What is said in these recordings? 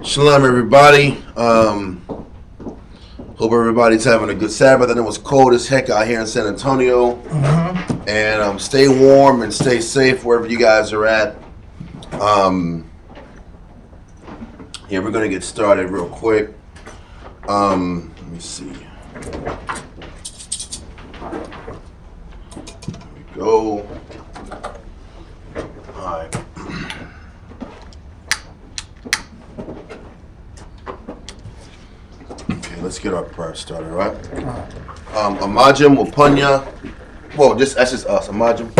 Shalom, everybody. Hope everybody's having a good Sabbath. I know it's cold as heck out here in San Antonio. And stay warm and stay safe wherever you guys are at. Yeah, we're going to get started real quick. Let me see. There we go. All right. Okay, let's get our prayer started, right? Amajim Wapunya. Whoa, that's just us. Amajim.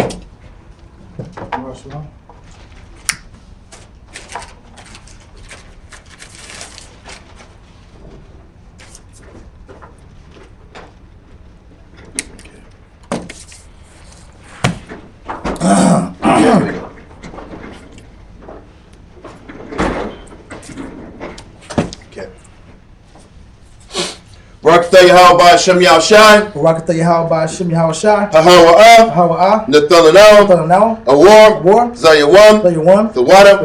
Barakatah Yahweh Hashem Yahushai. Barakatah Yahweh Hashem Yahushai. Hahawa'ah. Nathalanao. Awar. Zayawam. The water.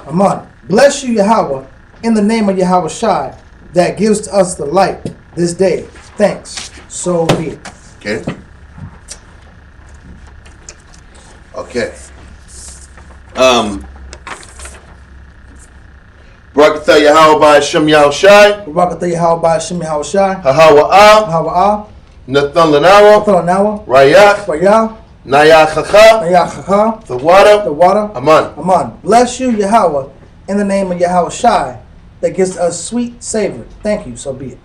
Aman. Bless you, Yahweh, in the name of Yahweh Shai, that gives to us the light this day. Thanks. So be it. Okay. Barakatah Yahweh Hashem Yahushai. Barakatah Yahweh Hashem Yahushai. Hahawa'ah. Nathalanao. Rayah. Nayachacha. The water. Aman. Bless you, Yahweh, in the name of Yahweh Shai, that gives us sweet savor. Thank you. So be it.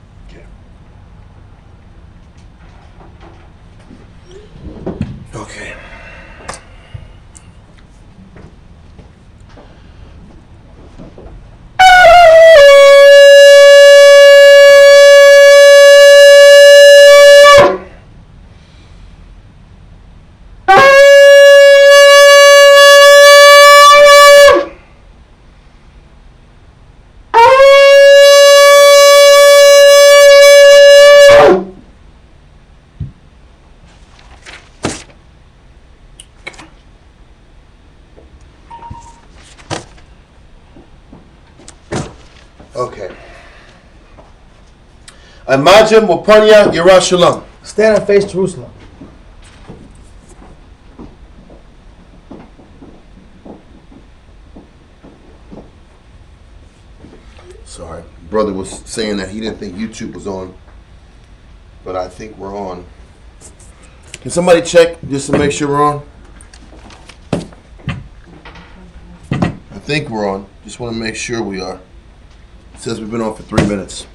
Okay. Okay. Amajim Wapunya Yerushalayim. Stand and face Jerusalem. Sorry. Brother was saying that he didn't think YouTube was on, but I think we're on. Can somebody check just to make sure we're on? I think we're on. Just want to make sure we are. It says we've been on for 3 minutes.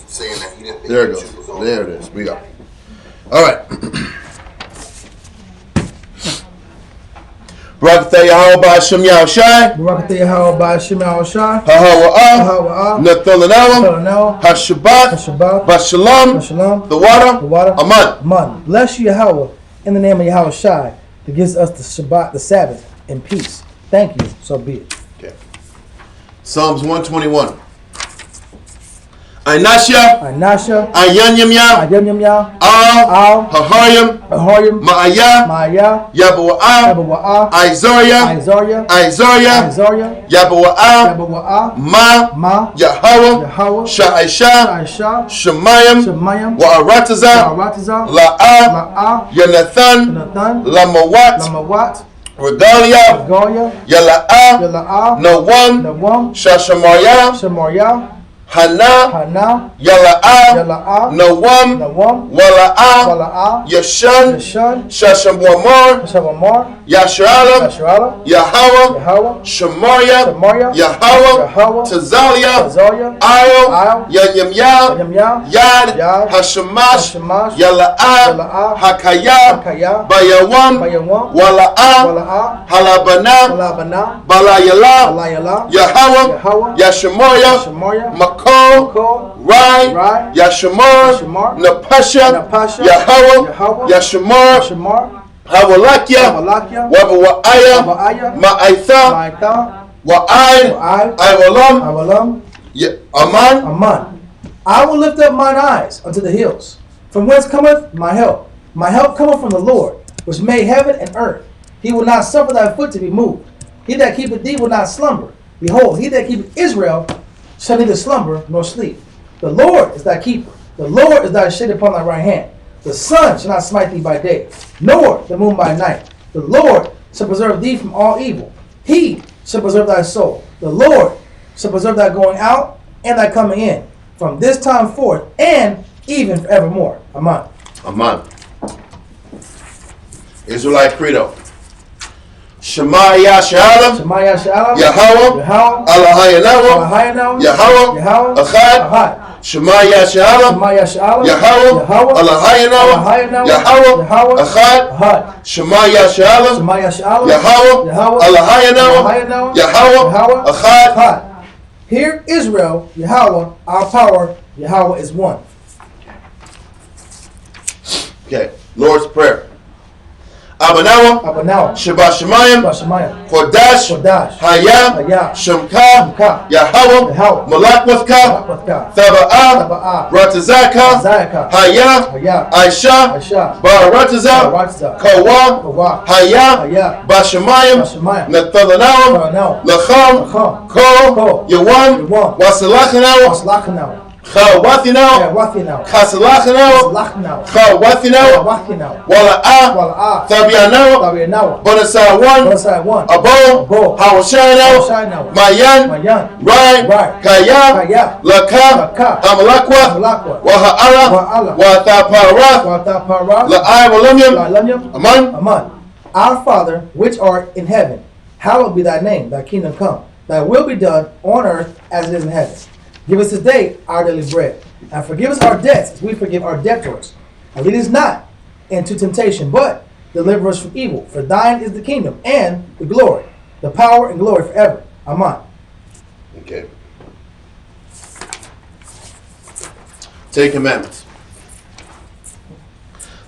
Saying that he didn't think there it goes. There it is. We are. All right. Barakatah Yahweh Hashem Yahushai. Barakatah Yahweh Hashem Yahushai. Hahawa'ah. Nathalanao. Hashabbat. Bashalom. The water. Aman. Bless you, Yahweh, in the name of Yahweh Shai, that gives us the Shabbat, the Sabbath, in peace. Thank you. So be it. Okay. Psalms 121. Ainasha. Ayanyamya. Al. Haharyam. Ma'aya. Yabawa'ah. Isaiah. Yabawa'ah. Ma. Yahweh. Sha'isha. Shemayim. Wa'arataza. La'ah. Yonathan. Lamawat. Regalia. Yala'ah. Nawam. Shashamarya. Hana. Yala'ah. Nawam. Wala'ah. Yashan. Shashamwamar. Yasharala. Yahweh. Shemarya. Yahweh. Tazalia. Ayo. Yanyamya. Yad. Hashamash. Yala'ah. Hakaya. Bayawam. Wala'ah. Halabana. Balayala. Yahweh. Yashamarya. Makol, Rai, Yashamar, Napasha, Yahweh, Yashamar, Hawalakia, Wabawa'aya, Ma'aitha, Wa'ai, Iwalam, Aman. I will lift up mine eyes unto the hills. From whence cometh my help? My help cometh from the Lord, which made heaven and earth. He will not suffer thy foot to be moved. He that keepeth thee will not slumber. Behold, he that keepeth Israel shall neither slumber nor sleep. The Lord is thy keeper. The Lord is thy shade upon thy right hand. The sun shall not smite thee by day, nor the moon by night. The Lord shall preserve thee from all evil. He shall preserve thy soul. The Lord shall preserve thy going out and thy coming in, from this time forth and even forevermore. Amen. Amen. Israelite credo. Shema Yashalom. Shema Yashalom. Yahweh. Yahweh. Allahayanawa. Yahweh. Echad. Shema Yashalom. Shema Yashalom. Yahweh. Allahayanawa. Yahweh. Echad. Shema Yashalom. Shema Yashalom. Yahweh. Allahayanawa. Yahweh. Echad. Hear Israel, Yahweh, our power, Yahweh is one. Okay, Lord's Prayer. Abanawa, Sheba Shemayim, Kodash, Hayah, Shemka, Yahweh, Malakwethka, Thaba'ah, Ratazaka, Hayah, Aisha, Baratazah, Kawa, Hayah, Bashemayim, Nathalanawam, Lacham, Ko, Yawan, Wasalachanawa, Chawathinaw, Kasalachinaw, Chawathinaw, Wala'ah, Thabianaw, Bonasawan, Abo, Hawashanaw, Mayan, Rai, Kaya, Laka, Amalakwa, Waha'ala, Wathaparath, La'ai Walamyam, Aman. Our Father, which art in heaven, hallowed be thy name, thy kingdom come, thy will be done on earth as it is in heaven. Give us this day our daily bread, and forgive us our debts as we forgive our debtors. And lead us not into temptation, but deliver us from evil. For thine is the kingdom and the glory, the power and glory forever. Amen. Okay. 10 Commandments.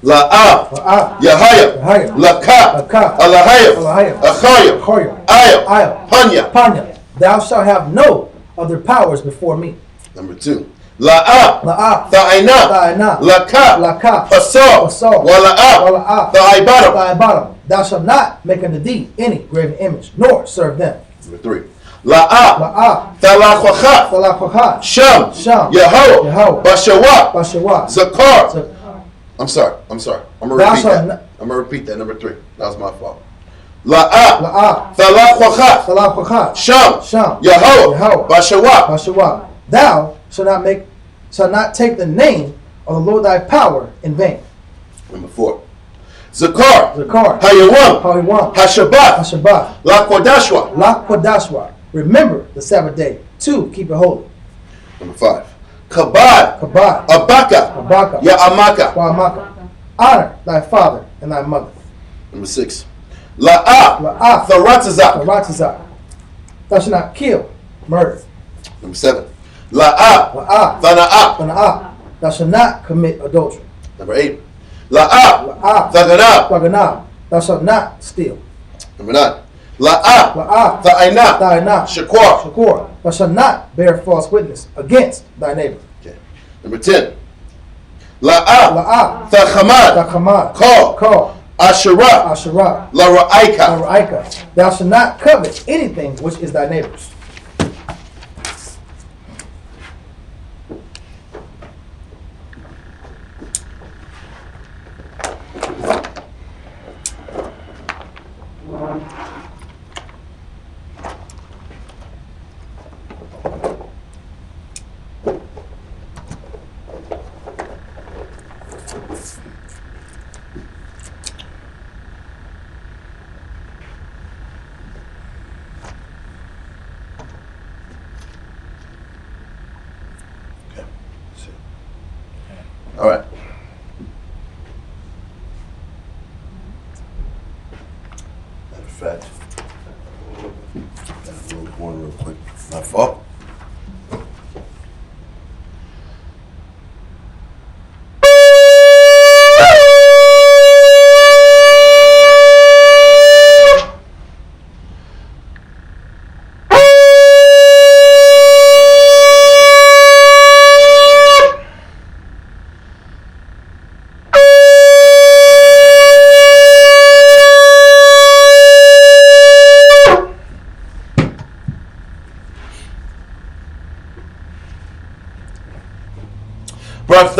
La'ah, Yahaya, Laka, Alahaya, Achaya, Aya, Panya. Thou shalt have no other powers before me. Number 2. La'ah, Tha'ina, Laka, Asar, Wala'ah, Tha'ibadam. Thou shalt not make unto thee any graven image, nor serve them. Number 3. La'ah, Thalachwachat, Sham, Yahweh, Bashawa, Zakar. I'm sorry. I'm gonna repeat that. Number 3. That was my fault. La'ah, Thalachwachat, Sham, Yahweh, Bashawa. Thou shalt not take the name of the Lord thy power in vain. Number 4. Zakar, Hayawam, Hashabat, Lakodashwa. Remember the Sabbath day to keep it holy. Number 5. Kabad, Abaka, Ya'amaka. Honor thy father and thy mother. Number 6. La'ah, Tharatazak. Thou shalt not kill, murder. Number 7. La'ah, Thana'ah. Thou shalt not commit adultery. Number 8. La'ah, Thaganah. Thou shalt not steal. Number 9. La'ah, Tha'ina, Shakur. Thou shalt not bear false witness against thy neighbor. Okay. Number 10. La'ah, Thachamad, Ko, Asherah, Lara'ika. Thou shalt not covet anything which is thy neighbor's. All right. Matter of fact, got a little corner real quick. My fault.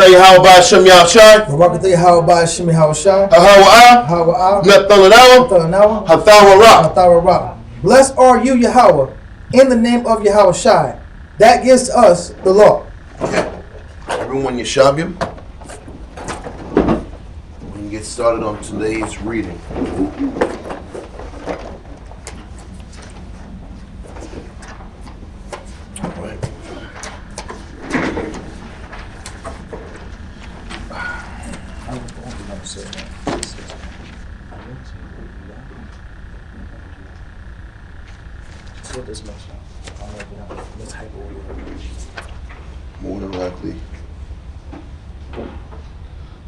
Barakatah Yahweh Hashem Yahushai. Barakatah Yahweh Hashem Yahushai. Hahawa. Nathanawa. Hathawara. Blessed are you, Yahweh, in the name of Yahushai. That gives us the law. Okay. Everyone, Yeshavim. We can get started on today's reading. More than likely.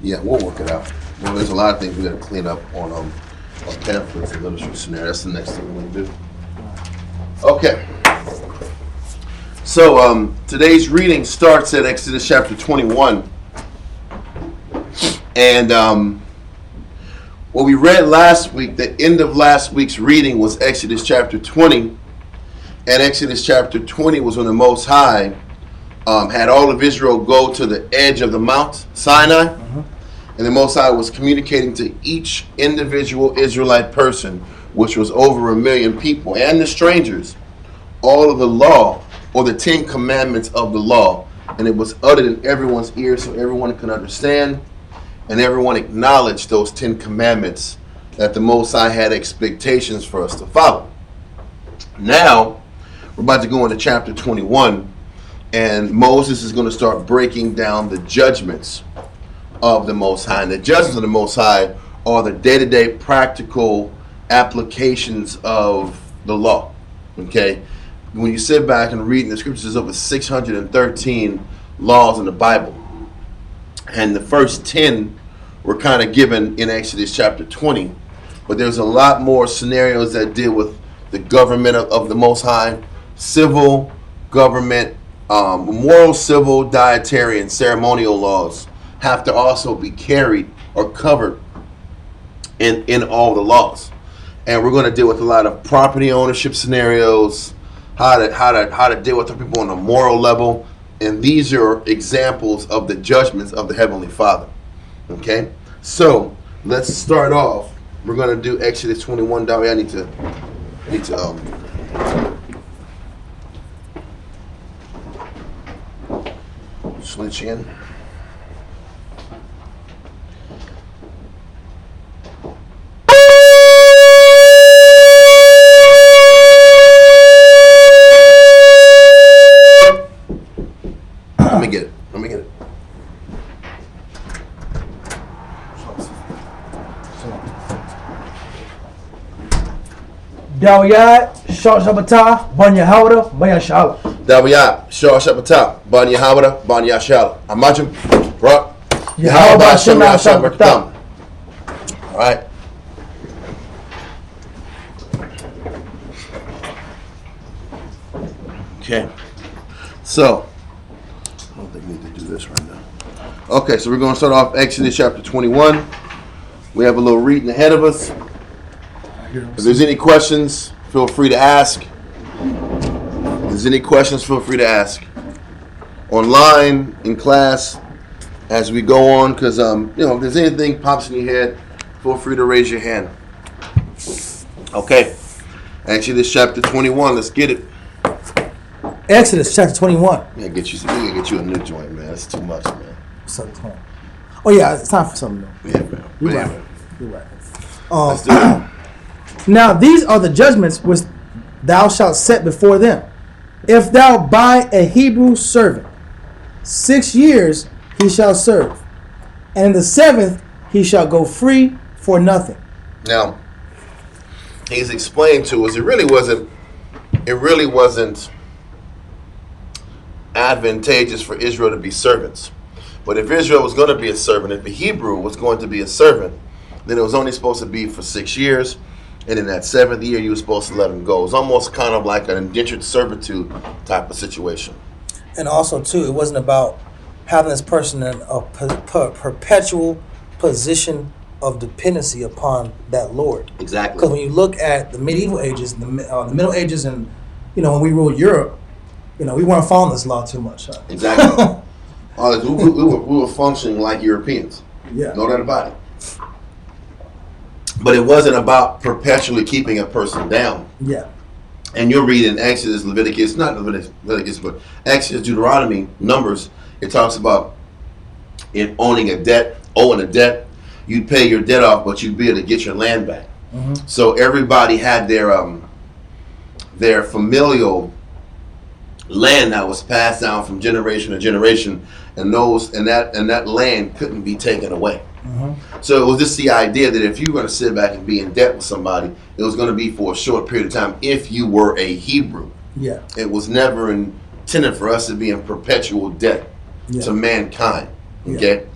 Yeah, we'll work it out. Well, there's a lot of things we got to clean up on pamphlets and literature scenario. That's the next thing we're going to do. Okay. So today's reading starts at Exodus chapter 21. And what we read last week, the end of last week's reading was Exodus chapter 20. And Exodus chapter 20 was when the Most High had all of Israel go to the edge of the Mount Sinai. And the Most High was communicating to each individual Israelite person, which was over 1 million people, and the strangers, all of the law, or the 10 commandments of the law. And it was uttered in everyone's ears so everyone could understand, and everyone acknowledged those 10 commandments that the Most High had expectations for us to follow. Now, we're about to go into chapter 21, and Moses is going to start breaking down the judgments of the Most High. And the judgments of the Most High are the day-to-day practical applications of the law. Okay? When you sit back and read in the scriptures, there's over 613 laws in the Bible. And the first 10 were kind of given in Exodus chapter 20. But there's a lot more scenarios that deal with the government of the Most High, civil government, moral, civil, dietary, and ceremonial laws have to also be carried or covered in all the laws. And we're going to deal with a lot of property ownership scenarios, how to deal with the people on a moral level. And these are examples of the judgments of the Heavenly Father. Okay? So let's start off. We're going to do Exodus 21. That way I need to switch in. Let me get it. Dawiyat, Shah Shabbatah, Banya Hawda, Banya Shala. Dawiyat, Shah Shabbatah, Banya Hawda, Banya Shala. Amajim, bro. Yahweh Hashem Yahushai. All right. Okay. So, I don't think we need to do this right now. Okay, so we're going to start off Exodus chapter 21. We have a little reading ahead of us. If there's any questions, feel free to ask. If there's any questions, feel free to ask. Online, in class, as we go on, because if there's anything pops in your head, feel free to raise your hand. Okay. Exodus chapter 21, let's get it. Exodus chapter 21. We gotta get you a new joint, man. That's too much, man. Oh yeah, it's time for something new. Yeah, man. You're right. Let's do it. Now these are the judgments which thou shalt set before them. If thou buy a Hebrew servant, 6 years he shall serve, and in the 7th he shall go free for nothing. Now, he's explained to us it really wasn't advantageous for Israel to be servants. But if Israel was going to be a servant, if a Hebrew was going to be a servant, then it was only supposed to be for 6 years. And in that 7th year, you were supposed to let him go. It's almost kind of like an indentured servitude type of situation. And also, too, it wasn't about having this person in a perpetual position of dependency upon that Lord. Exactly. Because when you look at the medieval ages, the Middle Ages, and when we ruled Europe, we weren't following this law too much. Huh? Exactly. We were functioning like Europeans. Yeah. No doubt about it. But it wasn't about perpetually keeping a person down. Yeah. And you'll read in Exodus, Leviticus, not Leviticus, but Exodus, Deuteronomy, Numbers, it talks about in owing a debt, you'd pay your debt off, but you'd be able to get your land back. Mm-hmm. So everybody had their familial land that was passed down from generation to generation, and that land couldn't be taken away. Mm-hmm. So it was just the idea that if you were going to sit back and be in debt with somebody, it was going to be for a short period of time if you were a Hebrew. Yeah. It was never intended for us to be in perpetual debt to mankind. Okay? Yeah.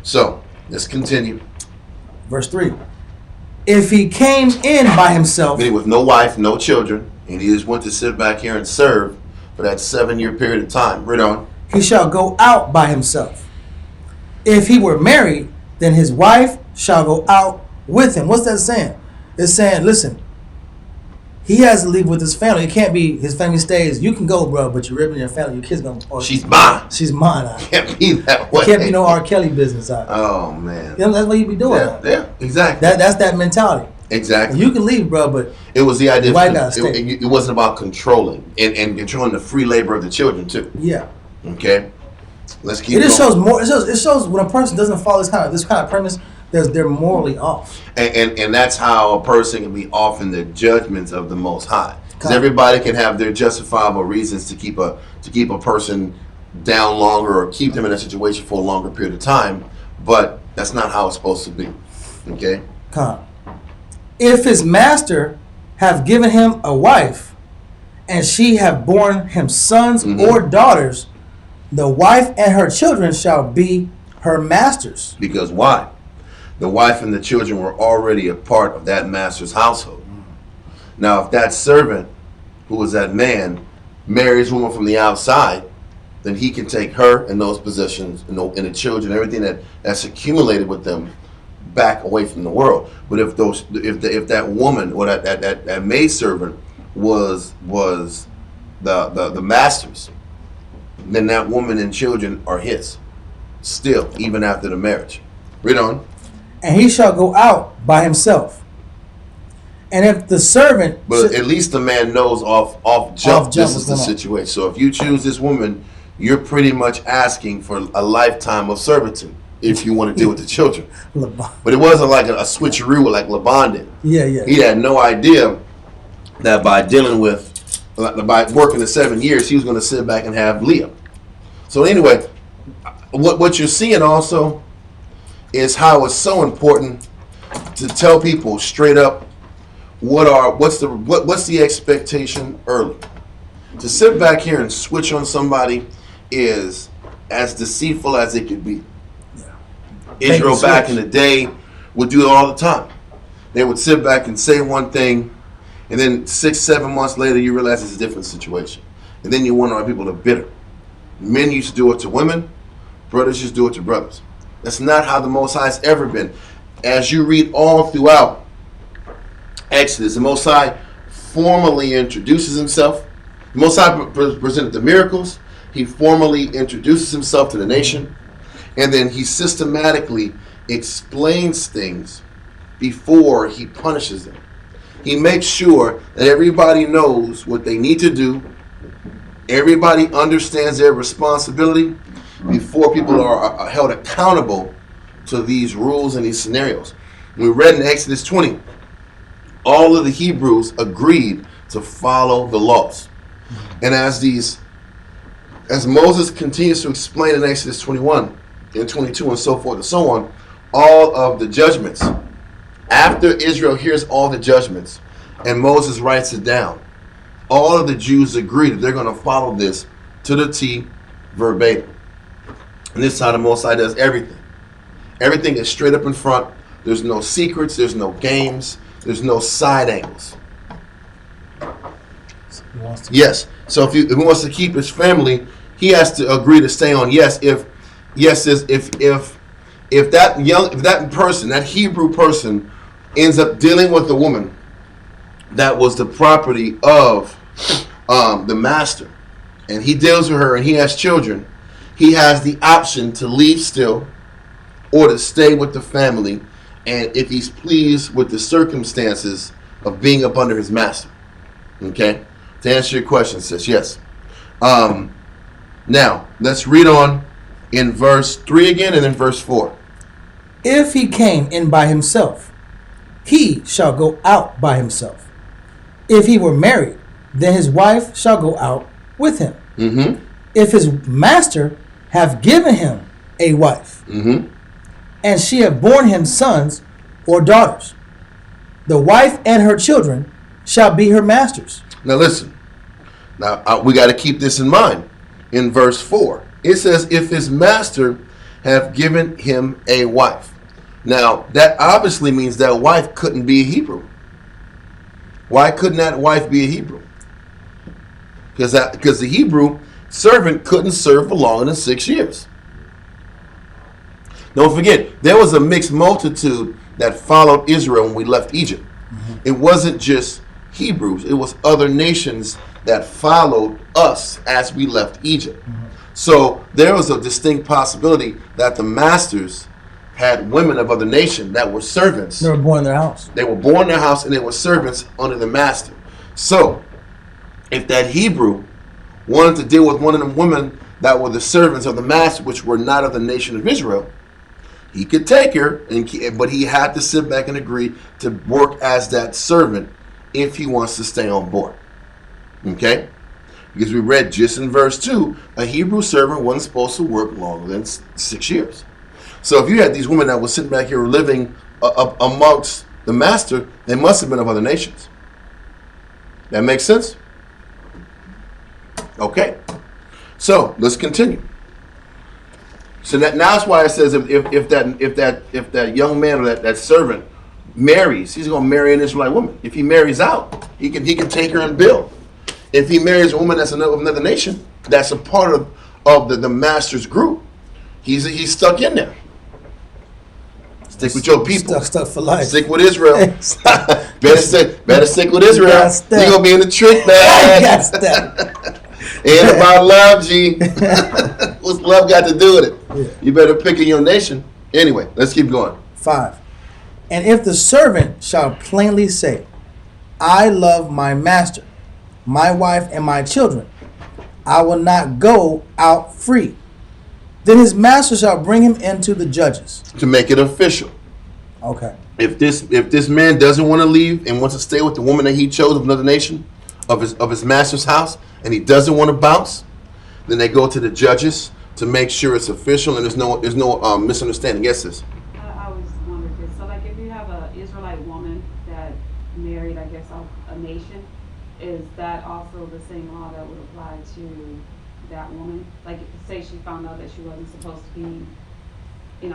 So let's continue. Verse 3. If he came in by himself, meaning with no wife, no children, and he just went to sit back here and serve for that 7-year period of time. Read on. He shall go out by himself. If he were married, then his wife shall go out with him. What's that saying? It's saying, listen, he has to leave with his family. It can't be his family stays. You can go, bro, but you're ripping your family. Your kids gonna. Oh, she's mine. She's mine. Can't be that way. It can't be no R. Kelly business out. Oh man. You know, that's what you be doing. Yeah, exactly. That's that mentality. Exactly. You can leave, bro, but it was the idea. It wasn't about controlling and controlling the free labor of the children too. Yeah. Okay. Let's keep. It just shows more. It shows when a person doesn't follow this kind of premise, they're morally off. And that's how a person can be off in the judgments of the Most High. Because everybody can have their justifiable reasons to keep a person down longer or keep them in a situation for a longer period of time, but that's not how it's supposed to be. Okay. If his master have given him a wife, and she have borne him sons or daughters, the wife and her children shall be her master's. Because why? The wife and the children were already a part of that master's household. Now, if that servant, who was that man, marries a woman from the outside, then he can take her and those possessions and the children, everything that's accumulated with them, back away from the world. But if that woman or that maidservant was the master's, then that woman and children are his, still, even after the marriage. Read on. And he shall go out by himself. And if the servant... But at least the man knows off jump this is the situation. So if you choose this woman, you're pretty much asking for a lifetime of servitude if you want to deal with the children. But it wasn't like a switcheroo like Laban did. Yeah. He had no idea that by working the 7 years, he was going to sit back and have Leah. So anyway, what you're seeing also is how it's so important to tell people straight up what's the expectation early. To sit back here and switch on somebody is as deceitful as it could be. Yeah. Israel back in the day would do it all the time. They would sit back and say one thing, and then 6-7 months later you realize it's a different situation. And then you wonder why people are bitter. Men used to do it to women, brothers used to do it to brothers. That's not how the Most High has ever been. As you read all throughout Exodus, the Most High formally introduces himself. The Most High presented the miracles. He formally introduces himself to the nation. And then he systematically explains things before he punishes them. He makes sure that everybody knows what they need to do. Everybody understands their responsibility before people are held accountable to these rules and these scenarios. We read in Exodus 20, all of the Hebrews agreed to follow the laws. And as Moses continues to explain in Exodus 21 and 22 and so forth and so on, all of the judgments, after Israel hears all the judgments and Moses writes it down, all of the Jews agree that they're going to follow this to the T verbatim. And this is how the Most High does everything. Everything is straight up in front. There's no secrets. There's no games. There's no side angles. Yes. So if he wants to keep his family, he has to agree to stay on yes. If that person, that Hebrew person, ends up dealing with a woman that was the property of the master, and he deals with her and he has children, he has the option to leave still or to stay with the family, and if he's pleased with the circumstances of being up under his master. Okay? To answer your question, sis, yes. Now, let's read on in verse 3 again and then verse 4. If he came in by himself, he shall go out by himself. If he were married, then his wife shall go out with him. Mm-hmm. If his master have given him a wife, Mm-hmm. and she have borne him sons or daughters, the wife and her children shall be her master's. Now listen. Now we got to keep this in mind. In verse 4, it says, if his master have given him a wife. Now, that obviously means that wife couldn't be a Hebrew. Why couldn't that wife be a Hebrew? Because the Hebrew servant couldn't serve for longer than 6 years. Don't forget, there was a mixed multitude that followed Israel when we left Egypt. Mm-hmm. It wasn't just Hebrews. It was other nations that followed us as we left Egypt. Mm-hmm. So there was a distinct possibility that the masters had women of other nations that were servants. They were born in their house. They were born in their house and they were servants under the master. So if that Hebrew wanted to deal with one of them women that were the servants of the master, which were not of the nation of Israel, he could take her, but he had to sit back and agree to work as that servant if he wants to stay on board. Okay? Because we read just in verse 2, a Hebrew servant wasn't supposed to work longer than 6 years. So if you had these women that were sitting back here living amongst the master, they must have been of other nations. That makes sense? Okay. So let's continue. So now that's why it says if that young man or that servant marries, he's going to marry an Israelite woman. If he marries out, he can take her and build. If he marries a woman that's of another nation, that's a part of the master's group, he's stuck in there. Stick with your people. Stuck for life. Stick with Israel. better stick with Israel. You're going to be in the trick bag. Ain't about love, G. What's love got to do with it? Yeah. You better pick in your nation. Anyway, let's keep going. 5. And if the servant shall plainly say, I love my master, my wife, and my children, I will not go out free, then his master shall bring him into the judges. To make it official. Okay. If this man doesn't want to leave and wants to stay with the woman that he chose of another nation, of his master's house, and he doesn't want to bounce, then they go to the judges to make sure it's official and there's no misunderstanding. Yes, sis? I was wondering this. So, like, if you have an Israelite woman that married, I guess, a nation, is that also the same law that would apply to that woman? Like, say she found out that she wasn't supposed to be,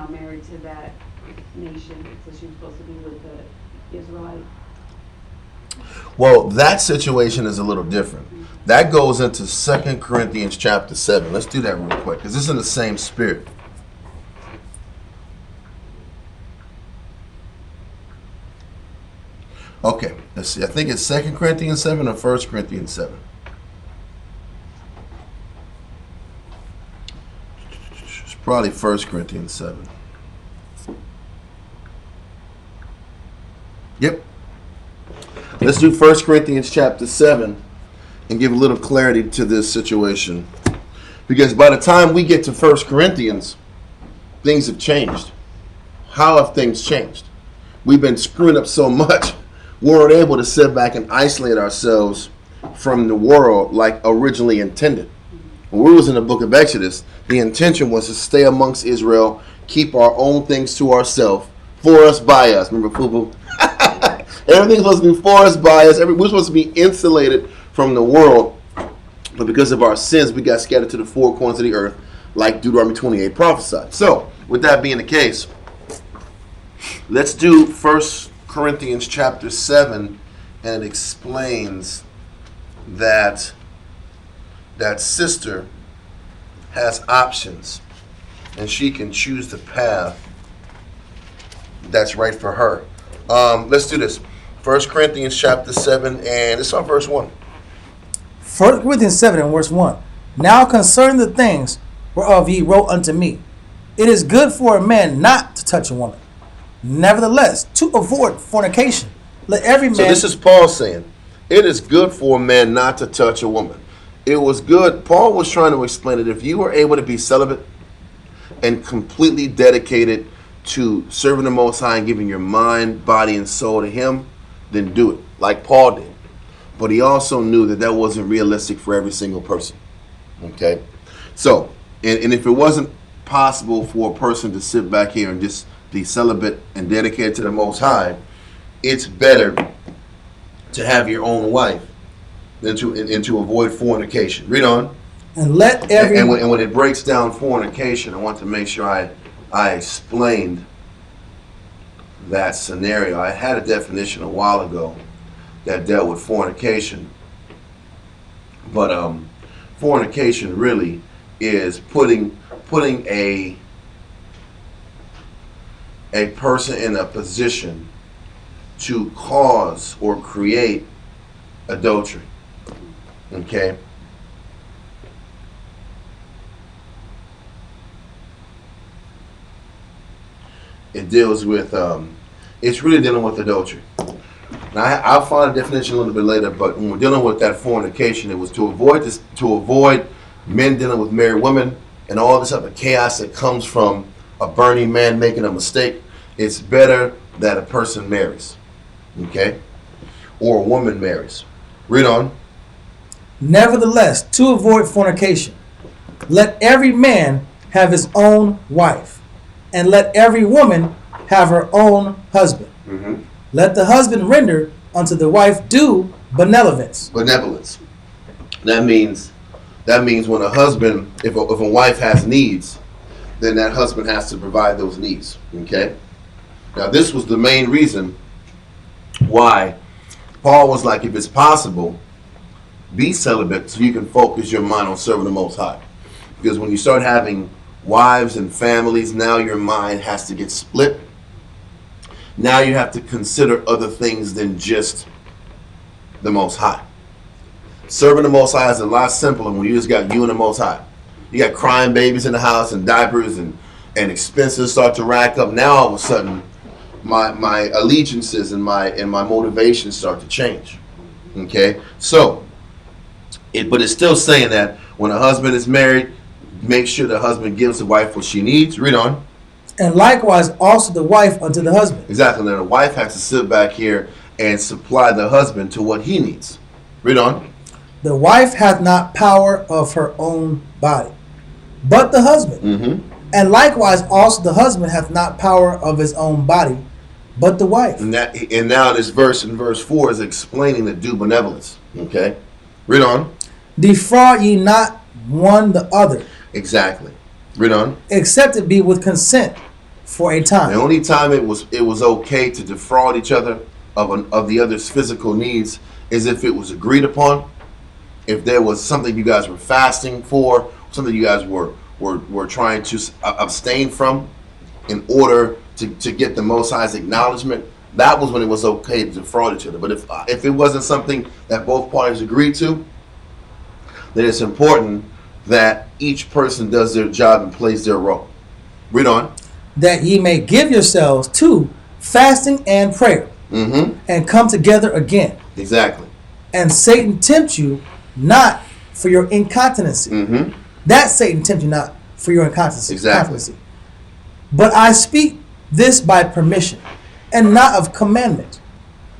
married to that nation, so she was supposed to be with the Israelite. Well, that situation is a little different. That goes into 2 Corinthians chapter 7. Let's do that real quick, because this is in the same spirit. Okay, let's see. I think it's 2 Corinthians 7 or 1 Corinthians 7. It's probably 1 Corinthians 7. Yep. Let's do 1 Corinthians chapter 7 and give a little clarity to this situation. Because by the time we get to 1 Corinthians, things have changed. How have things changed? We've been screwing up so much, we weren't able to sit back and isolate ourselves from the world like originally intended. When we was in the book of Exodus, the intention was to stay amongst Israel, keep our own things to ourselves, for us, by us. Remember, Fubu? Everything's supposed to be for us, by us. We're supposed to be insulated from the world. But because of our sins, we got scattered to the four corners of the earth, like Deuteronomy 28 prophesied. So, with that being the case, let's do 1 Corinthians chapter 7, and it explains that sister has options, and she can choose the path that's right for her. Let's do this. 1 Corinthians chapter 7, and it's on verse 1. 1 Corinthians 7 and verse 1. Now concerning the things whereof ye wrote unto me. It is good for a man not to touch a woman. Nevertheless, to avoid fornication, let every man... So this is Paul saying, it is good for a man not to touch a woman. It was good. Paul was trying to explain that if you were able to be celibate and completely dedicated to serving the Most High and giving your mind, body, and soul to Him, then do it, like Paul did. But he also knew that that wasn't realistic for every single person. Okay? So, and if it wasn't possible for a person to sit back here and just be celibate and dedicated to the Most High, it's better to have your own wife than to avoid fornication. Read on. And let every... And when it breaks down fornication, I want to make sure I explained that scenario. I had a definition a while ago that dealt with fornication. But fornication really is putting a person in a position to cause or create adultery. Okay? It deals with, it's really dealing with adultery. Now, I'll find a definition a little bit later, but when we're dealing with that fornication, it was to avoid men dealing with married women and all this other chaos that comes from a burning man making a mistake. It's better that a person marries, okay? Or a woman marries. Read on. Nevertheless, to avoid fornication, let every man have his own wife, and let every woman have her own husband. Mm-hmm. Let the husband render unto the wife due benevolence. Benevolence. That means when a husband, if a wife has needs, then that husband has to provide those needs. Okay? Now this was the main reason why Paul was like, if it's possible, be celibate so you can focus your mind on serving the Most High. Because when you start having wives and families, now your mind has to get split. Now you have to consider other things than just the Most High. Serving the Most High is a lot simpler when you just got you and the Most High. You got crying babies in the house and diapers and expenses start to rack up. Now all of a sudden, my allegiances and my motivations start to change. Okay, so but it's still saying that when a husband is married, make sure the husband gives the wife what she needs. Read on. And likewise also the wife unto the husband. Exactly. Now the wife has to sit back here and supply the husband to what he needs. Read on. The wife hath not power of her own body, but the husband. Mm-hmm. And likewise also the husband hath not power of his own body, but the wife. And now this verse in verse 4 is explaining the due benevolence. Okay? Read on. Defraud ye not one the other. Exactly. Read on. Except it be with consent for a time. The only time it was okay to defraud each other of the other's physical needs is if it was agreed upon. If there was something you guys were fasting for, something you guys were trying to abstain from in order to get the Most High's acknowledgement, that was when it was okay to defraud each other. But if it wasn't something that both parties agreed to, then it's important that each person does their job and plays their role. Read on. That ye may give yourselves to fasting and prayer, Mm-hmm. and come together again. Exactly. And Satan tempt you not for your incontinency. Mm-hmm. That Satan tempt you not for your incontinency. Exactly. But I speak this by permission, and not of commandment.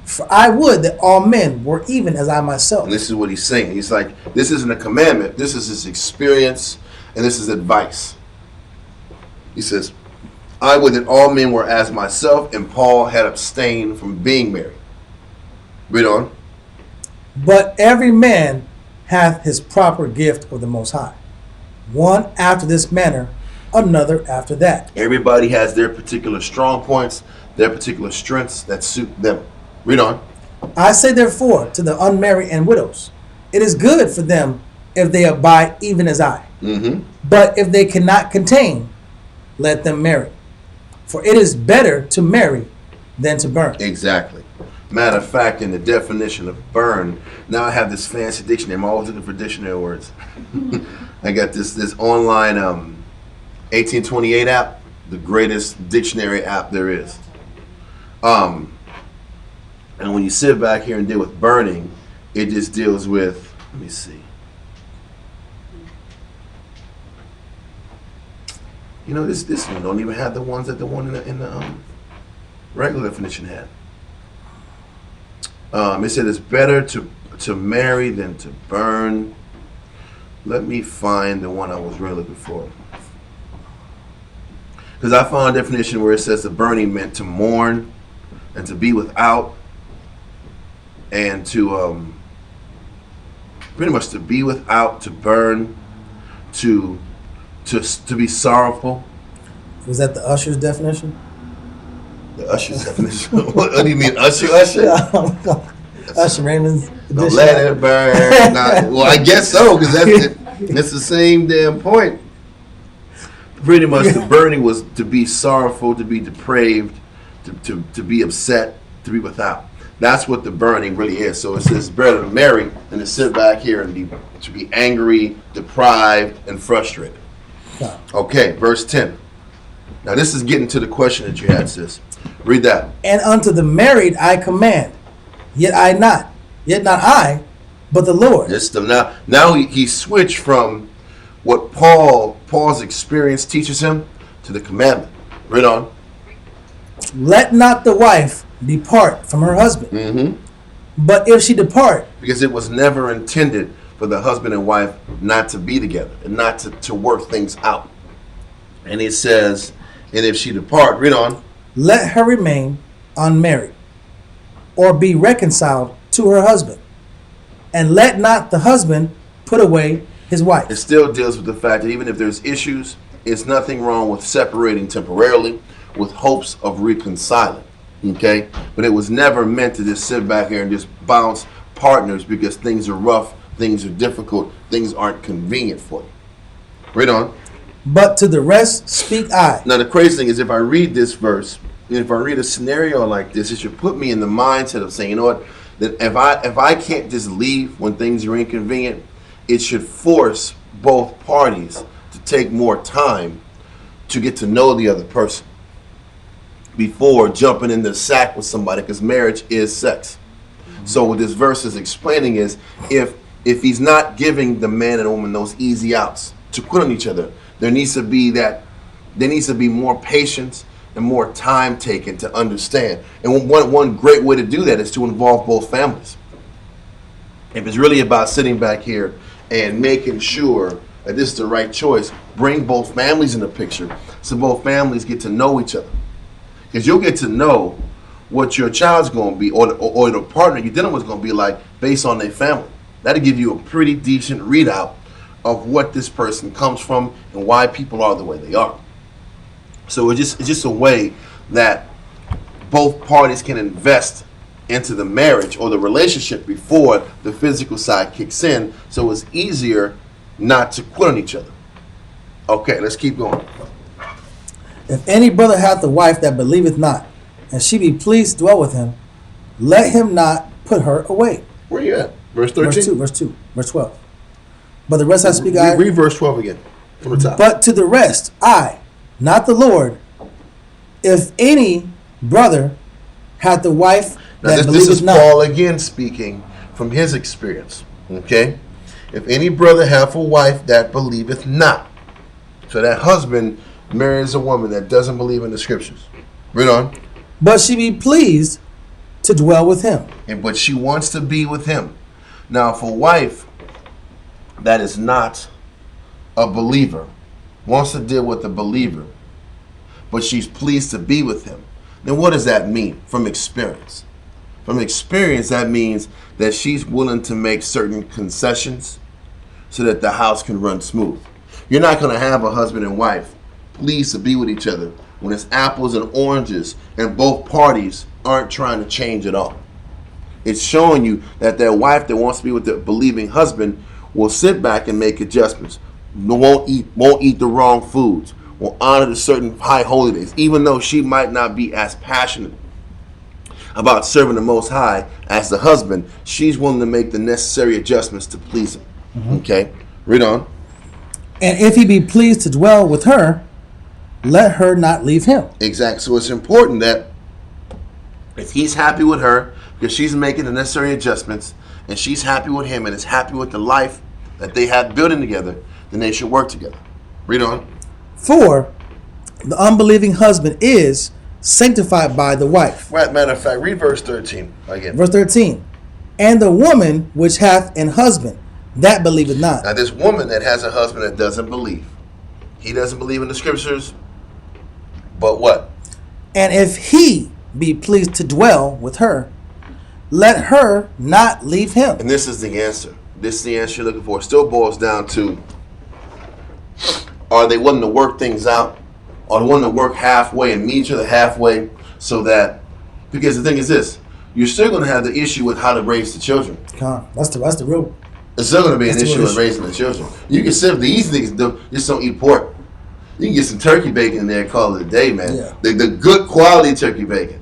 For I would that all men were even as I myself. And this is what he's saying. He's like, this isn't a commandment. This is his experience, and this is advice. He says, I would that all men were as myself, and Paul had abstained from being married. Read on. But every man hath his proper gift of the Most High, one after this manner, another after that. Everybody has their particular strong points, their particular strengths that suit them. Read on. I say therefore to the unmarried and widows, it is good for them if they abide even as I. Mm-hmm. But if they cannot contain, let them marry. For it is better to marry than to burn. Exactly. Matter of fact, in the definition of burn, now I have this fancy dictionary. I'm always looking for dictionary words. I got this online 1828 app, the greatest dictionary app there is. And when you sit back here and deal with burning, it just deals with, let me see. You know, this one don't even have the ones that the one in the regular definition had. It said it's better to marry than to burn. Let me find the one I was really looking for. Because I found a definition where it says the burning meant to mourn and to be without, and to pretty much to be without, to burn, to be sorrowful. Was that the Usher's definition? The Usher's definition. What do you mean, Usher? Usher Raymond's Don't edition. let it burn. Well, I guess so, because that's the same damn point. Pretty much, the burning was to be sorrowful, to be depraved, to be upset, to be without. That's what the burning really is. So it says better to marry than to sit back here and be angry, deprived, and frustrated. Okay, verse 10. Now this is getting to the question that you had, sis. Read that. And unto the married I command, yet not I, but the Lord. Now he switched from what Paul's experience teaches him to the commandment. Read on. Let not the wife depart from her husband. Mm-hmm. But if she depart, because it was never intended for the husband and wife not to be together and not to work things out. And it says, and if she depart, read on. Let her remain unmarried, or be reconciled to her husband, and let not the husband put away his wife. It still deals with the fact that even if there's issues, it's nothing wrong with separating temporarily with hopes of reconciling. Okay? But it was never meant to just sit back here and just bounce partners because things are rough, things are difficult, things aren't convenient for you. Read on. But to the rest speak I. Now the crazy thing is, if I read this verse, if I read a scenario like this, it should put me in the mindset of saying, you know what, that if I can't just leave when things are inconvenient, it should force both parties to take more time to get to know the other person before jumping in the sack with somebody, because marriage is sex. So what this verse is explaining is, if he's not giving the man and woman those easy outs to quit on each other, there needs to be more patience and more time taken to understand. And one great way to do that is to involve both families. If it's really about sitting back here and making sure that this is the right choice, bring both families in the picture so both families get to know each other. Because you'll get to know what your child's going to be, or the partner you're dealing with is going to be like based on their family. That'll give you a pretty decent readout of what this person comes from and why people are the way they are. So it's just a way that both parties can invest into the marriage or the relationship before the physical side kicks in, so it's easier not to quit on each other. Okay, let's keep going. If any brother hath a wife that believeth not, and she be pleased to dwell with him, let him not put her away. Where you at? Verse 13? Verse 12. But the rest I speak I. Read verse 12 again from the top. But to the rest I, not the Lord, if any brother hath a wife now that this is not. Paul again speaking from his experience. Okay? If any brother hath a wife that believeth not. So that husband marries a woman that doesn't believe in the scriptures. Read on. But she be pleased to dwell with him. But she wants to be with him. Now, if a wife that is not a believer wants to deal with a believer, but she's pleased to be with him, then what does that mean from experience? From experience, that means that she's willing to make certain concessions so that the house can run smooth. You're not going to have a husband and wife pleased to be with each other when it's apples and oranges and both parties aren't trying to change at all. It's showing you that that wife that wants to be with the believing husband will sit back and make adjustments. Won't eat the wrong foods. Will honor the certain high holy days, even though she might not be as passionate about serving the Most High as the husband. She's willing to make the necessary adjustments to please him. Okay, read on. And if he be pleased to dwell with her, let her not leave him. Exactly. So it's important that if he's happy with her, because she's making the necessary adjustments, and she's happy with him and is happy with the life that they have building together, then they should work together. Read on. For the unbelieving husband is sanctified by the wife. Right, matter of fact, read verse 13 again. Verse 13. And the woman which hath an husband, that believeth not. Now, this woman that has a husband that doesn't believe, he doesn't believe in the scriptures, but what? And if he be pleased to dwell with her, let her not leave him. And this is the answer. This is the answer you're looking for. It still boils down to, are they willing to work things out? Are they willing to work halfway and meet each other halfway so that, because the thing is this, you're still going to have the issue with how to raise the children. That's the real. It's still going to be an issue with raising the children. You can sit, the easy things to do, just don't eat pork. You can get some turkey bacon in there and call it a day, man. Yeah. The good quality turkey bacon.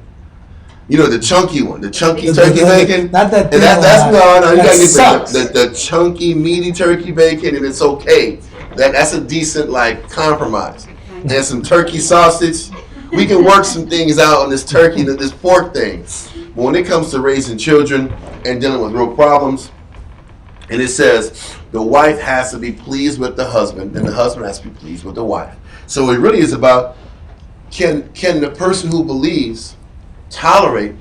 You know, the chunky one, the chunky turkey bacon. Not that and that's no, you gotta sucks. get the chunky, meaty turkey bacon, and it's okay. That's a decent compromise. And some turkey sausage. We can work some things out on this turkey, this pork thing. But when it comes to raising children and dealing with real problems, and it says the wife has to be pleased with the husband, and the husband has to be pleased with the wife. So it really is about can the person who believes tolerate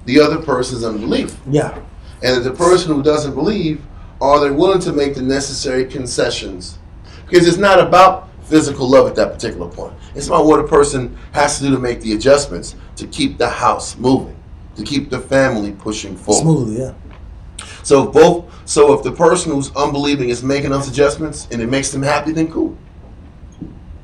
the other person's unbelief? Yeah. And if the person who doesn't believe, are they willing to make the necessary concessions? Because it's not about physical love at that particular point. It's about what a person has to do to make the adjustments to keep the house moving, to keep the family pushing forward. Smoothly, yeah. So if the person who's unbelieving is making those adjustments and it makes them happy, then cool.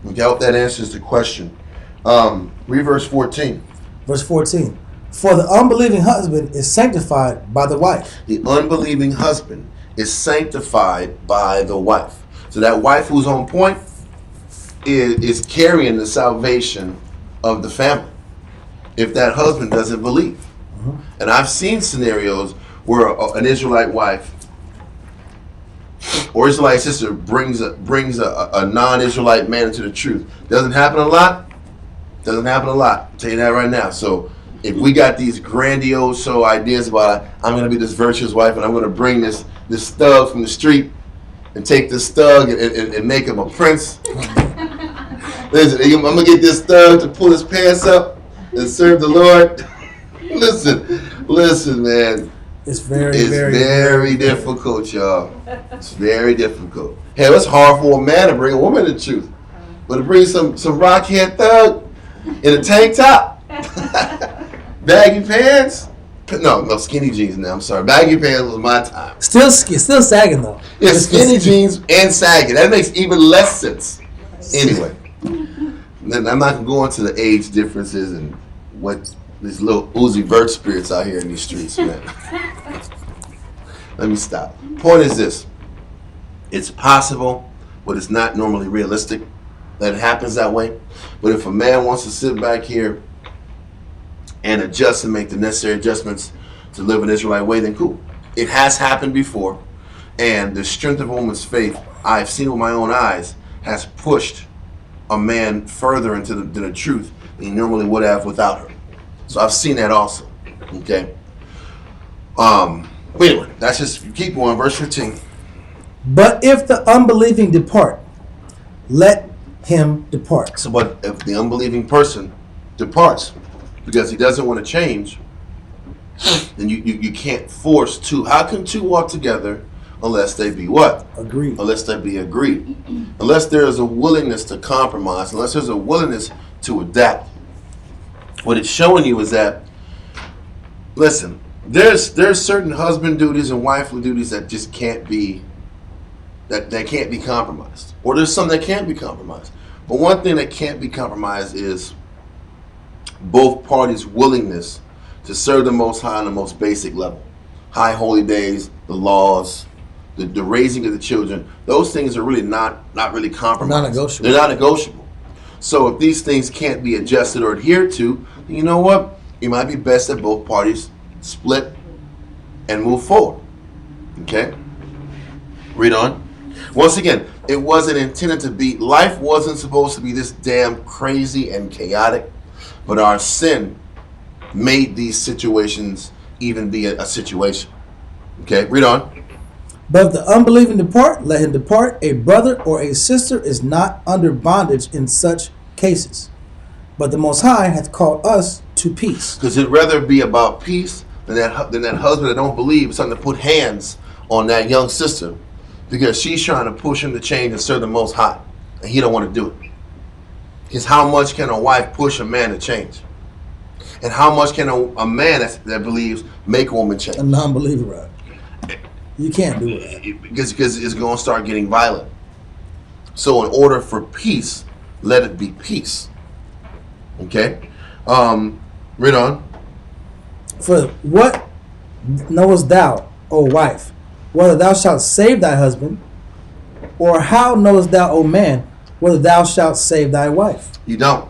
Okay, I hope that answers the question. Read verse 14. Verse 14. For the unbelieving husband is sanctified by the wife. The unbelieving husband is sanctified by the wife. So that wife who's on point is carrying the salvation of the family if that husband doesn't believe. Mm-hmm. And I've seen scenarios where an Israelite wife or Israelite sister brings a non-Israelite man into the truth. Doesn't happen a lot. Doesn't happen a lot. I'll tell you that right now. So if we got these grandiose ideas about I'm going to be this virtuous wife and I'm going to bring this thug from the street and take this thug and make him a prince. Listen, I'm going to get this thug to pull his pants up and serve the Lord. Listen, man. It's very difficult, y'all. It's very difficult. Hell, it's hard for a man to bring a woman to truth. But to bring some rockhead thug in a tank top, baggy pants. No, skinny jeans now. I'm sorry. Baggy pants was my time. Still sagging though. Yeah, skinny jeans and sagging. That makes even less sense. Anyway, then I'm not going to go into the age differences and what these little Walzem Rd spirits out here in these streets, man. Let me stop. Point is this. It's possible, but it's not normally realistic that it happens that way. But if a man wants to sit back here and adjust and make the necessary adjustments to live an Israelite way, then cool. It has happened before. And the strength of a woman's faith, I've seen with my own eyes, has pushed a man further into the truth than he normally would have without her. So I've seen that also. Okay. But anyway, that's just keep going. Verse 15. But if the unbelieving depart, let him depart. So, but if the unbelieving person departs because he doesn't want to change, then you can't force two. How can two walk together unless they be what? Agreed. Unless they be agreed. Unless there is a willingness to compromise. Unless there's a willingness to adapt. What it's showing you is that, listen, there's certain husband duties and wifely duties that just can't be that can't be compromised. Or there's some that can't be compromised. But one thing that can't be compromised is both parties' willingness to serve the Most High on the most basic level. High holy days, the laws, the raising of the children, those things are really not really compromised. Non-negotiable. They're not negotiable. So if these things can't be adjusted or adhered to, then you know what? It might be best that both parties split and move forward. Okay? Read on. Once again, it wasn't intended to be, life wasn't supposed to be this damn crazy and chaotic, but our sin made these situations even be a situation. Okay, read on. But if the unbelieving depart, let him depart. A brother or a sister is not under bondage in such cases. But the Most High hath called us to peace. Because it'd rather be about peace than that husband that don't believe is starting to put hands on that young sister because she's trying to push him to change and serve the Most High, and he don't want to do it. Because how much can a wife push a man to change? And how much can a man that believes make a woman change? A non-believer, right? You can't do it. Because it's going to start getting violent. So in order for peace, let it be peace. Okay? Read on. For what knowest thou, O wife, whether thou shalt save thy husband? Or how knowest thou, O man, whether thou shalt save thy wife? You don't.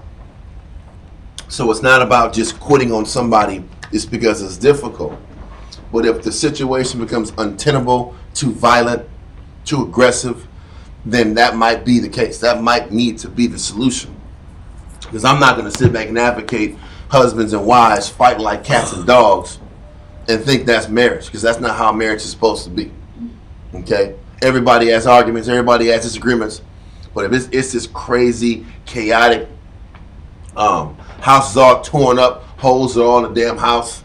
So it's not about just quitting on somebody. It's because it's difficult. But if the situation becomes untenable, too violent, too aggressive, then that might be the case. That might need to be the solution. Because I'm not going to sit back and advocate husbands and wives fighting like cats and dogs and think that's marriage. Because that's not how marriage is supposed to be. Okay? Everybody has arguments. Everybody has disagreements. But if it's this crazy, chaotic, houses all torn up, holes are all in the damn house,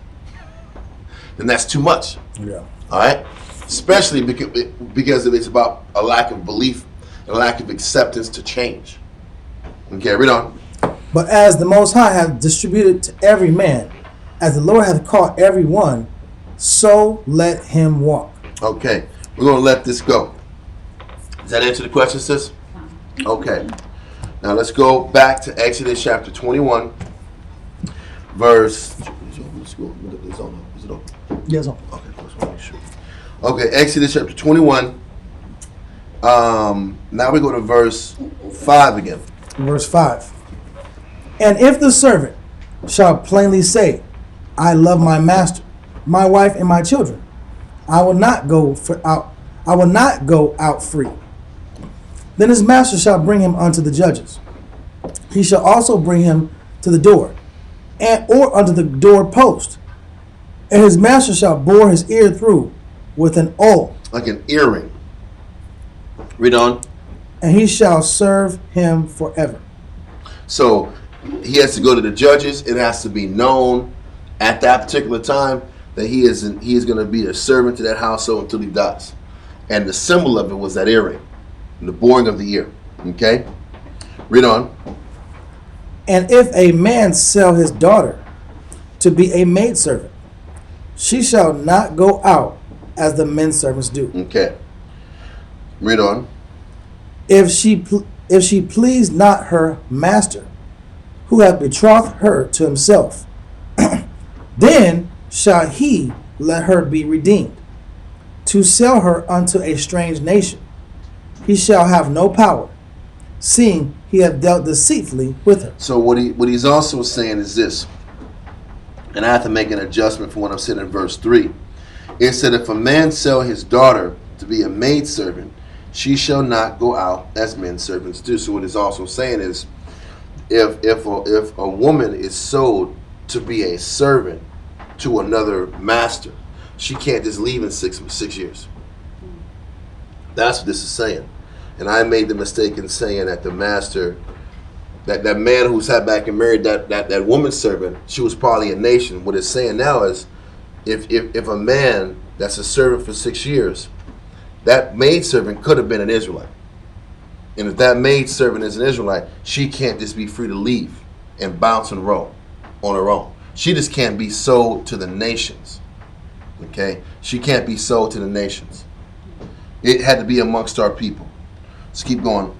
then that's too much. Yeah. All right? Especially because it's about a lack of belief and a lack of acceptance to change. Okay, read on. But as the Most High hath distributed to every man, as the Lord hath called every one, so let him walk. Okay, we're going to let this go. Does that answer the question, sis? Okay. Now let's go back to Exodus chapter 21, verse. Let's go. Is it open? Yes, sir. Okay, first one, make sure. Okay, Exodus chapter 21. Now we go to verse 5 again. Verse 5. And if the servant shall plainly say, I love my master, my wife, and my children, I will not go out free. Then his master shall bring him unto the judges. He shall also bring him to the door, or unto the door post. And his master shall bore his ear through with an awl. Like an earring. Read on. And he shall serve him forever. So he has to go to the judges. It has to be known at that particular time that he is going to be a servant to that household until he dies. And the symbol of it was that earring, the boring of the ear. Okay? Read on. And if a man sell his daughter to be a maidservant, she shall not go out as the men servants do. Okay. Read on. If she please not her master, who hath betrothed her to himself, then shall he let her be redeemed, to sell her unto a strange nation. He shall have no power, seeing he hath dealt deceitfully with her. So what he's also saying is this, and I have to make an adjustment for what I'm saying in verse 3. It said, if a man sell his daughter to be a maidservant, she shall not go out as men servants do. So what it's also saying is, if a woman is sold to be a servant to another master, she can't just leave in six years. That's what this is saying. And I made the mistake in saying that the master, that man who sat back and married that woman servant, she was probably a nation. What it's saying now is, if a man that's a servant for 6 years, that maidservant could have been an Israelite. And if that maidservant is an Israelite, she can't just be free to leave and bounce and roll on her own. She just can't be sold to the nations. Okay? She can't be sold to the nations. It had to be amongst our people. Let's keep going.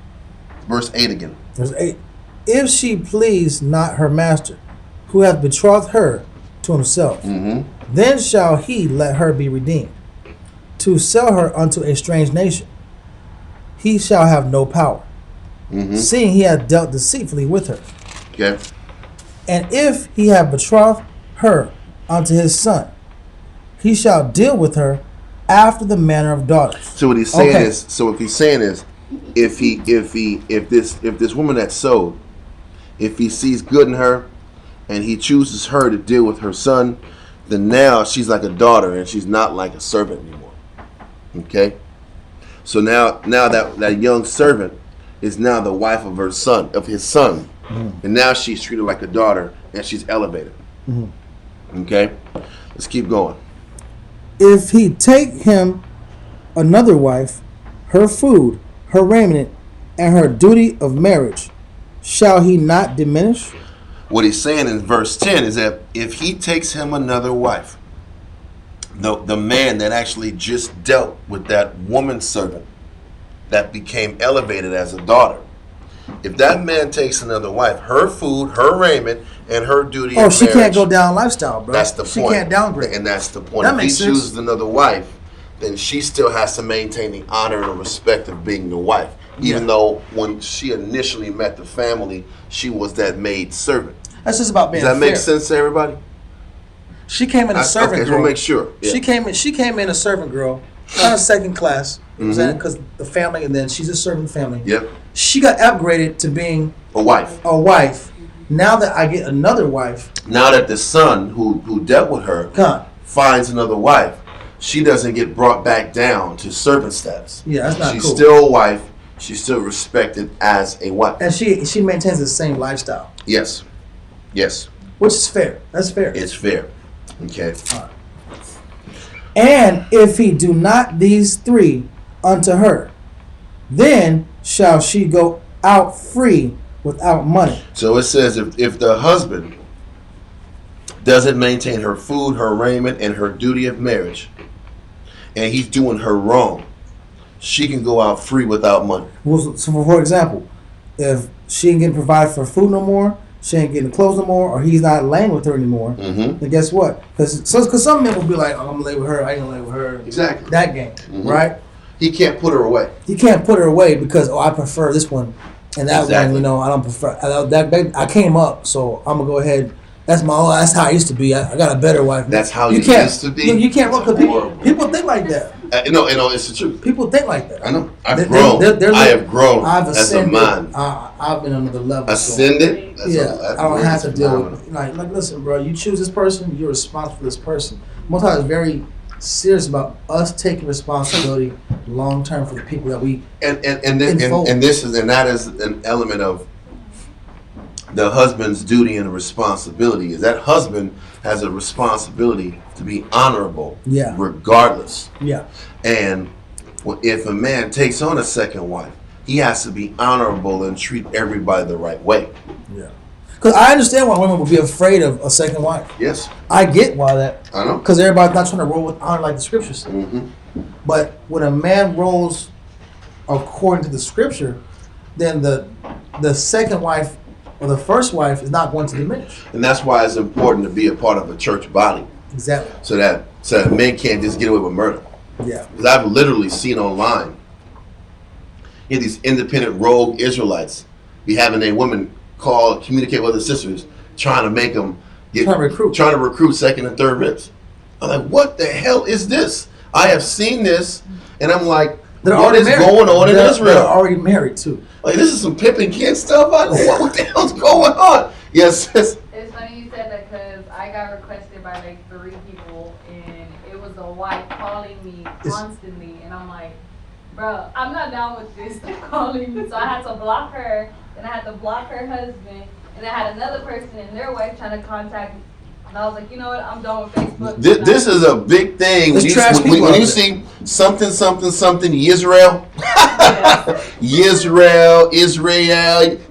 Verse 8 again. Verse 8. If she please not her master, who hath betrothed her to himself, then shall he let her be redeemed, to sell her unto a strange nation. He shall have no power, seeing he hath dealt deceitfully with her. Okay. And if he have betrothed her unto his son, he shall deal with her after the manner of daughters. So what he's saying is, if he's saying is, if this woman that sowed, if he sees good in her, and he chooses her to deal with her son, then now she's like a daughter and she's not like a servant anymore. Okay? So now that young servant is now the wife of his son. Mm-hmm. And now she's treated like a daughter and she's elevated. Mm-hmm. Okay? Let's keep going. If he take him another wife, her food, her raiment, and her duty of marriage, shall he not diminish? What he's saying in verse 10 is that if he takes him another wife, the man that actually just dealt with that woman servant that became elevated as a daughter, if that man takes another wife, her food, her raiment, and her duty of marriage... she can't go down lifestyle, bro. That's the point. She can't downgrade. And that's the point. That if makes he sense. chooses another wife, then she still has to maintain the honor and respect of being the wife. Even though when she initially met the family, she was that maid servant. That's just about being fair. Does that make sense to everybody? She came in a servant girl. Okay, so we'll make sure. Yeah. She came in a servant girl, kind of second class. You know what I'm saying? Because the family, and then she's a servant family. Yep. She got upgraded to being a wife. Now that I get another wife. Now that the son who dealt with her finds another wife, she doesn't get brought back down to servant status. Yeah, that's not cool. She's still a wife. She's still respected as a wife. And she maintains the same lifestyle. Yes. Yes. Which is fair. That's fair. It's fair. Okay. All right. And if he do not these three unto her, then shall she go out free without money. So it says if the husband doesn't maintain her food, her raiment, and her duty of marriage, and he's doing her wrong, she can go out free without money. Well, so for example, if she ain't getting provided for food no more, she ain't getting clothes no more, or he's not laying with her anymore, then guess what? Because some men will be like, oh, I'm gonna lay with her, I ain't gonna lay with her. Exactly. That game, right? He can't put her away. He can't put her away because I prefer this one, and that one, I don't prefer. I came up, so I'm gonna go ahead. That's how I used to be. I got a better wife. That's how you used to be. You can't look at people think like that. No, it's the truth. People think like that. I know. I've grown. I have grown as a man. I've been on another level. Ascended? So, I don't have to deal with like listen, bro, you choose this person, you're responsible for this person. Most times very serious about us taking responsibility long term for the people that we and that is an element of the husband's duty and responsibility. Is that husband has a responsibility to be honorable, regardless. Yeah. And if a man takes on a second wife, he has to be honorable and treat everybody the right way. Yeah. Because I understand why women would be afraid of a second wife. Yes. I get why that. I know. Because everybody's not trying to roll with honor like the scriptures say. Mm-hmm. But when a man rolls according to the scripture, then the second wife or the first wife is not going to diminish. And that's why it's important to be a part of a church body. Exactly. So that men can't just get away with murder. Yeah. Because I've literally seen online, these independent rogue Israelites be having their women communicate with their sisters, trying to make them trying to recruit second and third ribs. I'm like, what the hell is this? I have seen this, and I'm like, what is going on in Israel? They're already married too. Like, this is some pimping kid stuff. I don't know what the hell's going on. Yes. It's funny you said that because I got requested by like 3 people, and it was a wife calling me constantly, and I'm like, bro, I'm not down with this. They're calling me, so I had to block her, then I had to block her husband, and I had another person and their wife trying to contact me. And I was like, you know what? I'm done with Facebook. This is a big thing. When you see something, Yisrael, Israel. Just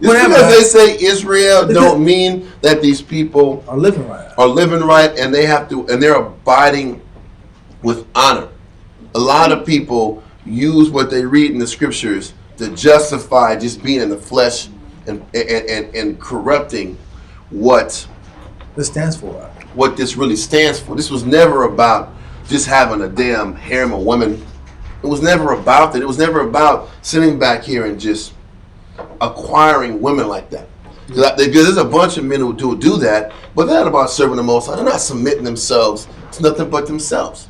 because they say Israel don't mean that these people are living right, and they're abiding with honor. A lot of people use what they read in the scriptures to justify just being in the flesh and corrupting what this stands for. What this really stands for. This was never about just having a damn harem of women. It was never about that. It was never about sitting back here and just acquiring women like that. Because there's a bunch of men who do that, but they're not about serving the Most High. They're not submitting themselves to nothing but themselves.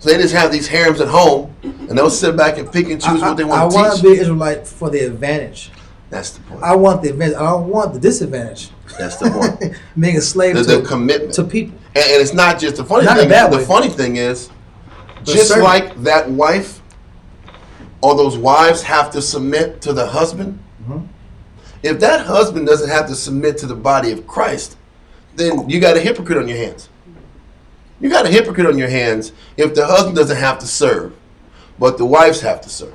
So they just have these harems at home, and they'll sit back and pick and choose what they want to teach. I want to be an Israelite for the advantage. That's the point. I want the advantage. I don't want the disadvantage. That's the point. Being a slave the commitment to people. And it's not just the funny not thing. A bad The way. funny thing is, But just certainly. like that wife, or those wives have to submit to the husband. Mm-hmm. If that husband doesn't have to submit to the body of Christ, then you got a hypocrite on your hands. You got a hypocrite on your hands if the husband doesn't have to serve, but the wives have to serve.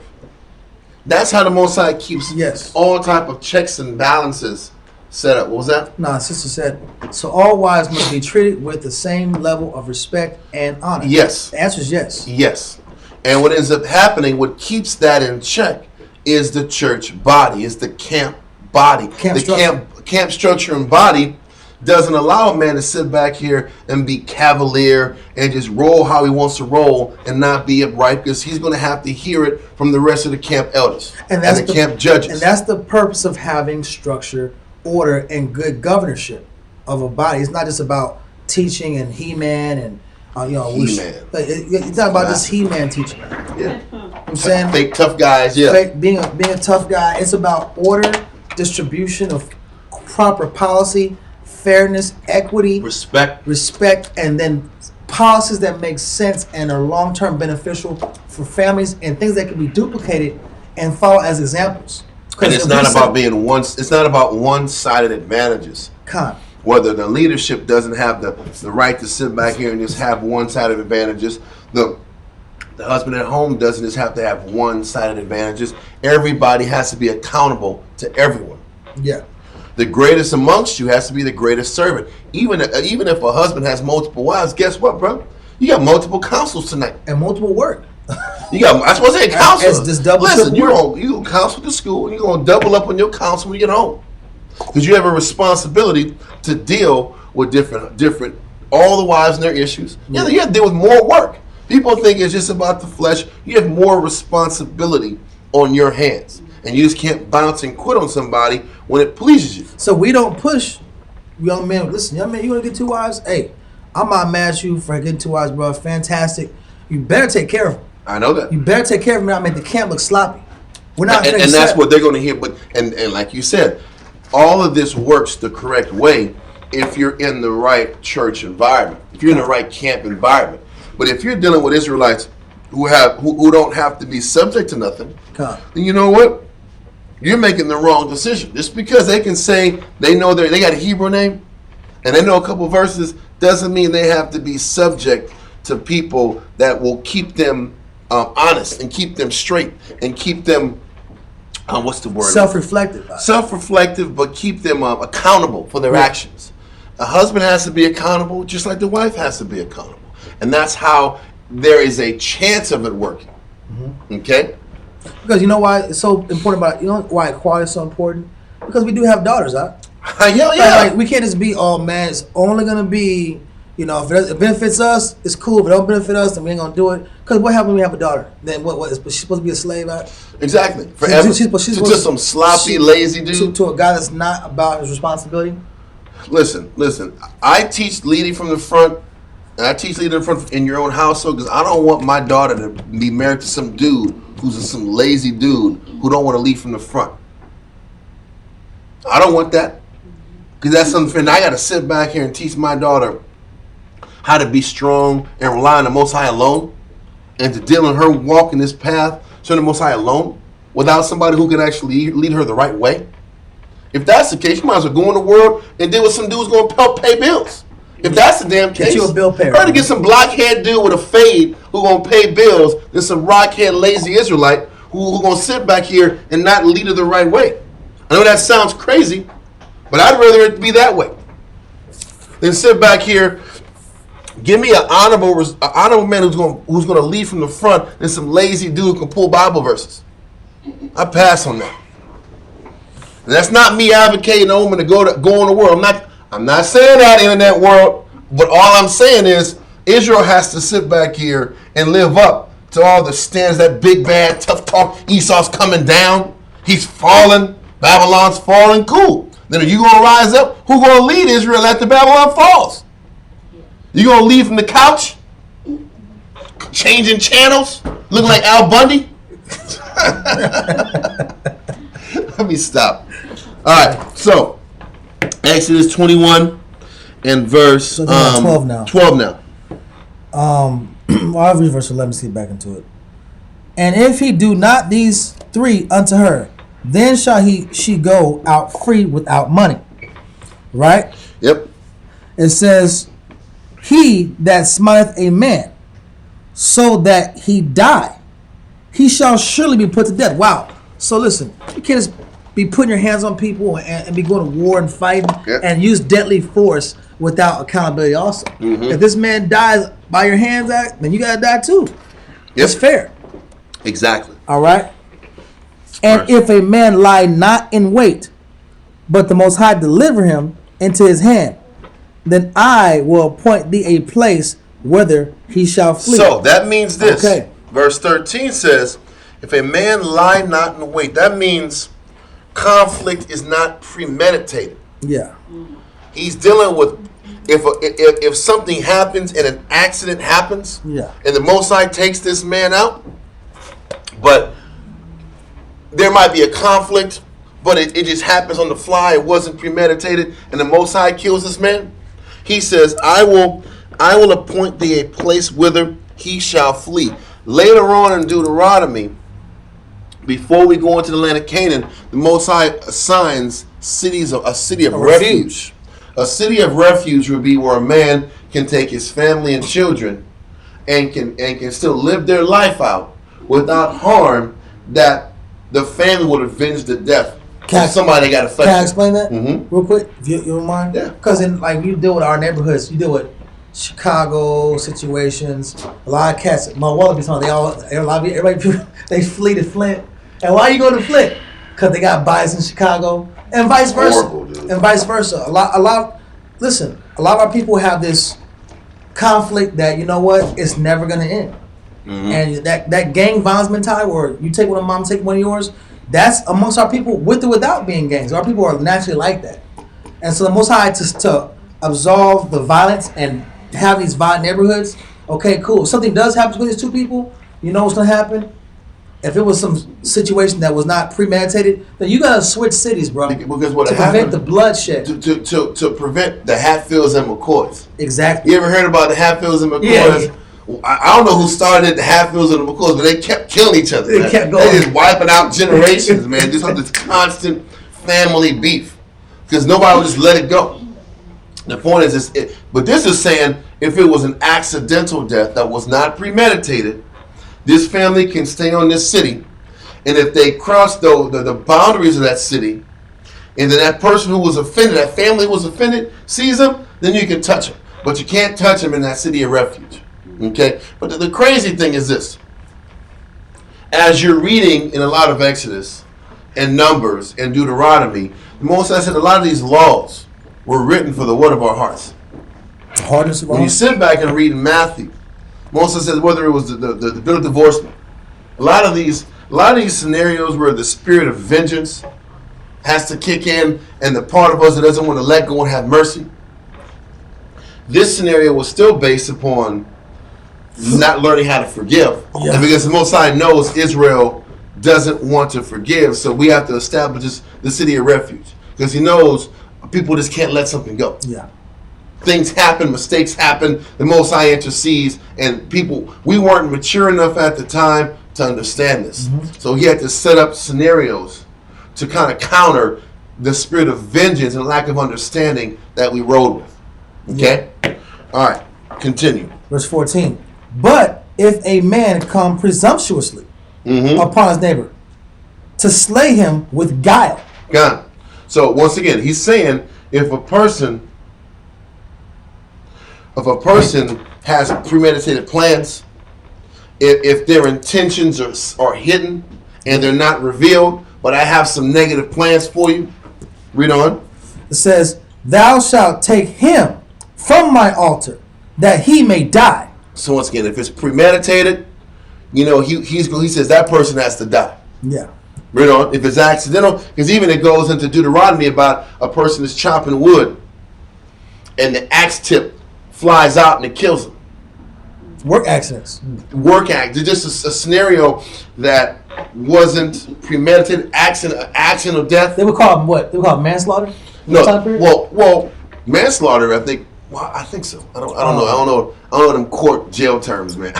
That's how the Most High keeps all type of checks and balances set up. What was that? No, sister said, so all wives must be treated with the same level of respect and honor. Yes. The answer is yes. Yes. And what ends up happening, what keeps that in check, is the church body, is the camp body. Camp structure and body doesn't allow a man to sit back here and be cavalier and just roll how he wants to roll and not be upright, because he's going to have to hear it from the rest of the camp elders and the camp judges. And that's the purpose of having structure, order, and good governorship of a body. It's not just about teaching and He-Man and He-Man. It's not about just He-Man teaching. Yeah. I'm saying fake tough guys. Yeah. Being a tough guy. It's about order, distribution of proper policy, fairness, equity, respect, and then policies that make sense and are long-term beneficial for families and things that can be duplicated and follow as examples. And it's not about being it's not about one-sided advantages. Whether the leadership doesn't have the right to sit back here and just have one-sided advantages, the husband at home doesn't just have to have one-sided advantages. Everybody has to be accountable to everyone. Yeah. The greatest amongst you has to be the greatest servant. Even if a husband has multiple wives, guess what, bro? You got multiple counsels tonight. And multiple work. You got, I suppose, say counsel. Listen, you gonna counsel to school, and you're gonna double up on your counsel when you get home, because you have a responsibility to deal with different all the wives and their issues. Yeah, you have to deal with more work. People think it's just about the flesh. You have more responsibility on your hands, and you just can't bounce and quit on somebody when it pleases you. So we don't push young men. Listen, young man, you want to get 2 wives? Hey, I'm not mad at you for getting 2 wives, bro. Fantastic. You better take care of them. I know that. You better take care of them. Not make the camp look sloppy. We're not. And that's what they're going to hear. But and like you said, all of this works the correct way if you're in the right church environment, if you're in the right camp environment. But if you're dealing with Israelites who don't have to be subject to nothing, then you know what? You're making the wrong decision. Just because they can say they know they got a Hebrew name and they know a couple verses doesn't mean they have to be subject to people that will keep them honest and keep them straight and keep them what's the word? Self-reflective, but keep them accountable for their actions. A husband has to be accountable just like the wife has to be accountable. And that's how there is a chance of it working. Mm-hmm. Okay? Because you know why it's so important why equality is so important? Because we do have daughters, huh? Yeah. Like, we can't just be, oh man, it's only going to be, if it benefits us, it's cool. If it don't benefit us, then we ain't going to do it. Because what happens when we have a daughter? Then what is she supposed to be a slave at? Exactly. Forever. She's just some sloppy, lazy dude. To a guy that's not about his responsibility? Listen. I teach leading from the front, and I teach leading from in your own household, because I don't want my daughter to be married to some dude who's some lazy dude who don't want to lead from the front. I don't want that. Because that's something I got to sit back here and teach my daughter how to be strong and rely on the Most High alone, and to deal in her walk in this path, so the Most High alone, without somebody who can actually lead her the right way. If that's the case, you might as well go in the world and deal with some dudes going to pay bills. If that's the damn case, get you a bill payer. Better to get some blockhead dude with a fade who gonna pay bills than some rockhead lazy Israelite who gonna sit back here and not lead her the right way. I know that sounds crazy, but I'd rather it be that way than sit back here. Give me an honorable man who's gonna lead from the front than some lazy dude who can pull Bible verses. I pass on that. And that's not me advocating a woman to go in the world. I'm not saying that, internet world, but all I'm saying is Israel has to sit back here and live up to all the stands, that big bad tough talk. Esau's coming down. He's falling. Babylon's falling. Cool. Then are you going to rise up? Who's going to lead Israel after Babylon falls? You going to lead from the couch? changing channels, looking like Al Bundy. Let me stop. All right, so Exodus 21 and verse So 12 now. 12 now. Well, I'll read verse 11, see back into it. And if he do not these three unto her, then shall she go out free without money. Right? Yep. It says, he that smiteth a man, so that he die, he shall surely be put to death. Wow. So listen, you can't just be putting your hands on people and be going to war and fight and use deadly force without accountability also. Mm-hmm. If this man dies by your hands, then you got to die too. It's fair. Exactly. All right? And if a man lie not in wait, but the Most High deliver him into his hand, then I will appoint thee a place whither he shall flee. So that means this. Okay. Verse 13 says, if a man lie not in wait, that means conflict is not premeditated. Yeah. He's dealing with if something happens and an accident happens, and the Most High takes this man out, but there might be a conflict, but it just happens on the fly. It wasn't premeditated, and the Most High kills this man. He says, I will appoint thee a place whither he shall flee. Later on in Deuteronomy, before we go into the land of Canaan, the Most High assigns a city of refuge. A city of refuge would be where a man can take his family and children and can still live their life without harm that the family would avenge the death of somebody that got affected. Can I explain that real quick, if you don't mind? Yeah. Because you deal with our neighborhoods, you deal with Chicago situations. A lot of cats, my Wallabies, everybody they flee to Flint. And why you go to Flint? Because they got bias in Chicago, and vice versa. Horrible, dude. And vice versa. A lot. Listen, a lot of our people have this conflict that it's never gonna end. Mm-hmm. And that gang violence mentality, where you take one of mom, take one of yours, that's amongst our people with or without being gangs. Our people are naturally like that. And so the Most High to absolve the violence and have these violent neighborhoods. Okay, cool. If something does happen with these two people, you know what's gonna happen? If it was some situation that was not premeditated, then you gotta switch cities, bro. Because what to prevent the bloodshed. To prevent the Hatfields and McCoys. Exactly. You ever heard about the Hatfields and McCoys? Yeah. I don't know who started the Hatfields and the McCoys, but they kept killing each other. They kept going. They just wiping out generations, man. Just have this constant family beef because nobody would just let it go. The point is, but this is saying if it was an accidental death that was not premeditated, this family can stay on this city, and if they cross the boundaries of that city, and then that person who was offended, that family who was offended, sees them, then you can touch them. But you can't touch them in that city of refuge. Okay? But the crazy thing is this. As you're reading in a lot of Exodus and Numbers and Deuteronomy, the Most High said a lot of these laws were written for the word of our hearts. The hardness of when you sit back and read Matthew, Moses says whether it was the bill of divorcement, a lot of these scenarios where the spirit of vengeance has to kick in, and the part of us that doesn't want to let go and have mercy. This scenario was still based upon not learning how to forgive, and because the Most High knows Israel doesn't want to forgive, so we have to establish the city of refuge because He knows people just can't let something go. Yeah. Things happen, mistakes happen, the Most High intercedes, and we weren't mature enough at the time to understand this. Mm-hmm. So He had to set up scenarios to kind of counter the spirit of vengeance and lack of understanding that we rode with. Okay? Yeah. All right, continue. Verse 14. But if a man come presumptuously upon his neighbor to slay him with guile. God. So once again, he's saying if a person has premeditated plans, if their intentions are hidden and they're not revealed, but I have some negative plans for you, read on. It says, thou shalt take him from my altar, that he may die. So once again, if it's premeditated, he says that person has to die. Yeah. Read on. If it's accidental, because even it goes into Deuteronomy about a person is chopping wood, and the axe tip flies out and it kills him. Work accidents. Work act. It's just a scenario that wasn't premeditated. Accident of death. They would call them what? They would call them manslaughter. No. Well, manslaughter. I think. Well, I think so. I don't know. I don't know them court jail terms, man.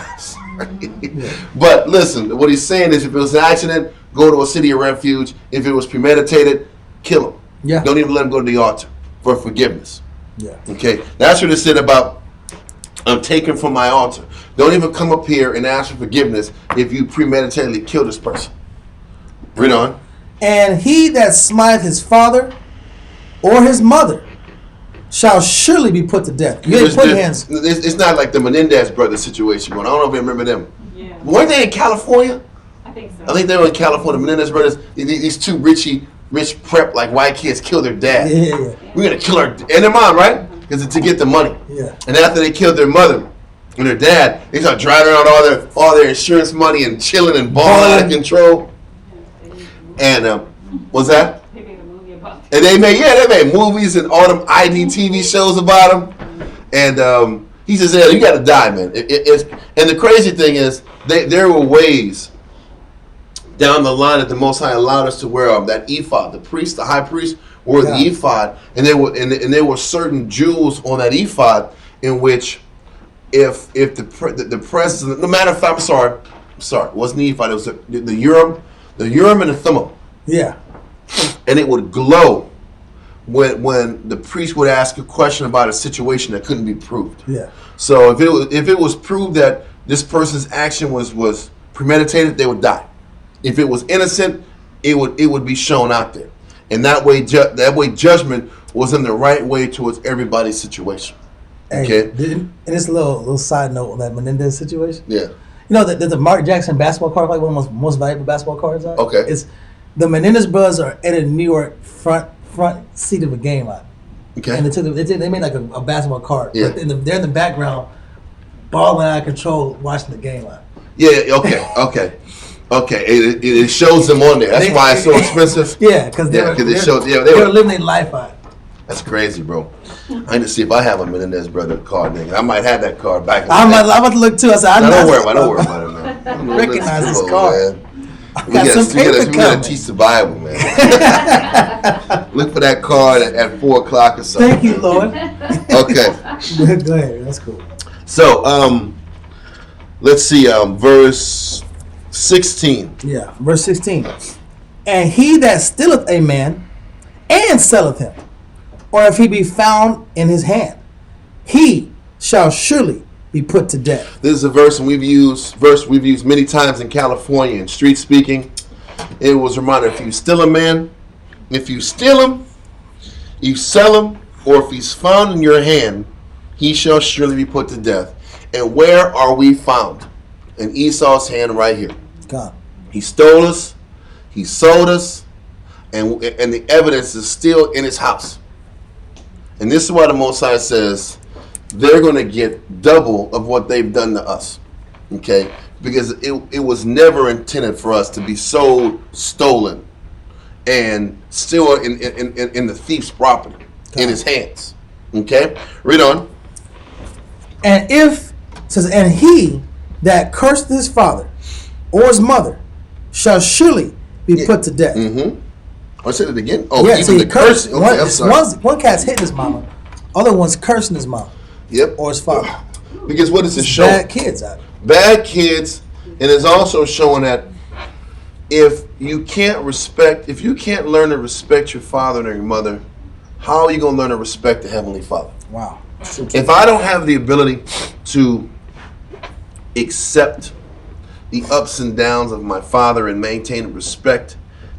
But listen, what he's saying is, if it was an accident, go to a city of refuge. If it was premeditated, kill him. Yeah. Don't even let him go to the altar for forgiveness. Yeah. Okay. That's what it said about, I'm taken from my altar. Don't even come up here and ask for forgiveness if you premeditatedly kill this person. Read on. And he that smiteth his father or his mother shall surely be put to death. You ain't put hands. It's not like the Menendez brothers situation going. I don't know if you remember them. Yeah. Weren't they in California? I think so. I think they were in California. Menendez brothers. These two rich prep like white kids killed their dad. Yeah. We're gonna kill our and their mom, right? Because to get the money. Yeah. And after they killed their mother and their dad, they start driving around all their insurance money and chilling and balling out of control. And what's that? They made a movie about And they made movies and all them ID TV shows about him. And he says, "Yeah, you got to die, man." And the crazy thing is, there were ways down the line that the Most High allowed us to wear that ephod. The high priest, wore the ephod, and there were certain jewels on that ephod in which, if the presence, no matter if I'm sorry, it wasn't the ephod. It was the urim and the thummim. Yeah. And it would glow when the priest would ask a question about a situation that couldn't be proved. Yeah. So if it was proved that this person's action was premeditated, they would die. If it was innocent, it would be shown out there, and that way judgment was in the right way towards everybody's situation. Okay. And it's a little side note on that Menendez situation. Yeah. You know that the Mark Jackson basketball card, like one of the most valuable basketball cards on. Okay. It's the Menendez brothers are at a New York front seat of a game line. Okay. And they made like a basketball card. Yeah. But they're in the background, balling out of control, watching the game line. Yeah. Okay. It shows them on there. That's why it's so expensive. Yeah, because they were living their life on it. That's crazy, bro. I need to see if I have a Menendez brother card. Nigga. I might have that card back. I'm about to look too. I said, don't worry about it, man. Recognize this card. Man. We gotta teach the Bible, man. Look for that card at 4 o'clock or something. Thank you, Lord. Okay. Go ahead. That's cool. So, let's see, verse 16. Yeah, verse 16. And he that stealeth a man and selleth him, or if he be found in his hand, he shall surely be put to death. This is a verse we've used many times in California in street speaking. It was a reminder: if you steal a man, if you steal him, you sell him, or if he's found in your hand, he shall surely be put to death. And where are we found? In Esau's hand, right here. God. He stole us, he sold us, and the evidence is still in his house. And this is why the Most High says they're going to get double of what they've done to us. Okay? Because it was never intended for us to be sold, stolen, and still in the thief's property, in his hands. Okay? Read on. And and he that cursed his father or his mother shall surely be put to death. Mm-hmm. I said it again. Oh, yeah, even so the cursing. Okay, one cat's hitting his mama, other one's cursing his mom. Yep. Or his father. Because what is it showing? Bad kids out. Bad kids, and it's also showing that if you can't learn to respect your father and your mother, how are you going to learn to respect the Heavenly Father? Wow. If I don't have the ability to accept the ups and downs of my father and maintain respect,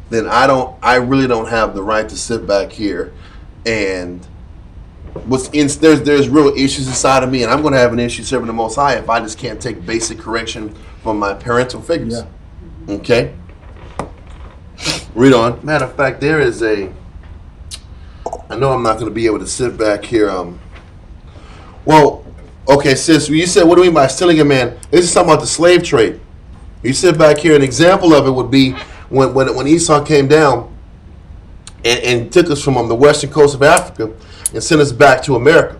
then I really don't have the right to sit back here and there's real issues inside of me, and I'm going to have an issue serving the Most High if I just can't take basic correction from my parental figures. Yeah. Okay? Read on. Matter of fact, I know I'm not going to be able to sit back here. Well, okay, sis, you said, what do you mean by stealing a man? This is talking about the slave trade. You sit back here, an example of it would be when Esau came down and took us from the western coast of Africa and sent us back to America.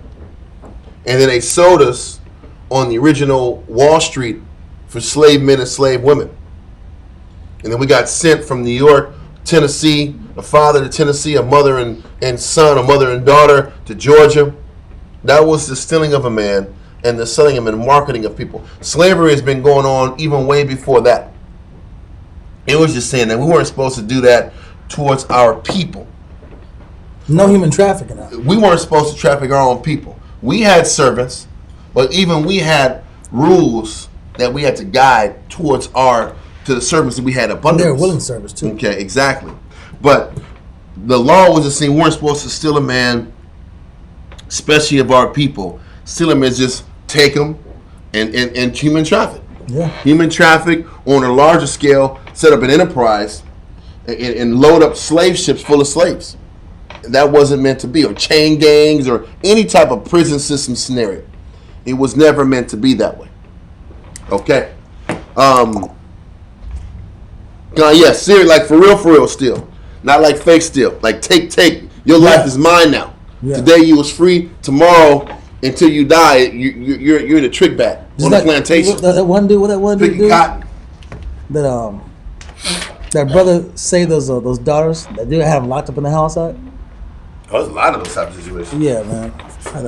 And then they sold us on the original Wall Street for slave men and slave women. And then we got sent from New York, Tennessee, a father to Tennessee, a mother and son, a mother and daughter to Georgia. That was the stealing of a man and the selling him and marketing of people. Slavery has been going on even way before that. It was just saying that we weren't supposed to do that towards our people. No human trafficking. We weren't supposed to traffic our own people. We had servants, but even we had rules that we had to guide towards to the servants that we had abundance. They're willing servants too. Okay, exactly. But the law was the same. We weren't supposed to steal a man, especially of our people. Steal him is just take him and human traffic. Yeah. Human traffic on a larger scale, set up an enterprise and load up slave ships full of slaves. That wasn't meant to be, or chain gangs, or any type of prison system scenario. It was never meant to be that way. Okay. Yeah, serious, like for real still. Not like fake still. Like take. Your life is mine now. Yeah. Today you was free. Tomorrow, until you die, you're in a trick bag on the plantation. That one dude, picking cotton. That brother saved those daughters. That dude had them locked up in the house. There's a lot of those type of situations. Yeah, man.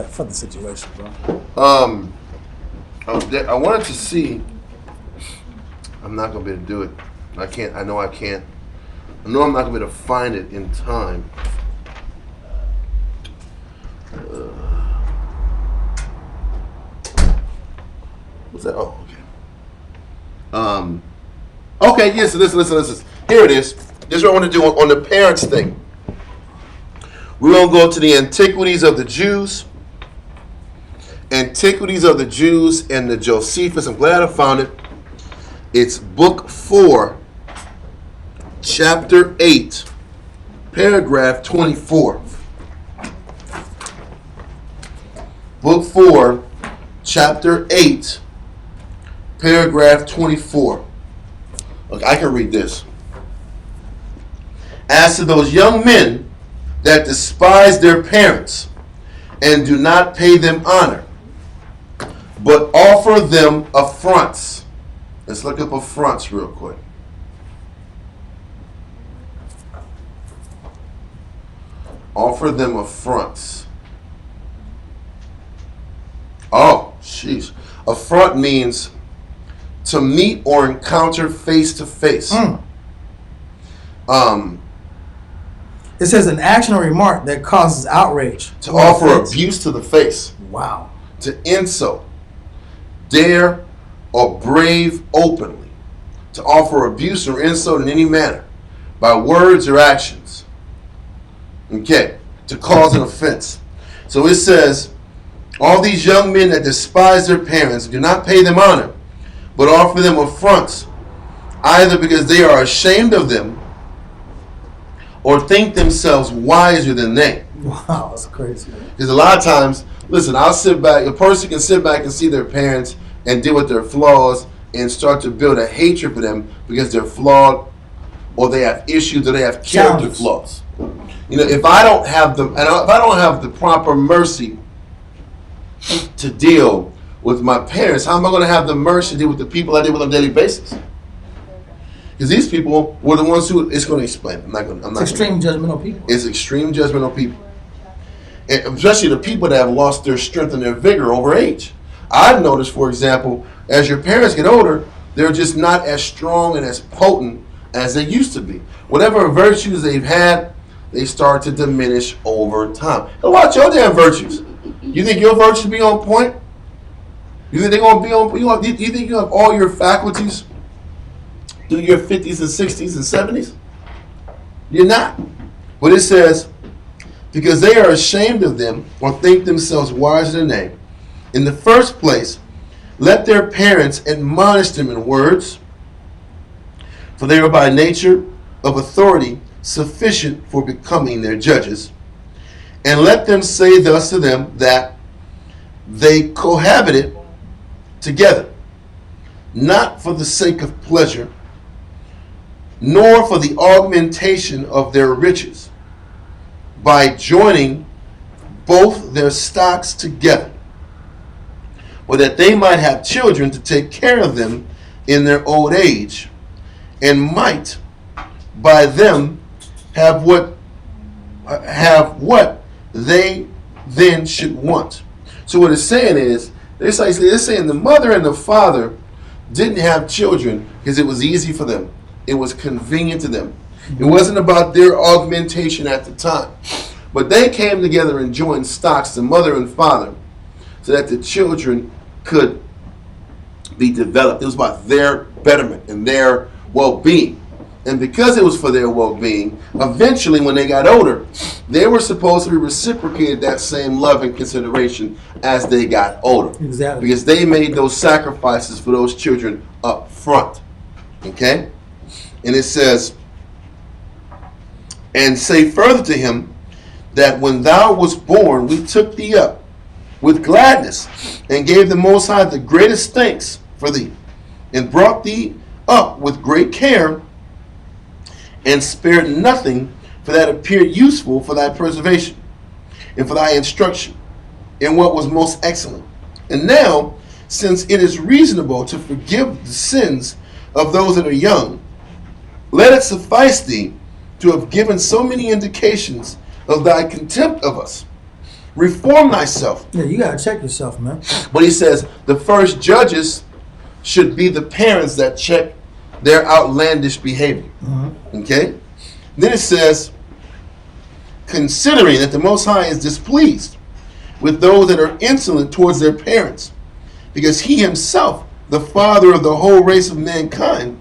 Fuck the situation, bro. I wanted to see. I'm not gonna be able to do it. I can't. I know I can't. I know I'm not gonna be able to find it in time. What's that? Oh, okay. Okay. Yes. Yeah, so listen. Here it is. This is what I want to do on the parents thing. We're going to go to the Antiquities of the Jews. Antiquities of the Jews and the Josephus. I'm glad I found it. It's book 4, chapter 8, paragraph 24. Book 4, chapter 8, paragraph 24. Okay, I can read this. As to those young men that despise their parents and do not pay them honor, but offer them affronts. Let's look up affronts real quick. Offer them affronts. Oh, jeez. Affront means to meet or encounter face to face. It says an action or remark that causes outrage. To offer abuse to the face. Wow. To insult, dare, or brave openly. To offer abuse or insult in any manner, by words or actions. Okay. To cause an offense. So it says, all these young men that despise their parents, do not pay them honor, but offer them affronts, either because they are ashamed of them, or think themselves wiser than they. Wow, that's crazy. Because a lot of times, listen, I'll sit back, a person can sit back and see their parents and deal with their flaws and start to build a hatred for them because they're flawed, or they have issues, or they have character flaws. You know, if I don't have the proper mercy to deal with my parents, how am I going to have the mercy to deal with the people I deal with on a daily basis? Because these people were the ones who, it's going to explain. It's extreme judgmental people. It's extreme judgmental people. And especially the people that have lost their strength and their vigor over age. I've noticed, for example, as your parents get older, they're just not as strong and as potent as they used to be. Whatever virtues they've had, they start to diminish over time. And watch your damn virtues. You think your virtues be on point? You think they're going to be on point? Do you think you have all your faculties through your 50s and 60s and 70s? You're not. But it says, because they are ashamed of them or think themselves wiser than they, in the first place, let their parents admonish them in words, for they are by nature of authority sufficient for becoming their judges. And let them say thus to them that they cohabited together, not for the sake of pleasure, nor for the augmentation of their riches, by joining both their stocks together, or that they might have children to take care of them in their old age, and might by them have what they then should want. So what it's saying is, they're saying the mother and the father didn't have children because it was easy for them. It was convenient to them. It wasn't about their augmentation at the time. But they came together and joined stocks, the mother and father, so that the children could be developed. It was about their betterment and their well-being. And because it was for their well-being, eventually when they got older, they were supposed to be reciprocated that same love and consideration as they got older. Exactly. Because they made those sacrifices for those children up front. Okay? And it says, and say further to him, that when thou wast born, we took thee up with gladness, and gave the Most High the greatest thanks for thee, and brought thee up with great care, and spared nothing for that appeared useful for thy preservation, and for thy instruction, in what was most excellent. And now, since it is reasonable to forgive the sins of those that are young, let it suffice thee to have given so many indications of thy contempt of us. Reform thyself. Yeah, you gotta check yourself, man. But he says the first judges should be the parents that check their outlandish behavior. Okay? Then it says, considering that the Most High is displeased with those that are insolent towards their parents, because he himself, the father of the whole race of mankind,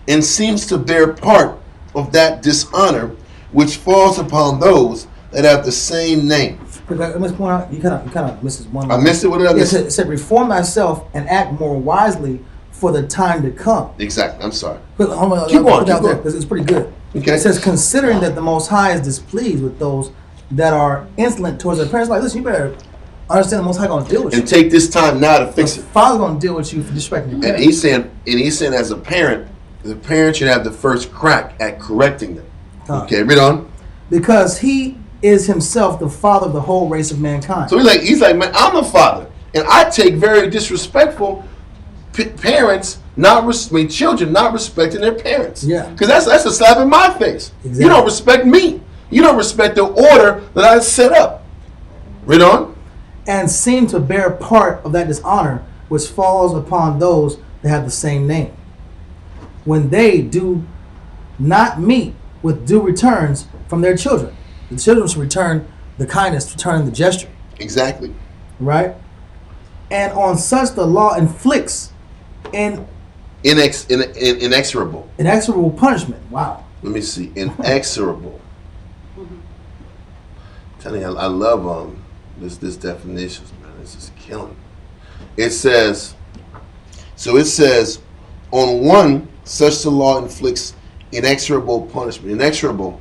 and seems to bear part of that dishonor which falls upon those that have the same name. Let me point out, you kind of missed one. I missed it. What did I miss? It said, reform thyself and act more wisely for the time to come. Exactly. I'm sorry. Keep on. Keep going. Because it's pretty good. Okay. It says, considering that the Most High is displeased with those that are insolent towards their parents. Like, listen, you better understand the Most High going to deal with you. And take this time now to fix The it. Father's going to deal with you for disrespecting your parents. And he's saying as a parent, the parent should have the first crack at correcting them. Okay, read on. Because he is himself the father of the whole race of mankind. So he's like, man, I'm a father, and I take very disrespectful parents, children not respecting their parents. Yeah. Because that's a slap in my face. Exactly. You don't respect me. You don't respect the order that I set up. Read on. And seem to bear part of that dishonor which falls upon those that have the same name, when they do not meet with due returns from their children. The children should return the kindness, return the gesture. Exactly. Right? And on such the law inflicts inexorable punishment. Wow. Let me see. Inexorable. I'm telling you, I love this definitions, man. This is killing. It says, on one such the law inflicts inexorable punishment. Inexorable,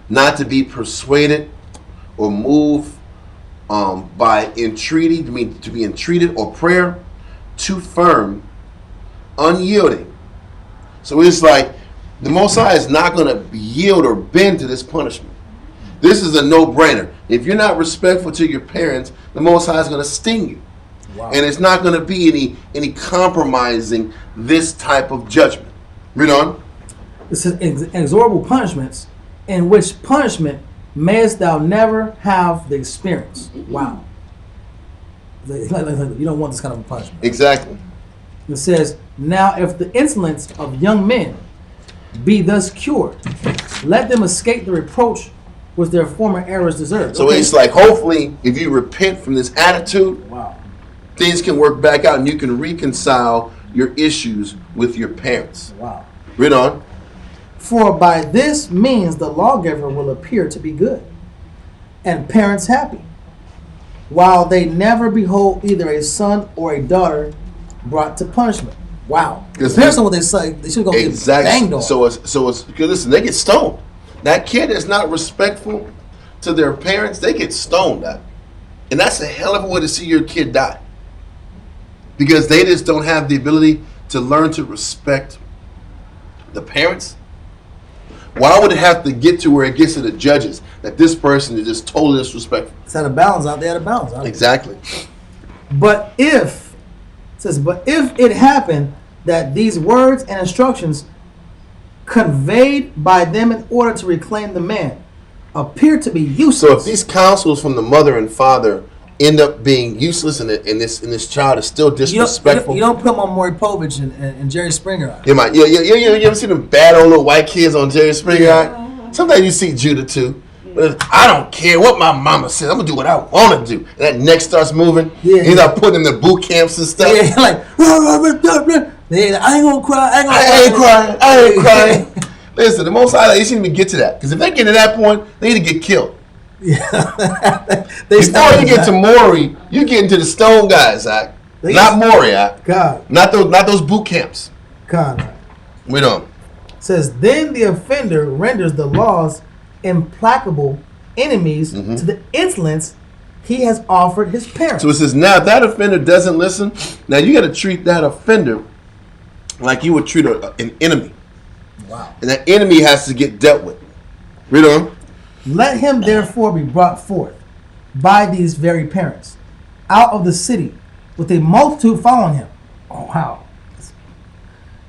not to be persuaded or moved by entreaty, to be entreated or prayer, too firm, unyielding. So it's like the Most High is not going to yield or bend to this punishment. This is a no-brainer. If you're not respectful to your parents, the Most High is going to sting you. Wow. And it's not going to be any compromising this type of judgment. Read on. It says inexorable punishments, in which punishment mayest thou never have the experience. Wow. You don't want this kind of a punishment. Exactly. It says, now if the insolence of young men be thus cured, let them escape the reproach which their former errors deserve. So it's like, hopefully, if you repent from this attitude, wow, things can work back out and you can reconcile your issues with your parents. Wow. Read on. For by this means the lawgiver will appear to be good, and parents happy, while they never behold either a son or a daughter brought to punishment. Wow. The parents know what they say. They should go get banged on. So it's because listen, they get stoned. That kid is not respectful to their parents, they get stoned at. And that's a hell of a way to see your kid die. Because they just don't have the ability to learn to respect the parents. Why would it have to get to where it gets to the judges that this person is just totally disrespectful? It's out of bounds out there, out of bounds. Exactly. But if it happened that these words and instructions conveyed by them in order to reclaim the man appear to be useless. So if these counsels from the mother and father end up being useless and this child is still disrespectful. You don't put them on Maury Povich and Jerry Springer. You ever see them bad old little white kids on Jerry Springer? Yeah. Sometimes you see Judah too. But I don't care what my mama says. I'm going to do what I want to do. And that neck starts moving. Yeah. He's not putting them in boot camps and stuff. Yeah, like, I ain't gonna cry. I ain't crying. Listen, the Most High, they shouldn't even get to that. Because if they get to that point, they need to get killed. Yeah. Before you get to Maury, you get into the stone guys, Zach. Not Maury, God. Not those boot camps. God. We don't. Says, then the offender renders the law's implacable enemies to the insolence he has offered his parents. So it says, now if that offender doesn't listen, now you got to treat that offender like you would treat an enemy. Wow. And that enemy has to get dealt with. Read on. Let him therefore be brought forth by these very parents out of the city with a multitude following him. Oh, wow.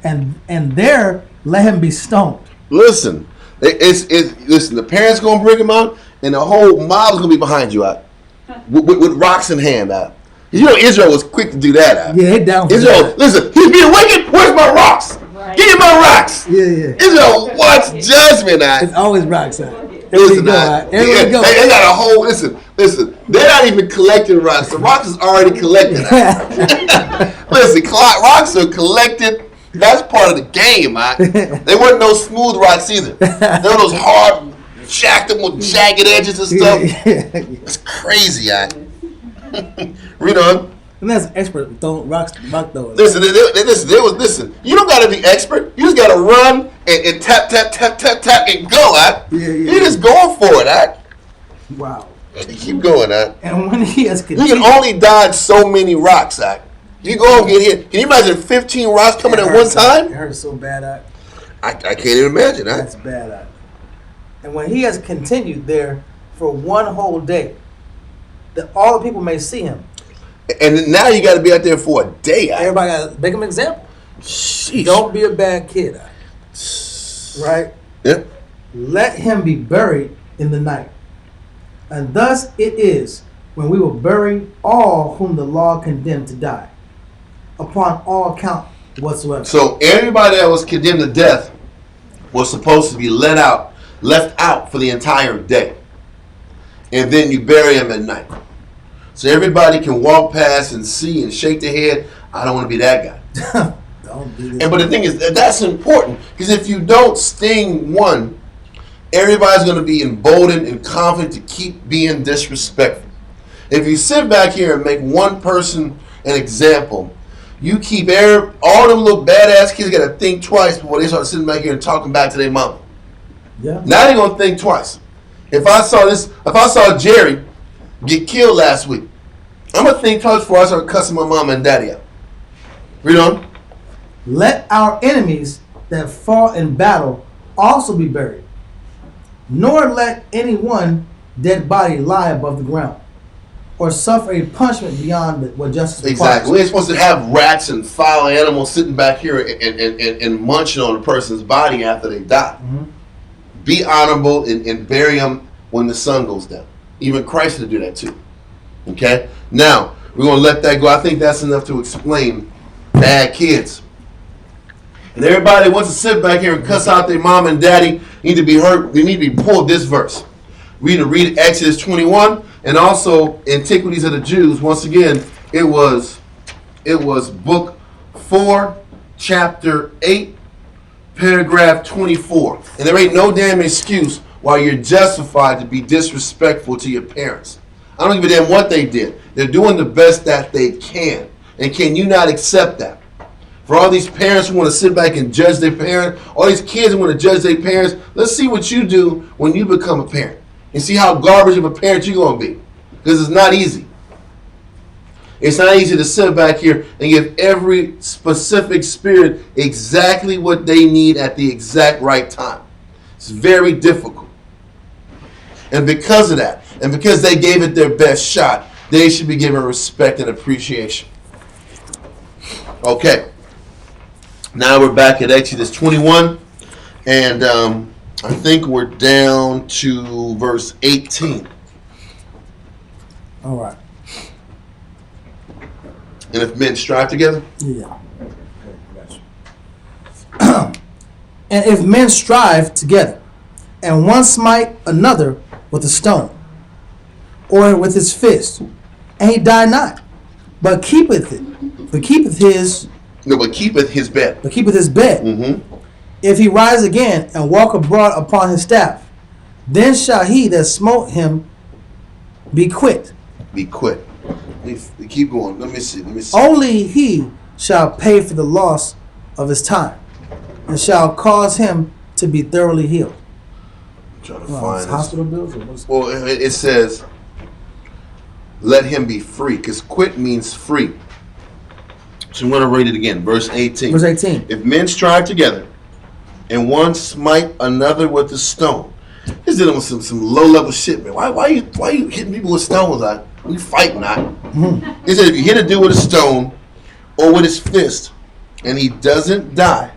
And there let him be stoned. Listen, listen. The parents gonna bring him out, and the whole mob's gonna be behind you out with rocks in hand out. You know Israel was quick to do that out. Yeah, they down for Israel, that. listen, he's being wicked. Where's my rocks? Right. Give me my rocks. Yeah. Israel wants judgment out. It's always rocks out. Listen, Everywhere go. They got a whole listen. They're not even collecting rocks. The rocks is already collected. Listen, rocks are collected. That's part of the game, man. They weren't no smooth rocks either. They were those hard, jacked up with jagged edges and stuff. It's crazy, Read on. And that's expert throwing rock throwers. Listen. You don't got to be expert. You just got to run and tap and go, You're just going for it, Wow. Keep going, And when he has You can only dodge so many rocks, You go and get hit. Can you imagine 15 rocks coming at one time? It hurts so bad, I can't even imagine, That's bad, And when he has continued there for one whole day, that all the people may see him. And now you got to be out there for a day, Everybody got to make him an example. Sheesh. Don't be a bad kid, Right? Yep. Let him be buried in the night. And thus it is when we will bury all whom the law condemned to die, upon all count whatsoever. So everybody that was condemned to death was supposed to be left out for the entire day. And then you bury him at night. So everybody can walk past and see and shake their head. I don't want to be that guy. Don't do that. But the thing is, that's important. Because if you don't sting one, everybody's going to be emboldened and confident to keep being disrespectful. If you sit back here and make one person an example, you keep all them little badass kids got to think twice before they start sitting back here and talking back to their mama. Yeah. Now they're going to think twice. If I saw Jerry get killed last week, I'm going to think twice before I start cussing my mama and daddy out. Read on. Let our enemies that fall in battle also be buried, nor let any one dead body lie above the ground, or suffer a punishment beyond what justice requires. Exactly. We ain't supposed to have rats and foul animals sitting back here and munching on a person's body after they die. Mm-hmm. Be honorable and bury them when the sun goes down. Even Christ would do that too. Okay? Now, we're going to let that go. I think that's enough to explain bad kids. And everybody wants to sit back here and cuss out their mom and daddy need to be hurt. They need to be pulled this verse. We need to read Exodus 21 and also Antiquities of the Jews. Once again, it was book 4, chapter 8, paragraph 24. And there ain't no damn excuse why you're justified to be disrespectful to your parents. I don't give a damn what they did. They're doing the best that they can. And can you not accept that? For all these parents who want to sit back and judge their parents, all these kids who want to judge their parents, let's see what you do when you become a parent. And see how garbage of a parent you're going to be. Because it's not easy. It's not easy to sit back here and give every specific spirit exactly what they need at the exact right time. It's very difficult. And because of that, and because they gave it their best shot, they should be given respect and appreciation. Okay. Now we're back at Exodus 21. And I think we're down to verse 18. All right. And if men strive together? Yeah. Okay, I got you. And if men strive together, and one smite another with a stone, or with his fist, and he die not, but keepeth it, but keepeth his bed. But keepeth his bed. Mm-hmm. If he rise again and walk abroad upon his staff, then shall he that smote him be quit. Be quit. Keep going. Let me see. Only he shall pay for the loss of his time, and shall cause him to be thoroughly healed. I'm trying to find hospital bills. Or what's well, it says, "Let him be free," because quit means free. So I'm going to read it again. Verse 18. Verse 18. If men strive together, and one smite another with a stone. He's dealing with some low-level shit, man. Why you hitting people with stones? We fight not. Mm-hmm. He said if you hit a dude with a stone or with his fist, and he doesn't die,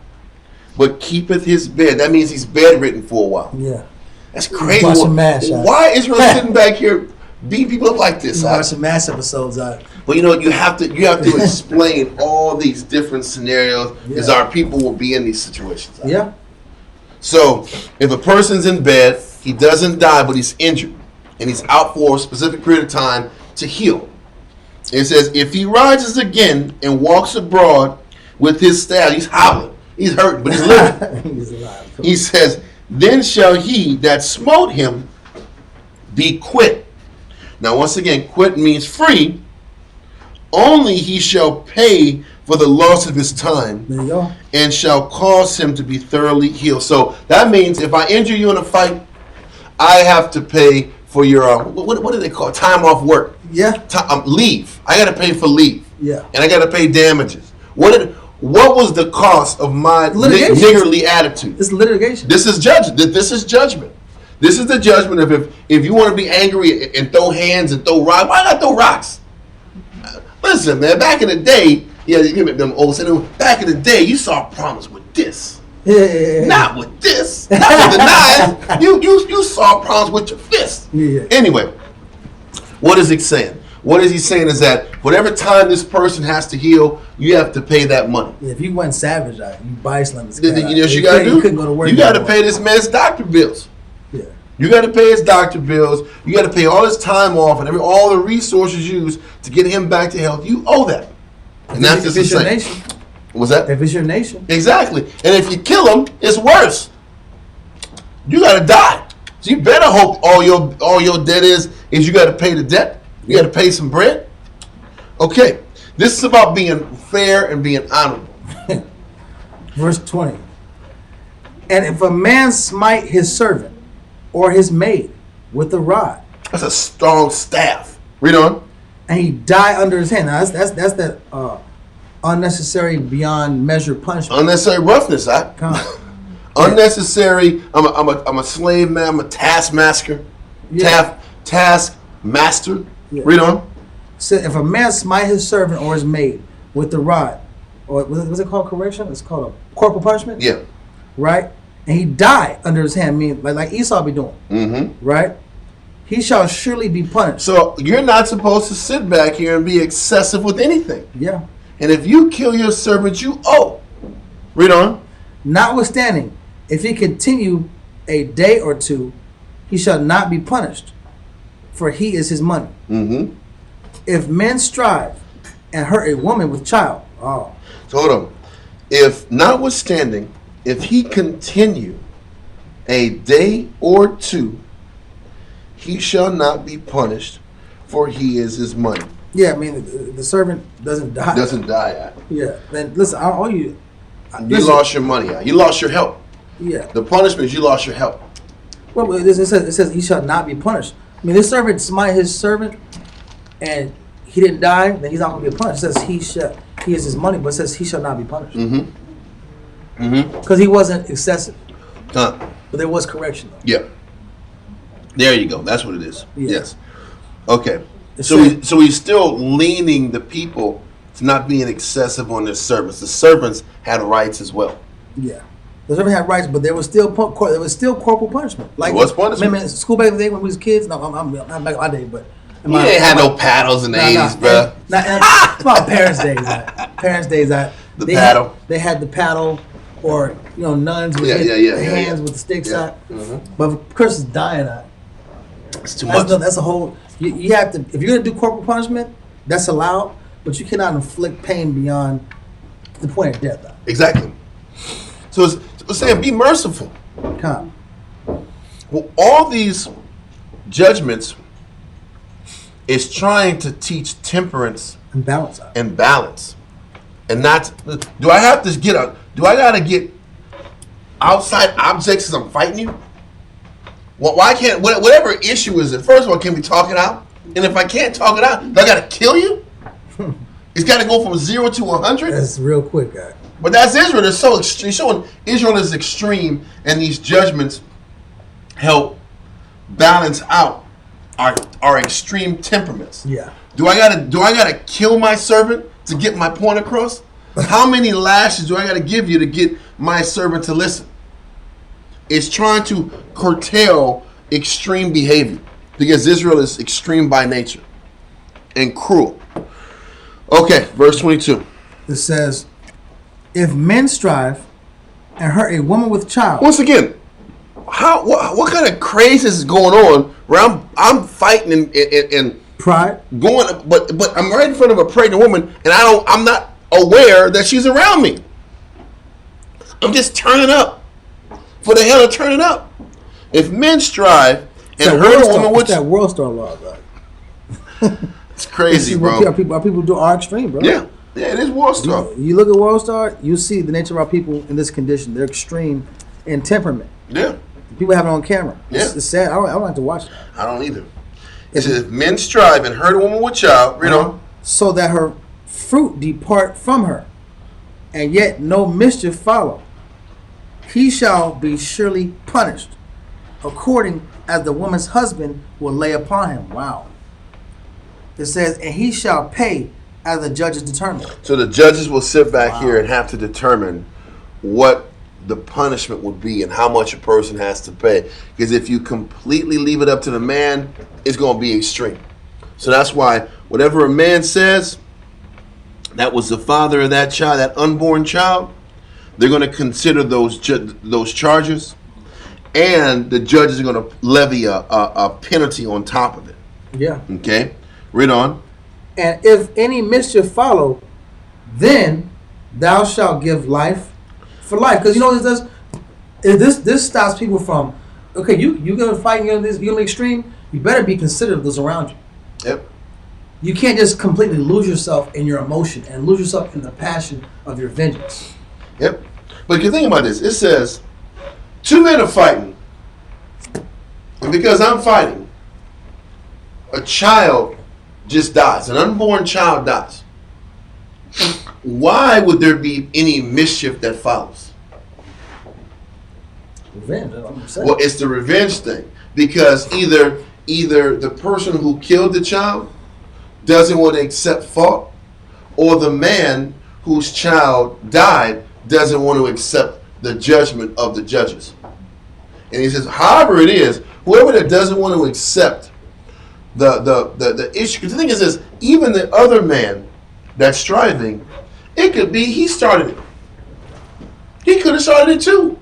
but keepeth his bed, that means he's bedridden for a while. Yeah. That's crazy. Watching MASH, Why is Israel sitting back here beating people up like this? Watching MASH episodes out. But you have to explain all these different scenarios because our people will be in these situations. Yeah. So if a person's in bed, he doesn't die, but he's injured, and he's out for a specific period of time to heal. It says, if he rises again and walks abroad with his staff, he's howling, he's hurt, but he's living. He's alive. He says, then shall he that smote him be quit. Now, once again, quit means free. Only he shall pay for the loss of his time, There you go. and shall cause him to be thoroughly healed. So that means if I injure you in a fight, I have to pay for your what do they call it? Time off work? Yeah. Leave. I got to pay for leave. Yeah. And I got to pay damages. What was the cost of my niggardly attitude? It's litigation. This is judgment. This is judgment. This is the judgment of if you want to be angry and throw hands and throw rocks. Why not throw rocks? Listen, man. Back in the day, them old saying. Back in the day, you saw problems with this. Yeah. Not with this. Not with the knife. You saw problems with your fist. Yeah. Anyway, what is he saying? What is he saying is that whatever time this person has to heal, you have to pay that money. Yeah, if you went savage, you body slam this You know what you got to do? You couldn't go to work. You got to pay this man's doctor bills. Yeah. You got to pay his doctor bills. You got to pay all his time off and all the resources used to get him back to health. You owe that. And that's just the same. Nation. What's that? If it's your nation. Exactly. And if you kill him, it's worse. You got to die. So you better hope all your debt is you got to pay the debt. You got to pay some bread. Okay. This is about being fair and being honorable. Verse 20. And if a man smite his servant or his maid with a rod. That's a strong staff. Read on. And he die under his hand. Now that's that unnecessary beyond measure punishment. Unnecessary roughness, Come on. Unnecessary. I'm a slave man. I'm a taskmaster. Yeah. Taskmaster. Yeah. Read on. So if a man smite his servant or his maid with the rod, or what's it called? Correction? It's called a corporal punishment. Yeah. Right. And he die under his hand. Mean like Esau be doing. Mm-hmm. Right. He shall surely be punished. So you're not supposed to sit back here and be excessive with anything. Yeah. And if you kill your servant, you owe. Read on. Notwithstanding, if he continue a day or two, he shall not be punished, for he is his money. Mm-hmm. If men strive and hurt a woman with child, So hold on. If notwithstanding, if he continue a day or two, he shall not be punished, for he is his money. Yeah, I mean the servant doesn't die. Doesn't die at. Yeah. Then listen, I owe you. You lost your money at. You lost your help. Yeah. The punishment is you lost your help. Well, it says he shall not be punished. I mean, this servant smite his servant, and he didn't die. Then he's not going to be punished. It says he is his money, but it says he shall not be punished. Mm-hmm. Mm-hmm. Because he wasn't excessive. But there was correction though. Yeah. There you go. That's what it is. Yeah. Yes. Okay. It So said- he's still leaning the people to not being excessive on their servants. The servants had rights as well. Yeah. The servant had rights, but there was still corporal punishment. Like There was punishment. Remember in school back in the day when we was kids? No, I'm back in my day, but You ain't had no paddles in the 80s, bro. Well, parents' days. Parents' days. The they paddle. They had the paddle, or nuns with their hands with the sticks out. Mm-hmm. But if Chris is dying out. It's too much. That's a whole. You have to. If you're gonna do corporal punishment, that's allowed, but you cannot inflict pain beyond the point of death. Exactly. So it's saying be merciful. Come. Well, all these judgments is trying to teach temperance And balance out. and balance, and not. Do I have to get a? Do I gotta get outside objects as I'm fighting you? Well, why can't whatever issue is it? First of all, can we talk it out? And if I can't talk it out, do I gotta kill you? It's got to go from 0 to 100. That's real quick, guy. But that's Israel. They're so extreme. Showing Israel is extreme, and these judgments help balance out our extreme temperaments. Yeah. Do I gotta kill my servant to get my point across? How many lashes do I gotta give you to get my servant to listen? It's trying to curtail extreme behavior because Israel is extreme by nature and cruel. Okay, verse 22. It says, if men strive and hurt a woman with child. Once again, what kind of craziness is going on where I'm fighting and Pride. going, but I'm right in front of a pregnant woman and I'm not aware that she's around me. I'm just turning up for the hell of turning up. If men strive and hurt a woman with that world star law, bro. it's crazy, bro. Our people are extreme, bro. Yeah, it is war star. You look at World Star, you see the nature of our people in this condition. They're extreme in temperament. Yeah, People have it on camera. Yeah. It's sad. I don't like to watch that. I don't either. It says, if men strive and hurt a woman with child, read on. So that her fruit depart from her, and yet no mischief follow. He shall be surely punished, according as the woman's husband will lay upon him. Wow. It says, and he shall pay as the judges determine. So the judges will sit back here and have to determine what the punishment would be and how much a person has to pay. Because if you completely leave it up to the man, it's going to be extreme. So that's why whatever a man says, that was the father of that child, that unborn child, they're going to consider those charges, and the judges are going to levy a penalty on top of it. Yeah. Okay? Read on. And if any mischief follow, then thou shalt give life for life. Because you know what this does? This stops people from, okay, you're going to fight, you're going to be extreme, you better be considerate of those around you. Yep. You can't just completely lose yourself in your emotion and lose yourself in the passion of your vengeance. Yep. But you think about this. It says, two men are fighting. And because I'm fighting, a child just dies. An unborn child dies. Why would there be any mischief that follows? Revenge, I'm saying. Well, it's the revenge thing. Because either the person who killed the child doesn't want to accept fault, or the man whose child died doesn't want to accept the judgment of the judges. And he says, however it is, whoever that doesn't want to accept the issue, because the thing is this, even the other man that's striving, it could be he started it. He could have started it too.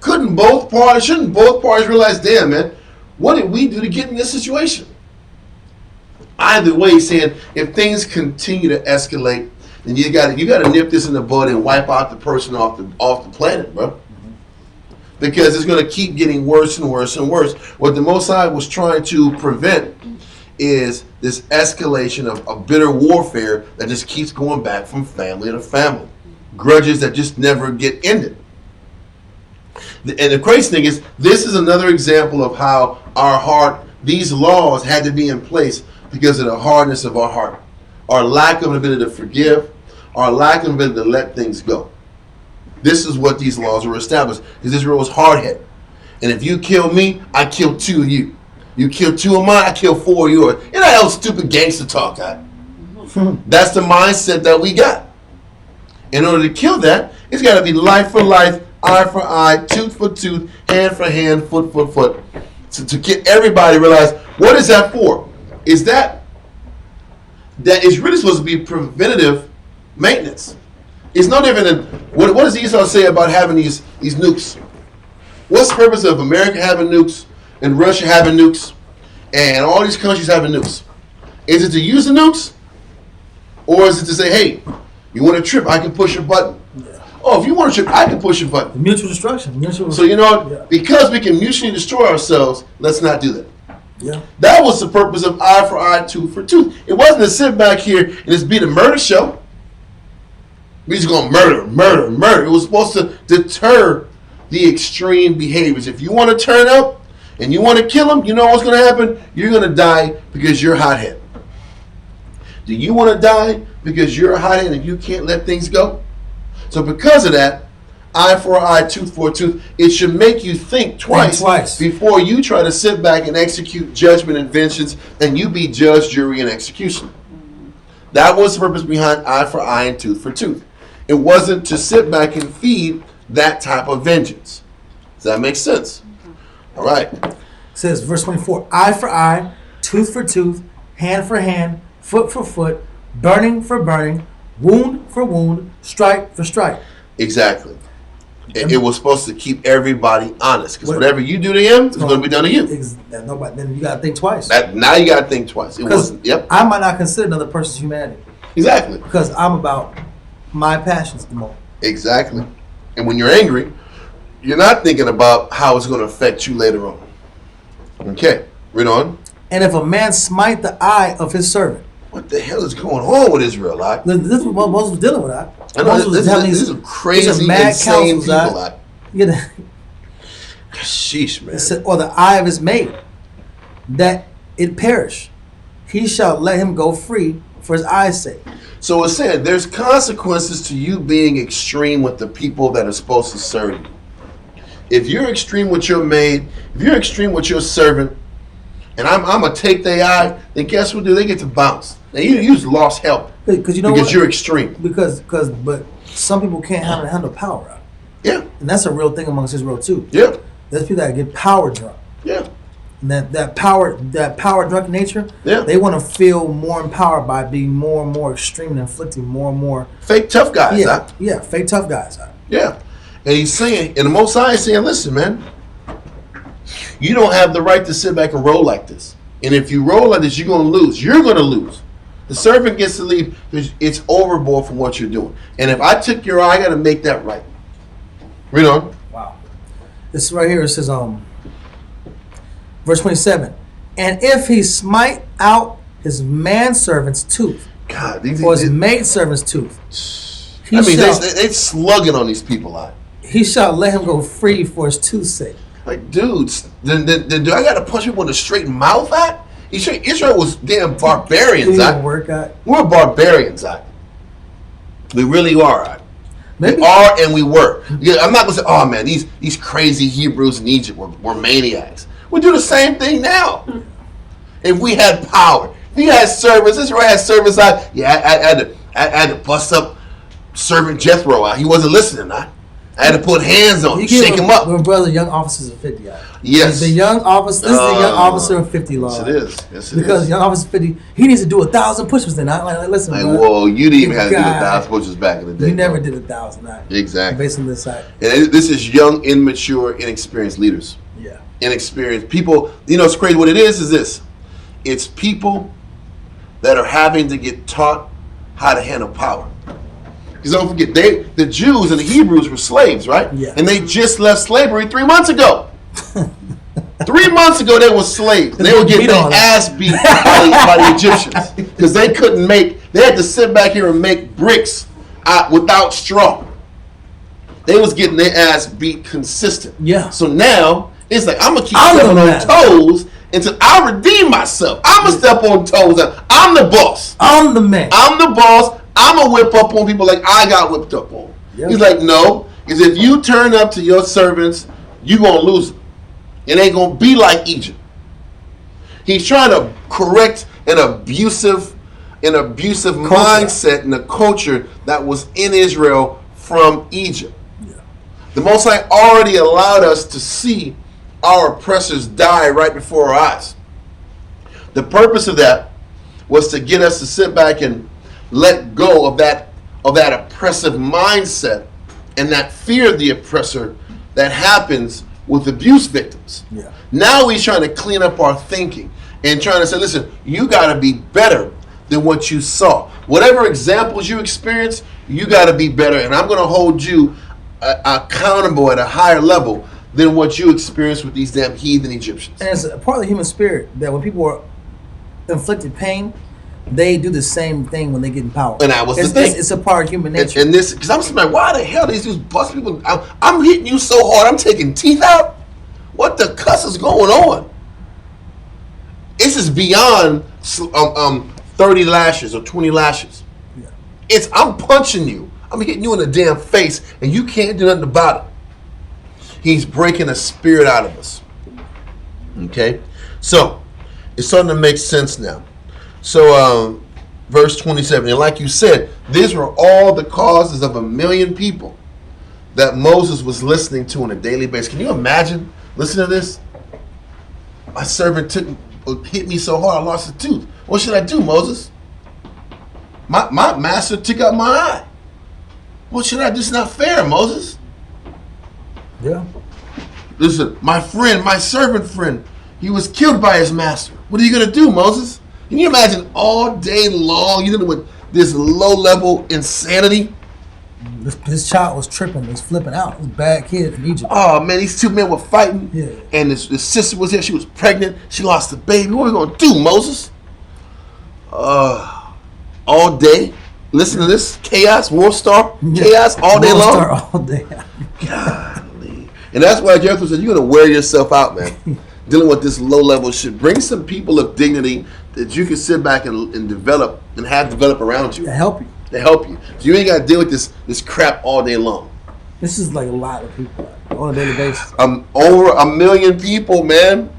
Shouldn't both parties realize, damn man, what did we do to get in this situation? Either way, he's saying if things continue to escalate, then you got to nip this in the bud and wipe out the person off the planet, bro. Because it's going to keep getting worse and worse and worse. What the Most High was trying to prevent is this escalation of bitter warfare that just keeps going back from family to family. Grudges that just never get ended. And the crazy thing is, this is another example of how these laws had to be in place because of the hardness of our heart. Our lack of ability to forgive, our lack of ability to let things go. This is what these laws were established, because Israel was hard-headed. And if you kill me, I kill 2 of you. You kill 2 of mine, I kill 4 of yours. You know that old stupid gangster talk, guy. That's the mindset that we got. In order to kill that, it's got to be life for life, eye for eye, tooth for tooth, hand for hand, foot for foot. To get everybody to realize, what is that for? Is that is really supposed to be preventative maintenance. It's no different than, what does Esau say about having these nukes? What's the purpose of America having nukes and Russia having nukes and all these countries having nukes? Is it to use the nukes? Or is it to say, hey, you want a trip, I can push a button. Yeah. Oh, if you want a trip, I can push a button. Mutual destruction. So you know what? Because we can mutually destroy ourselves, let's not do that. Yeah. That was the purpose of eye for eye, tooth for tooth. It wasn't to sit back here and just be the murder show. We just going to murder. It was supposed to deter the extreme behaviors. If you want to turn up and you want to kill them, you know what's going to happen? You're going to die because you're hothead. Do you want to die because you're a hothead and you can't let things go? So because of that, eye for eye, tooth for tooth, it should make you think twice before you try to sit back and execute judgment and vengeance and you be judge, jury, and execution. That was the purpose behind eye for eye and tooth for tooth. It wasn't to sit back and feed that type of vengeance. Does that make sense? All right. It says, verse 24, eye for eye, tooth for tooth, hand for hand, foot for foot, burning for burning, wound for wound, stripe for stripe. Exactly. It was supposed to keep everybody honest, because whatever you do to him is going to be done to you. Then you got to think twice. Now you got to think twice. It wasn't. Yep. I might not consider another person's humanity. Exactly. Because I'm about my passions at the moment. Exactly. And when you're angry, you're not thinking about how it's going to affect you later on. Okay. Read on. And if a man smite the eye of his servant. What the hell is going on with Israel? This is what Moses was dealing with. I know this is crazy, insane people. Sheesh, man. It said, or the eye of his maid, that it perish. He shall let him go free for his eye's sake. So it's saying there's consequences to you being extreme with the people that are supposed to serve you. If you're extreme with your maid, if you're extreme with your servant, and I'm going to take their eye, then guess what? They get to bounce. Now you just lost help because you're extreme. But some people can't handle power. Yeah. And that's a real thing amongst Israel too. Yeah. There's people that get power drunk. Yeah. And that power drunk nature, yeah, they want to feel more empowered by being more and more extreme and inflicting more and more fake tough guys. Yeah, fake tough guys. Yeah. And he's saying, and the Most High is saying, listen, man, you don't have the right to sit back and roll like this. And if you roll like this, you're going to lose. You're going to lose. The servant gets to leave because it's overboard from what you're doing. And if I took your eye, I got to make that right. Read on. Wow. This right here, it says, verse 27, and if he smite out his manservant's tooth, God, or his maidservant's tooth, they're slugging on these people out. He shall let him go free for his tooth's sake. Like, dudes, do I got to punch people in the straight mouth at? Israel was damn barbarians. We're barbarians. We really are. Maybe. We are and we were. Yeah, I'm not going to say, oh man, these crazy Hebrews in Egypt were maniacs. We do the same thing now. If we had power, if we had servants, Israel had servants out. Yeah, I had to bust up servant Jethro out. He wasn't listening. I had to put hands on him, shake him up. We're brother, young officers of 50. Yes. The young officer. This is the young officer of 50 law. Yes, it is. Yes, it because is. Young officer 50, he needs to do 1,000 push-ups. Then listen. Well, you didn't even have to do 1,000 push-ups back in the day. You never did 1,000. Exactly. Based on this side. And this is young, immature, inexperienced leaders. Yeah. Inexperienced people. You know, it's crazy. What it is this. It's people that are having to get taught how to handle power. Because don't forget, the Jews and the Hebrews were slaves, right? Yeah. And they just left slavery 3 months ago. 3 months ago, they were slaves. They were getting their ass beat by the Egyptians. Because they had to sit back here and make bricks without straw. They was getting their ass beat consistent. Yeah. So now, it's like, I'm going to keep stepping on toes until I redeem myself. I'm going to step on toes. I'm the boss. I'm the man. I'm the boss. I'm going to whip up on people like I got whipped up on. Yep. He's like, no. Because if you turn up to your servants, you're going to lose them. It ain't going to be like Egypt. He's trying to correct an abusive mindset and a culture that was in Israel from Egypt. Yeah. The Most High already allowed us to see our oppressors die right before our eyes. The purpose of that was to get us to sit back and let go of that oppressive mindset and that fear of the oppressor that happens with abuse victims. Yeah. Now he's trying to clean up our thinking and trying to say, listen, you got to be better than what you saw. Whatever examples you experience, you got to be better, and I'm going to hold you accountable at a higher level than what you experienced with these damn heathen Egyptians. And it's a part of the human spirit that when people are inflicted pain, they do the same thing when they get in power. And that was the thing. It's a part of human nature. And this, because I'm just like, why the hell these dudes bust people? I'm hitting you so hard, I'm taking teeth out. What the cuss is going on? This is beyond 30 lashes or 20 lashes. Yeah. I'm punching you. I'm hitting you in the damn face, and you can't do nothing about it. He's breaking a spirit out of us. Okay? So, it's starting to make sense now. So, verse 27, and like you said, these were all the causes of 1 million people that Moses was listening to on a daily basis. Can you imagine? Listen to this. My servant hit me so hard I lost a tooth. What should I do, Moses? My master took out my eye. What should I do? It's not fair, Moses. Yeah. Listen, my servant friend, he was killed by his master. What are you going to do, Moses? Can you imagine all day long you dealing with this low-level insanity? This child was tripping, was flipping out. He was a bad kid in Egypt. Oh, man, these two men were fighting. Yeah. And his sister was there. She was pregnant. She lost the baby. What are we going to do, Moses? All day. Listen to this. Chaos, war star. Chaos all day long. War star all day. Golly. And that's why Jethro said, you're going to wear yourself out, man. Dealing with this low-level shit. Bring some people of dignity that you can sit back and develop and have develop around you. To help you. To help you. So you ain't got to deal with this crap all day long. This is like a lot of people on a daily basis. Over 1 million people, man.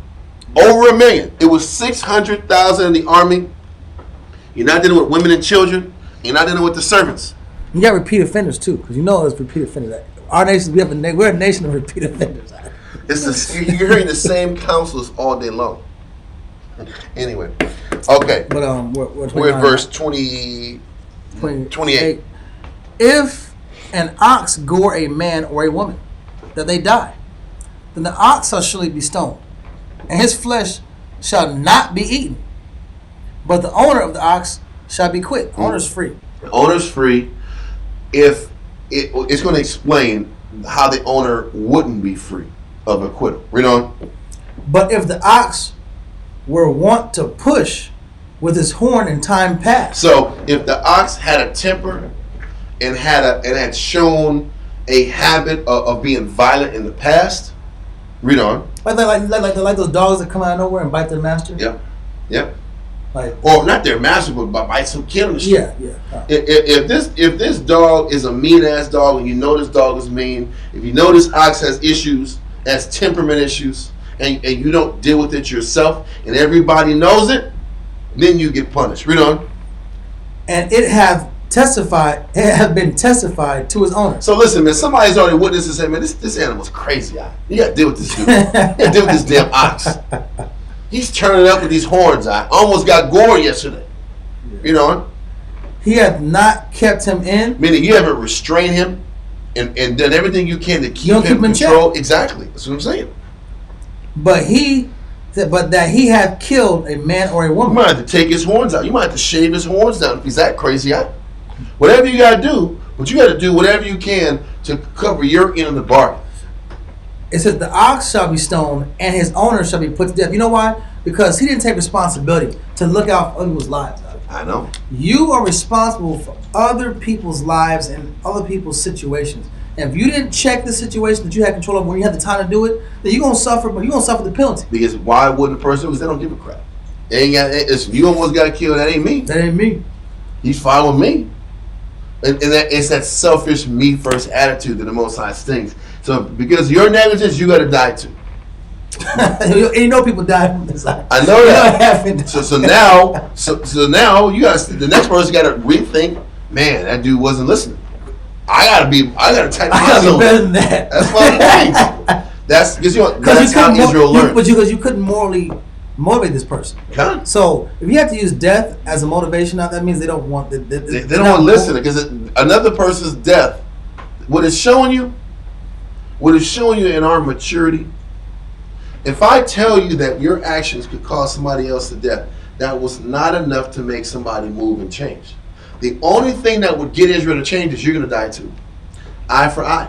Over 1 million. It was 600,000 in the army. You're not dealing with women and children. You're not dealing with the servants. You got repeat offenders too, because you know it's repeat offenders. Our nation, we're a nation of repeat offenders. You're hearing the same counsels all day long. Anyway, okay. But we're at verse 28. If an ox gore a man or a woman, that they die, then the ox shall surely be stoned, and his flesh shall not be eaten. But the owner of the ox shall be quit. The owner's free. The owner's free. If it's going to explain how the owner wouldn't be free of acquittal. Read on. But if the ox were wont to push with his horn in time past. So if the ox had a temper and had shown a habit of being violent in the past, read on. Like those dogs that come out of nowhere and bite their master. Yep. Like, or not their master, but bite some kid on the street. Yeah. If this dog is a mean ass dog, and you know this dog is mean, if you know this ox has issues, has temperament issues, and you don't deal with it yourself, and everybody knows it, then you get punished. Read on. And it have been testified to his owner. So listen, man, somebody's already witnessed and said, man, this animal's crazy. You got to deal with this dude. You got to deal with this damn ox. He's turning up with these horns. I almost got gore yesterday. You know? He hath not kept him in. Meaning you haven't restrained him and done everything you can to keep him in control. Exactly. That's what I'm saying. But that he hath killed a man or a woman. You might have to take his horns out. You might have to shave his horns down if he's that crazy. Whatever you got to do, but you got to do whatever you can to cover your end of the bargain. It says the ox shall be stoned and his owner shall be put to death. You know why? Because he didn't take responsibility to look out for other people's lives. I know. You are responsible for other people's lives and other people's situations. And if you didn't check the situation that you had control of when you had the time to do it, then you're going to suffer, but you're going to suffer the penalty. Because why wouldn't a person? Because they don't give a crap. You almost got killed. That ain't me. That ain't me. He's following me. And it's that selfish me first attitude that the Most High stings. So because of your negligence, you got to die too. You know people die from this. I know that. Happened. So now you guys, the next person got to rethink. Man, that dude wasn't listening. I gotta tighten my zone. Better than that. That's what it means. That's how Israel learned. Because you couldn't morally motivate this person. Huh? So if you have to use death as a motivation, now that means they don't want. They don't want to listen because another person's death. What it's showing you in our maturity. If I tell you that your actions could cause somebody else to death, that was not enough to make somebody move and change. The only thing that would get Israel to change is you're going to die too. Eye for eye.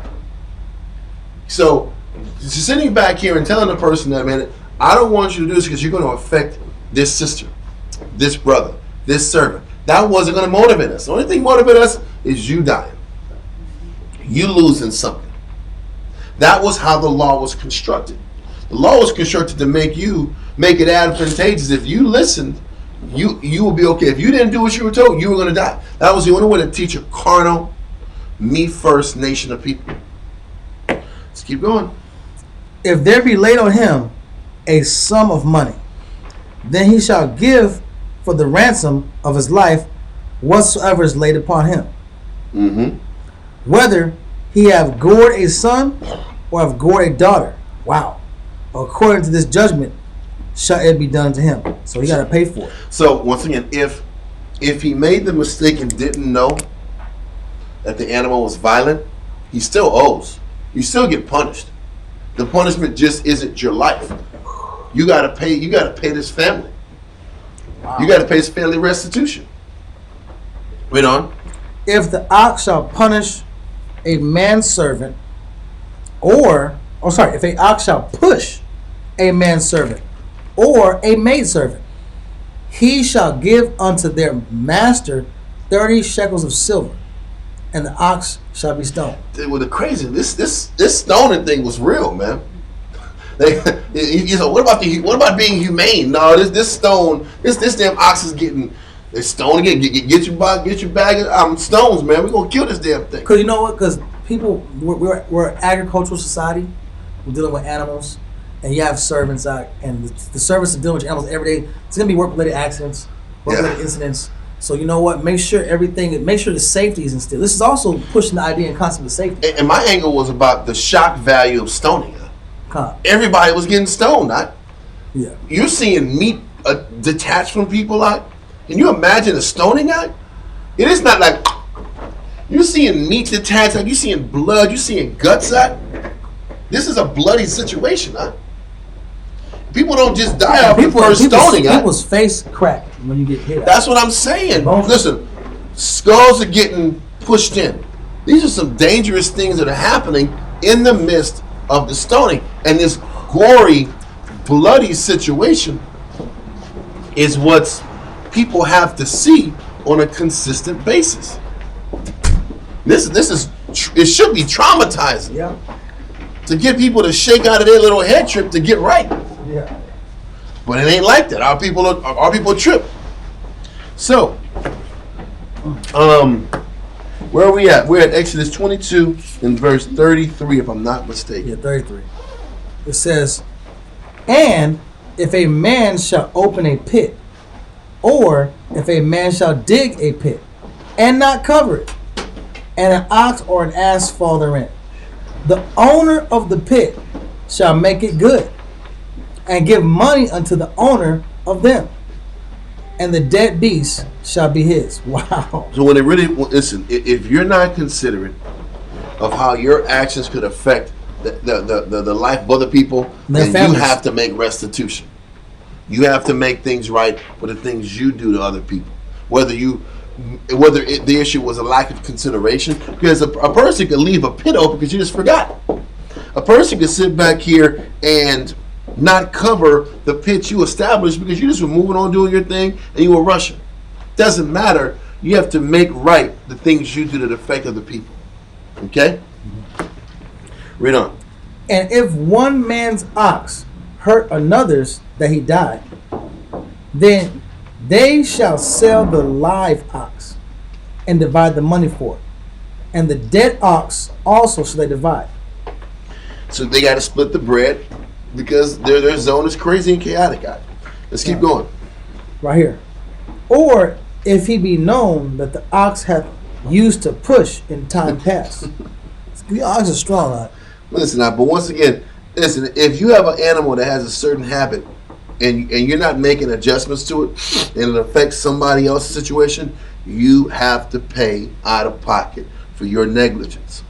So, just sitting back here and telling the person that, man, I don't want you to do this because you're going to affect this sister, this brother, this servant. That wasn't going to motivate us. The only thing motivated us is you dying. You losing something. That was how the law was constructed. The law was constructed to make it advantageous. If you listened, you will be okay. If you didn't do what you were told, you were going to die. That was the only way to teach a carnal, me first nation of people. Let's keep going. If there be laid on him a sum of money, then he shall give for the ransom of his life whatsoever is laid upon him. Mm-hmm. Whether he have gored a son or have gored a daughter. Wow. According to this judgment shall it be done to him. So he got to pay for it. So once again, if he made the mistake and didn't know that the animal was violent, he still owes. You still get punished. The punishment just isn't your life. You got to pay. You got to pay this family. Wow. You got to pay this family restitution. Read on. If the ox shall punish a manservant, if a ox shall push a manservant or a maidservant, he shall give unto their master 30 shekels of silver, and the ox shall be stoned. Well, the crazy this stoning thing was real, man. What about being humane? No, this damn ox is getting. They're stoning it. Get your bag of stones, man. We're gonna kill this damn thing. Cause you know what? Cause people, we're an agricultural society. We're dealing with animals, and you have servants out, and the servants are dealing with animals every day. It's gonna be work-related accidents, work-related incidents. So you know what? Make sure the safety is instilled. This is also pushing the idea and concept of safety. And my angle was about the shock value of stoning. Everybody was getting stoned. Yeah. You're seeing meat detached from people out. Can you imagine a stoning act? It is not like you're seeing meat detached, like you're seeing blood, you're seeing guts out. This is a bloody situation, huh? People don't just die off the first stoning, huh? People's face crack when you get hit. That's what I'm saying. Listen, skulls are getting pushed in. These are some dangerous things that are happening in the midst of the stoning. And this gory, bloody situation is what people have to see on a consistent basis. It should be traumatizing. Yeah. To get people to shake out of their little head trip to get right. Yeah. But it ain't like that. Our people trip. So, where are we at? We're at Exodus 22 in verse 33, if I'm not mistaken. Yeah, 33. It says, and if a man shall open a pit, or if a man shall dig a pit, and not cover it, and an ox or an ass fall therein, the owner of the pit shall make it good, and give money unto the owner of them, and the dead beast shall be his. Wow. So when it really, listen, if you're not considerate of how your actions could affect the life of other people, then you have to make restitution. You have to make things right for the things you do to other people. Whether the issue was a lack of consideration, because a person could leave a pit open because you just forgot. A person could sit back here and not cover the pit you established because you just were moving on doing your thing and you were rushing. Doesn't matter. You have to make right the things you do to affect other people. Okay? Read on. And if one man's ox hurt another's that he died, then they shall sell the live ox and divide the money for it. And the dead ox also shall they divide. So they got to split the bread. because their zone is crazy and chaotic. Let's keep going. Right here. Or if he be known that the ox hath used to push in time past. The ox is strong, right? Listen, but once again, listen, if you have an animal that has a certain habit and you're not making adjustments to it and it affects somebody else's situation, you have to pay out of pocket for your negligence.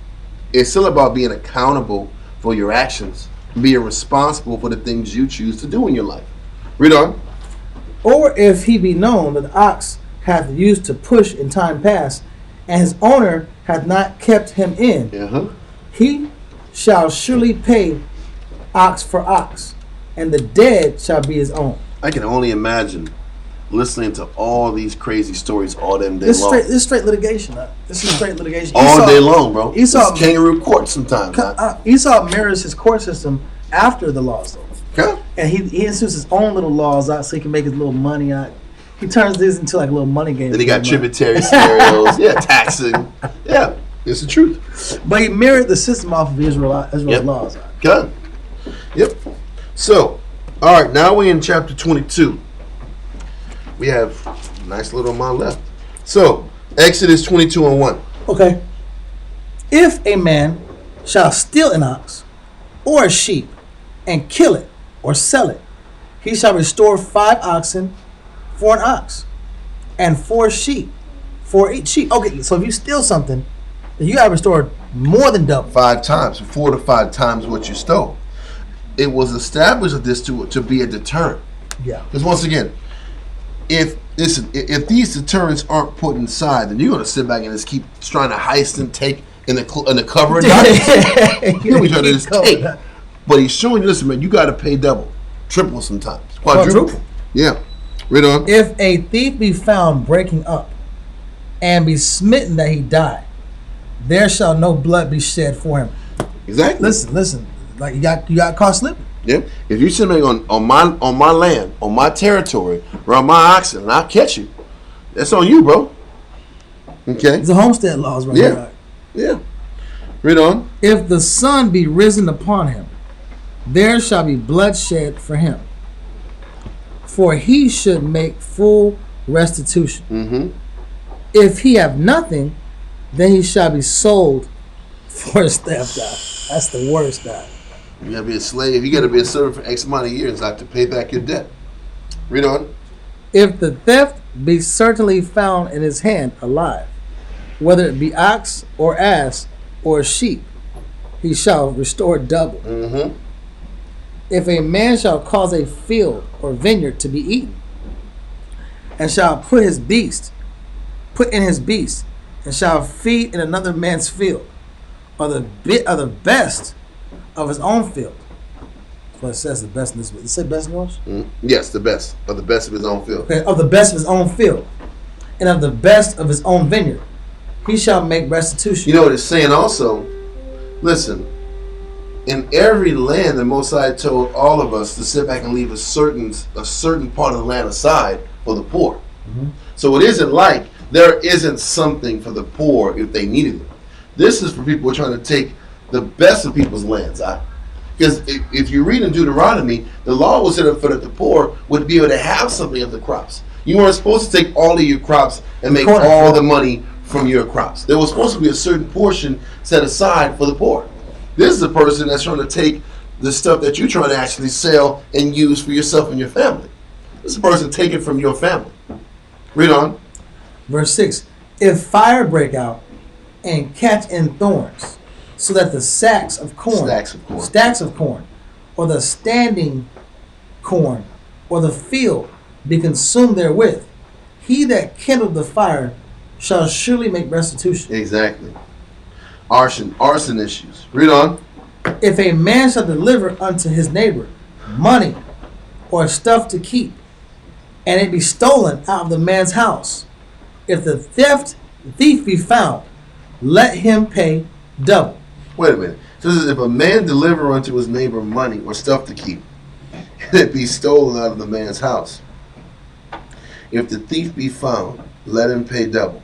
It's still about being accountable for your actions, being responsible for the things you choose to do in your life. Read on. Or if he be known that the ox hath used to push in time past, and his owner hath not kept him in, he shall surely pay ox for ox, and the dead shall be his own. I can only imagine listening to all these crazy stories all them day long. This is straight litigation. This is straight litigation. All day long, bro. Esau, it's kangaroo court sometimes. Esau mirrors his court system after the laws, though. Okay. And he institutes his own little laws out so he can make his little money out. He turns this into like a little money game. Then he got tributary scenarios. Yeah, taxing. Yeah, it's the truth. But he mirrored the system off of Israel's laws. Okay. Yep. So, all right, now we're in chapter 22. We have a nice little amount left. So, Exodus 22:1. Okay. If a man shall steal an ox or a sheep and kill it or sell it, he shall restore 5 oxen for an ox and 4 sheep for each sheep. Okay, so if you steal something, then you got to restore more than double. 5 times, 4 to 5 times what you stole. It was established of this to be a deterrent. Yeah. Because once again, if these deterrents aren't put inside, then you're going to sit back and just keep trying to heist and take in the cover of darkness. You're trying to just take. But he's showing you, listen, man, you got to pay double, triple sometimes, quadruple. Yeah. Read on. If a thief be found breaking up and be smitten that he die, there shall no blood be shed for him. Exactly. Listen. Like you got caught slipping. Yep. If you sitting on my land, on my territory, around my oxen, and I catch you, that's on you, bro. Okay. The homestead laws right here. Yeah. Read on. If the sun be risen upon him, there shall be bloodshed for him. For he should make full restitution. Mm-hmm. If he have nothing, then he shall be sold for his theft. That's the worst. You gotta be a slave. You gotta be a servant for X amount of years, like to pay back your debt. Read on. If the theft be certainly found in his hand alive, whether it be ox or ass or sheep, he shall restore double. Mm-hmm. If a man shall cause a field or vineyard to be eaten, and shall put in his beast, and shall feed in another man's field, or the best of his own field. That's what it says, the best in this. Does it say best in yours? Yes, the best of his own field. Okay, of the best of his own field, and of the best of his own vineyard, he shall make restitution. You know what it's saying also? Listen, in every land, the Most High told all of us to sit back and leave a certain part of the land aside for the poor. Mm-hmm. So it isn't like there isn't something for the poor if they needed it. This is for people who are trying to take the best of people's lands. Because if you read in Deuteronomy, the law was set up for that the poor would be able to have something of the crops. You weren't supposed to take all of your crops and make all the money from your crops. There was supposed to be a certain portion set aside for the poor. This is a person that's trying to take the stuff that you're trying to actually sell and use for yourself and your family. This is a person taking from your family. Read on. Verse 6. If fire break out and catch in thorns, so that the stacks of corn, or the standing corn, or the field be consumed therewith, he that kindled the fire shall surely make restitution. Exactly. Arson issues. Read on. If a man shall deliver unto his neighbor money or stuff to keep, and it be stolen out of the man's house, if the thief be found, let him pay double. Wait a minute. So this is if a man deliver unto his neighbor money or stuff to keep, and it be stolen out of the man's house. If the thief be found, let him pay double.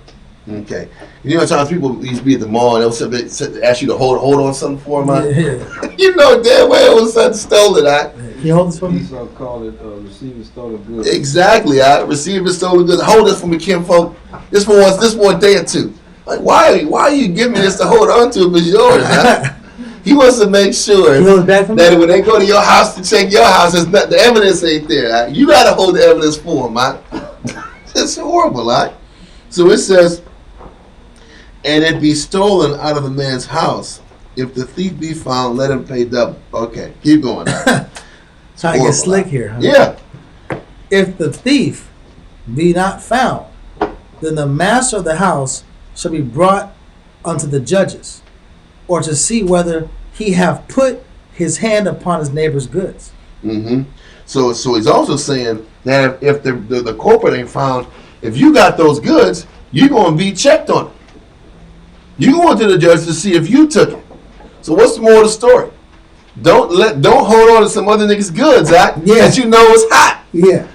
Okay. You know, sometimes people used to be at the mall and they'll ask you to hold on something for them. Yeah. You know damn well it was something stolen. Can you hold this for me? Esau called it receiving stolen goods. Exactly. Receiving stolen goods. Hold this for me, kinfolk. This one day or two. Like, why are you giving me this to hold on to if it's yours? Huh? He wants to make sure that when they go to your house to check your house, the evidence ain't there. Huh? You got to hold the evidence for him. Huh? It's horrible. Huh? So it says, and it be stolen out of a man's house. If the thief be found, let him pay double. Okay, keep going. Trying to get slick here. Huh? Yeah. If the thief be not found, then the master of the house shall be brought unto the judges, or to see whether he have put his hand upon his neighbor's goods. Mm-hmm. So he's also saying that if the culprit ain't found, if you got those goods, you're going to be checked on it. You going to the judge to see if you took it. So what's the moral of the story? Don't hold on to some other nigga's goods, that you know is hot. Yeah.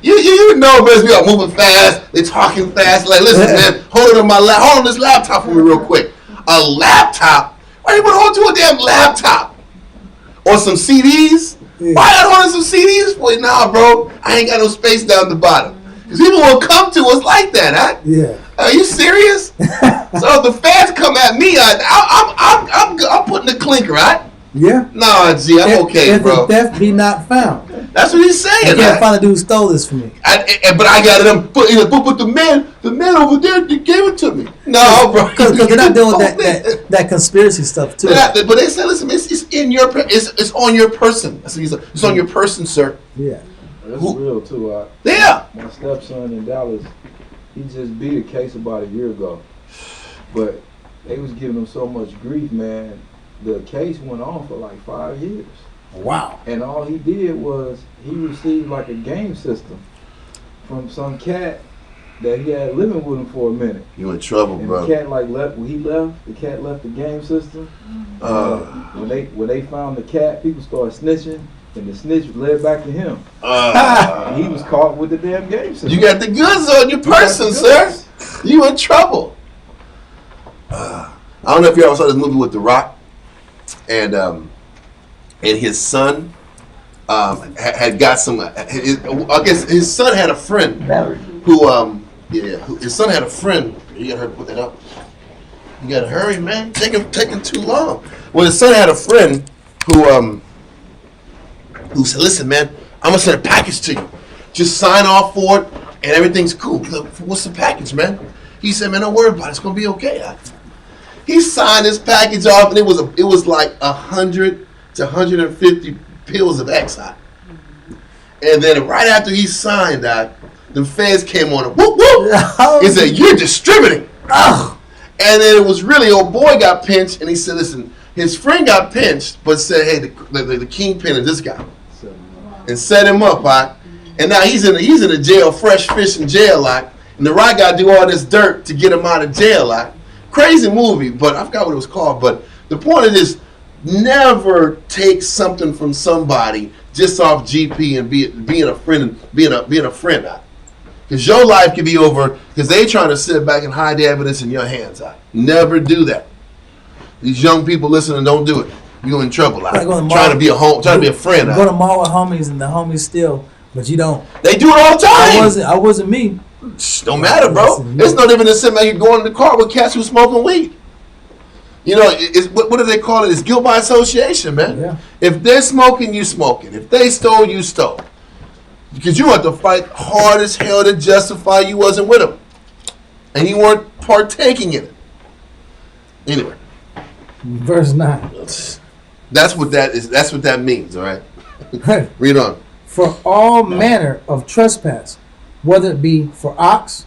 You know, best we are moving fast. They talking fast. Like, listen, man, hold on this laptop for me real quick. A laptop? Why you want to hold to a damn laptop? Or some CDs? Yeah. Why you holding some CDs? Boy, nah, bro. I ain't got no space down the bottom. Because people will come to us like that, huh? Yeah. Are you serious? So if the fans come at me, I'm putting the clinker, right? Yeah. Nah, G, I'm okay, if bro. If the theft be not found. That's what he's saying. I can't find a dude who stole this from me. But I got them. But the man over there, they gave it to me. No, bro. Because they're not doing that conspiracy stuff too. But they say, listen, it's in your, it's on your person. It's on your person, sir. Yeah. That's real too. Yeah. My stepson in Dallas, he just beat a case about a year ago, but they was giving him so much grief, man. The case went on for like 5 years. Wow. And all he did was he received like a game system from some cat that he had living with him for a minute. You in trouble, and bro. The cat when he left, the cat left the game system. When they found the cat, people started snitching, and the snitch led back to him. And he was caught with the damn game system. You got the goods on your person, sir. You in trouble. I don't know if you ever saw this movie with The Rock, and his son had got some. I guess his son had a friend who his son had a friend. You gotta hurry put that up. You gotta hurry, man. Taking too long. Well, his son had a friend who said, "Listen, man, I'm gonna send a package to you. Just sign off for it, and everything's cool." Look, what's the package, man? He said, "Man, don't worry about it. It's gonna be okay." He signed his package off, and it was like 100 to 150 pills of Exide. And then right after he signed that, the feds came on and whoop whoop. He said, "You're distributing." And then it was really, old boy got pinched, and he said, "Listen, his friend got pinched, but said, hey, the kingpin is this guy," and set him up, right? And now he's in a jail, fresh fish in jail, like, and the right guy do all this dirt to get him out of jail, like. Crazy movie, but I forgot what it was called. But the point of this, never take something from somebody just off GP and being a friend, being a friend out. Because your life can be over because they trying to sit back and hide the evidence in your hands out. Never do that. These young people listening, don't do it. You're in trouble out. Trying to be a friend out. Go to mall with homies and the homies steal, but you don't. They do it all the time. I wasn't me. Don't matter, bro. It's not even as simple as you going in the car with cats who smoking weed. You know, what do they call it? It's guilt by association, man. Yeah. If they're smoking, you smoking. If they stole, you stole. Because you have to fight hard as hell to justify you wasn't with them. And you weren't partaking in it. Anyway. Verse 9. That's what that is. That's what that means, all right? Read on. For all manner of trespass, whether it be for ox,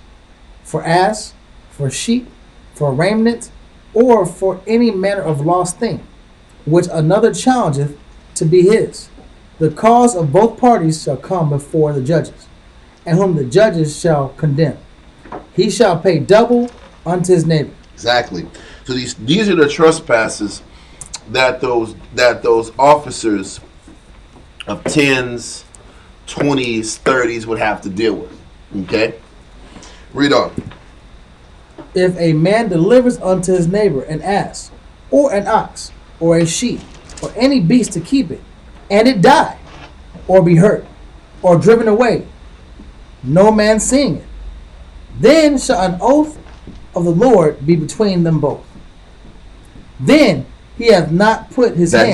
for ass, for sheep, for raiment, or for any manner of lost thing, which another challengeth to be his, the cause of both parties shall come before the judges, and whom the judges shall condemn. He shall pay double unto his neighbor. Exactly. So these are the trespasses that those officers of 10s, 20s, 30s would have to deal with. Okay? Read on. If a man delivers unto his neighbor an ass, or an ox, or a sheep, or any beast to keep it, and it die, or be hurt, or driven away, no man seeing it, then shall an oath of the Lord be between them both. Then he hath not put his hand.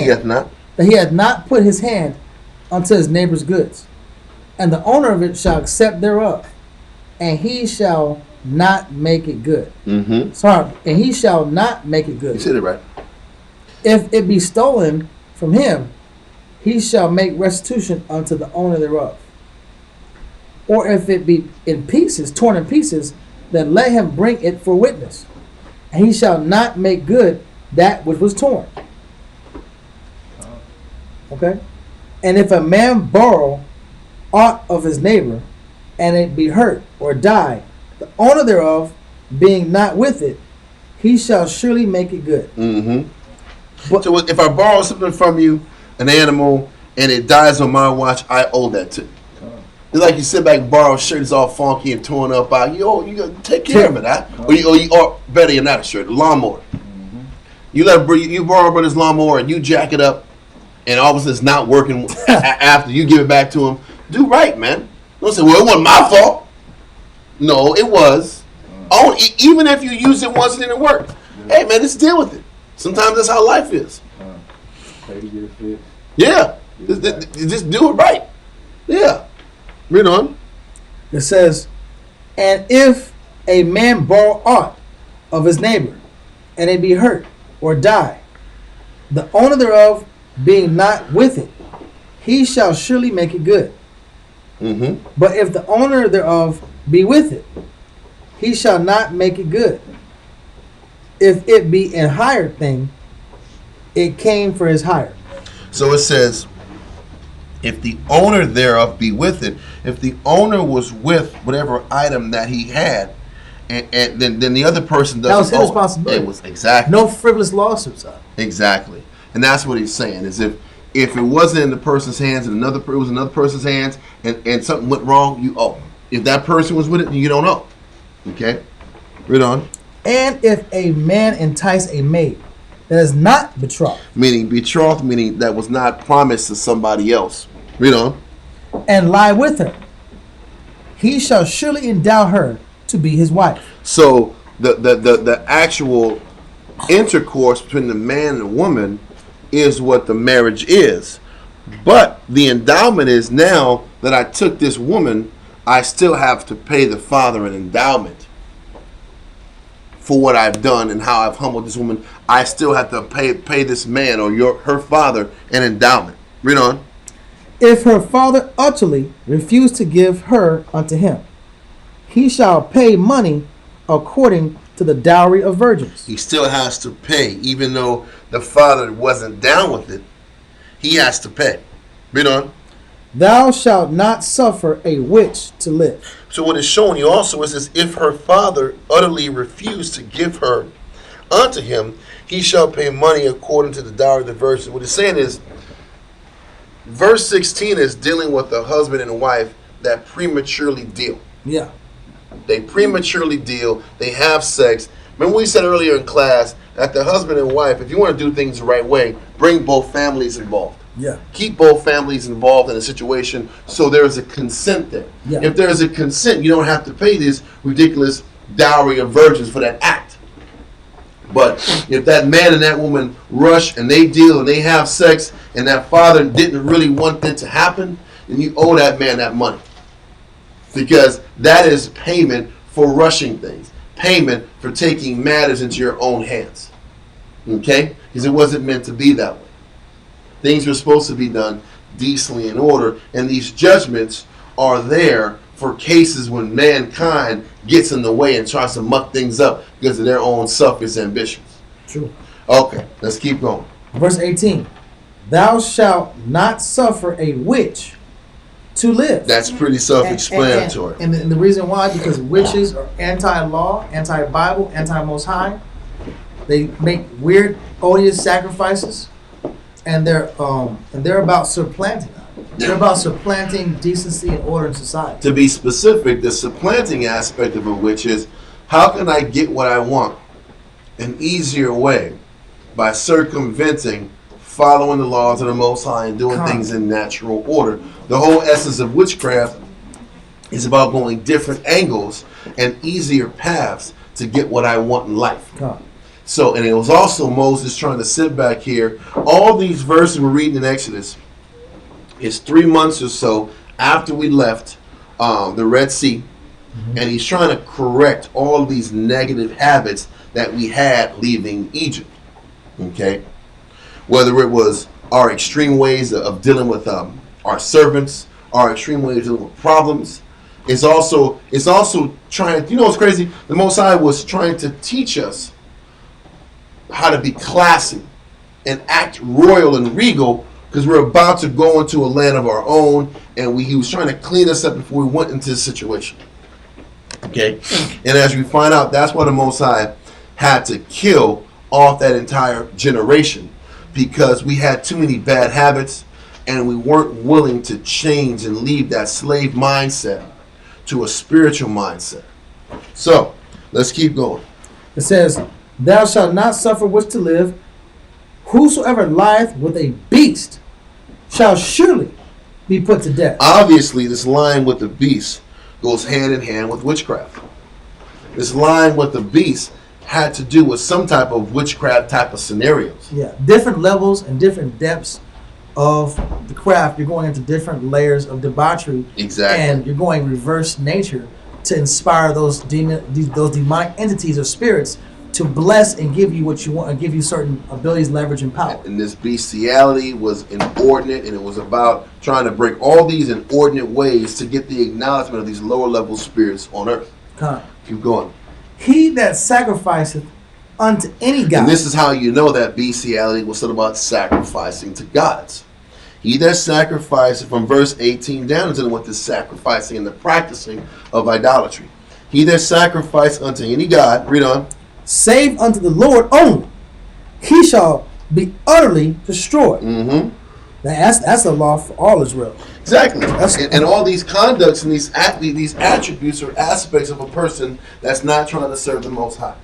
That he hath not put his hand unto his neighbor's goods, and the owner of it shall accept thereof, and he shall not make it good. Mm-hmm. Sorry, and he shall not make it good. You said it right. If it be stolen from him, he shall make restitution unto the owner thereof. Or if it be in pieces, torn in pieces, then let him bring it for witness, and he shall not make good that which was torn. Okay? And if a man borrow aught of his neighbor, and it be hurt or die, the owner thereof being not with it, he shall surely make it good. Mm-hmm. But, so if I borrow something from you, an animal, and it dies on my watch, I owe that to you. It's like you sit back and borrow a shirt that's all funky and torn up out. You gotta take care of it, huh? Or better than that shirt, a lawnmower. Mm-hmm. You borrow a brother's lawnmower and you jack it up, and all of a sudden it's not working after you give it back to him. Do right, man. Don't say, well, it wasn't my fault. No, it was. Even if you use it once and it didn't work. Hey, man, just deal with it. Sometimes that's how life is. Pay to get it fixed. Yeah. Just do it right. Yeah. Read on. It says, and if a man borrow aught of his neighbor, and it be hurt or die, the owner thereof being not with it, he shall surely make it good. Mm-hmm. But if the owner thereof be with it, he shall not make it good. If it be an hired thing, it came for his hire. So it says, if the owner thereof be with it, if the owner was with whatever item that he had, and then the other person doesn't. That was his responsibility. It was exactly. No frivolous lawsuits. Exactly, and that's what he's saying. Is if it wasn't in the person's hands and it was another person's hands, and something went wrong, you owe. If that person was with it, you don't owe. Okay, read on. And if a man entice a maid that is not betrothed, meaning that was not promised to somebody else. Read on. And lie with her, he shall surely endow her to be his wife. So the actual intercourse between the man and the woman is what the marriage is. But the endowment is, now that I took this woman, I still have to pay the father an endowment for what I've done and how I've humbled this woman. I still have to pay this man or her father an endowment. Read on. If her father utterly refuse to give her unto him, he shall pay money according to the dowry of virgins. He still has to pay, even though the father wasn't down with it. He has to pay. Read on. Thou shalt not suffer a witch to live. So what it's showing you also is this: if her father utterly refused to give her unto him, he shall pay money according to the dowry of the virgins. What it's saying is, verse 16 is dealing with a husband and a wife that prematurely deal. Yeah. They prematurely deal. They have sex. Remember we said earlier in class that the husband and wife, if you want to do things the right way, bring both families involved. Yeah. Keep both families involved in a situation so there is a consent there. Yeah. If there is a consent, you don't have to pay this ridiculous dowry of virgins for that act. But if that man and that woman rush and they deal and they have sex and that father didn't really want that to happen, then you owe that man that money. Because that is payment for rushing things. Payment for taking matters into your own hands. Okay? Because it wasn't meant to be that way. Things were supposed to be done decently in order, and these judgments are there for cases when mankind gets in the way and tries to muck things up because of their own selfish ambitions. True. Okay, let's keep going. Verse 18. Thou shalt not suffer a witch to live. That's pretty self-explanatory. And the reason why, because witches are anti-law, anti-Bible, anti-Most High. They make weird, odious sacrifices. And they're about supplanting. They're about supplanting decency and order in society. To be specific, the supplanting aspect of a witch is How can I get what I want an easier way by circumventing, following the laws of the Most High and doing things in natural order? The whole essence of witchcraft is about going different angles and easier paths to get what I want in life. So, and it was also Moses trying to sit back here. All these verses we're reading in Exodus is 3 months or so after we left the Red Sea. And he's trying to correct all of these negative habits that we had leaving Egypt. Okay? Whether it was our extreme ways of dealing with our servants, our extreme ways of dealing with problems. It's also trying, you know what's crazy? The Most High was trying to teach us how to be classy and act royal and regal, because we're about to go into a land of our own, and he was trying to clean us up before we went into this situation. Okay? And as we find out, that's why the Most High had to kill off that entire generation, because we had too many bad habits and we weren't willing to change and leave that slave mindset to a spiritual mindset. So, let's keep going. It says, thou shalt not suffer witch to live. Whosoever lieth with a beast shall surely be put to death. Obviously, this line with the beast goes hand in hand with witchcraft. This line with the beast had to do with some type of witchcraft type of scenarios. Yeah, different levels and different depths of the craft. You're going into different layers of debauchery. Exactly. And you're going reverse nature to inspire those demonic entities or spirits to bless and give you what you want and give you certain abilities, leverage, and power. And this bestiality was inordinate, and it was about trying to break all these inordinate ways to get the acknowledgement of these lower level spirits on earth. Keep going. He that sacrificeth unto any god. And this is how you know that bestiality was sort of about sacrificing to gods. He that sacrificeth, from verse 18 down, is with the sacrificing and the practicing of idolatry. He that sacrificeth unto any god, read on, save unto the Lord only, he shall be utterly destroyed. That's the law for all Israel. Exactly. And all these conducts and these attributes or aspects of a person that's not trying to serve the Most High.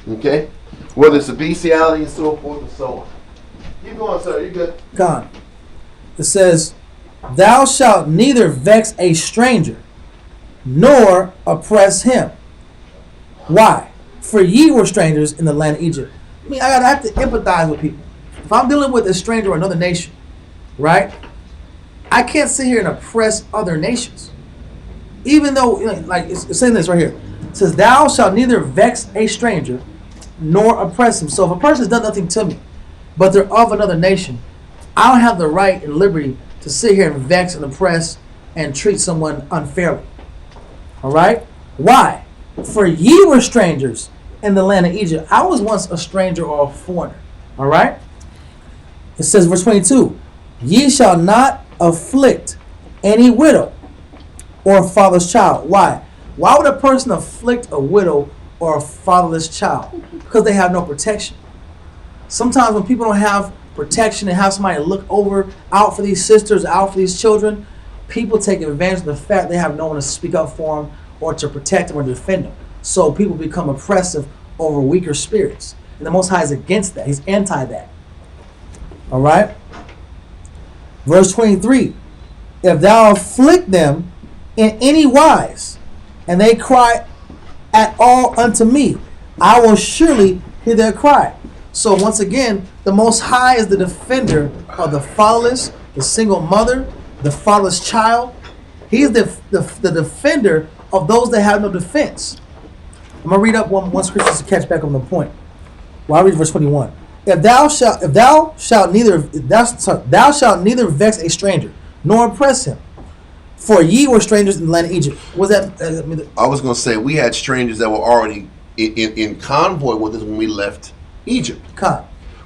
Okay? Whether it's a bestiality and so forth and so on. Keep going, sir. You good? God. It says, thou shalt neither vex a stranger, nor oppress him. Why? For ye were strangers in the land of Egypt. I mean, I have to empathize with people. If I'm dealing with a stranger or another nation, right? I can't sit here and oppress other nations. Even though, like it's saying this right here. It says, thou shalt neither vex a stranger, nor oppress him. So if a person has done nothing to me, but they're of another nation, I don't have the right and liberty to sit here and vex and oppress and treat someone unfairly. All right? Why? For ye were strangers in the land of Egypt. I was once a stranger or a foreigner. All right? It says, verse 22, ye shall not afflict any widow or a fatherless child. Why? Why would a person afflict a widow or a fatherless child? Because they have no protection. Sometimes when people don't have protection and have somebody to look out for these sisters, out for these children, people take advantage of the fact they have no one to speak up for them or to protect them or defend them. So people become oppressive over weaker spirits. And the Most High is against that. He's anti that. All right? Verse 23, if thou afflict them in any wise, and they cry at all unto me, I will surely hear their cry. So once again, the Most High is the defender of the fatherless, the single mother, the fatherless child. He is the defender of those that have no defense. I'm going to read up one scripture to catch back on the point. Well, I'll read verse 21. Thou shalt neither vex a stranger, nor oppress him. For ye were strangers in the land of Egypt. Was that? I was going to say, we had strangers that were already in convoy with us when we left Egypt.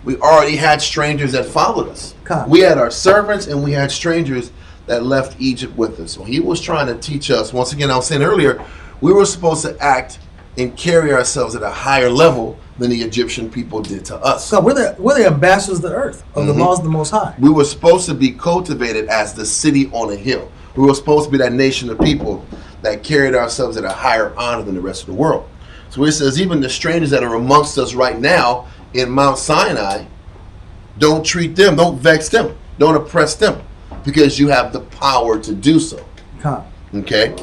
We already had strangers that followed us. We had our servants and we had strangers that left Egypt with us. So he was trying to teach us, once again, I was saying earlier, we were supposed to act and carry ourselves at a higher level than the Egyptian people did to us. So we're the ambassadors of the earth, of the laws of the Most High. We were supposed to be cultivated as the city on a hill. We were supposed to be that nation of people that carried ourselves at a higher honor than the rest of the world. So it says, even the strangers that are amongst us right now in Mount Sinai, don't treat them, don't vex them, don't oppress them, because you have the power to do so. Okay?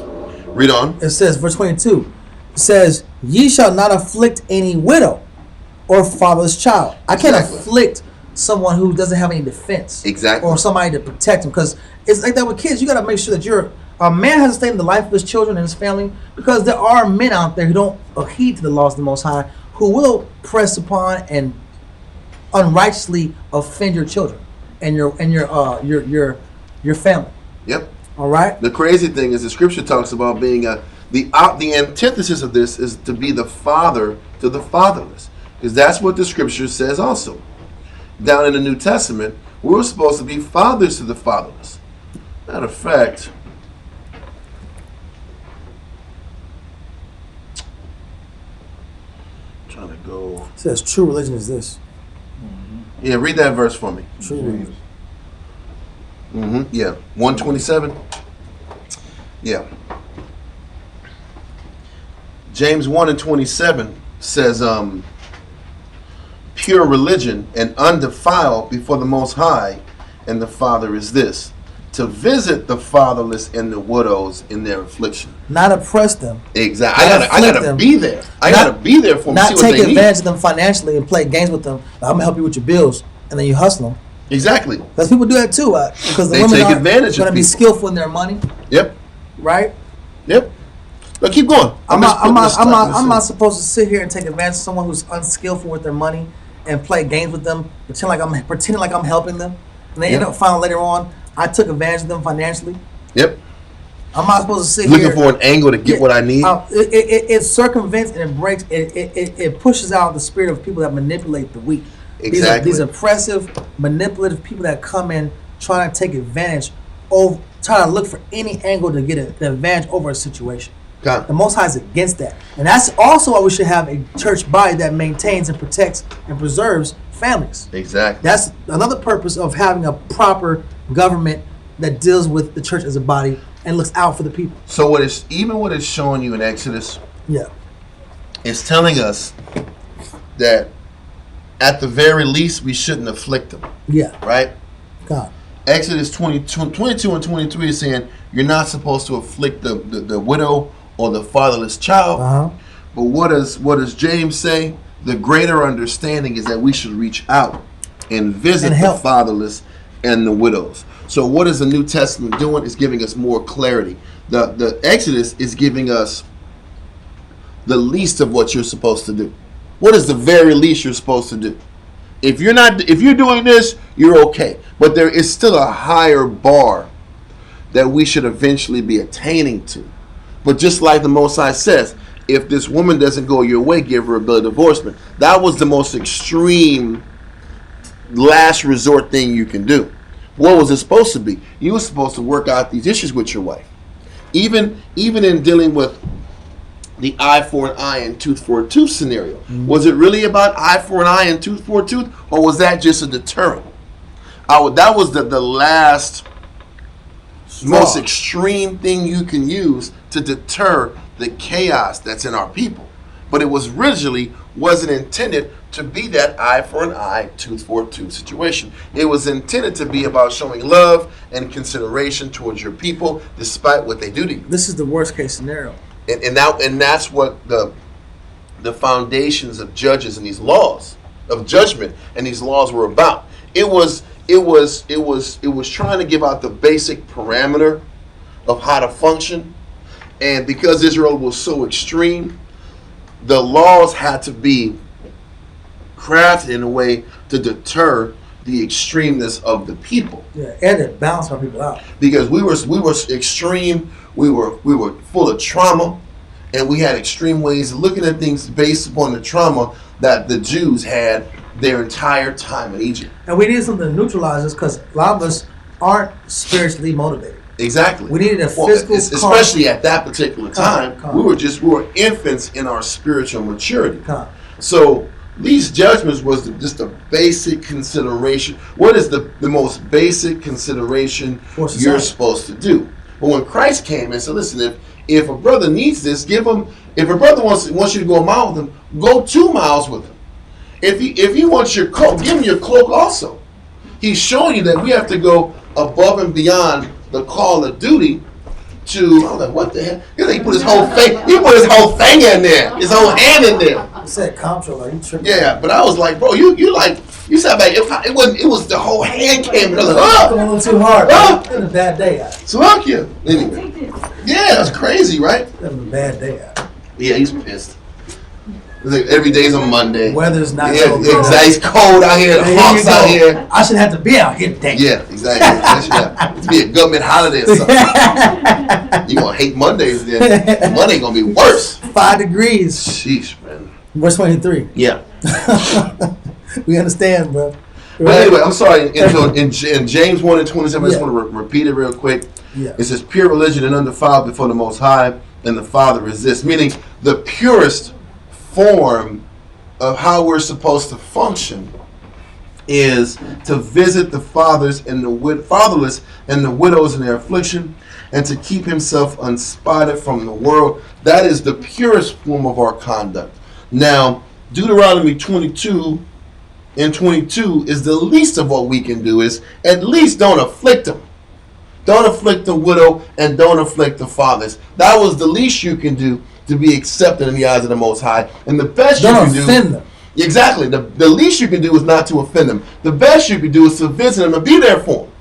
Read on. It says, verse 22, it says, ye shall not afflict any widow or fatherless child. I can't afflict someone who doesn't have any defense. Exactly. Or somebody to protect them. Because it's like that with kids. You got to make sure that a man has to stay in the life of his children and his family, because there are men out there who don't heed to the laws of the Most High, who will press upon and unrighteously offend your children and your family. Yep. All right. The crazy thing is the scripture talks about being the antithesis of this is to be the father to the fatherless, because that's what the scripture says also. Down in the New Testament, we're supposed to be fathers to the fatherless. Matter of fact, I'm trying to go. It says true religion is this. Yeah, read that verse for me. True religion. Yeah, 127. Yeah. James 1:27 says, pure religion and undefiled before the Most High and the Father is this, to visit the fatherless and the widows in their affliction. Not oppress them. Exactly. I gotta be there. I gotta be there for them. Not take advantage of them financially and play games with them. I'm gonna help you with your bills, and then you hustle them. Exactly. Because people do that too. Because the they women take are advantage going of to be people. skillful in their money. Yep. Right. Yep. But keep going. I'm not supposed to sit here and take advantage of someone who's unskillful with their money and play games with them, pretending like I'm helping them, and they end up finding later on I took advantage of them financially. Yep. I'm not supposed to sit looking here for an angle to get what I need. It circumvents and it breaks. It pushes out the spirit of people that manipulate the weak. Exactly. These oppressive, manipulative people that come in trying to take advantage, trying to look for any angle to get an advantage over a situation. The Most High is against that, and that's also why we should have a church body that maintains and protects and preserves families. Exactly. That's another purpose of having a proper government that deals with the church as a body and looks out for the people. So what it's showing you in Exodus, it's telling us that at the very least we shouldn't afflict them. Yeah. Right? God. Exodus 22 and 23 is saying you're not supposed to afflict the widow or the fatherless child. But what does James say? The greater understanding is that we should reach out and visit the fatherless and the widows. So what is the New Testament doing? It's giving us more clarity. The Exodus is giving us the least of what you're supposed to do. What is the very least you're supposed to do? If you're doing this, you're okay. But there is still a higher bar that we should eventually be attaining to. But just like the Most High says, if this woman doesn't go your way, give her a bill of divorcement. That was the most extreme, last resort thing you can do. What was it supposed to be? You were supposed to work out these issues with your wife. Even in dealing with the eye for an eye and tooth for a tooth scenario. Was it really about eye for an eye and tooth for a tooth? Or was that just a deterrent? That was the last, most extreme thing you can use to deter the chaos that's in our people. But it wasn't intended to be that eye for an eye, tooth for a tooth situation. It was intended to be about showing love and consideration towards your people despite what they do to you. This is the worst case scenario. And that's what the foundations of judges and these laws of judgment and these laws were about. It was trying to give out the basic parameter of how to function. And because Israel was so extreme, the laws had to be crafted in a way to deter the extremeness of the people. Yeah, and to balance our people out. Because we were extreme, we were full of trauma, and we had extreme ways of looking at things based upon the trauma that the Jews had their entire time in Egypt. And we needed something to neutralize this because a lot of us aren't spiritually motivated. Exactly. We needed a physical, especially at that particular time. We were infants in our spiritual maturity. So these judgments was just a basic consideration. What is the most basic consideration you're supposed to do? But when Christ came and said, listen, If a brother needs this, give him. If a brother wants you to go a mile with him, go 2 miles with him. If he wants your coat, give him your cloak also. He's showing you that we have to go above and beyond the call of duty. I was like, what the hell? He put his whole thing. He put his whole thing in there. His whole hand in there. You said comptroller. You tripping? Yeah, but I was like, bro, you said back. It wasn't. It was the whole hand came. And I was like, Going a little too hard. It's been a bad day. So fuck you. Anyway, yeah, that's crazy, right? It's been a bad day. Yeah, he's pissed. It's like every day's a Monday. Weather's not yeah, so good. exactly. It's cold out here. The hawks out here. I should have to be out here today. Yeah, exactly. That should have to be a government holiday or something. You gonna hate Mondays then? Monday gonna be worse. 5 degrees. Sheesh, man. Verse 23. Yeah. We understand, bro. But anyway, I'm sorry. In James 1 and 27, I just want to repeat it real quick. Yeah. It says, pure religion and undefiled before the Most High, and the Father resists. Meaning the purest form of how we're supposed to function is to visit the fatherless and the widows in their affliction, and to keep himself unspotted from the world. That is the purest form of our conduct. Now, Deuteronomy 22 and 22 is the least of what we can do, is at least don't afflict them. Don't afflict the widow and don't afflict the fathers. That was the least you can do to be accepted in the eyes of the Most High. And the best you can do... Don't offend them. Exactly. The least you can do is not to offend them. The best you can do is to visit them and be there for them.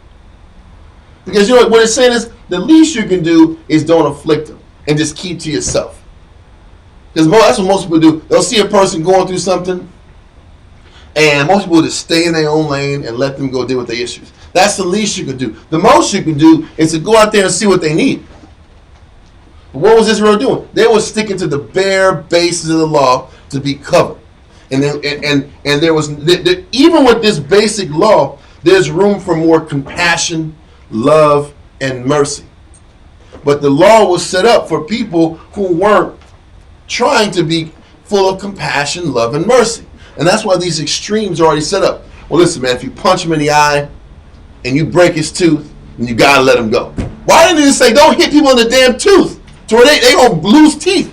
Because you know what it's saying is, the least you can do is don't afflict them and just keep to yourself. Because that's what most people do. They'll see a person going through something, and most people will just stay in their own lane and let them go deal with their issues. That's the least you can do. The most you can do is to go out there and see what they need. But what was Israel doing? They were sticking to the bare basis of the law to be covered. And there was, even with this basic law, there's room for more compassion, love, and mercy. But the law was set up for people who weren't trying to be full of compassion, love, and mercy. And that's why these extremes are already set up. Well, listen, man, if you punch him in the eye and you break his tooth, then you gotta let him go. Why didn't they say don't hit people in the damn tooth? So they gonna lose teeth.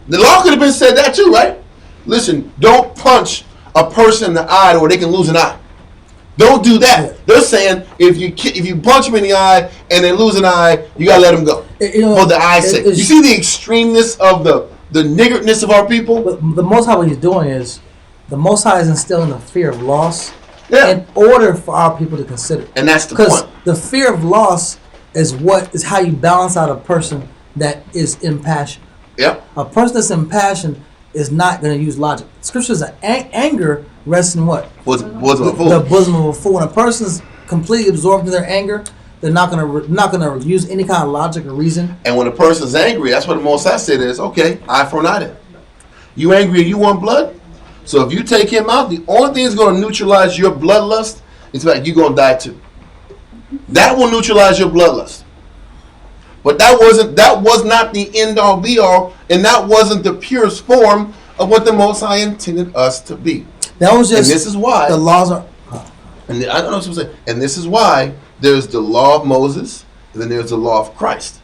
The law could have been said that too, right? Listen, don't punch a person in the eye or they can lose an eye. Don't do that. They're saying if you punch them in the eye and they lose an eye, you gotta let them go for the eye's sake. You see the extremeness of the niggardness of our people. But the Most High, what He's doing is, the Most High is instilling the fear of loss in order for our people to consider. And that's the point. Because the fear of loss is how you balance out a person that is impassioned. Yep. A person that's impassioned is not going to use logic. Scripture says anger rests in what? Bosom of a fool. The bosom of a fool. When a person's completely absorbed in their anger, they're not going to use any kind of logic or reason. And when a person's angry, that's what the Most High said is, okay, eye for an eye then. You angry and you want blood? So if you take him out, the only thing that's going to neutralize your bloodlust is that you're going to die too. That will neutralize your bloodlust. But that was not the end all be all, and that wasn't the purest form of what the Most High intended us to be. That was just, and this is why the laws are. And I don't know what I'm saying. And this is why there's the law of Moses, and then there's the law of Christ.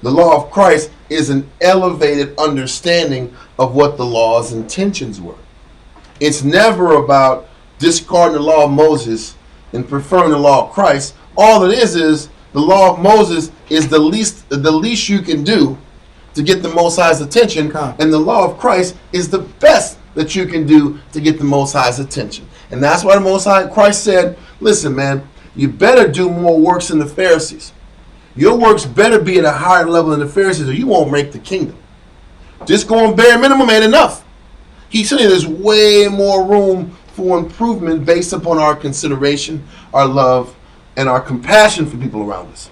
The law of Christ is an elevated understanding of what the law's intentions were. It's never about discarding the law of Moses and preferring the law of Christ. All it is the law of Moses is the least you can do to get the Most High's attention, and the law of Christ is the best that you can do to get the Most High's attention. And that's why the Most High Christ said, listen, man, you better do more works than the Pharisees. Your works better be at a higher level than the Pharisees, or you won't make the kingdom. Just going bare minimum ain't enough. He's saying there's way more room for improvement based upon our consideration, our love, and our compassion for people around us.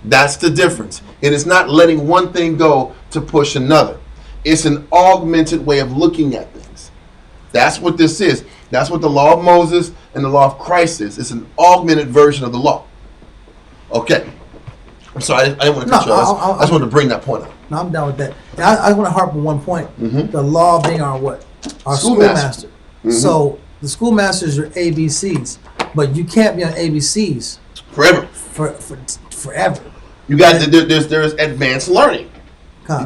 That's the difference. It is not letting one thing go to push another. It's an augmented way of looking at things. That's what this is. That's what the law of Moses and the law of Christ is. It's an augmented version of the law. Okay. I'm sorry, I didn't want to cut you off. I just wanted to bring that point up. No, I'm down with that. I want to harp on one point. Mm-hmm. The law being our what? Our schoolmaster. Mm-hmm. So the schoolmaster is your ABCs, but you can't be on ABCs forever. Forever. You got there's advanced learning.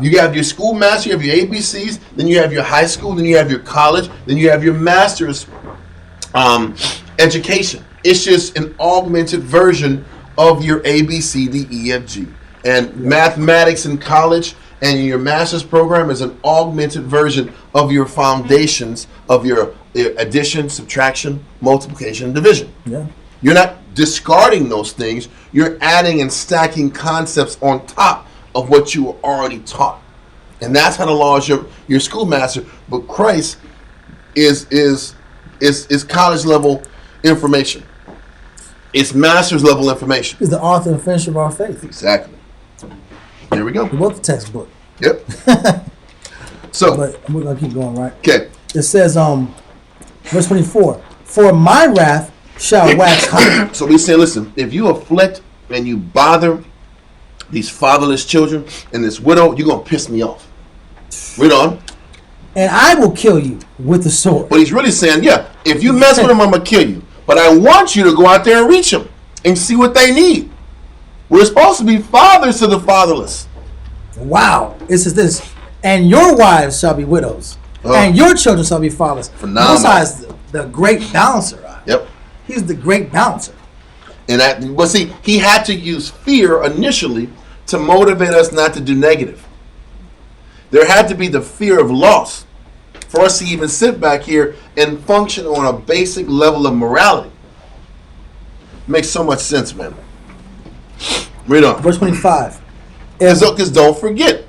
You have your school master, you have your ABCs, then you have your high school, then you have your college, then you have your master's education. It's just an augmented version of your A, B, C, D, E, F, G. And mathematics in college and your master's program is an augmented version of your foundations of your addition, subtraction, multiplication, and division. Yeah. You're not discarding those things. You're adding and stacking concepts on top of what you were already taught. And that's how the law is your schoolmaster. But Christ is college level information. It's master's level information. He's the author and finisher of our faith. Exactly. There we go. He wrote the textbook. Yep. So, but we're gonna keep going, right? Okay. It says, verse 24, for my wrath shall wax hot. So we say, listen, if you afflict and you bother these fatherless children and this widow, you're gonna piss me off. Read on. And I will kill you with the sword. But he's really saying, yeah, if you mess with them, I'm gonna kill you. But I want you to go out there and reach them and see what they need. We're supposed to be fathers to the fatherless. Wow. It says this, and your wives shall be widows, and your children shall be fathers. Phenomenal. Most is the great balancer. Yep. He's the great balancer. And but see, he had to use fear initially to motivate us not to do negative. There had to be the fear of loss for us to even sit back here and function on a basic level of morality. Makes so much sense, man. Read on. Verse 25. Because don't forget.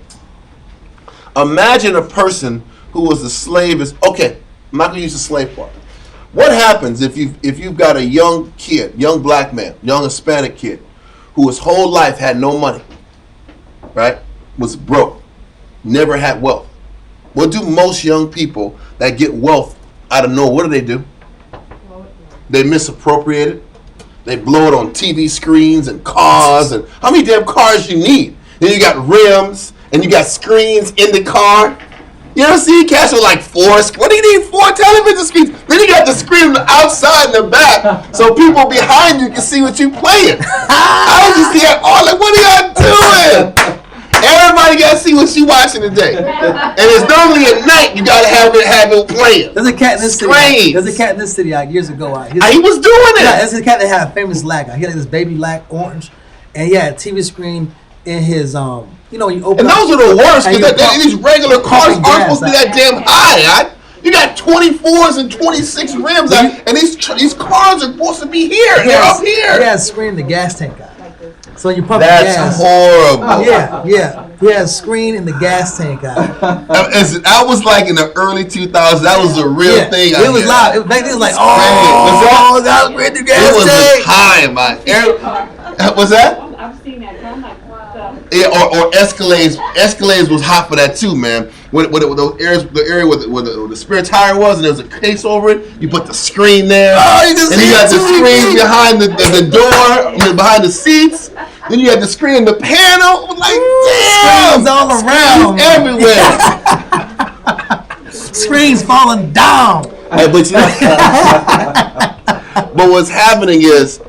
Imagine a person who was a slave. Okay, I'm not going to use the slave part. What happens if you've got a young kid, young black man, young Hispanic kid, who his whole life had no money, right? Was broke, never had wealth. What do most young people that get wealth out of nowhere, what do? They misappropriate it. They blow it on TV screens and cars. And how many damn cars you need? Then you got rims and you got screens in the car. You ever see cats with like 4? What do you need 4 television screens? Then you got the screen on the outside and the back, so people behind you can see what you playing. I was just here, like, what are y'all doing? Everybody got to see what you watching today. And it's normally at night you got to have it playing. There's a cat in this city. There's a cat in this city years ago. He was doing it. Yeah, there's a cat that had a famous lack. He had this baby lack orange, and he had a TV screen in his you know, you open. And those are the worst because these regular cars aren't supposed to be that damn high. You got 24s and 26 rims, and these cars are supposed to be here. They're up here. He had a screen in the gas tank out. So you pump That's gas. Horrible. Yeah. He had a screen in the gas tank out. I was like in the early 2000s. That was a real thing. It was loud. Back then it was like, oh, that was great. The gas tank. It was a time, man. Was that? I've seen that. I'm like, wow. Yeah, or Escalades. Escalades was hot for that too, man. With those areas, the area where the spare tire was, and there was a case over it. You put the screen there, and you got the screen behind the door, behind the seats. Then you had the screen in the panel. Like, damn, screens all around, everywhere. Screens falling down. But what's happening is,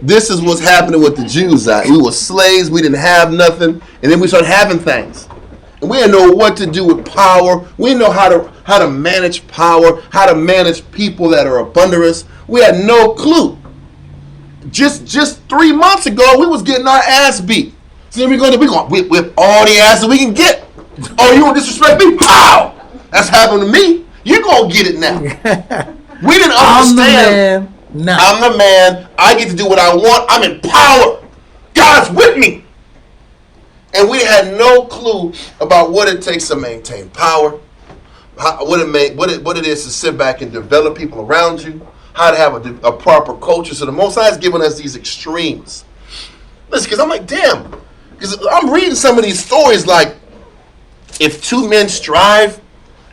this is what's happening with the Jews. We were slaves. We didn't have nothing, and then we started having things. And we didn't know what to do with power. We didn't know how to manage power, how to manage people that are up under us. We had no clue. Just 3 months ago, we was getting our ass beat. So then we're going to whip all the ass that we can get. Oh, you want to disrespect me? Pow! That's happened to me. You're going to get it now. We didn't understand. I'm the man. I get to do what I want. I'm in power. God's with me. And we had no clue about what it takes to maintain power, what it is to sit back and develop people around you, how to have a proper culture. So the Most High is giving us these extremes. Listen, because I'm like, damn. Because I'm reading some of these stories like, if 2 men strive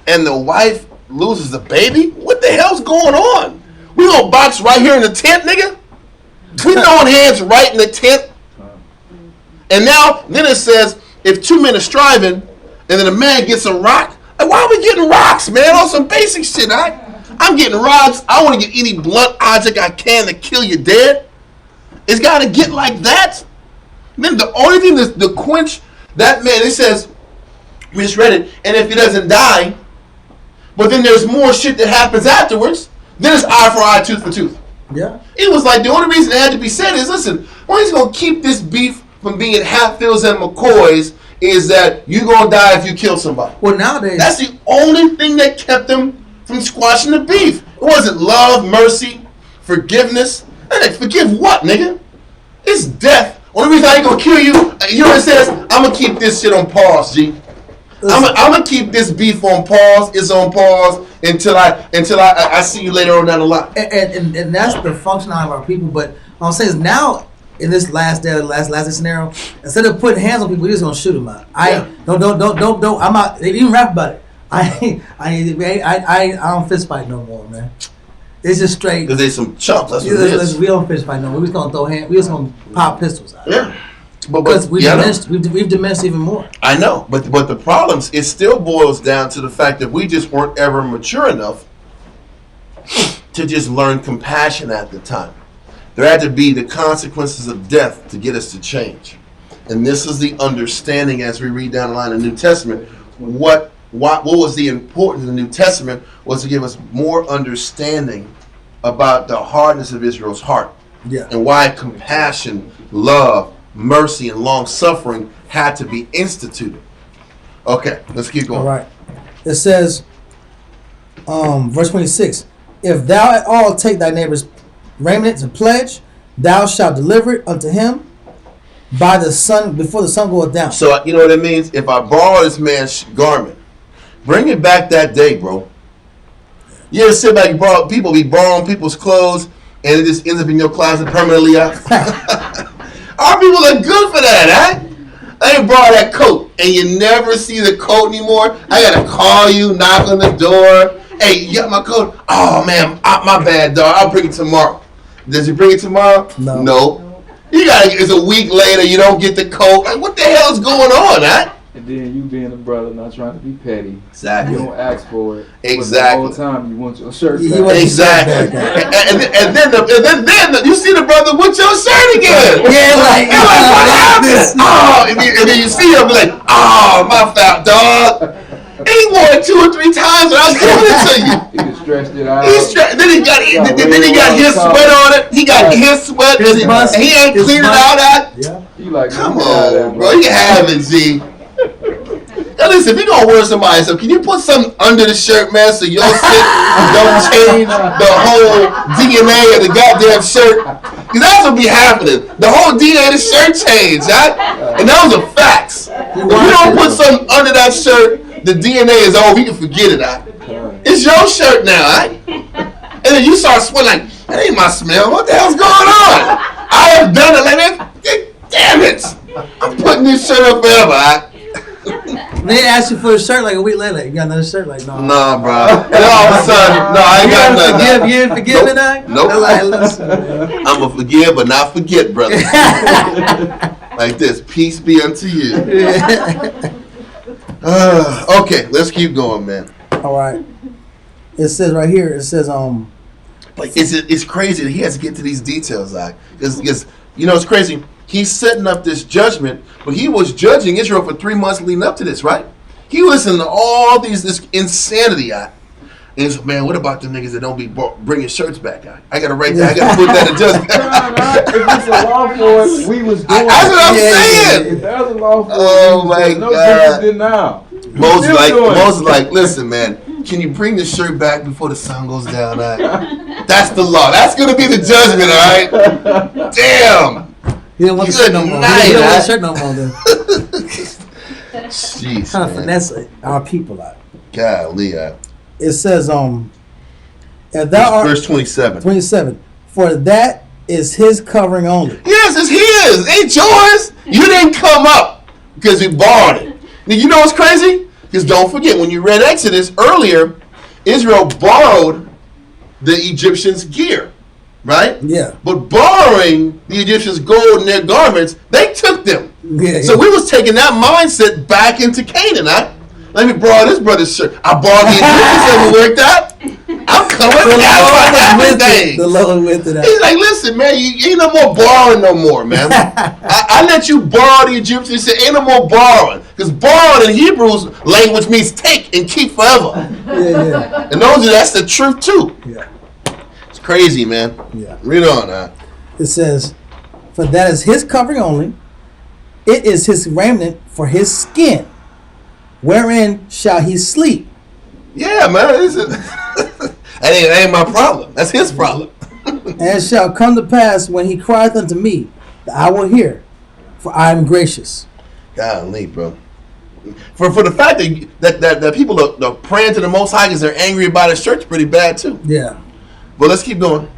and the wife loses the baby, what the hell's going on? We gonna box right here in the tent, nigga? We throwing hands right in the tent. And then it says, if 2 men are striving, and then a man gets a rock, like, why are we getting rocks, man? On some basic shit. I'm getting rocks. I want to get any blunt object I can to kill you dead. It's got to get like that. Then the only thing that's the quench that man, it says, we just read it, and if he doesn't die, but then there's more shit that happens afterwards, then it's eye for eye, tooth for tooth. Yeah. It was like the only reason it had to be said is, listen, why he's going to keep this beef from being Hatfields and McCoys is that you're going to die if you kill somebody. Well, nowadays. That's the only thing that kept them from squashing the beef. It wasn't love, mercy, forgiveness. Hey, forgive what, nigga? It's death. Only reason I ain't going to kill you, you know what it says? I'm going to keep this shit on pause, G. I'm gonna keep this beef on pause. It's on pause until I see you later on down the line. And that's the function of our people. But what I'm saying is now in this last day, last scenario, instead of putting hands on people, we're just gonna shoot them out. Don't. I'm not. They didn't rap about it. I don't fist fight no more, man. It's just straight. Cause there's some chumps. That's what it is. We don't fist fight no more. We just gonna throw hands. We just gonna pop pistols out. Yeah. Because we've diminished even more. I know, but the problems, it still boils down to the fact that we just weren't ever mature enough to just learn compassion at the time. There had to be the consequences of death to get us to change. And this is the understanding as we read down the line of the New Testament. What was the importance of the New Testament was to give us more understanding about the hardness of Israel's heart. Yeah. And why compassion, love, mercy, and long-suffering had to be instituted. Okay, let's keep going. All right. It says, verse 26, if thou at all take thy neighbor's raiment to pledge, thou shalt deliver it unto him by the sun, before the sun goeth down. So, you know what it means? If I borrow this man's garment, bring it back that day, bro. You ever sit back and people be borrowing people's clothes, and it just ends up in your closet permanently out? Our people are good for that, huh? I ain't brought that coat, and you never see the coat anymore. I gotta call you, knock on the door. Hey, you got my coat? Oh man, my bad, dog. I'll bring it tomorrow. Does he bring it tomorrow? No. You gotta. It's a week later. You don't get the coat. Like, what the hell is going on, huh? And then you being a brother, not trying to be petty. Exactly. You don't ask for it. Exactly. But the whole time you want your shirt back. Exactly. and then you see the brother with your shirt again. Yeah, like what happened? Oh, and then you see him like, oh, my fat dog. He wore it 2 or 3 times, and I was giving it to you. He just stretched it out. Then he got his sweat on it. He got his sweat, and he ain't cleaned it out. Yeah. You like, come on, bro. You have it, Z. Now listen, if you're gonna wear somebody, so can you put something under the shirt, man, so your shit don't change the whole DNA of the goddamn shirt? Because that's what be happening. The whole DNA of the shirt changed, huh? And those are facts. If you don't put something under that shirt, the DNA is over. You can forget it, huh? It's your shirt now, huh? And then you start sweating like, that ain't my smell. What the hell's going on? I have done it like that. Damn it! I'm putting this shirt up forever, huh? They asked you for a shirt like a week later. You got another shirt? Like, no. Nah, bro. And all of a sudden, no, I ain't got nothing. You didn't forgive me now? Nope. Like, listen, I'm going to forgive but not forget, brother. Like this. Peace be unto you. Okay, let's keep going, man. All right. It says right here, it says, like, it's crazy that he has to get to these details, like, because you know, it's crazy. He's setting up this judgment, but he was judging Israel for 3 months leading up to this, right? He listened to all this insanity. And he's like, man, what about the niggas that don't be bringing shirts back? I gotta write that. I gotta put that in judgment. If it's a law for it, we was doing it. That's what I'm saying. If there's a law for it, oh my no God. different than now. Moses like, listen, man, can you bring the shirt back before the sun goes down? Right? That's the law. That's gonna be the judgment, all right? Damn. He didn't want the shirt no more. He didn't want the shirt no more then. Jeez, trying to finesse our people out. Golly. It says, if thou art, verse 27. 27. For that is his covering only. Yes, it's his. It ain't yours. You didn't come up because you borrowed it. Now, you know what's crazy? Because don't forget, when you read Exodus earlier, Israel borrowed the Egyptians' gear. Right? Yeah. But borrowing the Egyptians' gold and their garments, they took them. Yeah. So we was taking that mindset back into Canaan. Let me borrow this brother's shirt. I borrowed the Egyptians and it worked out. I'm coming down for everything. The Lord went to that. He's like, listen, man, you ain't no more borrowing no more, man. I let you borrow the Egyptians. He said, ain't no more borrowing. Because borrowing in Hebrew's language means take and keep forever. Yeah. And that's the truth, too. Yeah. It's crazy, man. Yeah. Read on. It says, for that is his covering only. It is his raiment for his skin. Wherein shall he sleep? Yeah, man. That ain't my problem. That's his problem. And it shall come to pass when he crieth unto me, that I will hear, for I am gracious. Golly, bro. For the fact that people are praying to the Most High because they're angry about his church, pretty bad too. Yeah. But let's keep going.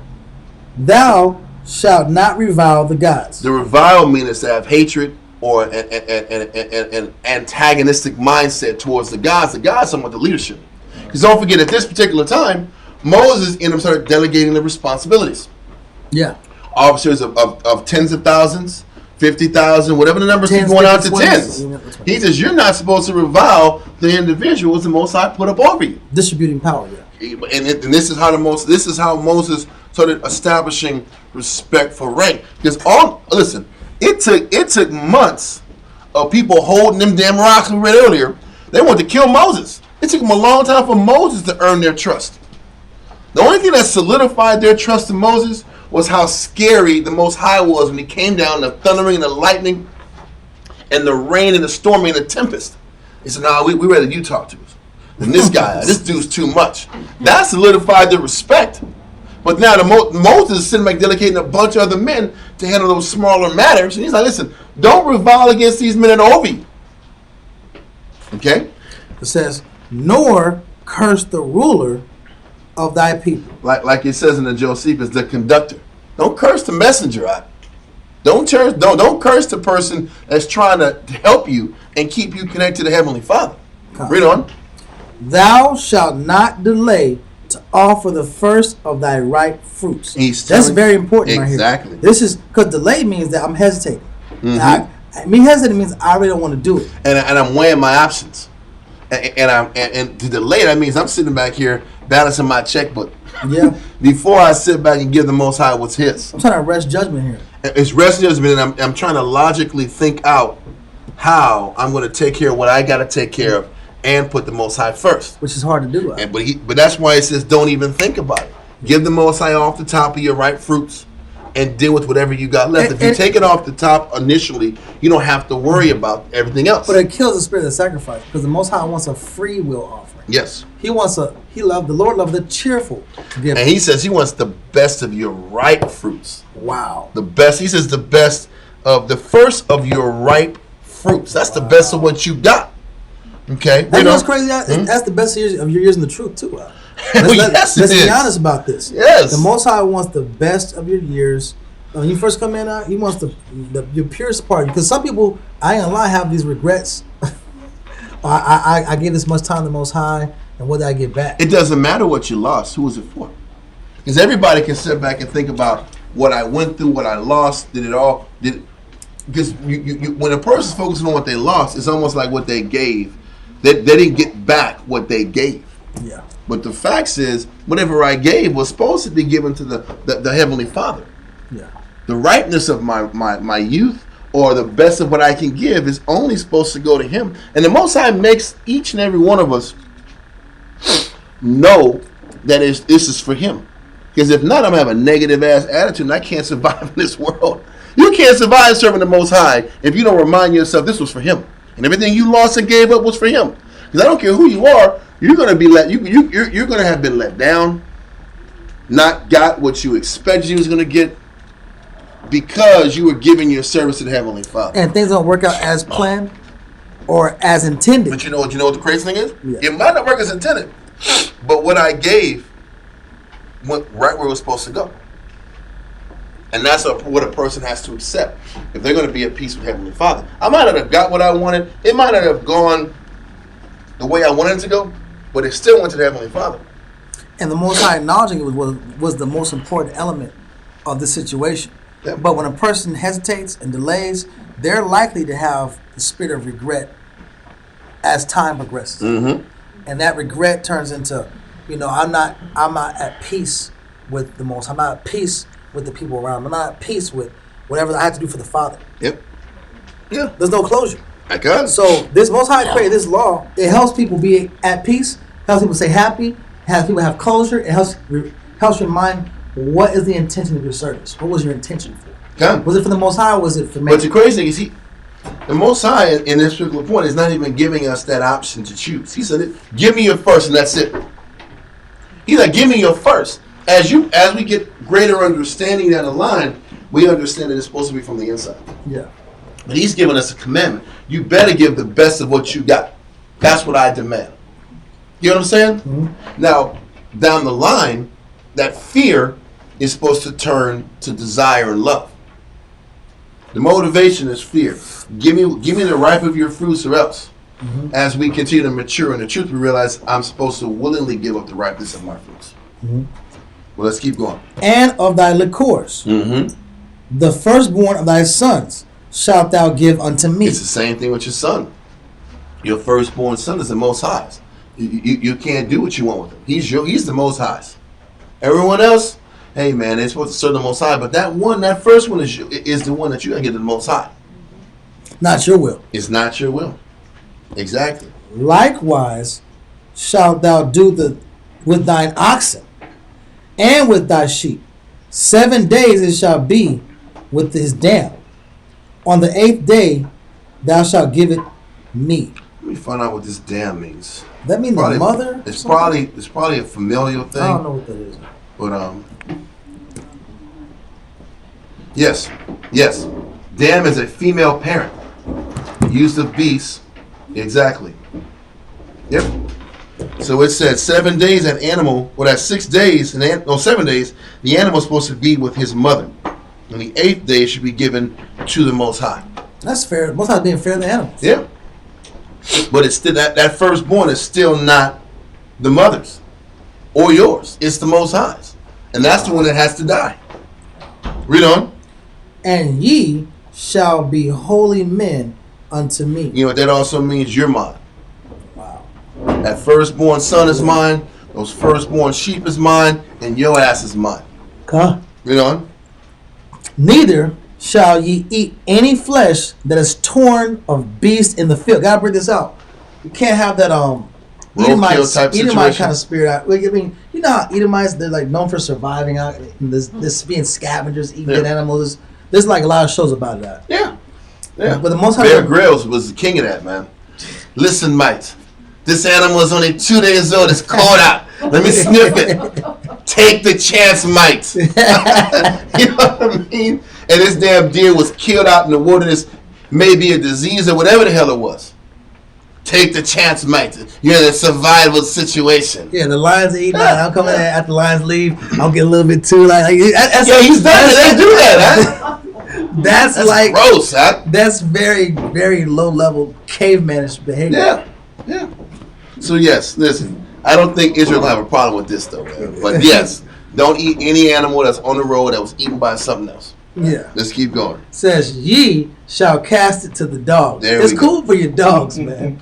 Thou shalt not revile the gods. The revile means to have hatred or an antagonistic mindset towards the gods. The gods somewhat the leadership. Because don't forget, at this particular time, Moses started delegating the responsibilities. Yeah. Officers of tens of thousands, 50,000, whatever the numbers keep going out to tens. He says, you're not supposed to revile the individuals the Most High put up over you. Distributing power, yeah. And this is how Moses started establishing respect for rank. Because it took months of people holding them damn rocks we read earlier. They wanted to kill Moses. It took them a long time for Moses to earn their trust. The only thing that solidified their trust in Moses was how scary the Most High was when he came down, the thundering and the lightning and the rain and the storming and the tempest. He said, "Nah, we rather you talk to us than this guy. This dude's too much." That solidified their respect. But now Moses is sitting back delegating a bunch of other men to handle those smaller matters. And he's like, listen, don't revile against these men that are over you. Okay? It says, nor curse the ruler of thy people. Like it says in the Josephus, the conductor. Don't curse the messenger out. Don't curse the person that's trying to help you and keep you connected to the Heavenly Father. Read on. Thou shalt not delay to offer the first of thy ripe fruits. That's very important right here. Exactly. This is because delay means that I'm hesitating. Mm-hmm. Hesitating means I really don't want to do it. And I'm weighing my options. And to delay, that means I'm sitting back here balancing my checkbook. Yeah. Before I sit back and give the Most High what's his. I'm trying to rest judgment here. It's rest judgment, and I'm trying to logically think out how I'm going to take care of what I got to take care of and put the Most High first. Which is hard to do. But that's why it says don't even think about it. Give the Most High off the top of your ripe fruits and deal with whatever you got left. If you take it off the top initially, you don't have to worry about everything else. But it kills the spirit of sacrifice because the Most High wants a free will offering. Yes. The Lord loved the cheerful giver. And he says he wants the best of your ripe fruits. Wow. The best. He says the best of the first of your ripe fruits. That's the best of what you got. Okay. And what's crazy? That's the best of your years in the truth too. Let's be honest about this. Yes. The Most High wants the best of your years. When you first come in, he wants your purest part. Because some people, I ain't gonna lie, have these regrets. I gave this much time to the Most High, and what did I get back? It doesn't matter what you lost. Who was it for? Because everybody can sit back and think about what I went through, what I lost. Because when a person's focusing on what they lost, it's almost like what they gave. They didn't get back what they gave. Yeah. But the fact is, whatever I gave was supposed to be given to the Heavenly Father. Yeah. The ripeness of my youth, or the best of what I can give, is only supposed to go to Him. And the Most High makes each and every one of us know that this is for Him. Because if not, I'm going to have a negative ass attitude and I can't survive in this world. You can't survive serving the Most High if you don't remind yourself this was for Him. And everything you lost and gave up was for Him. Because I don't care who you are, you're going to be you're going to have been let down, not got what you expected you was going to get, because you were giving your service to the Heavenly Father. And things don't work out as planned or as intended. But you know what the crazy thing is? Yeah. It might not work as intended, but what I gave went right where it was supposed to go. And that's what a person has to accept if they're going to be at peace with Heavenly Father. I might not have got what I wanted. It might not have gone the way I wanted it to go, but it still went to the Heavenly Father. And the Most High acknowledging it was the most important element of the situation. Yeah. But when a person hesitates and delays, they're likely to have the spirit of regret as time progresses. Mm-hmm. And that regret turns into I'm not at peace with the Most High. I'm not at peace with the people around me. I'm not at peace with whatever I have to do for the Father. Yep. Yeah. There's no closure. I got it. So this Most High created this law. It helps people be at peace. Helps people stay happy. Helps people have closure. It helps remind what is the intention of your service. What was your intention for? Come. Was it for the Most High or was it for man? But the crazy thing is, the Most High in this particular point is not even giving us that option to choose. He said, "Give me your first, and that's it." He's like, "Give me your first." As we get greater understanding down the line, we understand that it's supposed to be from the inside. Yeah. But He's giving us a commandment. You better give the best of what you got. That's what I demand. You know what I'm saying? Mm-hmm. Now, down the line, that fear is supposed to turn to desire and love. The motivation is fear. Give me the ripe of your fruits, or else. Mm-hmm. As we continue to mature in the truth, we realize I'm supposed to willingly give up the ripeness of my fruits. Mm-hmm. Well, let's keep going. And of thy liquors, the firstborn of thy sons shalt thou give unto me. It's the same thing with your son. Your firstborn son is the Most High's. You can't do what you want with him. He's the Most High's. Everyone else, hey man, they're supposed to serve the Most High, but that first one is the one that you gotta get to the Most High. Not your will. It's not your will. Exactly. Likewise shalt thou do with thine oxen and with thy sheep. 7 days it shall be with his dam. On the 8th day thou shalt give it me. Let me find out what this dam means. That means the mother? It's probably a familial thing. I don't know what that is. But yes. Dam is a female parent. Used of beasts. Exactly. Yep. So it said 7 days an animal, well that's 6 days, 7 days, the animal is supposed to be with his mother. And the 8th day should be given to the Most High. That's fair. Most High being fair to the animals. Yeah. But it's still that firstborn is still not the mother's or yours. It's the Most High's. And that's the one that has to die. Read on. And ye shall be holy men unto me. You know what that also means? You're mine. Wow. That firstborn son is mine. Those firstborn sheep is mine. And your ass is mine. Okay. Read on. Neither shall ye eat any flesh that is torn of beast in the field. Gotta bring this out. You can't have that Edomite kind of spirit out. I mean, you know how Edomites, they're like known for surviving out and this being scavengers, eating dead animals. There's like a lot of shows about that. Yeah. But the Most High Bear Grylls was the king of that, man. Listen, mate. This animal is only 2 days old. It's cold out. Let me sniff it. Take the chance, mate. You know what I mean? And this damn deer was killed out in the wilderness, maybe a disease or whatever the hell it was. Take the chance, mate. You're in a survival situation. Yeah, the lions are eating. I'm coming in after the lions leave. I'll get a little bit too he's done it. They do that, huh? That's like gross, huh? That's very, very low level cavemanish behavior. Yeah. So yes, listen. I don't think Israel will have a problem with this though, man. But yes, don't eat any animal that's on the road that was eaten by something else. Yeah. Let's keep going. Says ye shall cast it to the dogs. It's cool for your dogs, man.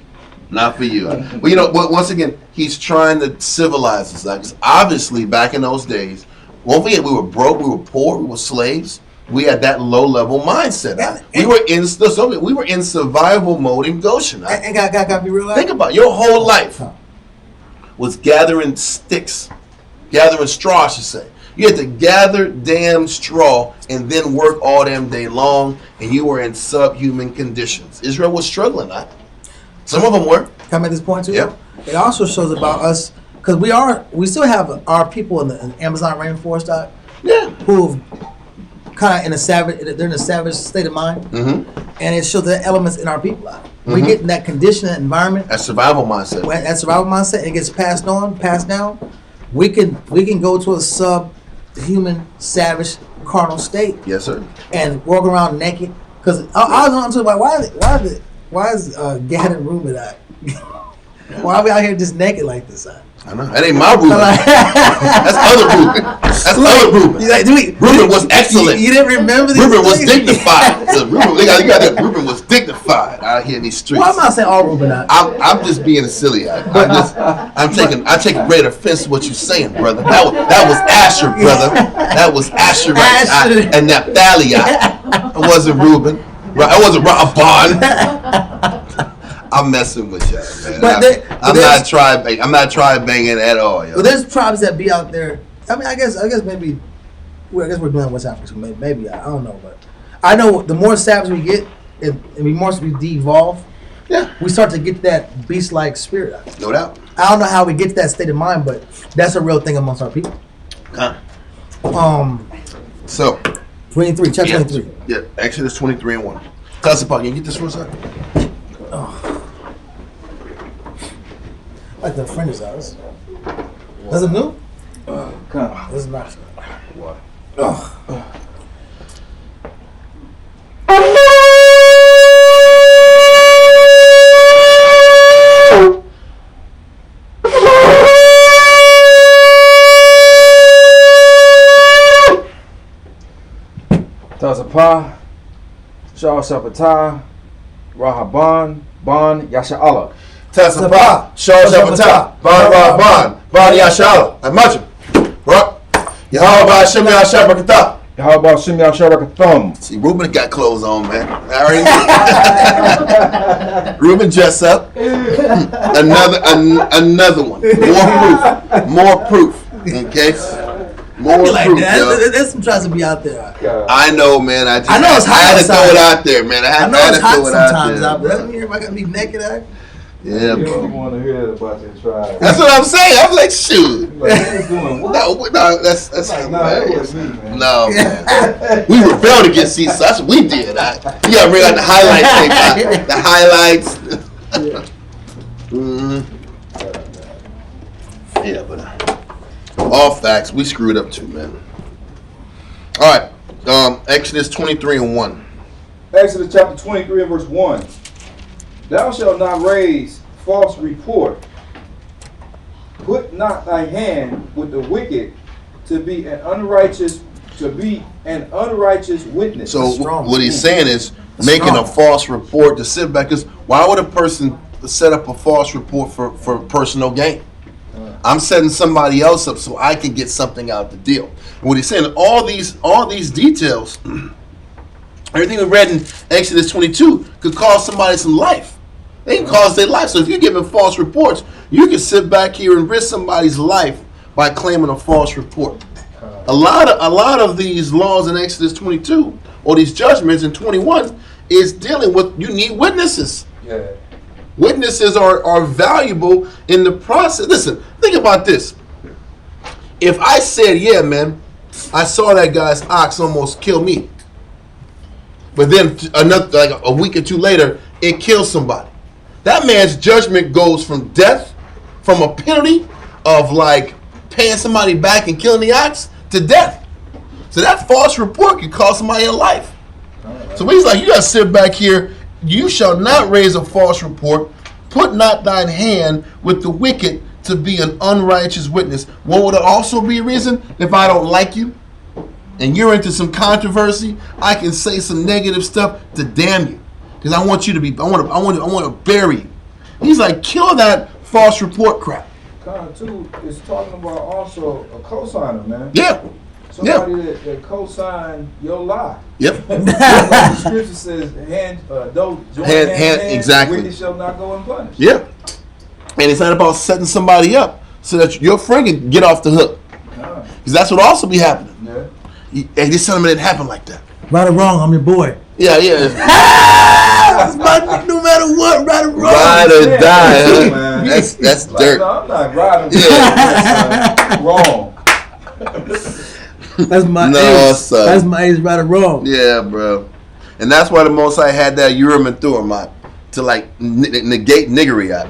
Not for you. But you know, once again, he's trying to civilize us. Like, obviously, back in those days, won't forget, we were broke, we were poor, we were slaves. We had that low level mindset. We were in survival mode in Goshen. And got be real. Think about it. Your whole life was gathering sticks, gathering straw, I should say. You had to gather damn straw and then work all damn day long, and you were in subhuman conditions. Israel was struggling. Some of them were. Can I make this point too? Yep. It also shows about us because we still have our people in the Amazon rainforest who kind of in a savage state of mind, and it shows the elements in our people. We get in that condition, that environment, that survival mindset. And it gets passed down. We can go to a subhuman, savage, carnal state. Yes, sir. And walk around naked. Because I was on to why is Gad and Reuben why are we out here just naked like this? I know. That ain't my Reuben. That's other Reuben. That's other Reuben. Like, Reuben was excellent. You didn't remember these Reuben was things? dignified. Reuben was dignified out here in these streets. Well, I'm not saying all Reuben. I'm just being silly. I'm taking great offense to what you're saying, brother. That was Asher, brother. That was Asher and Naphtali. It wasn't Reuben. It wasn't Rahban. I'm messing with you, man. I'm not tribe banging at all, yo. But there's tribes that be out there. I mean, I guess maybe. Well, I guess we're doing West Africa. So maybe I don't know, but I know the more savage we get, and the more we de-evolve, we start to get that beast-like spirit. No doubt. I don't know how we get to that state of mind, but that's a real thing amongst our people. Huh. So 23, chapter 23. Yeah, Exodus 23:1. Pastor Paul, can you get this for a second? I like the fringes out. Is it new? Kind of. This is not. What? Tazapah, Shah Shabbatah, Rahaban, Ban Yasha'Allah. Tasapah, Shah Shabbatah, Ban Rahban, Ban Yashala. Imagine. Right? Yahweh Hashem Yahshua Barakatah. How about Shimei Sharakathum? See, Reuben got clothes on, man. Reuben dress up. Another one. More proof. Okay? More Like proof, that. yo. There's some tries to be out there. I know, man. I know it's hot I had to outside. throw it out there, man. I had it's to hot throw it sometimes out there. there. Doesn't mean everybody gotta be naked out. Yeah, You bro. don't want to hear about your tribe. That's what I'm saying. I'm like, shoot. Like, who's doing what? No, that's Like, hilarious. nah, that was me, man. No, man. We rebelled against these, so that's what we did. You gotta bring out the highlight tape. The highlights. Yeah, but all facts. We screwed up too, man. All right. Exodus 23:1. Exodus chapter 23 and verse 1. Thou shalt not raise false report. Put not thy hand with the wicked to be an unrighteous witness. So what he's saying is making a false report to sit back. Because why would a person set up a false report for personal gain? I'm setting somebody else up so I can get something out of the deal. And what he's saying, all these details, everything we read in Exodus 22 could cost somebody some life. They can cause their life. So if you're giving false reports, you can sit back here and risk somebody's life by claiming a false report. A lot of these laws in Exodus 22 or these judgments in 21 is dealing with, you need witnesses. Yeah. Witnesses are valuable in the process. Listen, think about this. If I said, yeah, man, I saw that guy's ox almost kill me, but then like a week or two later, it kills somebody. That man's judgment goes from death, from a penalty of like paying somebody back and killing the ox, to death. So that false report could cost somebody a life. So he's like, you got to sit back here. You shall not raise a false report. Put not thine hand with the wicked to be an unrighteous witness. What would also be a reason? If I don't like you and you're into some controversy, I can say some negative stuff to damn you. Because I want you to be, I want to bury you. He's like, kill that false report crap. Kind of too is talking about also a cosigner, man. Yeah. Somebody that co-signed your lie. Yep. Like the scripture says, those join hand, exactly. wicked shall not go unpunished. Yeah. And it's not about setting somebody up so that your friend can get off the hook. Because that's what also be happening. Yeah. And just tell them it didn't happen like that. Right or wrong, I'm your boy. Yeah. No matter what, right or wrong. Ride or die. Huh? Man. That's Like, dirt. no, I'm not riding. Yeah. Wrong. That's my No, age. son. That's my age, right or wrong. Yeah, bro. And that's why the Most High had that Urim and Thummim out to like negate niggery out.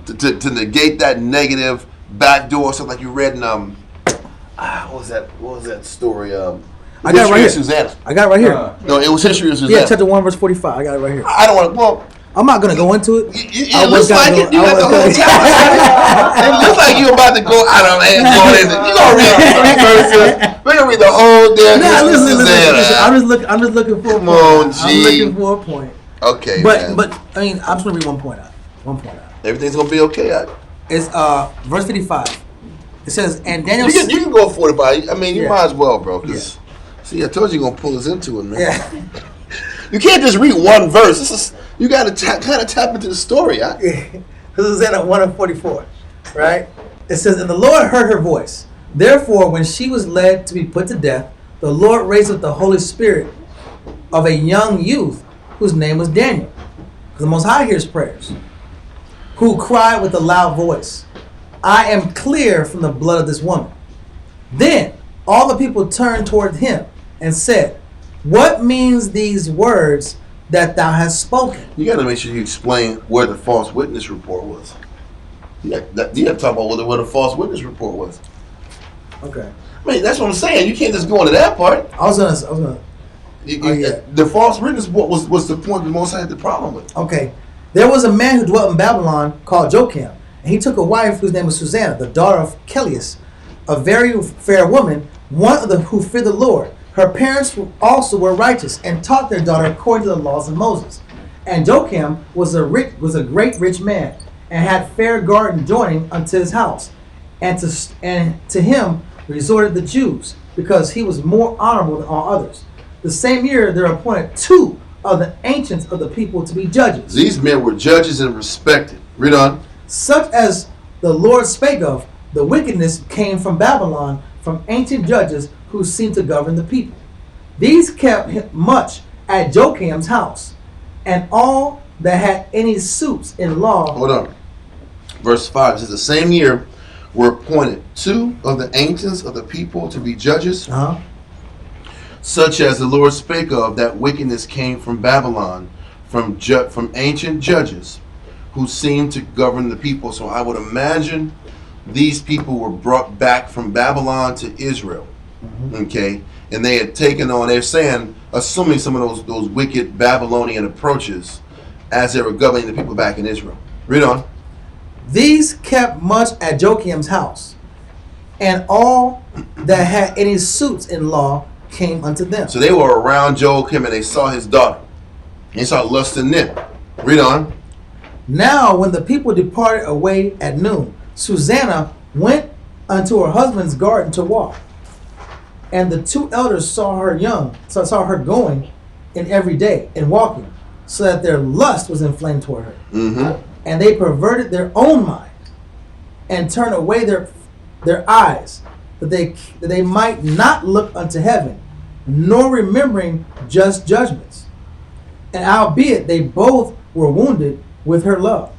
To negate that negative backdoor stuff like you read in what was that story? I got it right here. Susanna. I got it right here. No, it was History of Susanna. Yeah, chapter 1, verse 45. I got it right here. I don't want to. Well, I'm not gonna go into it. It looks like it. You got the whole chapter. It looks like you're about to go out on that. You gonna read 3 verses? We're gonna read the whole damn. Nah, listen. I'm just looking for a point. I'm looking for a point. Okay, but I mean, I'm just gonna read 1 point out. 1 point out. Everything's gonna be okay. It's verse 55. It says, and Daniel. You can go 45. I mean, you might as well, bro. Cause see, I told you you're gonna pull us into it, man. Yeah. You can't just read 1 verse. You got to kind of tap into the story. This is in 1:44, right? It says, and the Lord heard her voice. Therefore, when she was led to be put to death, the Lord raised up the Holy Spirit of a young youth whose name was Daniel. The Most High hears prayers. Who cried with a loud voice, I am clear from the blood of this woman. Then all the people turned toward him and said, what means these words that thou hast spoken? You got to make sure you explain where the false witness report was. You have to talk about where the false witness report was. Okay. I mean, that's what I'm saying. You can't just go into that part. I was gonna. The false witness report was the point the Most High had the problem with. Okay. There was a man who dwelt in Babylon called Joachim, and he took a wife whose name was Susanna, the daughter of Kellius, a very fair woman, one of them who feared the Lord. Her parents also were righteous and taught their daughter according to the laws of Moses. And Joachim was a great rich man and had fair garden joining unto his house. And to him resorted the Jews because he was more honorable than all others. The same year there appointed 2 of the ancients of the people to be judges. These men were judges and respected. Read on. Such as the Lord spake of, the wickedness came from Babylon, from ancient judges who seemed to govern the people. These kept much at Joachim's house, and all that had any suits in law. Hold on. Verse 5 says, the same year were appointed 2 of the ancients of the people to be judges, such as the Lord spake of, that wickedness came from Babylon, from ancient judges who seemed to govern the people. So I would imagine these people were brought back from Babylon to Israel. Okay, and they had taken on, they're saying, assuming some of those wicked Babylonian approaches as they were governing the people back in Israel. Read on. These kept much at Joachim's house, and all that had any suits in law came unto them. So they were around Joachim and they saw his daughter. They saw lust in them. Read on. Now when the people departed away at noon, Susanna went unto her husband's garden to walk. And the 2 elders saw her going in every day and walking, so that their lust was inflamed toward her. And they perverted their own mind and turned away their eyes, that they might not look unto heaven, nor remembering just judgments. And albeit they both were wounded with her love,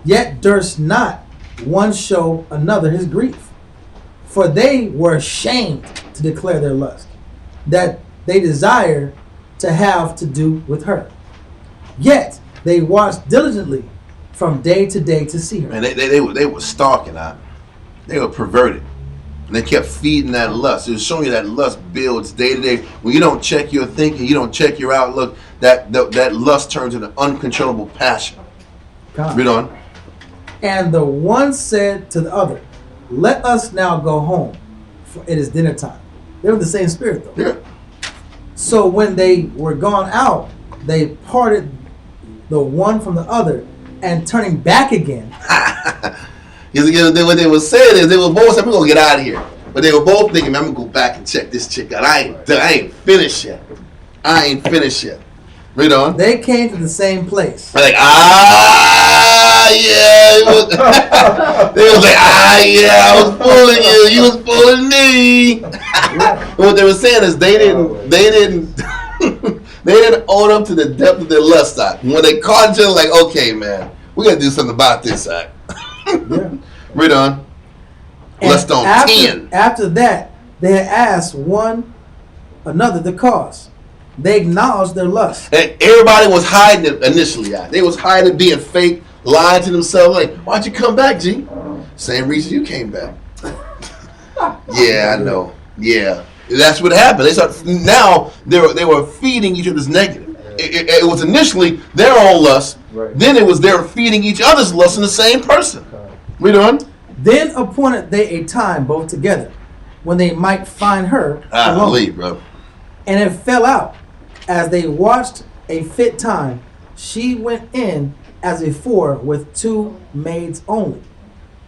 yet durst not one show another his grief. For they were ashamed to declare their lust, that they desired to have to do with her. Yet they watched diligently from day to day to see her. And they were stalking her. They were perverted. And they kept feeding that lust. It was showing you that lust builds day to day. When you don't check your thinking, you don't check your outlook, that lust turns into uncontrollable passion. Read on. And the one said to the other, let us now go home, for it is dinner time. They were the same spirit though. Yeah. So when they were gone out, they parted the one from the other, and turning back again. What they were saying is they were both saying, we're going to get out of here. But they were both thinking, man, I'm going to go back and check this chick out. I ain't finished yet. Read on. They came to the same place. Like, yeah. They was like, yeah, I was fooling you. You was fooling me. And what they were saying is they didn't own up to the depth of their lust side. When they caught each other, like, okay, man, we got to do something about this side. Yeah. Read on. Lust on 10. After that, they had asked one another the cause. They acknowledged their lust. And everybody was hiding it initially. They was hiding it, being fake, lying to themselves. Like, why'd you come back, G? Same reason you came back. Yeah, I know. Yeah, that's what happened. Now they were feeding each other's negative. it was initially their own lust. Right. Then it was they're feeding each other's lust in the same person. Read on. Then appointed they a time both together, when they might find her alone. Believe, bro. And it fell out, as they watched a fit time, she went in as before with 2 maids only.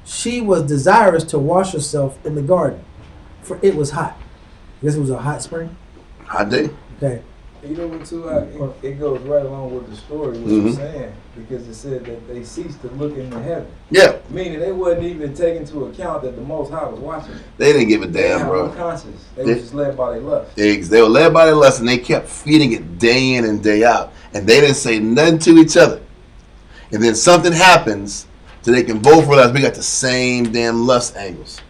She was desirous to wash herself in the garden, for it was hot. I guess it was a hot spring. Hot day. Okay. You know what, too? It goes right along with the story, what you're saying, because it said that they ceased to look into heaven. Yeah. Meaning they wasn't even taking into account that the Most High was watching them. They didn't give a damn, bro. No conscience. They were just led by their lust. They were led by their lust, and they kept feeding it day in and day out. And they didn't say nothing to each other. And then something happens so they can both realize we got the same damn lust angles.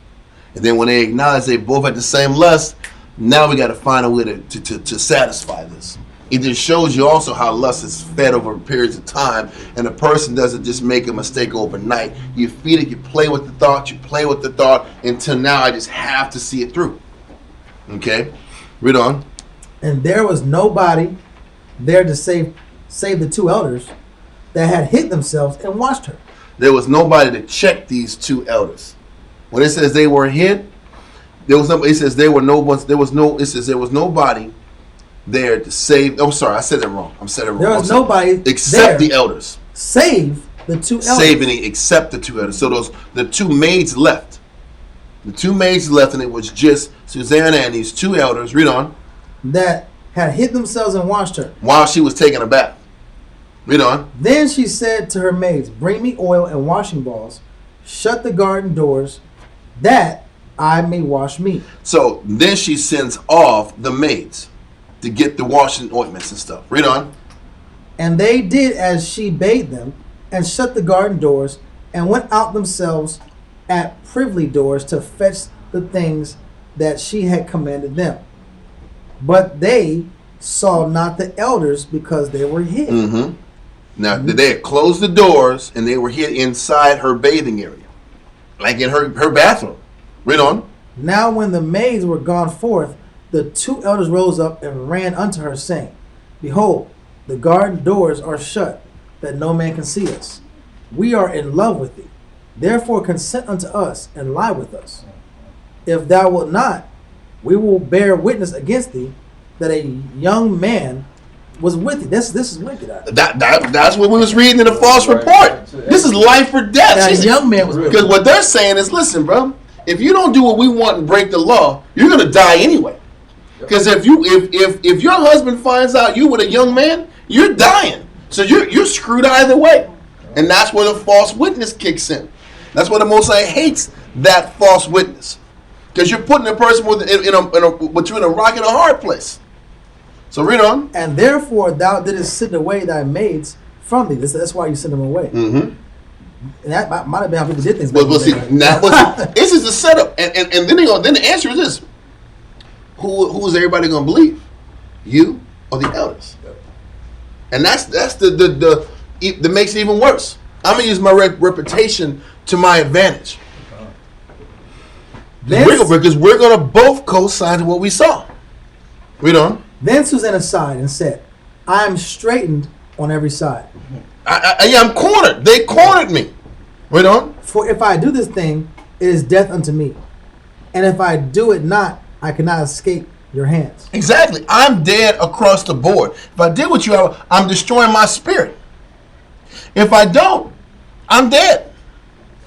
And then when they acknowledge they both had the same lust, now we got to find a way to satisfy this. It just shows you also how lust is fed over periods of time, and a person doesn't just make a mistake overnight. You feed it, you play with the thought, until now I just have to see it through. Okay? Read on. And there was nobody there to save the 2 elders that had hid themselves and watched her. There was nobody to check these 2 elders. When it says they were hid, there was nobody. It says there was nobody there to save. Oh, sorry, I said that wrong. There was nobody except the elders. Save the 2 elders. Save any except the 2 elders. So the 2 maids left. The 2 maids left, and it was just Susanna and these 2 elders. Read on. That had hid themselves and watched her while she was taking a bath. Read on. Then she said to her maids, "Bring me oil and washing balls. Shut the garden doors, that I may wash me." So then she sends off the maids to get the washing ointments and stuff. Read on. And they did as she bade them, and shut the garden doors, and went out themselves at privy doors to fetch the things that she had commanded them. But they saw not the elders, because they were hid. Mm-hmm. Now, they had closed the doors, and they were hid inside her bathing area, like in her bathroom. Read on. Now when the maids were gone forth, the 2 elders rose up and ran unto her, saying, "Behold, the garden doors are shut, that no man can see us. We are in love with thee. Therefore consent unto us, and lie with us. If thou wilt not, we will bear witness against thee that a young man was with thee." This is wicked. That's what we was reading in the false report. This is life or death. That young man was with thee. Because what they're saying is, listen, bro, if you don't do what we want and break the law, you're gonna die anyway. Because if your husband finds out you with a young man, you're dying. So you're screwed either way. And that's where the false witness kicks in. That's why the Most High hates that false witness. Because you're putting a person in a rock and a hard place. So read on. And therefore thou didst send away thy maids from thee. That's why you sent them away. Mm-hmm. And that might have been how people did things. Well, see, this is the setup. And then the answer is this. Who is everybody going to believe? You or the elders? And that's the that makes it even worse. I'm going to use my reputation to my advantage. Because we're going to both co-sign to what we saw. Read on. Then Susanna sighed and said, "I am straitened on every side. I'm cornered. They cornered me." Read on. For if I do this thing, it is death unto me. And if I do it not, I cannot escape your hands. Exactly. I'm dead across the board. If I did what you have, I'm destroying my spirit. If I don't, I'm dead.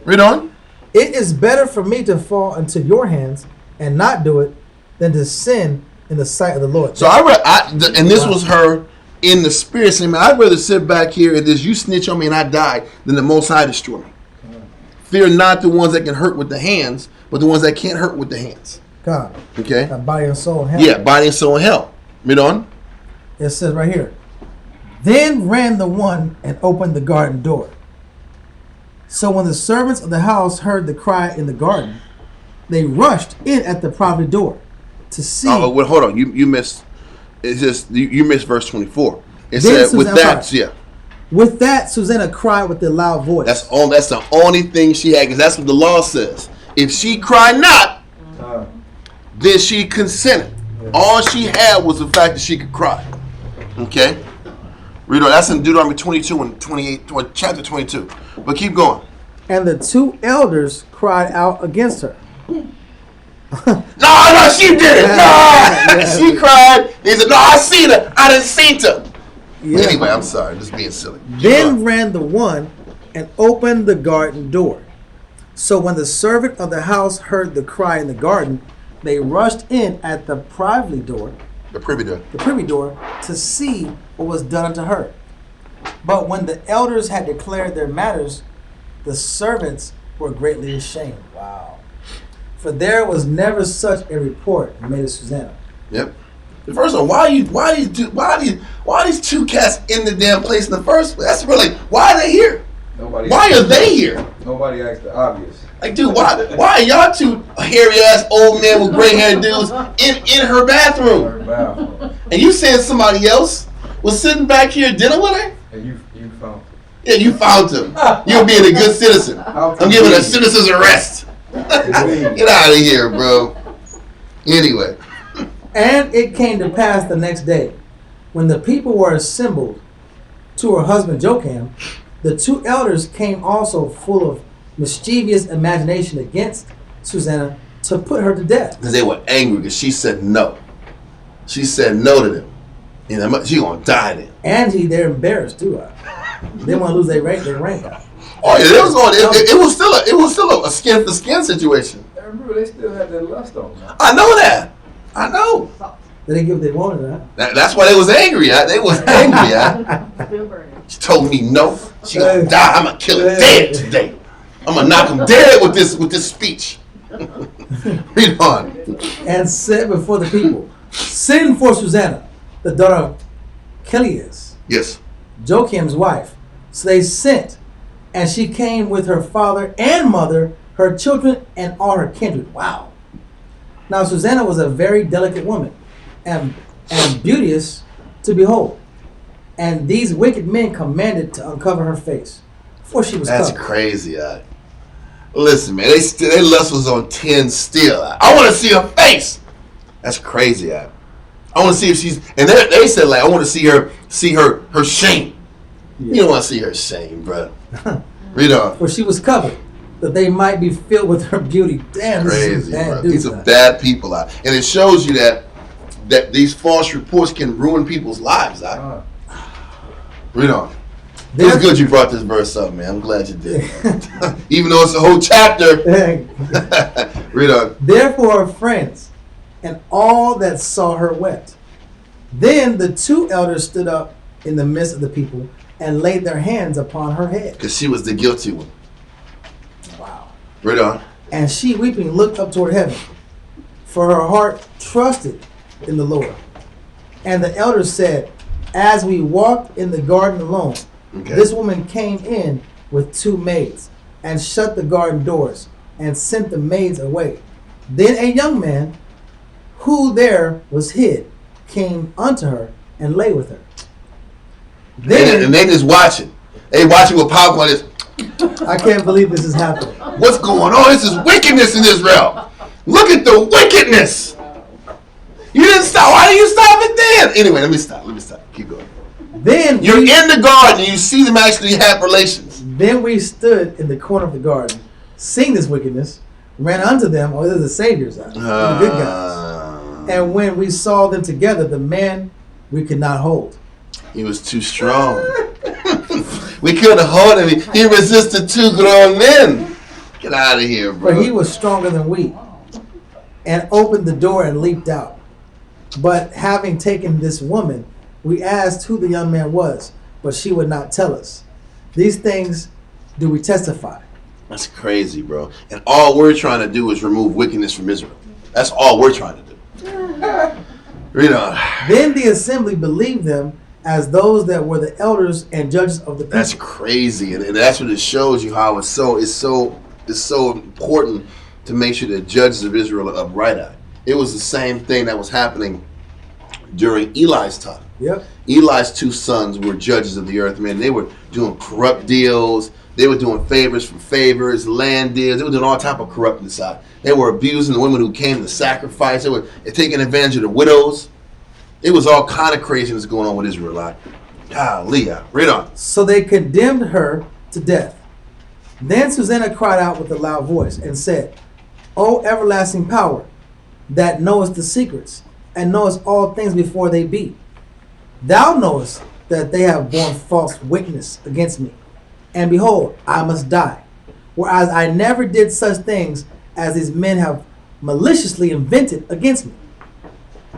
Read on. It is better for me to fall into your hands and not do it than to sin in the sight of the Lord. So and this was her in the spirit saying, "Man, I'd rather sit back here and you snitch on me and I die than the Most High destroy me. Fear not the ones that can hurt with the hands, but the ones that can't hurt with the hands." God. Okay. Body and soul in hell. Yeah, body and soul in hell. Read on. It says right here. Then ran the one and opened the garden door. So when the servants of the house heard the cry in the garden, they rushed in at the private door to see. Oh, well, hold on. You missed. It's just you missed verse 24. It then said with that, yeah. With that, Susanna cried with a loud voice. That's the only thing she had, because that's what the law says. If she cried not, then she consented. All she had was the fact that she could cry. Okay? Read on. That's in Deuteronomy 22 and 28, chapter 22. But keep going. And the 2 elders cried out against her. No, she did it. No, she cried. He said, no, I seen her. I didn't seen her. Yeah. Anyway, I'm sorry. Just being silly. Then ran the one and opened the garden door. So when the servant of the house heard the cry in the garden, they rushed in at the privy door, The privy door. to see what was done unto her. But when the elders had declared their matters, the servants were greatly ashamed. Wow. For there was never such a report made of Susanna. Yep. First of all, why these 2 cats in the damn place in the first place? That's really, why are they here? Why are they here? Nobody asked the obvious. Like, dude, why are y'all 2 hairy ass old men with gray haired dudes in her bathroom? And you saying somebody else was sitting back here dealing with her? And you found. Yeah, you found him. You're being a good citizen. I'm giving a citizen's arrest. Get out of here, bro. Anyway. And it came to pass the next day, when the people were assembled to her husband Joachim, the 2 elders came also full of mischievous imagination against Susanna to put her to death. Because they were angry because she said no. She said no to them. You know, she gonna die then. And they're embarrassed too. They want to lose their rank. Oh yeah, it was still a skin for skin situation. Remember, they still had that lust on them. I know that. I know. They didn't give what they wanted, huh? That's why they was angry at. They was angry at. She told me no. She gonna die. I'm gonna kill her dead today. I'm gonna knock him dead with this speech. Read on. And said before the people, send for Susanna, the daughter of Kelias, Yes. Joachim's wife. So they sent, and she came with her father and mother, her children, and all her kindred. Wow. Now Susanna was a very delicate woman, and beauteous to behold. And these wicked men commanded to uncover her face, for she was That's covered. crazy. Listen, man, they lust was on 10 still. I want to see her face. That's crazy. I want to see if she's, and they said like I want to see her shame. Yeah. You don't want to see her shame, bro. Read on. For she was covered, that they might be filled with her beauty. Damn, Crazy, bro. These are out. bad people out, and it shows you that these false reports can ruin people's lives. Read on. It was good you brought this verse up, man. I'm glad you did. Even though it's a whole chapter. Read on. Therefore, friends, and all that saw her wept. Then the 2 elders stood up in the midst of the people and laid their hands upon her head. Because she was the guilty one. Wow. Read on. And she, weeping, looked up toward heaven, for her heart trusted in the Lord. And the elders said, as we walked in the garden alone, this woman came in with 2 maids, and shut the garden doors, and sent the maids away. Then a young man, who there was hid, came unto her, and lay with her. Then, and they just watching. They watching with popcorn. I can't believe this is happening. What's going on? This is wickedness in Israel. Look at the wickedness. You didn't stop. Why didn't you stop it then? Anyway, let me stop. Keep going. Then you're in the garden and you see them actually have relations. Then we stood in the corner of the garden, seeing this wickedness, ran unto them. Oh, they're the saviors, the good guys. And when we saw them together, the man we could not hold. He was too strong. We couldn't hold him. He resisted 2 grown men. Get out of here, bro. For he was stronger than we, and opened the door and leaped out. But having taken this woman, we asked who the young man was, but she would not tell us. These things do we testify. That's crazy, bro. And all we're trying to do is remove wickedness from Israel. That's all we're trying to do. Read on. Then the assembly believed them as those that were the elders and judges of the people. That's crazy, and that's what it shows you how it's so important to make sure the judges of Israel are upright. It was the same thing that was happening during Eli's time. Yep. Eli's 2 sons were judges of the earth, man. They were doing corrupt deals. They were doing favors for favors, land deals. They were doing all type of corrupting side. They were abusing the women who came to sacrifice. They were taking advantage of the widows. It was all kind of craziness going on with Israel. Golly, read on. So they condemned her to death. Then Susanna cried out with a loud voice and said, O everlasting power, that knowest the secrets, and knowest all things before they be. Thou knowest that they have borne false witness against me. And behold, I must die. Whereas I never did such things as these men have maliciously invented against me.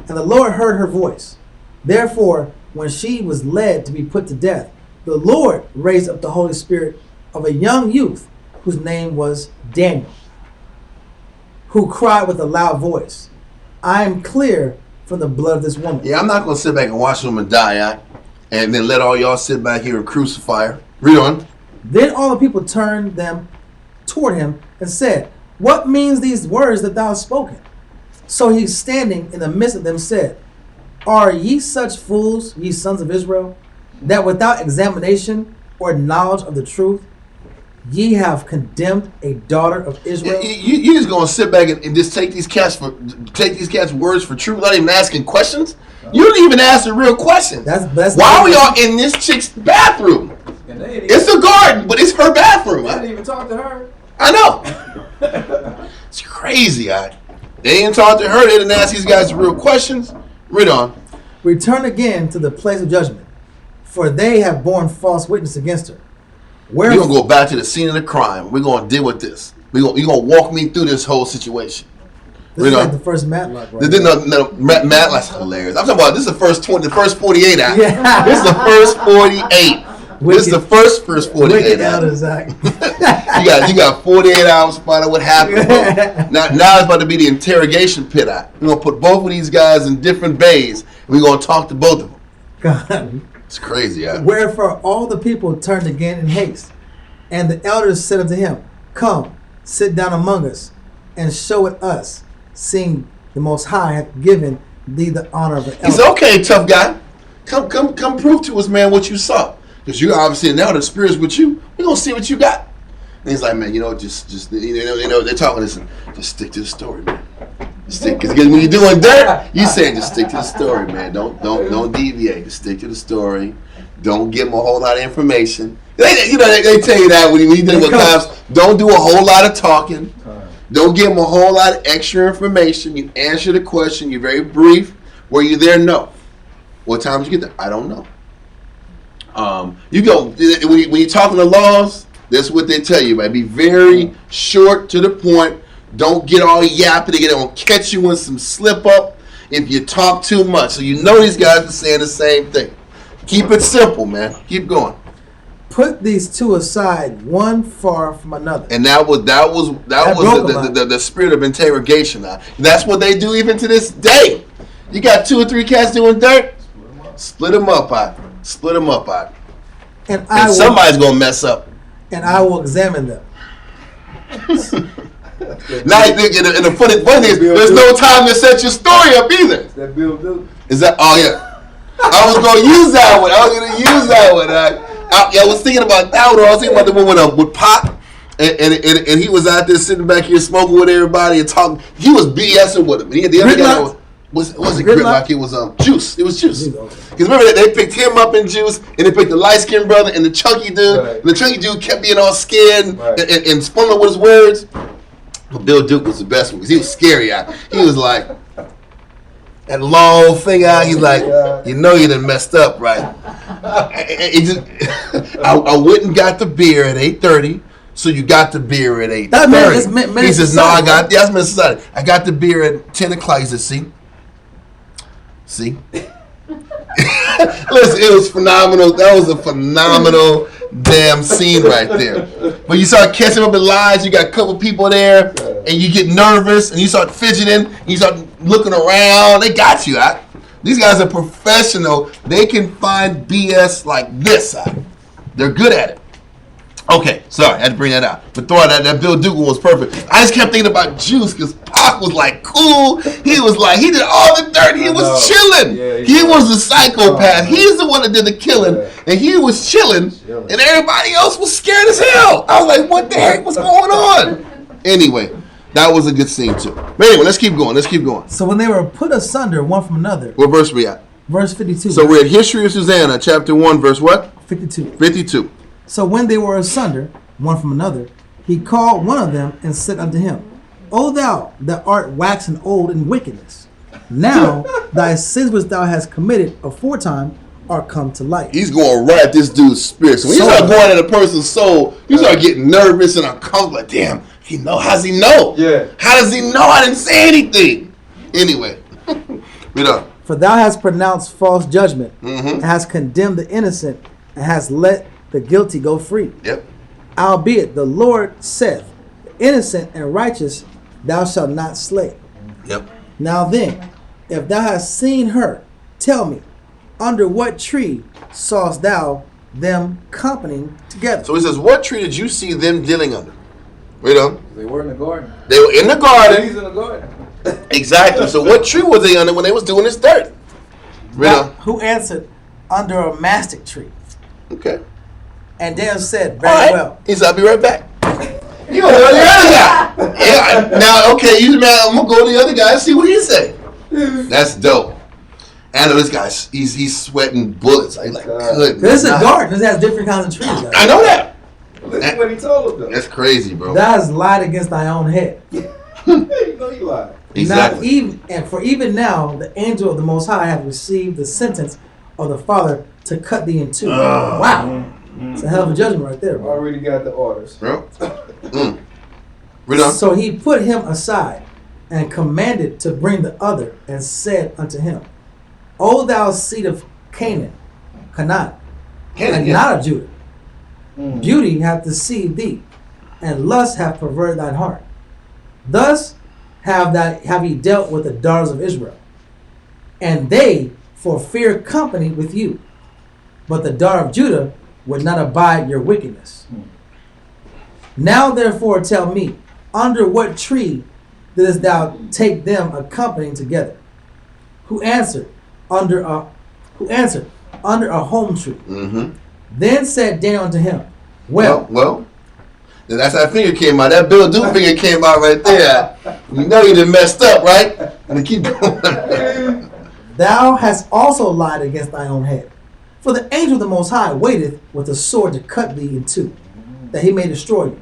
And the Lord heard her voice. Therefore, when she was led to be put to death, the Lord raised up the Holy Spirit of a young youth whose name was Daniel, who cried with a loud voice, I am clear from the blood of this woman. Yeah, I'm not going to sit back and watch them and die, and then let all y'all sit back here and crucify her. Read on. Then all the people turned them toward him and said, What means these words that thou hast spoken? So he, standing in the midst of them, said, Are ye such fools, ye sons of Israel, that without examination or knowledge of the truth, ye have condemned a daughter of Israel? You just gonna sit back and just take these cats words for truth, not even asking questions? You don't even ask the real questions. That's Why are we all in this chick's bathroom? It's a garden, but it's her bathroom. I didn't even talk to her. I know. It's crazy. They didn't talk to her. They didn't ask these guys the real questions. Read on. Return again to the place of judgment, for they have borne false witness against her. We're going to go back to the scene of the crime. We're going to deal with this. You're going to walk me through this whole situation. This is like the first Matlock, right? Matlock's hilarious. I'm talking about this is the first 48 act. Yeah. This is the first 48. This is the first 48 hours. You got 48 hours to find out what happened. Now it's about to be the interrogation pit act. We're going to put both of these guys in different bays. And we're going to talk to both of them. God. It's crazy, yeah. Wherefore all the people turned again in haste. And the elders said unto him, Come, sit down among us, and show it us, seeing the Most High hath given thee the honor of the elders. He's okay, tough guy. Come prove to us, man, what you saw. Because you obviously now the spirit's with you. We're going to see what you got. And he's like, man, just they're talking this, just stick to the story, man. Because when you're doing dirt, you saying just stick to the story, man. Don't deviate. Just stick to the story. Don't give them a whole lot of information. They tell you that when you deal with cops. Don't do a whole lot of talking. Don't give them a whole lot of extra information. You answer the question. You're very brief. Were you there? No. What time did you get there? I don't know. You go when you're talking to laws. That's what they tell you, man. Be very short to the point. Don't get all yapping. They don't catch you in some slip up if you talk too much. So you know these guys are saying the same thing. Keep it simple, man. Keep going. Put these two aside, one far from another. And that was the spirit of interrogation. That's what they do even to this day. You got 2 or 3 cats doing dirt. Split them up, Split them up, And somebody's gonna mess up. And I will examine them. Now, and the funny thing is, there's no time to set your story up either. That Bill Duke. Is that? Oh yeah. I was gonna use that one. I was thinking about that one. I was thinking about the one with Pop, and he was out there sitting back here smoking with everybody and talking. He was BSing with him. And the other guy wasn't Gridlock. It was Juice. It was Juice. Because remember they picked him up in Juice, and they picked the light skinned brother and the chunky dude. Right. And the chunky dude kept being all scared and fumbling with his words. But Bill Duke was the best one because he was scary out. He was like that long thing out. He's like, you know, you done messed up, right? I went and got the beer at 8:30. So you got the beer at 8:30. He says, no, I got I got the beer at 10 o'clock. He says, see. Listen, it was phenomenal. That was a phenomenal damn scene right there. But you start catching up in lines, you got a couple people there, and you get nervous, and you start fidgeting, and you start looking around. They got you. These guys are professional. They can find BS like this. They're good at it. Okay, sorry, I had to bring that out. But throw out that Bill Duke was perfect. I just kept thinking about Juice because Pac was like cool. He was like, he did all the dirt. He was chilling. Yeah, he was the psychopath. He's the one that did the killing. Yeah. And he was chilling. And everybody else was scared as hell. I was like, what the heck was going on? Anyway, that was a good scene too. But anyway, let's keep going. So when they were put asunder one from another. What verse we at? Verse 52. So we're at History of Susanna, chapter 1, verse what? 52. 52. So when they were asunder, one from another, he called one of them and said unto him, O thou that art waxen old in wickedness, now thy sins which thou hast committed aforetime are come to light. He's going right at this dude's spirit. So when you start going at a person's soul, you start getting nervous and uncomfortable. Like, damn, how's he know? Yeah. How does he know I didn't say anything? Anyway, read on. For thou hast pronounced false judgment, and hast condemned the innocent, and hast let the guilty go free. Yep. Albeit the Lord saith, the innocent and righteous thou shalt not slay. Yep. Now then, if thou hast seen her, tell me, under what tree sawest thou them companying together? So he says, what tree did you see them dealing under? Read on. They were in the garden. They were in the garden. He's in the garden. Exactly. So what tree were they under when they was doing this dirt? Read on. Who answered, under a mastic tree. Okay. And Daniel said, All very right. well. He said, I'll be right back. You go to the other guy. Yeah. Now, okay, you man, I'm gonna go to the other guy and see what he say. That's dope. I know this guy. He's sweating bullets. I like good. This is a garden. This has different kinds of trees. Though. I know that. Listen what he told them. That's crazy, bro. Thou hast lied against thy own head. You know he lied. Exactly. Now, even now, the angel of the Most High hath received the sentence of the Father to cut thee in two. Wow. It's a hell of a judgment right there, bro. Already got the orders. Bro. Read on. So he put him aside and commanded to bring the other and said unto him, O thou seed of Canaan, and not of Judah, beauty hath deceived thee, and lust hath perverted thine heart. Thus have ye dealt with the daughters of Israel, and they for fear company with you. But the daughter of Judah would not abide your wickedness. Now therefore tell me, under what tree didst thou take them accompanying together? Who answered, under a home tree. Then said Daniel unto him, Well, that's how finger came out. That Bill Duke finger came out right there. You know you done messed up, right? I'm gonna keep going. thou hast also lied against thine own head. For the angel of the Most High waiteth with a sword to cut thee in two, that he may destroy you.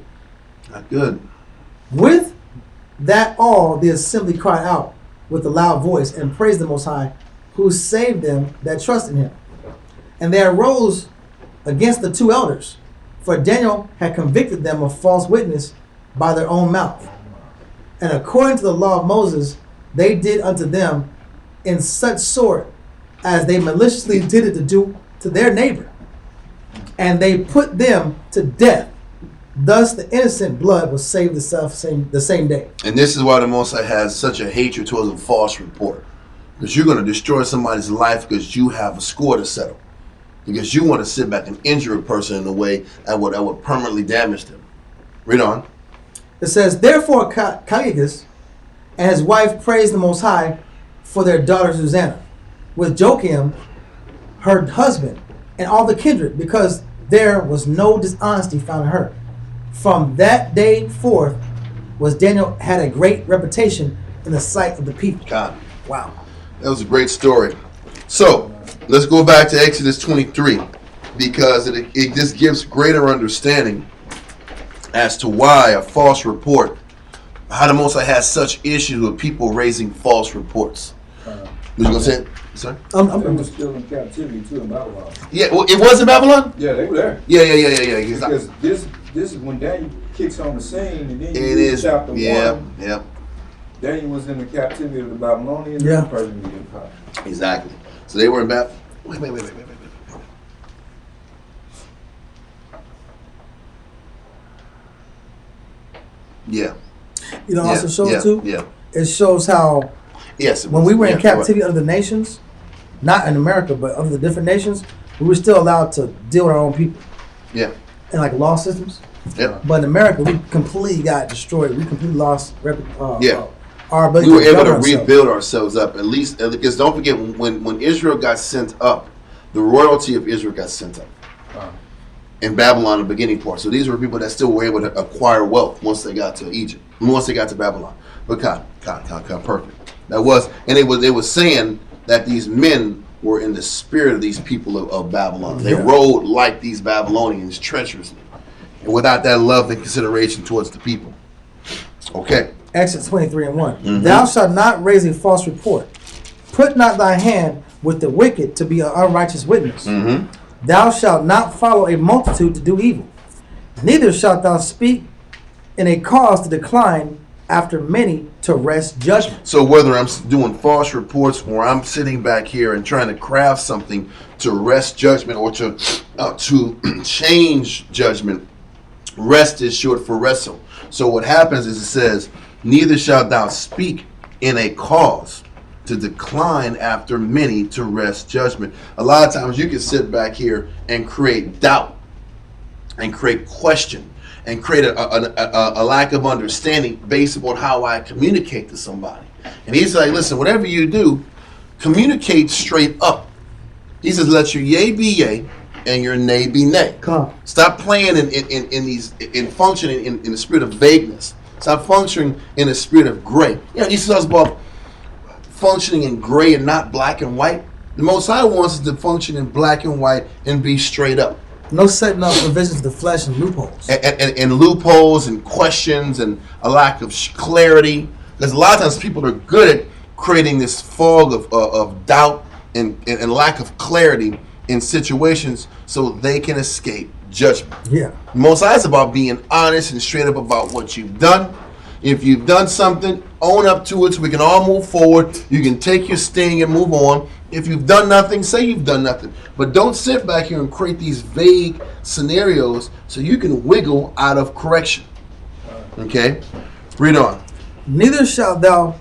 Not good. With that all the assembly cried out with a loud voice and praised the Most High, who saved them that trust in him. And they arose against the two elders, for Daniel had convicted them of false witness by their own mouth. And according to the law of Moses, they did unto them in such sort as they maliciously did it to do to their neighbor. And they put them to death. Thus the innocent blood was saved the same day. And this is why the Most High has such a hatred towards a false report. Because you're going to destroy somebody's life because you have a score to settle. Because you want to sit back and injure a person in a way that would permanently damage them. Read on. It says, Therefore Caius and his wife praised the Most High for their daughter Susanna, with Joachim, her husband, and all the kindred, because there was no dishonesty found in her. From that day forth was Daniel had a great reputation in the sight of the people. God. Wow. That was a great story. So, let's go back to Exodus 23, because it just gives greater understanding as to why a false report, how the Most High has such issues with people raising false reports. What you going to say? Sorry? They were still in captivity too in Babylon. Yeah, well, it was in Babylon? Yeah, they were there. Yeah. Because this is when Daniel kicks on the scene, and then you It read is. chapter 1. Yeah. Daniel was in the captivity of the Babylonians Yeah. and the Persian Empire. Exactly. So they were in Babylon. Wait. Yeah. You know, also shows too. Yeah. It shows how Yes. when we were in captivity Right. under the nations, not in America, but under the different nations, we were still allowed to deal with our own people Yeah. in like law systems. Yep. But in America, we completely got destroyed. We completely lost Yeah. our ability We were to able to govern ourselves. rebuild ourselves up, at least, because don't forget, when Israel got sent up, the royalty of Israel got sent up in Babylon, the beginning part. So these were people that still were able to acquire wealth once they got to Egypt, once they got to Babylon. But perfect. That was, and they was saying that these men were in the spirit of these people of Babylon. They Yeah. rode like these Babylonians treacherously, and without that love and consideration towards the people. Okay. Exodus 23:1. Mhm. Thou shalt not raise a false report. Put not thy hand with the wicked to be an unrighteous witness. Mm-hmm. Thou shalt not follow a multitude to do evil. Neither shalt thou speak in a cause to decline after many to wrest judgment. So whether I'm doing false reports or I'm sitting back here and trying to craft something to wrest judgment or to change judgment, rest is short for wrestle. So what happens is it says, neither shalt thou speak in a cause to decline after many to wrest judgment. A lot of times you can sit back here and create doubt and create question and create a lack of understanding based upon how I communicate to somebody. And he's like, listen, whatever you do, communicate straight up. He says, let your yea be yea and your nay be nay. Come. Stop playing in functioning in the spirit of vagueness. Stop functioning in the spirit of gray. You know, he talks about functioning in gray and not black and white. The Most High wants us to function in black and white and be straight up. No setting up provisions of the flesh and loopholes. And loopholes and questions and a lack of clarity. Because a lot of times people are good at creating this fog of doubt and lack of clarity in situations so they can escape judgment. Yeah. Most High is about being honest and straight up about what you've done. If you've done something, own up to it so we can all move forward. You can take your sting and move on. If you've done nothing, say you've done nothing. But don't sit back here and create these vague scenarios so you can wiggle out of correction. Okay? Read on. Neither shalt thou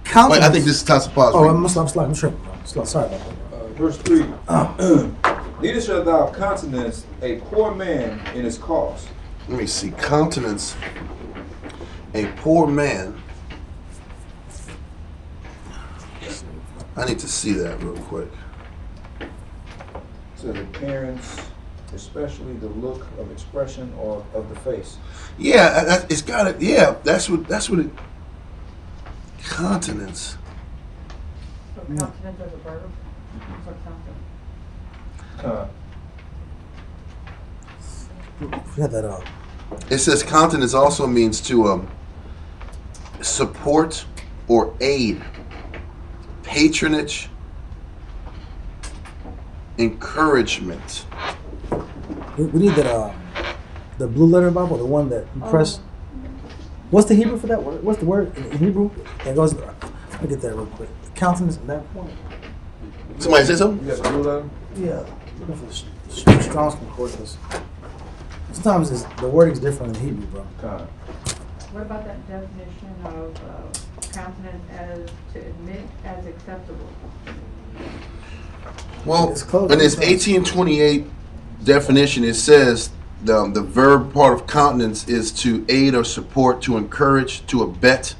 countenance. Wait, I think this is time to pause. Oh, I'm tripping. Sorry about that. Verse 3. Neither shalt thou countenance a poor man in his cause. Let me see. Countenance a poor man. I need to see that real quick. It says appearance, especially the look of expression or of the face. Yeah, it's got it. Yeah, that's what it. Countenance. So countenance as a verb? Or something? Forget that up. It says countenance also means to support or aid, patronage, encouragement. We need that the blue letter Bible, the one that you press. What's the Hebrew for that word? What's the word in Hebrew? That goes. Let me get that real quick. Countenance at that point. Somebody say something? You got the blue letter? Yeah. Looking for the Strong's Concordance. Sometimes the wording is different in Hebrew, bro. What about that definition of countenance as to admit as acceptable? Well, It's close. in this 1828 definition, it says the verb part of countenance is to aid or support, to encourage, to abet,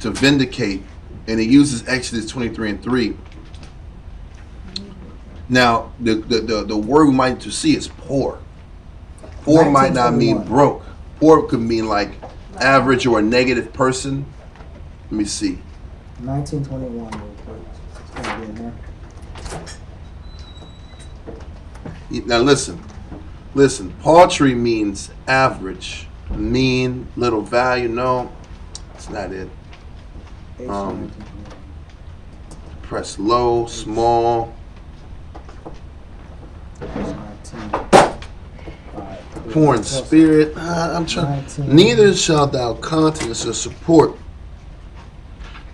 to vindicate, and it uses Exodus 23:3. Now, the word we might to see is poor. Poor might not mean 1921. broke. Poor could mean like average or a negative person. Let me see. 1921 real quick. It's gonna be in there. Now listen. Paltry means average, mean, little value. No, it's not it. Press low, small. Poor in spirit. I'm trying. 19. Neither shalt thou countenance or support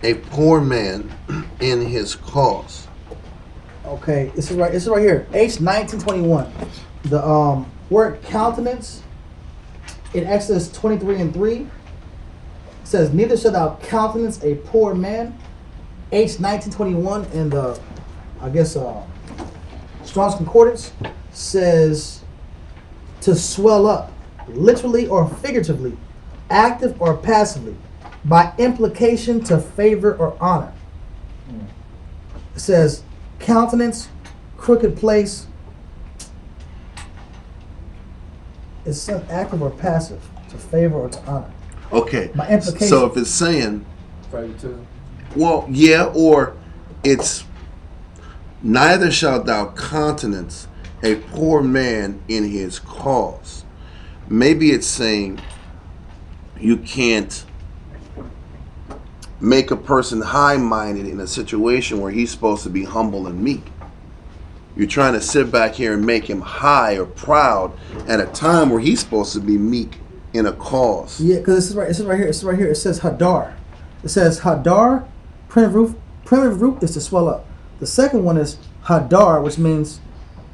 a poor man in his cause. Okay, this is right. This is right here. H1921. The word countenance in Exodus 23:3 says, "Neither shalt thou countenance a poor man." H1921 in the, I guess, Strong's Concordance says to swell up, literally or figuratively, active or passively, by implication to favor or honor. It says countenance, crooked place. It's active or passive, to favor or to honor. Okay. By implication. So if it's saying, Favoritism. well, yeah, or it's neither shalt thou countenance a poor man in his cause. Maybe it's saying you can't make a person high-minded in a situation where he's supposed to be humble and meek. You're trying to sit back here and make him high or proud at a time where he's supposed to be meek in a cause. Yeah, because this is right. It says right here. It's right here. It says hadar. It says hadar. Primitive root is to swell up. The second one is hadar, which means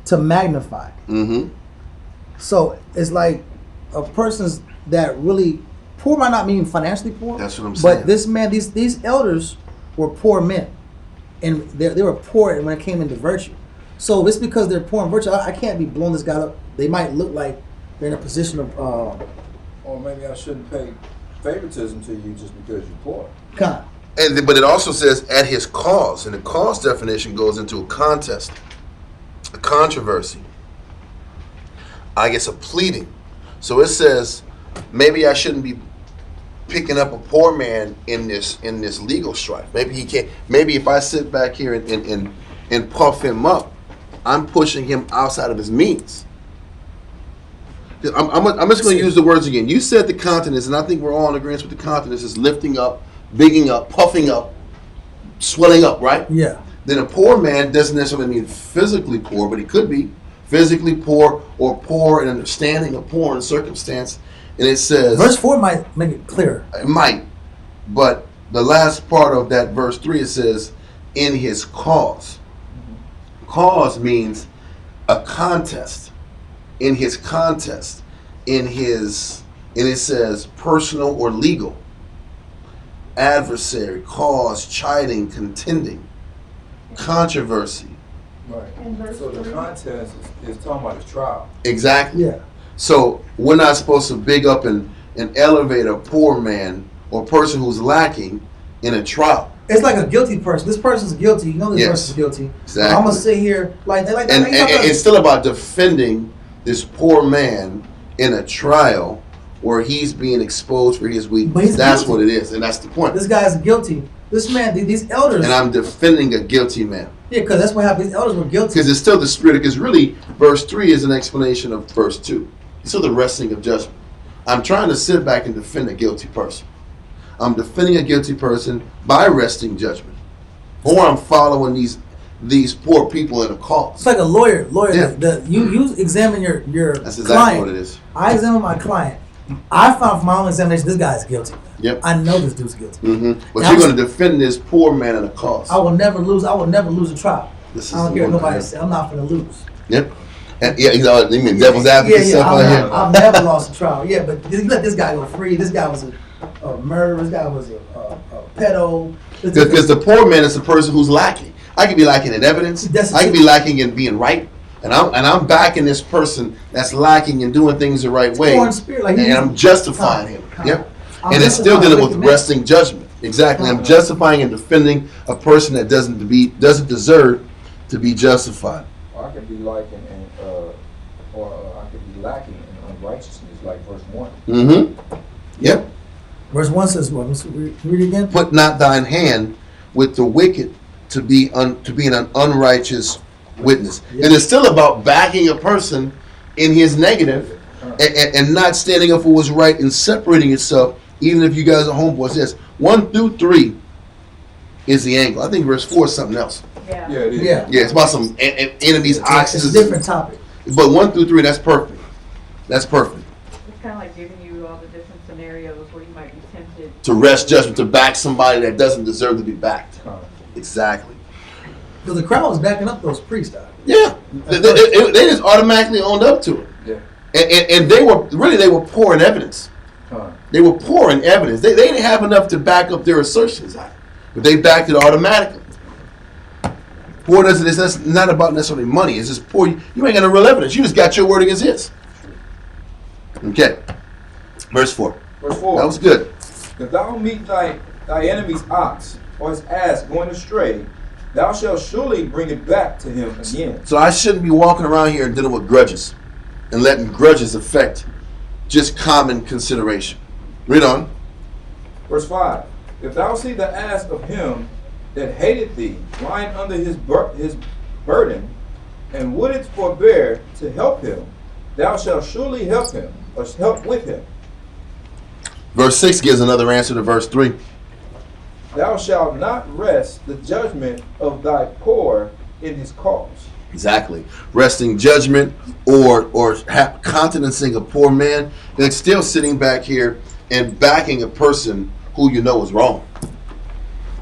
to magnify. Mm-hmm. So it's like a person's that really poor might not mean financially poor. That's what I'm saying. But this man, these elders were poor men, and they were poor when it came into virtue. So it's because they're poor in virtue. I can't be blowing this guy up. They might look like they're in a position of. Or maybe I shouldn't pay favoritism to you just because you're poor. Kind. But it also says at his cause, and the cause definition goes into a contest, a controversy, I guess a pleading. So it says maybe I shouldn't be picking up a poor man in this legal strife. Maybe he can't. Maybe if I sit back here and puff him up, I'm pushing him outside of his means. I'm just going to use the words again. You said the continence, and I think we're all in agreement with the continence is lifting up, bigging up, puffing up, swelling up, right? Yeah. Then a poor man doesn't necessarily mean physically poor, but he could be physically poor or poor in understanding or poor in circumstance. And it says... Verse 4 might make it clearer. It might. But the last part of that verse 3, it says, in his cause. Cause means a contest. In his contest. And it says personal or legal. Adversary, cause, chiding, contending. Controversy. Right. So the contest is talking about his trial. Exactly. Yeah. So we're not supposed to big up and elevate a poor man or person who's lacking in a trial. It's like a guilty person. This person's guilty. You know this Yes. person's guilty. Exactly. I'm gonna sit here like that. And it's still about defending this poor man in a trial where he's being exposed for his But weakness. he's That's guilty. what it is, and that's the point. This guy's guilty. This man, these elders. And I'm defending a guilty man. Yeah, because that's what happened. These elders were guilty. Because it's still the spirit, because really, verse 3 is an explanation of verse 2. It's still the wrestling of judgment. I'm trying to sit back and defend a guilty person. I'm defending a guilty person by wresting judgment. Or I'm following these poor people in a cause. It's like a lawyer. Yeah. You examine your That's exactly client. what it is. I examine my client. I found from my own examination this guy is guilty. Yep. I know this dude's guilty. Mm-hmm. But Now, you're going to defend this poor man in a cause. I will never lose. I will never lose a trial. This is I don't the care what one nobody I- says. I'm not going to lose. Yep. And yeah, you know, you mean devil's advocate stuff out here. I've never lost a trial. Yeah, but you let this guy go free. This guy was a murderer. This guy was a pedo. Because the poor man is the person who's lacking. I could be lacking in evidence. I could be lacking in being right. And I'm backing this person that's lacking and doing things the right way. Poor in spirit, like and I'm justifying him. Yep. I'm And it's still justifying dealing with wicked wresting judgment. Exactly. I'm justifying and defending a person that doesn't deserve to be justified. Or I could be lacking I could be lacking in unrighteousness, like verse 1. Mm-hmm. Yep. Verse 1 says what? Let's read it again. Put not thine hand with the wicked to be an unrighteous witness. Yeah. And it's still about backing a person in his negative and not standing up for what's right and separating yourself, even if you guys are homeboys. Yes, 1 through 3 is the angle. I think verse 4 is something else. Yeah. Yeah, it is. Yeah. Yeah, it's about some enemies, It's oxes. a different topic. But 1 through 3, that's perfect. That's perfect. It's kind of like giving you all the different scenarios where you might be tempted. To wrest judgment, to back somebody that doesn't deserve to be backed. Exactly. Because the crowd was backing up those priests. Yeah. They just automatically owned up to it. Yeah. And they were poor in evidence. They were poor in evidence. They didn't have enough to back up their assertions, but they backed it automatically. Poor doesn't. That's not about necessarily money. It's just poor. You ain't got no real evidence. You just got your word against his. Okay. Verse 4. Verse 4. That was good. If thou meet thy enemy's ox or his ass going astray, thou shalt surely bring it back to him again. So I shouldn't be walking around here and dealing with grudges and letting grudges affect just common consideration. Read on. Verse 5. If thou see the ass of him that hated thee lying under his burden, and wouldest forbear to help him, thou shalt surely help him, or help with him. Verse 6 gives another answer to verse 3. Thou shalt not rest the judgment of thy poor in his cause. Exactly. Resting judgment or countenancing a poor man, and still sitting back here and backing a person who you know is wrong.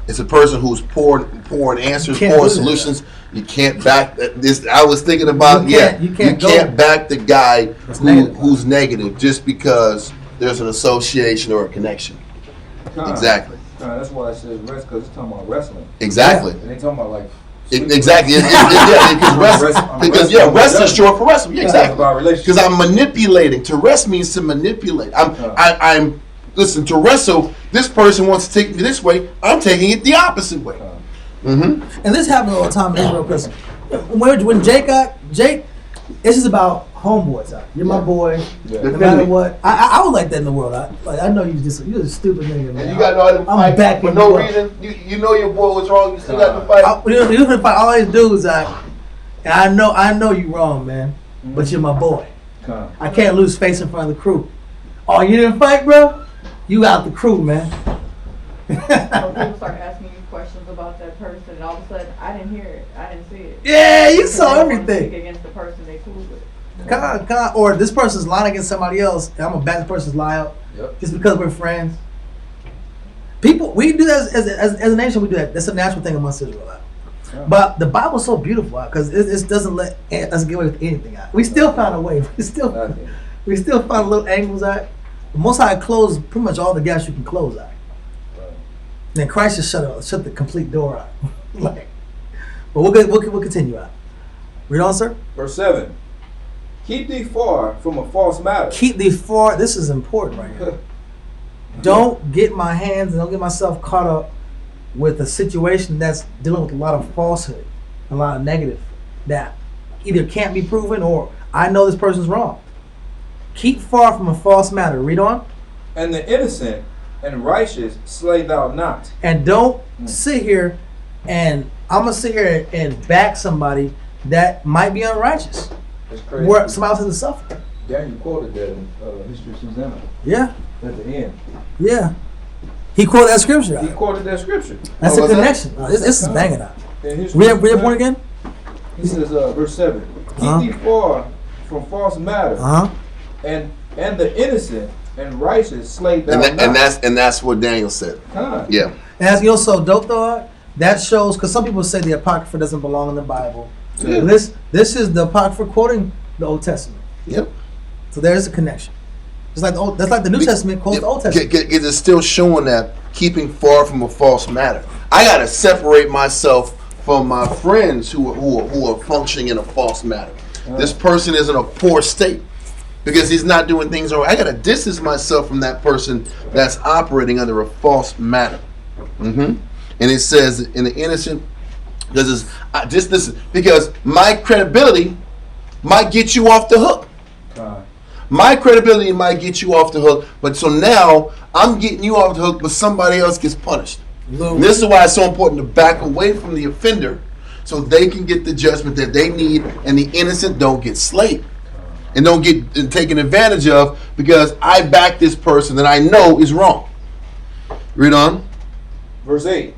It's a person who's pouring answers, pouring solutions. You can't back this. I was thinking about you can't back the guy who's negative just because there's an association or a connection. Exactly. That's why it says rest, because it's talking about wrestling. Exactly. And they talking about like. Exactly. Rest is short for wrestling. Yeah, exactly. Because I'm manipulating. To rest means to manipulate. I'm listen, to wrestle, this person wants to take me this way, I'm taking it the opposite way. And this happens all the time in Israel, because when Jake, it's just about homeboys. You're my boy. Yeah. No matter what, I would like that in the world. I know you're a stupid nigga, man. And you got no other fight back for no reason. You know your boy was wrong. You still got to fight. You can fight all these dudes. I know you wrong, man. But you're my boy. I can't lose face in front of the crew. Oh, you didn't fight, bro? You out the crew, man. So people start asking you questions about that person, and all of a sudden, I didn't hear it, I didn't see it. Yeah, you saw everything. Against the person they cool with. Or this person's lying against somebody else, and I'm gonna back this person's lie out just because we're friends. People, we do that as a nation. We do that. That's a natural thing amongst Israel. Yeah. But the Bible's so beautiful because it doesn't let us get away with anything. We still find a way. We still find little angles out. The Most High closed pretty much all the gaps you can close out. Right. Then Christ just shut the complete door out. But we'll continue out. Read on, sir. Verse 7. Keep thee far from a false matter. Keep thee far. This is important right here. Don't get my hands and don't get myself caught up with a situation that's dealing with a lot of falsehood, a lot of negative that either can't be proven or I know this person's wrong. Keep far from a false matter. Read on. And the innocent and righteous slay thou not. And don't sit here and I'm going to sit here and back somebody that might be unrighteous. That's crazy. Where somebody else has to suffer. Daniel quoted that in History of Susanna. Yeah. At the end. Yeah. He quoted that scripture. He quoted that scripture. That's a connection. This is banging out. Read it point again. He says, verse 7. Keep thee far from false matter. And the innocent and righteous slay thou not. And that's what Daniel said. Yeah. And that's also dope though. That shows, because some people say the Apocrypha doesn't belong in the Bible. Yeah. This is the Apocrypha quoting the Old Testament. Yep. So there's a connection. It's like that's like the New Testament quotes the Old Testament. It's still showing that keeping far from a false matter. I got to separate myself from my friends who are functioning in a false matter. This person is in a poor state because he's not doing things right. I got to distance myself from that person that's operating under a false matter. And it says in the innocent, because my credibility might get you off the hook. My credibility might get you off the hook, but so now I'm getting you off the hook, but somebody else gets punished. And this is why it's so important to back away from the offender so they can get the judgment that they need and the innocent don't get slayed and don't get taken advantage of because I back this person that I know is wrong. Read on. Verse 8.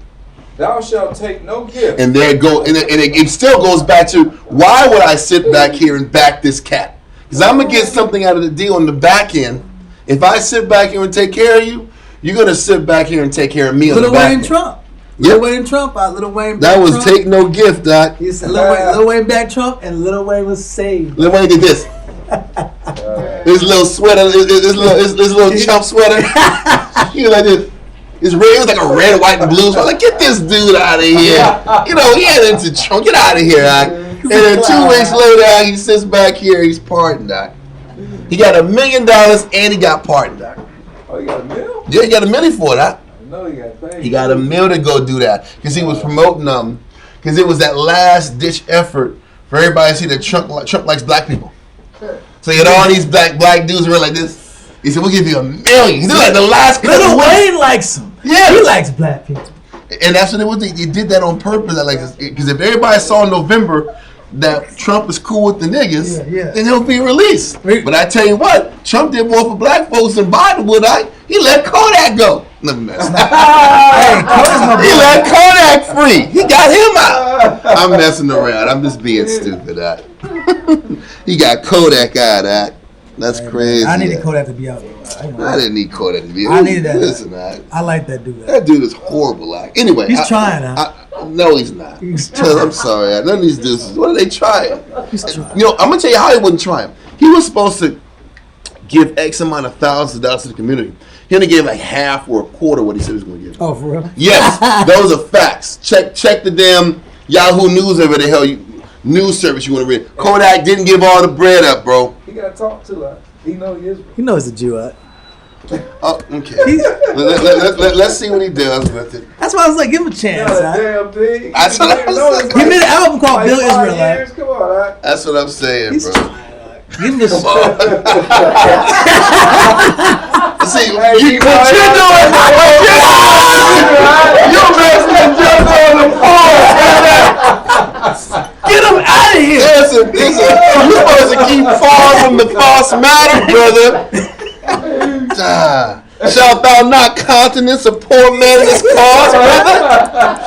Thou shalt take no gift. And there it goes, and it still goes back to why would I sit back here and back this cat? Because I'm going to get something out of the deal on the back end. If I sit back here and take care of you, you're going to sit back here and take care of me on the back end. Lil Wayne Trump. Lil Wayne that was Trump. Take no gift, Doc. He said Lil Wayne backed Trump and Lil Wayne was saved. Lil Wayne did this. His little sweater, his little chump sweater. He was like this. His red was like a red, white, and blue. So I was like, get this dude out of here. You know, he had into Trump. Get out of here, Doc. And then 2 weeks later, he sits back here. He's pardoned, Doc. He got $1 million and he got pardoned, Doc. Oh, he got $1 million? Yeah, he got $1 million for it, Doc. No, he got paid. He got $1 million to go do that because he was promoting them. Because it was that last ditch effort for everybody to see that Trump likes black people. So he had all these black dudes who were like this. He said, "We'll give you $1 million." He did like the last. Lil Wayne likes him. Yeah, he likes black people. And that's what it was. They did that on purpose. Because if everybody saw in November that Trump is cool with the niggas, then he'll be released. But I tell you what, Trump did more for black folks than Biden would. He let Kodak go. Let me mess. He let Kodak free. He got him out. I'm messing around. I'm just being stupid. He got Kodak out. That's crazy. I needed Kodak to be out. I didn't need Kodak to be out. I needed that. Listen, I like that dude. That dude is horrible. Anyway, he's trying. No, he's not. I'm sorry. None of these dudes. What are they trying? He's trying. I'm gonna tell you how he wasn't trying. He was supposed to give X amount of thousands of dollars to the community. He only gave like half or a quarter what he said he was gonna give. Oh, for real? Yes, those are facts. Check the damn Yahoo News over the hell news service you want to read. Kodak didn't give all the bread up, bro. He got to talk to He know he is. He knows the Jew. Oh, okay. Let's see what he does with it. That's why I was like, give him a chance. Damn thing. That's what I'm saying. He made an album called Bill Israel. Come on, That's what I'm saying, bro. Give him this. See, what you're doing? You're messing just on the phone. Get him out of here. Listen. You're supposed to keep far from the false matter, brother. Shalt thou not countenance a poor man in his cause, brother?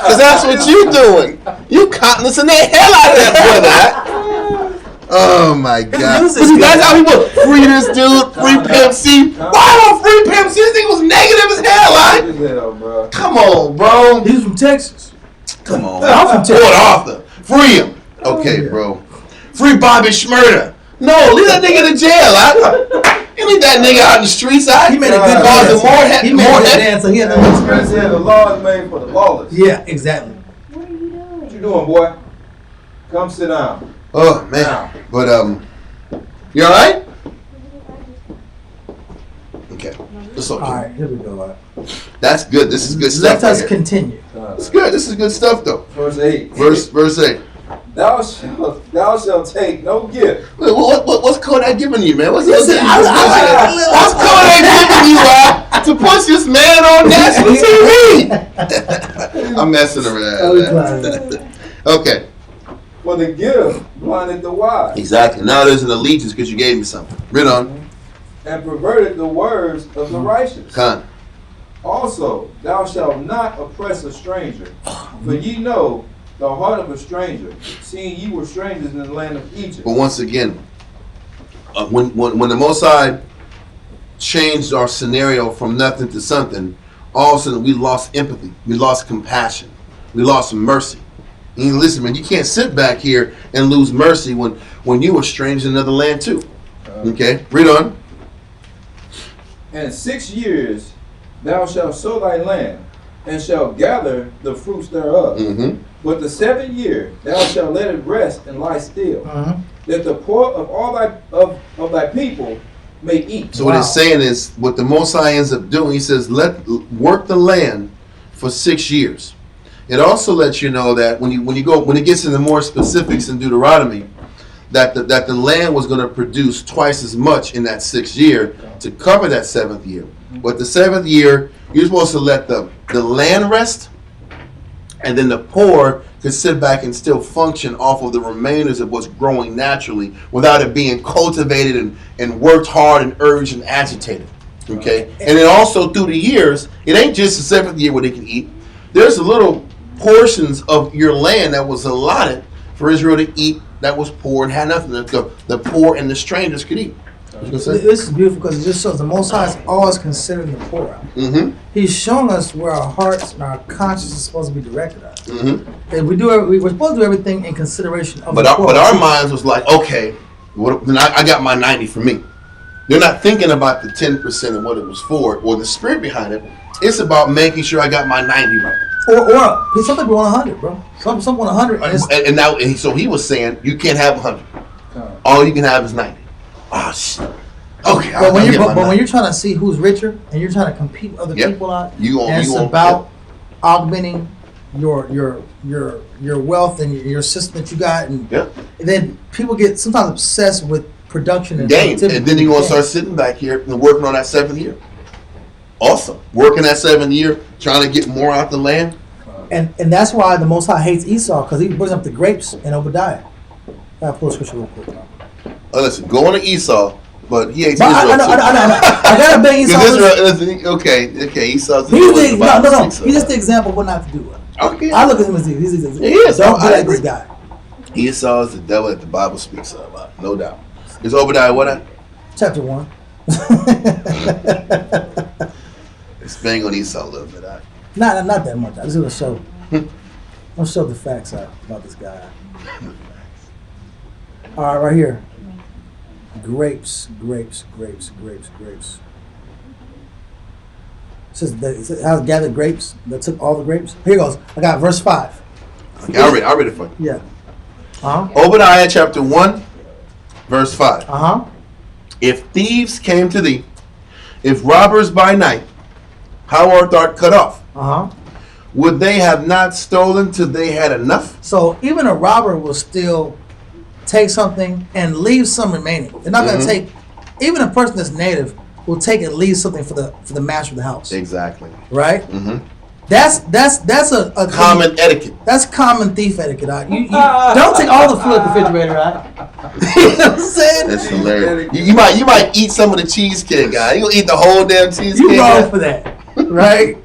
Because that's what you doing. You countenancing the hell out of that brother. Oh my God! But see, that's how people free this dude, free Pimp C. Why don't free Pimp C? This thing was negative as hell, right? Come on, bro. He's from Texas. Come on. I'm from Texas. Port Arthur. Free him. Okay, bro. Free Bobby Shmurda. No, leave that nigga in jail, right? You leave that nigga out in the streets, right? He made a good dance. He made a good dance, so he had no experience. The law is made for the lawless. Yeah, exactly. What are you doing? What you doing, boy? Come sit down. Oh man, but you all right? Okay, it's okay. All right, here we go. That's good. This is good stuff. Let us continue. It's good. This is good stuff, though. Verse 8. Verse 8. Thou shalt take no gift. What's Kodak giving you, man? What's Kodak giving you to push this man on national TV? I'm messing around. Okay. For the gift blinded the wise. Exactly. Now there's an allegiance because you gave me something. Read on. And perverted the words of the righteous. Con. Also, thou shalt not oppress a stranger, for ye know the heart of a stranger, seeing ye were strangers in the land of Egypt. But once again, when the Most High changed our scenario from nothing to something, all of a sudden we lost empathy, we lost compassion, we lost mercy. And listen, man, you can't sit back here and lose mercy when you were strange in another land too. Okay, read on. And 6 years thou shalt sow thy land, and shalt gather the fruits thereof. Mm-hmm. But the 7th year thou shalt let it rest and lie still, that the poor of all of thy people may eat. So what it's saying is, what the Most High ends up doing, he says, work the land for 6 years. It also lets you know that when it gets into more specifics in Deuteronomy, that the land was going to produce twice as much in that 6th year to cover that 7th year. But the 7th year, you're supposed to let the land rest, and then the poor could sit back and still function off of the remainders of what's growing naturally without it being cultivated and worked hard and urged and agitated. Okay? And then also through the years, it ain't just the 7th year where they can eat. There's a little portions of your land that was allotted for Israel to eat that was poor and had nothing. The poor and the strangers could eat. This is beautiful because it just shows the Most High is always considering the poor out. Mm-hmm. He's showing us where our hearts and our conscience is supposed to be directed at. Mm-hmm. And we're supposed to do everything in consideration of the poor. But our minds was like, okay, then I got my 90 for me. They're not thinking about the 10% of what it was for or the spirit behind it. It's about making sure I got my 90 right. Or some people want 100, bro. Some want 100. So he was saying you can't have 100. All you can have is 90. Oh shit. Okay. But when you're trying to see who's richer and you're trying to compete with other people out, it's about augmenting your wealth and your system that you got, and then people get sometimes obsessed with production and gain, and then you're gonna start sitting back here and working on that 7th year. Awesome. Working that 7th year, trying to get more out the land. And that's why the Most High hates Esau, because he brings up the grapes in Obadiah. I'll pull a scripture real quick. Listen, go on to Esau, but he hates But Israel. I know. I gotta bet Esau. Okay, Esau's He's the no. He's just the example of what not to do. Okay. I look at him as he's the example. He is. Don't be like this guy. Esau is the devil that the Bible speaks about, no doubt. Is Obadiah what at? Chapter 1. Let's bang on Esau a little bit. Not that much. I just want to show. I'll show the facts out about this guy. All right, right here. Grapes. It says how gathered grapes that took all the grapes. Here goes. I got verse 5. Okay, I'll read it for you. Yeah. Uh-huh. Obadiah chapter 1, verse 5. Uh-huh. If thieves came to thee, if robbers by night, how art thou cut off? Uh-huh. Would they have not stolen till they had enough? So even a robber will still take something and leave some remaining. They're not going to take. Even a person that's native will take and leave something for the master of the house. Exactly. Right. Mm-hmm. That's a Common etiquette. That's common thief etiquette. You don't take all the food at the refrigerator, right? You know what I'm saying? That's hilarious. You might eat some of the cheesecake, guy. You gonna eat the whole damn cheesecake? You wrong for that, right?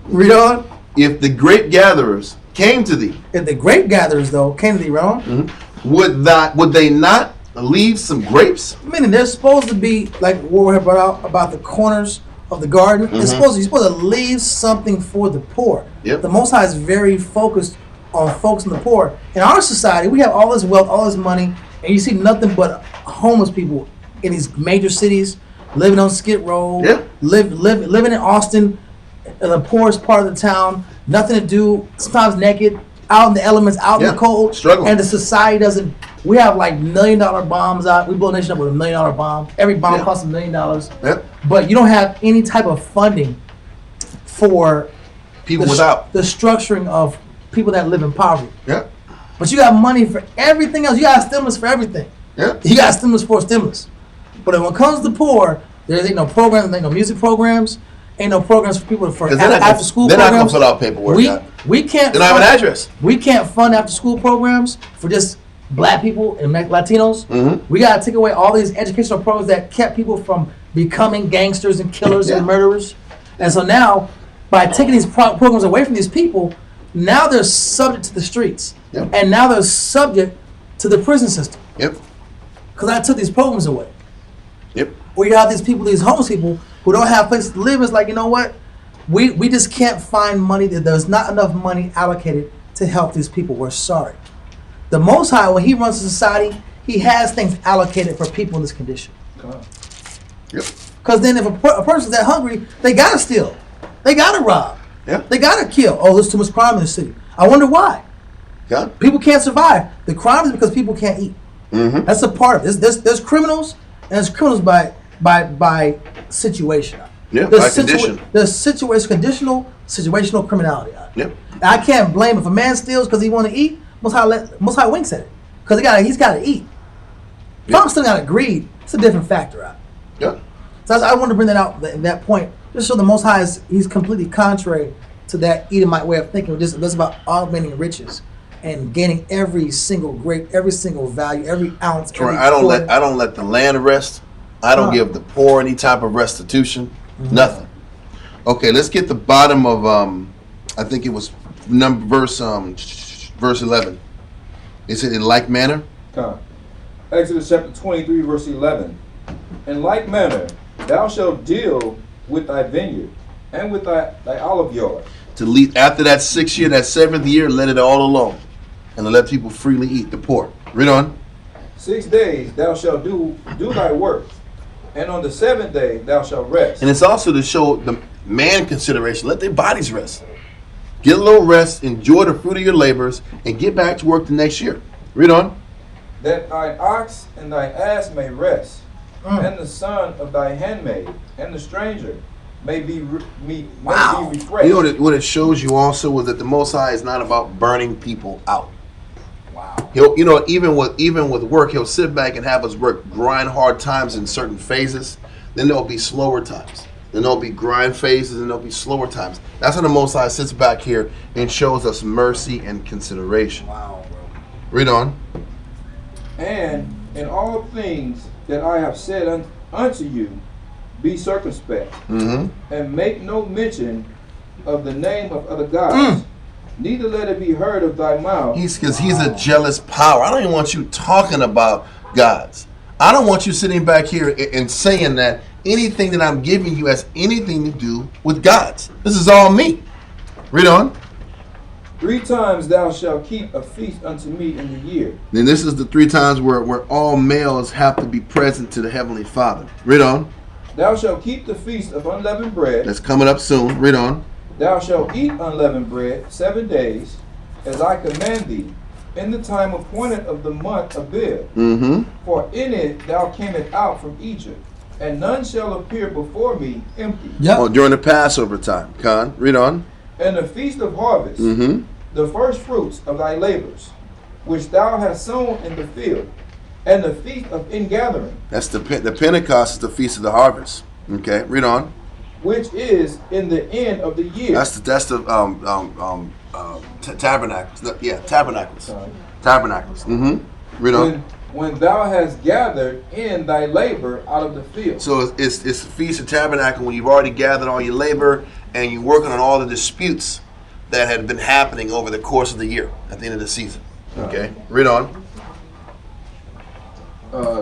Read on. If the grape gatherers came to thee, If the grape gatherers though came to thee, wrong. Would they not leave some grapes? Meaning they're supposed to be like what we brought out about the corners of the garden. You're supposed to leave something for the poor. Yep. The Most High is very focused on folks in the poor. In our society, we have all this wealth, all this money, and you see nothing but homeless people in these major cities, living on Skid Row, living in Austin, in the poorest part of the town, nothing to do, sometimes naked, out in the elements, out in the cold. Struggling. And the society doesn't. We have like $1 million bombs out. We blow a nation up with $1 million bomb. Every bomb costs $1 million. Yep. But you don't have any type of funding for People without. the structuring of people that live in poverty. Yeah. But you got money for everything else. You got stimulus for everything. Yeah. You got stimulus for stimulus. But when it comes to poor, there ain't no programs, there ain't no music programs, ain't no programs for people for after school programs. They're not gonna fill out paperwork. We can't. They don't have an address. We can't fund after school programs for just black people and Latinos. We gotta take away all these educational programs that kept people from becoming gangsters and killers and murderers. And so now, by taking these programs away from these people, now they're subject to the streets. Yep. And now they're subject to the prison system. Yep. Because I took these programs away. Yep. Or you have these people, these homeless people who don't have places to live. It's like, you know what? We just can't find money. There's not enough money allocated to help these people. We're sorry. The Most High, when He runs a society, He has things allocated for people in this condition. Yep. Because then if a person's that hungry, they gotta steal. They gotta rob. Yeah. They gotta kill. Oh, there's too much crime in the city. I wonder why. Yeah. People can't survive. The crime is because people can't eat. That's a part of it. There's criminals, and there's criminals by situation. Yeah, by condition. There's situational criminality. Yep. I can't blame if a man steals because he want to eat. Most High winks at it because he's got to eat. If I'm still got greed, it's a different factor. Yeah. So I want to bring that out, that point, just so the Most High he's completely contrary to that Edomite way of thinking. That's about augmenting riches and gaining every single grape, every single value, every ounce. I don't let the land rest. I don't give the poor any type of restitution. Nothing. Okay, let's get the bottom of I think it was verse 11. It said in like manner. Exodus chapter 23 verse 11. In like manner thou shalt deal with thy vineyard and with thy olive yard. To lead after that 6th year, that 7th year, let it all alone, and to let people freely eat the poor. Read on. 6 days thou shalt do thy work, and on the 7th day thou shalt rest. And it's also to show the man consideration. Let their bodies rest. Get a little rest, enjoy the fruit of your labors, and get back to work the next year. Read on. That thine ox and thy ass may rest, and the son of thy handmaid and the stranger may be refreshed. You know what it shows you also was that the Most High is not about burning people out. Wow. He'll, even with work, He'll sit back and have us work grind hard times in certain phases. Then there'll be slower times. And there'll be grind phases and there'll be slower times. That's when the Most High sits back here and shows us mercy and consideration. Wow, bro. Read on. And in all things that I have said unto you, be circumspect, and make no mention of the name of other gods, neither let it be heard of thy mouth. Because he's a jealous power. I don't even want you talking about gods. I don't want you sitting back here and saying that anything that I'm giving you has anything to do with gods. This is all me. Read on. 3 times thou shalt keep a feast unto me in the year. Then this is the 3 times where all males have to be present to the Heavenly Father. Read on. Thou shalt keep the feast of unleavened bread. That's coming up soon. Read on. Thou shalt eat unleavened bread 7 days, as I command thee, in the time appointed of the month Abib. For in it thou camest out from Egypt, and none shall appear before me empty. Yep. Oh, during the Passover time. Con, read on. And the feast of harvest, the first fruits of thy labors, which thou hast sown in the field, and the feast of ingathering. That's the Pentecost is the feast of the harvest. Okay, read on. Which is in the end of the year. That's the tabernacles. Yeah, tabernacles. Tabernacles. Read on. When thou hast gathered in thy labor out of the field. So it's the feast of tabernacle when you've already gathered all your labor and you're working on all the disputes that had been happening over the course of the year at the end of the season. Okay, read on.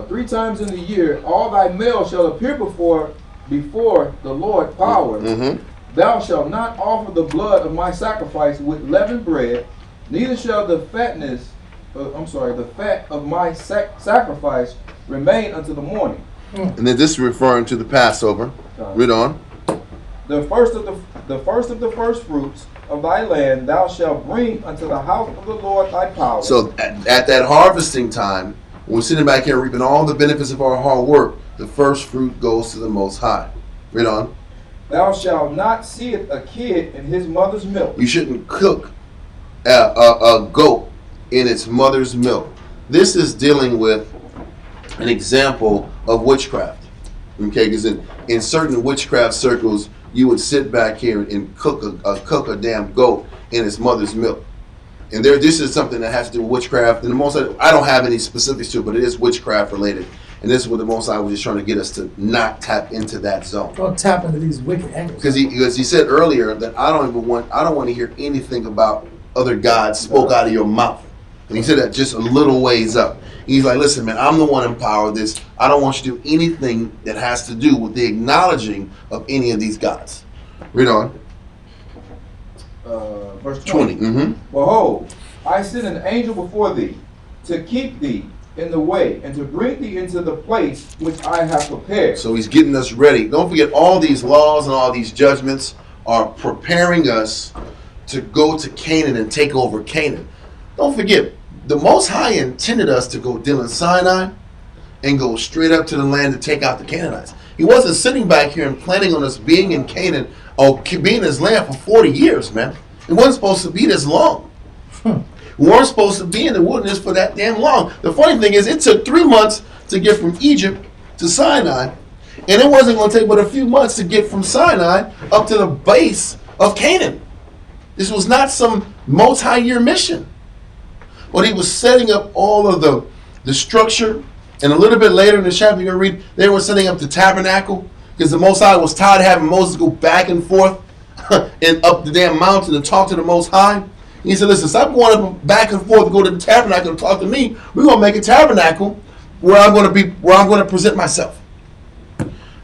3 times in the year all thy males shall appear before the Lord power. Thou shalt not offer the blood of my sacrifice with leavened bread, neither shall the fat of my sacrifice remain unto the morning. And then this is referring to the Passover. Read on. The first of the first fruits of thy land thou shalt bring unto the house of the Lord thy power. So at that harvesting time, when we're sitting back here reaping all the benefits of our hard work, the first fruit goes to the Most High. Read on. Thou shalt not seeth a kid in his mother's milk. You shouldn't cook a goat in its mother's milk. This is dealing with an example of witchcraft. Okay, because in certain witchcraft circles, you would sit back here and cook a damn goat in its mother's milk. And this is something that has to do with witchcraft. And I don't have any specifics to it, but it is witchcraft related. And this is what the Most High was just trying to get us to not tap into that zone. Don't tap into these wicked angles. Because he said earlier that I don't want to hear anything about other gods spoke out of your mouth. And he said that just a little ways up. He's like, listen, man, I'm the one in power of this. I don't want you to do anything that has to do with the acknowledging of any of these gods. Read on. Verse 20. Behold, I send an angel before thee to keep thee in the way and to bring thee into the place which I have prepared. So he's getting us ready. Don't forget, all these laws and all these judgments are preparing us to go to Canaan and take over Canaan. Don't forget, the Most High intended us to go deal in Sinai and go straight up to the land to take out the Canaanites. He wasn't sitting back here and planning on us being in Canaan or being in his land for 40 years, man. It wasn't supposed to be this long. We weren't supposed to be in the wilderness for that damn long. The funny thing is, it took 3 months to get from Egypt to Sinai, and it wasn't going to take but a few months to get from Sinai up to the base of Canaan. This was not some multi-year mission. But he was setting up all of the structure. And a little bit later in the chapter you're going to read, they were setting up the tabernacle because the Most High was tired of having Moses go back and forth and up the damn mountain and talk to the Most High. He said, listen, stop going back and forth to go to the tabernacle and talk to me. We're going to make a tabernacle where I'm going to present myself.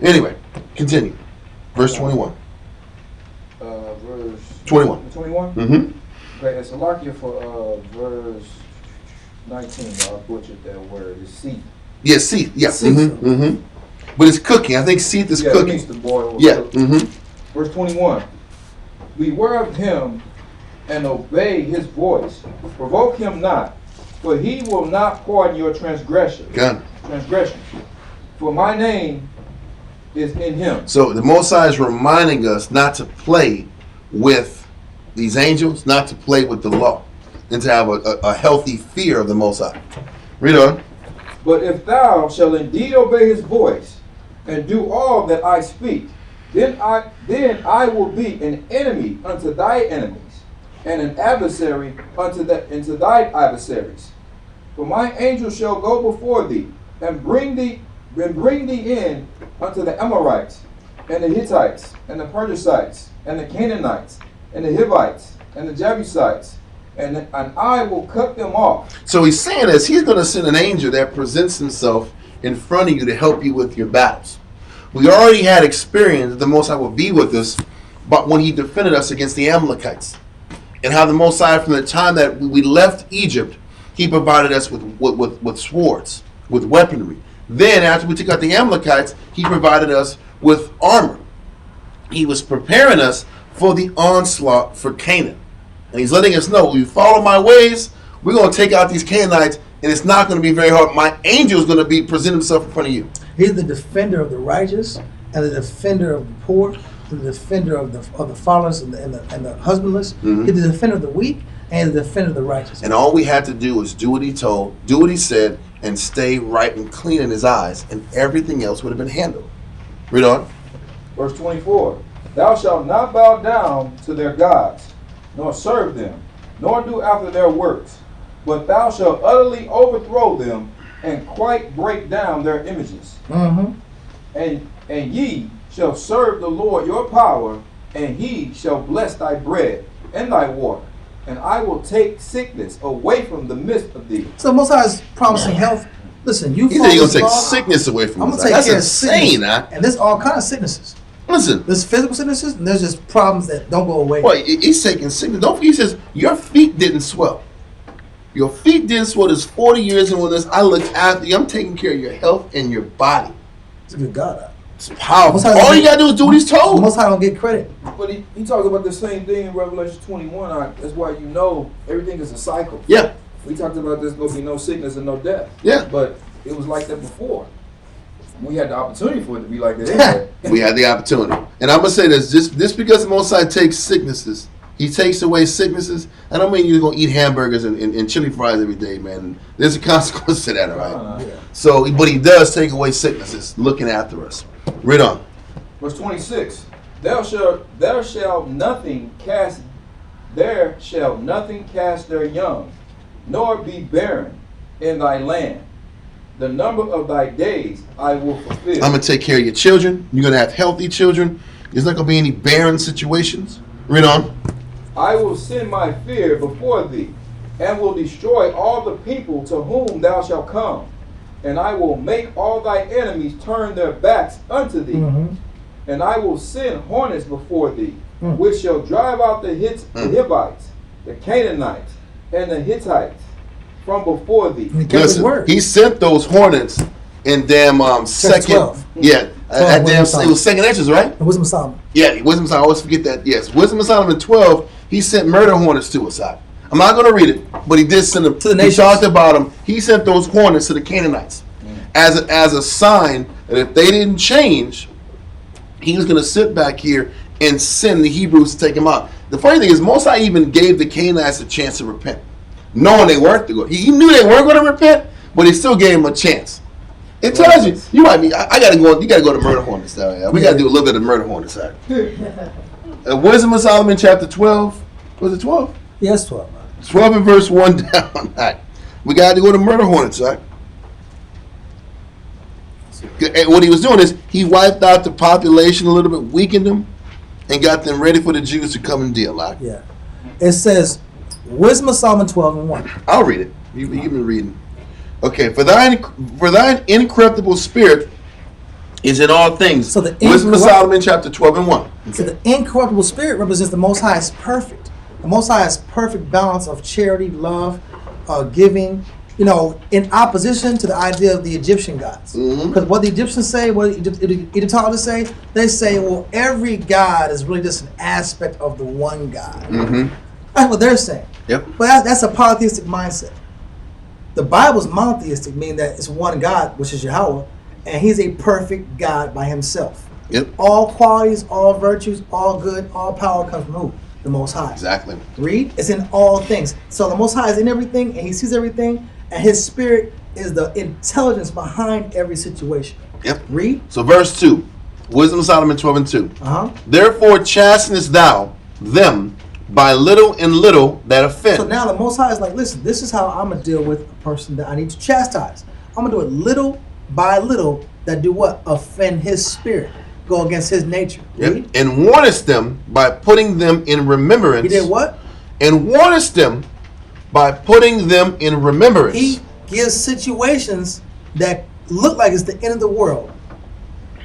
Anyway, continue. Verse 21. Verse 21. 21? Okay, it's Salakia for verse 19. I butchered that word. It's seeth. Yeah, seeth. Yeah. But it's cooking. I think seeth is cooking. It means to boil. Yeah. Verse 21. Beware of him and obey his voice. Provoke him not, for he will not pardon your transgression. Transgression. For my name is in him. So the Most High is reminding us not to play with these angels, not to play with the law, and to have a healthy fear of the Most High. Read on. But if thou shalt indeed obey his voice, and do all that I speak, Then I will be an enemy unto thy enemies, and an adversary unto thy adversaries. For my angel shall go before thee, and bring thee in unto the Amorites, and the Hittites, and the Perizzites, and the Canaanites, and the Hivites, and the Jebusites, and I will cut them off. So he's saying this, he's going to send an angel that presents himself in front of you to help you with your battles. We already had experience that the Most High will be with us, but when he defended us against the Amalekites, and how the Most High, from the time that we left Egypt, he provided us with swords, with weaponry. Then after we took out the Amalekites, he provided us with armor. He was preparing us for the onslaught for Canaan. And he's letting us know, if you follow my ways, we're going to take out these Canaanites, and it's not going to be very hard. My angel is going to present himself in front of you. He's the defender of the righteous, and the defender of the poor, and the defender of the fatherless and the husbandless. Mm-hmm. He's the defender of the weak, and the defender of the righteous. And all we had to do was do what he told, do what he said, and stay right and clean in his eyes, and everything else would have been handled. Read on. Verse 24. Thou shalt not bow down to their gods, nor serve them, nor do after their works, but thou shalt utterly overthrow them, and quite break down their images. Mm-hmm. And ye shall serve the Lord your power, and he shall bless thy bread and thy water, and I will take sickness away from the midst of thee. So Most High is promising health. Listen, you. He said he's going to take sickness away from I'm us. gonna take That's care insane, of huh? sickness, and there's all kinds of sicknesses. Listen. There's physical sicknesses, and there's just problems that don't go away. Boy, he's taking sickness. Don't forget, he says, your feet didn't swell. Your feet didn't swell. There's 40 years in this. I looked after you. I'm taking care of your health and your body. It's a good God. It's powerful. All you got to do is do what he's told. Most High don't get credit. But he talks about the same thing in Revelation 21. That's why you know everything is a cycle. Yeah. We talked about there's going to be no sickness and no death. Yeah. But it was like that before. We had the opportunity for it to be like that anyway. We had the opportunity. And I'm going to say this, just because the Most High takes sicknesses, he takes away sicknesses, I don't mean you're going to eat hamburgers and chili fries every day, man. There's a consequence to that, all right? Yeah. So, but he does take away sicknesses, looking after us. Read on. Verse 26. There shall nothing cast their young, nor be barren in thy land. The number of thy days I will fulfill. I'm going to take care of your children. You're going to have healthy children. There's not going to be any barren situations. Read on. I will send my fear before thee, and will destroy all the people to whom thou shalt come. And I will make all thy enemies turn their backs unto thee. Mm-hmm. And I will send hornets before thee, which shall drive out the Hivites, the Canaanites, and the Hittites from before thee. Listen, he sent those hornets in damn second. 12. Yeah, at damn, it was second entrance, right? And Wisdom of Solomon. Yeah, Wisdom of Solomon. I always forget that. Yes, Wisdom of Solomon 12. He sent murder hornets to us. I'm not going to read it, but he did send them. To the nations. He talked about them. He sent those hornets to the Canaanites as a sign that if they didn't change, he was going to sit back here and send the Hebrews to take them out. The funny thing is, Most High even gave the Canaanites a chance to repent, knowing they weren't going. He knew they weren't going to repent, but he still gave them a chance. It tells you, you might be. I got to go. You got to go to murder hornets. We got to do a little bit of murder hornets. Wisdom of Solomon, chapter 12. Was it 12? Yes, 12. 12 and verse 1 down. All right. We got to go to murder hornets, right? And what he was doing is he wiped out the population a little bit, weakened them, and got them ready for the Jews to come and deal. Right? Yeah. It says, Wisdom of Solomon 12 and 1. I'll read it. You've been reading. Okay. For thine incorruptible spirit is in all things. So the Wisdom of Solomon, chapter 12 and 1. Okay. So the incorruptible spirit represents the Most High's perfect. The Most High's perfect balance of charity, love, giving, in opposition to the idea of the Egyptian gods. Because what the Egyptians say, what the Egyptologists say, they say, well, every god is really just an aspect of the one God. That's what they're saying. Yep. But that's a polytheistic mindset. The Bible's monotheistic, meaning that it's one God, which is Yahweh, and he's a perfect God by himself. Yep. All qualities, all virtues, all good, all power comes from who? The Most High. Exactly. Read, it's in all things. So the Most High is in everything, and he sees everything, and his spirit is the intelligence behind every situation. Yep. Read. So verse 2. Wisdom of Solomon 12:2. Uh-huh. Therefore chastenest thou them by little and little that offend. So now the Most High is like, listen, this is how I'm going to deal with a person that I need to chastise. I'm going to do it little by little that do what? Offend his spirit. Go against his nature. Yep. And warnest them by putting them in remembrance. He did what? And warnest them by putting them in remembrance. He gives situations that look like it's the end of the world,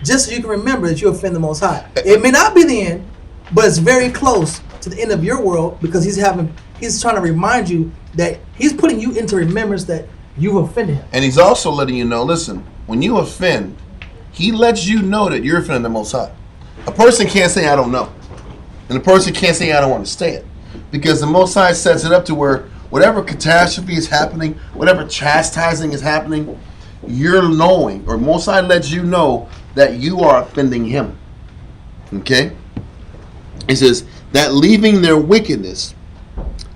just so you can remember that you offend the Most High. It may not be the end, but it's very close to the end of your world, because he's trying to remind you that he's putting you into remembrance that you've offended him. And he's also letting you know, listen, when you offend, he lets you know that you're offending the Most High. A person can't say, I don't know. And a person can't say, I don't understand. Because the Most High sets it up to where whatever catastrophe is happening, whatever chastising is happening, you're knowing, or Most High lets you know that you are offending him. Okay? It says, that leaving their wickedness,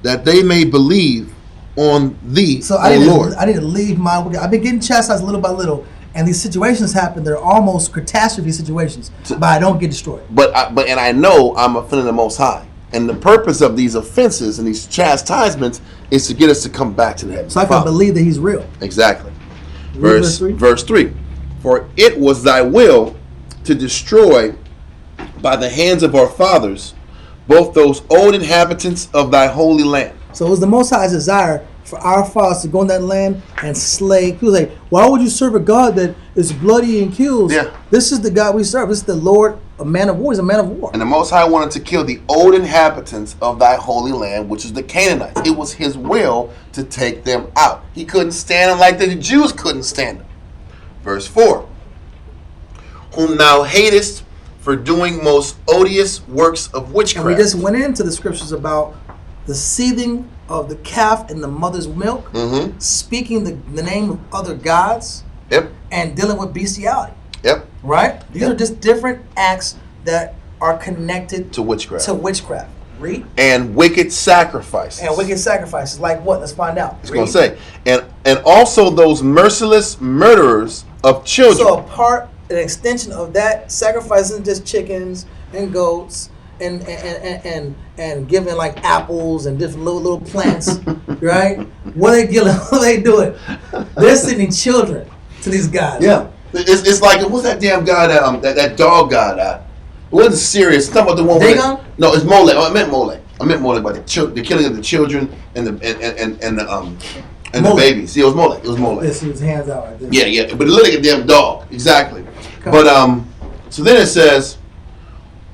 that they may believe on thee, So Lord. I need to leave my wicked. I've been getting chastised little by little, and these situations happen. They're almost catastrophe situations, but I don't get destroyed. But I know I'm offending the Most High. And the purpose of these offenses and these chastisements is to get us to come back to the heavenly So I can Father. believe that he's real. Exactly. Read Verse 3. For it was thy will to destroy by the hands of our fathers both those old inhabitants of thy holy land. So it was the Most High's desire for our fathers to go in that land and slay. People say, why would you serve a God that is bloody and kills? Yeah. This is the God we serve. This is the Lord, a man of war. He's a man of war. And the Most High wanted to kill the old inhabitants of thy holy land, which is the Canaanites. It was his will to take them out. He couldn't stand them like the Jews couldn't stand them. Verse 4. Whom thou hatest for doing most odious works of witchcraft. And we just went into the scriptures about the seething of the calf in the mother's milk, speaking the name of other gods, and dealing with bestiality. Yep. Right? These are just different acts that are connected To witchcraft. Read. And wicked sacrifices. And wicked sacrifices. Like what? Let's find out. It's going to say. And also those merciless murderers of children. So an extension of that sacrifice isn't just chickens and goats and giving like apples and different little plants, right? What are they doing? What are they doing? They're sending children to these guys. Yeah. It's like, what's that damn guy that dog guy that? It wasn't serious. It's not about the one Dagon? No, it's Mole. Oh, I meant Mole about the killing of the children and the babies. See, it was Mole. Yes, he was hands out right there. Yeah. But it looked like a damn dog. Exactly. Okay. But so then it says,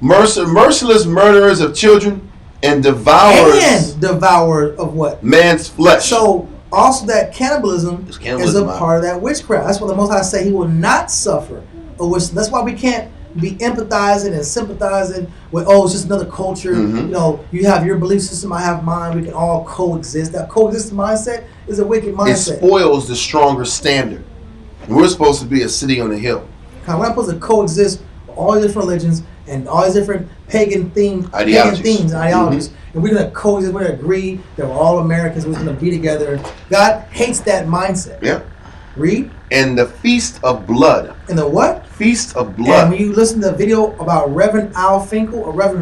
merciless murderers of children and devourers. And devourer of what? Man's flesh. So also that cannibalism is cannibalism, a part of that witchcraft. That's what the Most High say he will not suffer a witch. That's why we can't be empathizing and sympathizing with, it's just another culture. You know, you have your belief system, I have mine. We can all coexist. That coexist mindset is a wicked mindset. It spoils the stronger standard. We're supposed to be a city on a hill. We're not supposed to coexist with all these different religions and all these different pagan themes and ideologies. And we're going to coexist, we're going to agree that we're all Americans, we're going to be together. God hates that mindset. Yeah. Read. And the feast of blood. And the what? Feast of blood. And when you listen to the video about Reverend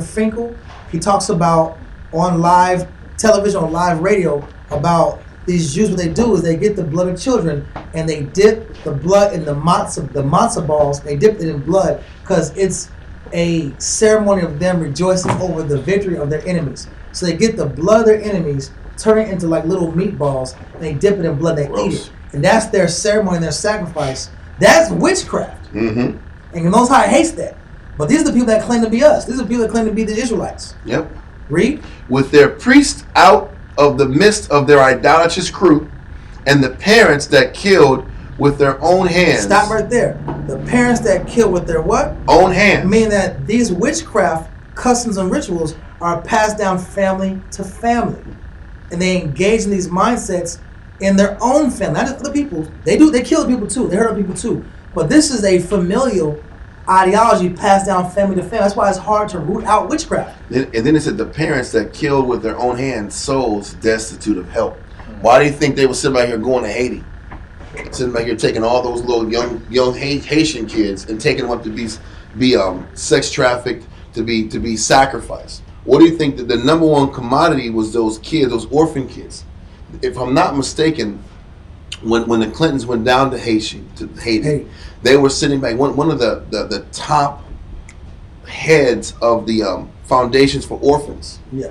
Finkel, he talks about on live television, on live radio, about these Jews. What they do is they get the blood of children and they dip the blood in the matzah balls. They dip it in blood because it's a ceremony of them rejoicing over the victory of their enemies. So they get the blood of their enemies, turn it into like little meatballs, and they dip it in blood. They eat it, and that's their ceremony and their sacrifice. That's witchcraft. And the Most High hates that. But these are the people that claim to be us. These are the people that claim to be the Israelites. Yep. Read. With their priests out of the midst of their idolatrous crew, and the parents that killed with their own hands. Stop right there. The parents that killed with their what? Own hands. Meaning that these witchcraft customs and rituals are passed down family to family. And they engage in these mindsets in their own family. Not just other people. They kill people too. They hurt other people too. But this is a familial ideology passed down family to family. That's why it's hard to root out witchcraft. And then it said the parents that killed with their own hands, souls destitute of help. Why do you think they would sit right here going to Haiti? Sitting back here taking all those little young Haitian kids and taking them up to be sex trafficked, to be sacrificed. What do you think that the number one commodity was? Those kids, those orphan kids. If I'm not mistaken, when the Clintons went down to Haiti, they were sitting back. One of the top heads of the foundations for orphans. Yeah.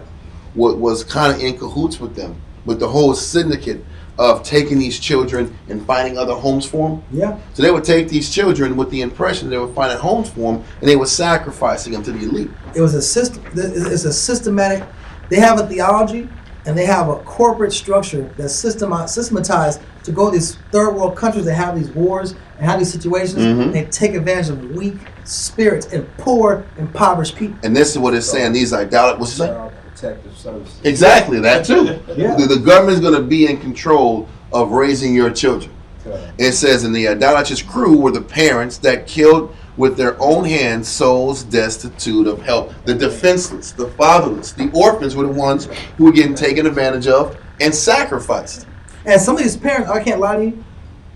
Was kind of in cahoots with them, with the whole syndicate of taking these children and finding other homes for them. Yeah. So they would take these children with the impression they were finding homes for them, and they were sacrificing them to the elite. It was a system. It's a systematic. They have a theology, and they have a corporate structure that's systematized to go to these third world countries that have these wars and have these situations. And they take advantage of weak spirits and poor, impoverished people. And this is what it's saying. These idolaters. What's it say? Protective services. Exactly, that too. Yeah. The government's going to be in control of raising your children. Okay. It says, in the idolatrous crew were the parents that killed with their own hands souls destitute of help. The defenseless, the fatherless, the orphans were the ones who were getting taken advantage of and sacrificed. And some of these parents, I can't lie to you,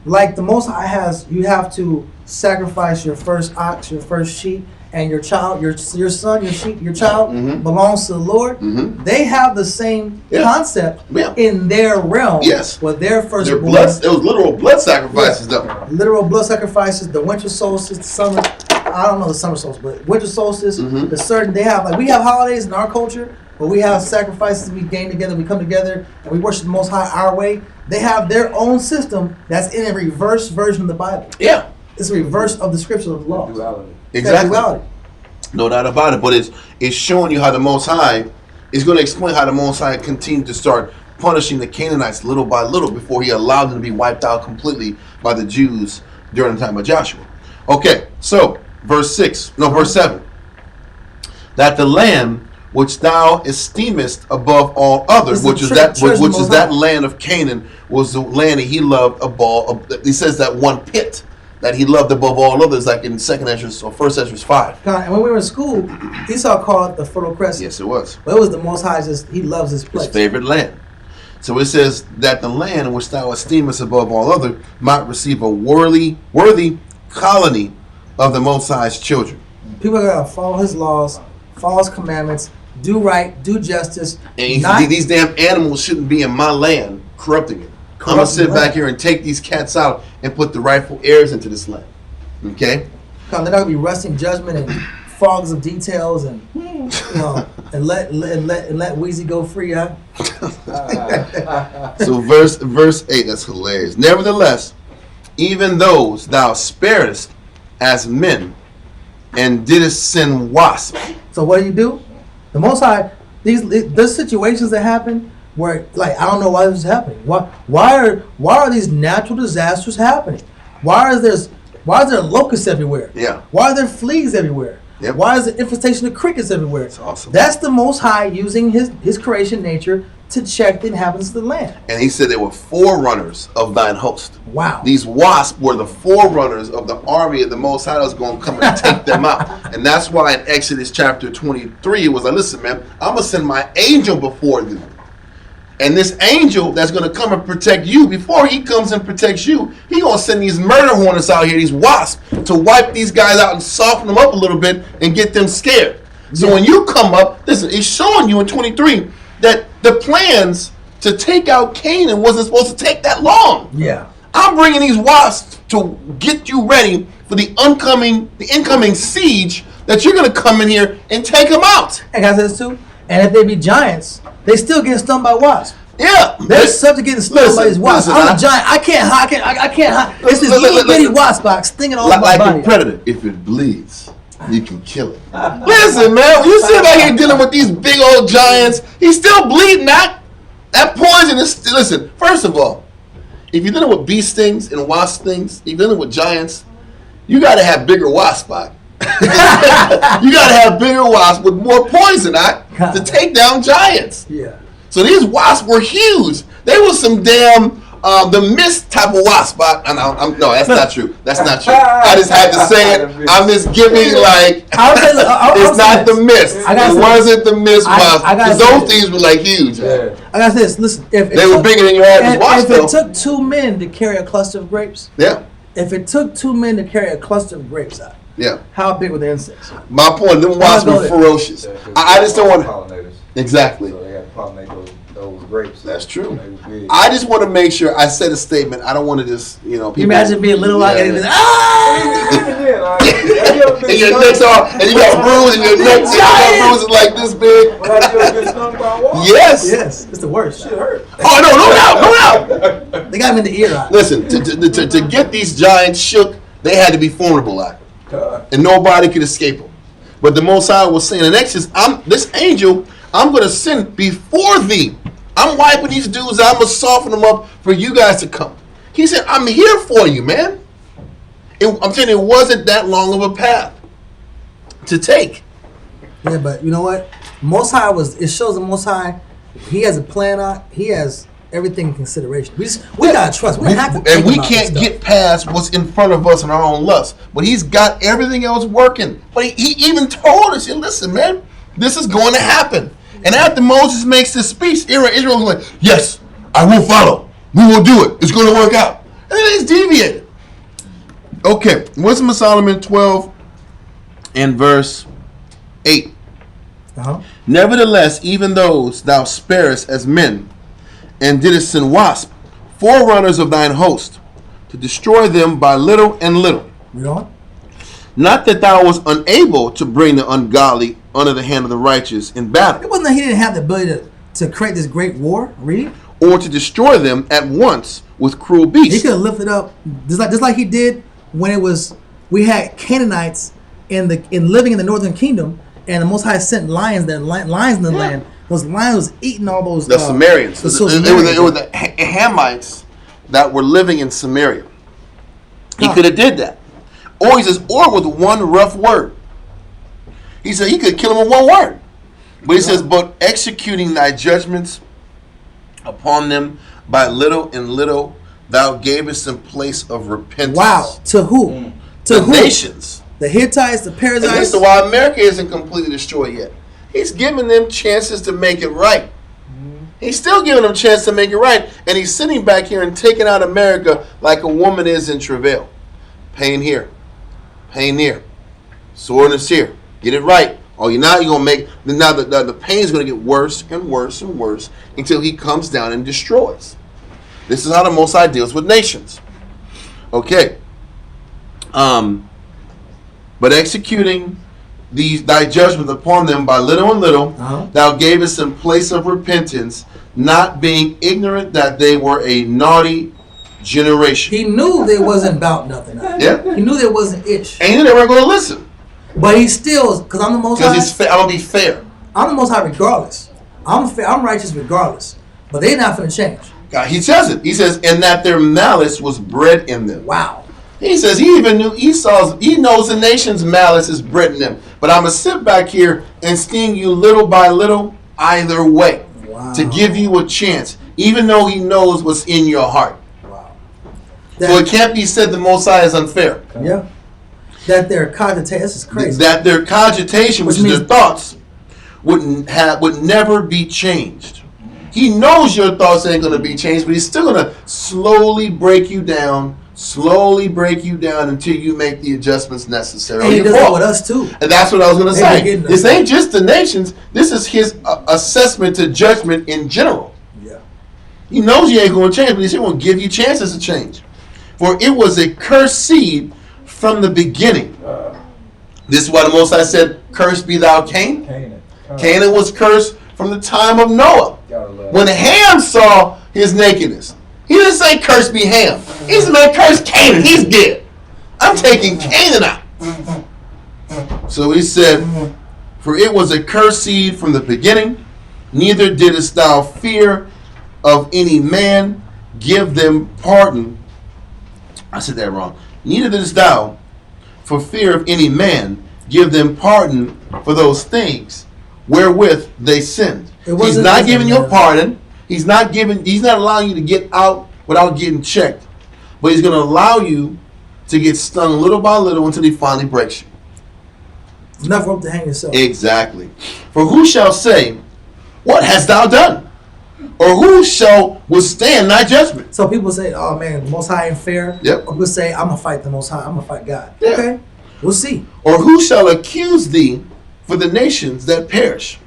like the Most High has, you have to sacrifice your first ox, your first sheep, and your child, your son, your sheep, your child belongs to the Lord. They have the same concept in their realm. Yes. With their firstborn. It was literal blood sacrifices, though. Literal blood sacrifices, the winter solstice, the summer, I don't know the summer solstice, but winter solstice, the certain, they have, like we have holidays in our culture, but we have sacrifices, we gain together, we come together, and we worship the Most High our way. They have their own system that's in a reverse version of the Bible. Yeah. It's a reverse of the scripture of the law. Duality. Exactly. Duality. No doubt about it. But it's showing you how the Most High is going to explain how the Most High continued to start punishing the Canaanites little by little before he allowed them to be wiped out completely by the Jews during the time of Joshua. Okay, so verse 7. That the land which thou esteemest above all others, which is that land of Canaan, was the land that he loved above. He says that one pit that he loved above all others, like in 2nd Esdras or 1st Esdras 5. And when we were in school, Esau called it the Fertile Crescent. Yes, it was. But it was the Most High, he loves his place. His favorite land. So it says that the land which thou esteemest above all other might receive a worthy colony of the Most High's children. People are going to follow his laws, follow his commandments, do right, do justice. And these damn animals shouldn't be in my land corrupting it. I'm going to sit back here and take these cats out and put the rightful heirs into this land. Okay? They're not going to be rusting judgment and fogs of details and and let Weezy go free, huh? So verse 8, that's hilarious. Nevertheless, even those thou sparest as men and didst send wasps. So what do? The Most High, these situations that happen where, like, I don't know why this is happening. Why are these natural disasters happening? Why is there locusts everywhere? Yeah. Why are there fleas everywhere? Yep. Why is there infestation of crickets everywhere? That's awesome. That's the Most High using his creation nature to check the inhabitants of the land. And he said they were forerunners of thine host. Wow. These wasps were the forerunners of the army of the Most High that was going to come and take them out. And that's why in Exodus chapter 23, it was like, listen, man, I'm going to send my angel before you. And this angel that's going to come and protect you, before he comes and protects you, he going to send these murder hornets out here, these wasps, to wipe these guys out and soften them up a little bit and get them scared. So when you come up, listen, it's showing you in 23 that the plans to take out Canaan wasn't supposed to take that long. Yeah. I'm bringing these wasps to get you ready for the incoming siege that you're going to come in here and take them out. And I said this too. And if they be giants, they still get stung by wasps. Yeah, they're subject to getting stung by these wasps. I'm a giant. I can't hide. It's this little bitty wasp box stinging all over my body. Like a predator. If it bleeds, you can kill it. Listen, man, when you sit back here dealing with these big old giants, he's still bleeding. That poison is. Listen, first of all, if you're dealing with bee stings and wasp stings, if you're dealing with giants, you got to have bigger wasp spot. You got to have bigger wasps with more poison to take down giants. Yeah. So these wasps were huge. They were some damn the mist type of wasp. No, that's not true. That's not true. I just had to say it. I'm just giving like it's not the mist. It wasn't the mist wasp. Because those things were like huge. I got this. Listen, if they were bigger than your average wasp. If it took 2 men to carry a cluster of grapes, if it took 2 men to carry a cluster of grapes out, how big were the insects? My point, them wasps were ferocious. I just don't want pollinators. Exactly. So they had to pollinate those grapes. That's true. I just want to make sure I said a statement. I don't want to just, people. You imagine being little like and and your neck's off, and you got bruises, and your neck's bruises like this big. Yes. It's the worst. Shit hurt. Oh, no doubt. They got him in the ear. Listen, to get these giants shook, they had to be formidable, and nobody could escape them. But the Most High was saying in Exodus, this angel, I'm going to send before thee. I'm wiping these dudes out. I'm going to soften them up for you guys to come. He said, I'm here for you, man. I'm saying it wasn't that long of a path to take. Yeah, but you know what? Most High it shows the Most High, he has a plan on, he has everything in consideration. We gotta trust. We have to think and we about can't this get past what's in front of us and our own lust. But he's got everything else working. But he even told us, listen, man, this is going to happen. And after Moses makes this speech, Israel's like, yes, I will follow. We will do it. It's going to work out. And then he's deviated. Okay, Wisdom of Solomon 12 and verse 8. Nevertheless, even those thou sparest as men, and didst send wasps, forerunners of thine host, to destroy them by little and little. You know? Not that thou was unable to bring the ungodly under the hand of the righteous in battle. It wasn't that he didn't have the ability to create this great war, really? Or to destroy them at once with cruel beasts. He could have lifted up, just like he did when we had Canaanites living in the northern kingdom, and the Most High sent lions in the land. Those lions was eating all those. The Sumerians. It were the Hamites that were living in Samaria. He could have did that. Or he says, or with one rough word. He said he could kill him with one word. But he says, but executing thy judgments upon them by little and little, thou gavest them place of repentance. Wow. To who? To the who? Nations. The Hittites, the Perizzites. And this is why America isn't completely destroyed yet. He's giving them chances to make it right. He's still giving them a chance to make it right. And he's sitting back here and taking out America like a woman is in travail. Pain here. Pain there. Soreness here. Get it right. Or you're going to make, now the pain is going to get worse and worse and worse until he comes down and destroys. This is how the Most High deals with nations. Okay. But executing thy judgment upon them by little and little, thou gavest them place of repentance, not being ignorant that they were a naughty generation. He knew there wasn't about nothing. Yeah. He knew there wasn't itch. And he knew they weren't going to listen. But he still, because I'm the Most High. Because I'm going to be fair. I'm the Most High regardless. I'm fair. I'm righteous regardless. But they're not going to change. God, he says it. He says, and that their malice was bred in them. Wow. He says he even knew he knows the nation's malice is bred in them. But I'm going to sit back here and sting you little by little either way. Wow. To give you a chance. Even though he knows what's in your heart. Wow. So it can't be said the Most High is unfair. Yeah. That their cogitation, this is crazy. That their cogitation, which is their thoughts, would never be changed. He knows your thoughts ain't going to be changed, but he's still going to slowly break you down until you make the adjustments necessary. And he does that with us too. And that's what I was going to say. This ain't just the nations. This is his assessment to judgment in general. Yeah. He knows you ain't going to change, but he's going to give you chances to change. For it was a cursed seed from the beginning. This is why the Most High said, cursed be thou Cain. Canaan was cursed from the time of Noah. When Ham saw his nakedness, he didn't say cursed be Ham. He said, man, curse Canaan. He's dead. I'm taking Canaan out. So he said, for it was a cursed seed from the beginning, neither didst thou fear of any man give them pardon. I said that wrong. Neither didst thou, for fear of any man, give them pardon for those things wherewith they sinned. He's not giving you a pardon. He's not allowing you to get out without getting checked. But he's going to allow you to get stung little by little until he finally breaks you. Enough rope to hang yourself. Exactly. For who shall say, what hast thou done? Or who shall withstand thy judgment? So people say, oh man, the Most High ain't fair. Yep. Or people say, I'm going to fight the Most High. I'm going to fight God. Yeah. Okay. We'll see. Or who shall accuse thee for the nations that perish?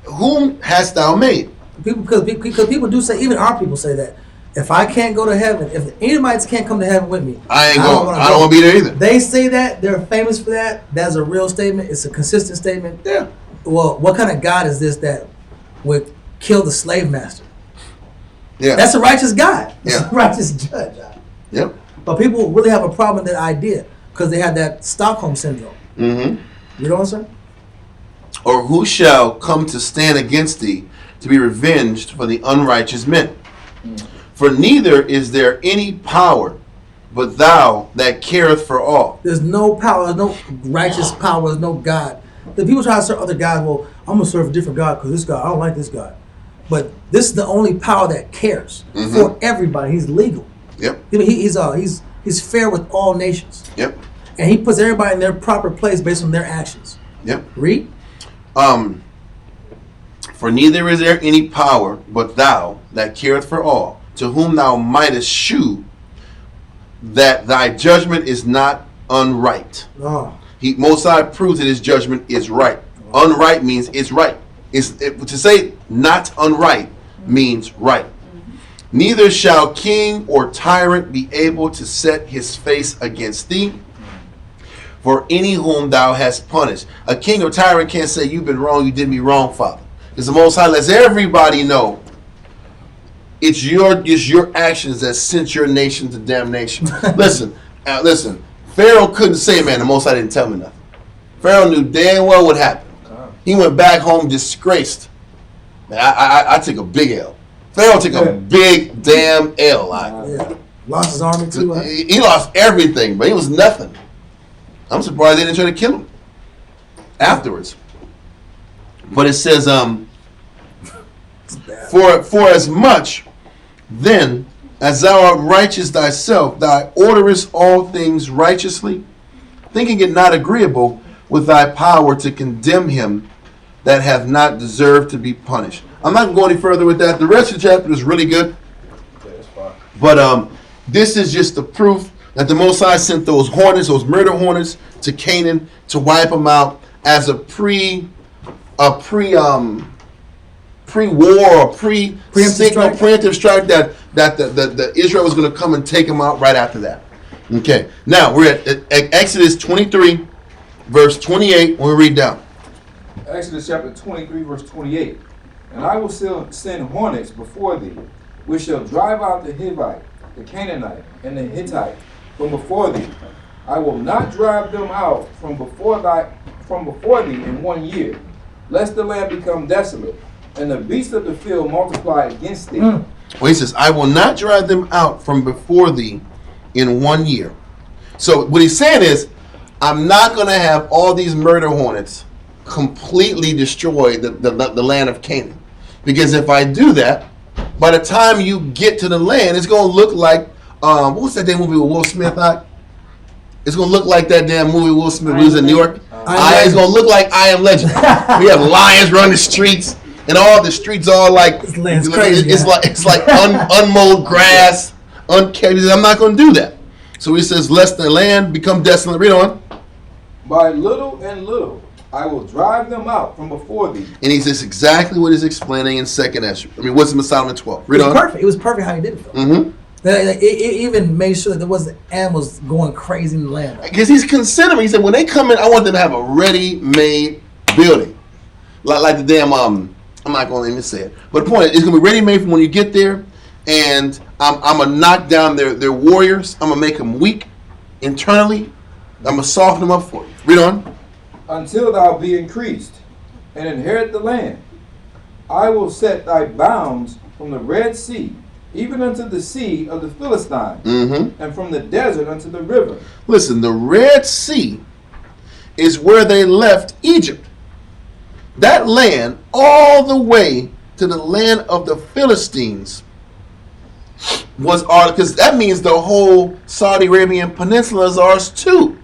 Whom hast thou made? Because people do say, even our people say that. If I can't go to heaven, if the Edomites can't come to heaven with me, I ain't going. wanna I don't want to be there either. They say that. They're famous for that. That's a real statement. It's a consistent statement. Yeah. Well, what kind of God is this that would kill the slave master? Yeah. That's a righteous God. That's Yeah. a righteous judge. Yep. But people really have a problem with that idea because they have that Stockholm syndrome. Mm-hmm. You know what I'm saying? Or who shall come to stand against thee to be revenged for the unrighteous men? For neither is there any power but thou that careth for all. There's no power. There's no righteous power. There's no God. The people try to serve other gods. Well, I'm going to serve a different God because this God, I don't like this God. But this is the only power that cares for everybody. He's legal. Yep. I mean, he's fair with all nations. Yep. And he puts everybody in their proper place based on their actions. Yep. Read. For neither is there any power but thou that careth for all, to whom thou mightest shew that thy judgment is not unright. Oh. Most High proves that his judgment is right. Unright means it's right. To say not unright means right. Neither shall king or tyrant be able to set his face against thee for any whom thou hast punished. A king or tyrant can't say, you've been wrong, you did me wrong, Father. Because the Most High lets everybody know it's your actions that sent your nation to damnation. Listen. Pharaoh couldn't say, man, the Most High didn't tell me nothing. Pharaoh knew damn well what happened. He went back home disgraced. Man, I took a big L. Pharaoh took a big damn L. Yeah. Lost his army too. Huh? He lost everything, but it was nothing. I'm surprised they didn't try to kill him afterwards. But it says, for as much then as thou art righteous thyself, thou orderest all things righteously, thinking it not agreeable with thy power to condemn him that hath not deserved to be punished. I'm not going to go any further with that. The rest of the chapter is really good. But this is just the proof that the Most High sent those hornets, those murder hornets, to Canaan to wipe them out as a pre-war or preemptive strike that the Israel was going to come and take them out right after that. Okay, now we're at Exodus 23, verse 28. When we read down. Exodus chapter 23, verse 28. And I will still send hornets before thee, which shall drive out the Hivite, the Canaanite, and the Hittite from before thee. I will not drive them out from before thee in 1 year, lest the land become desolate, and the beasts of the field multiply against thee. Well, he says, I will not drive them out from before thee in 1 year. So what he's saying is, I'm not going to have all these murder hornets completely destroy the land of Canaan. Because if I do that, by the time you get to the land, it's going to look like, what was that damn movie with Will Smith? It's going to look like that damn movie Will Smith was in New York. It's going to look like I Am Legend. We have lions running the streets, and all the streets all like, This land's crazy. it's like unmowed grass, unkept. I'm not going to do that. So he says, lest the land become desolate. Read on. By little and little I will drive them out from before thee. And he says exactly what he's explaining in 2nd Ezra. Wisdom of Solomon 12. Read on. Perfect. It was perfect how he did it, though. Mm-hmm. It even made sure that there wasn't animals going crazy in the land. Because he's considering, he said, when they come in, I want them to have a ready-made building. Like the damn, I'm not going to even say it. But the point is, it's going to be ready-made from when you get there, and I'm going to knock down their warriors. I'm going to make them weak internally. I'm going to soften them up for you. Read on. Until thou be increased and inherit the land. I will set thy bounds from the Red Sea, even unto the sea of the Philistines, and from the desert unto the river. Listen, the Red Sea is where they left Egypt. That land, all the way to the land of the Philistines, was ours, because that means the whole Saudi Arabian peninsula is ours too.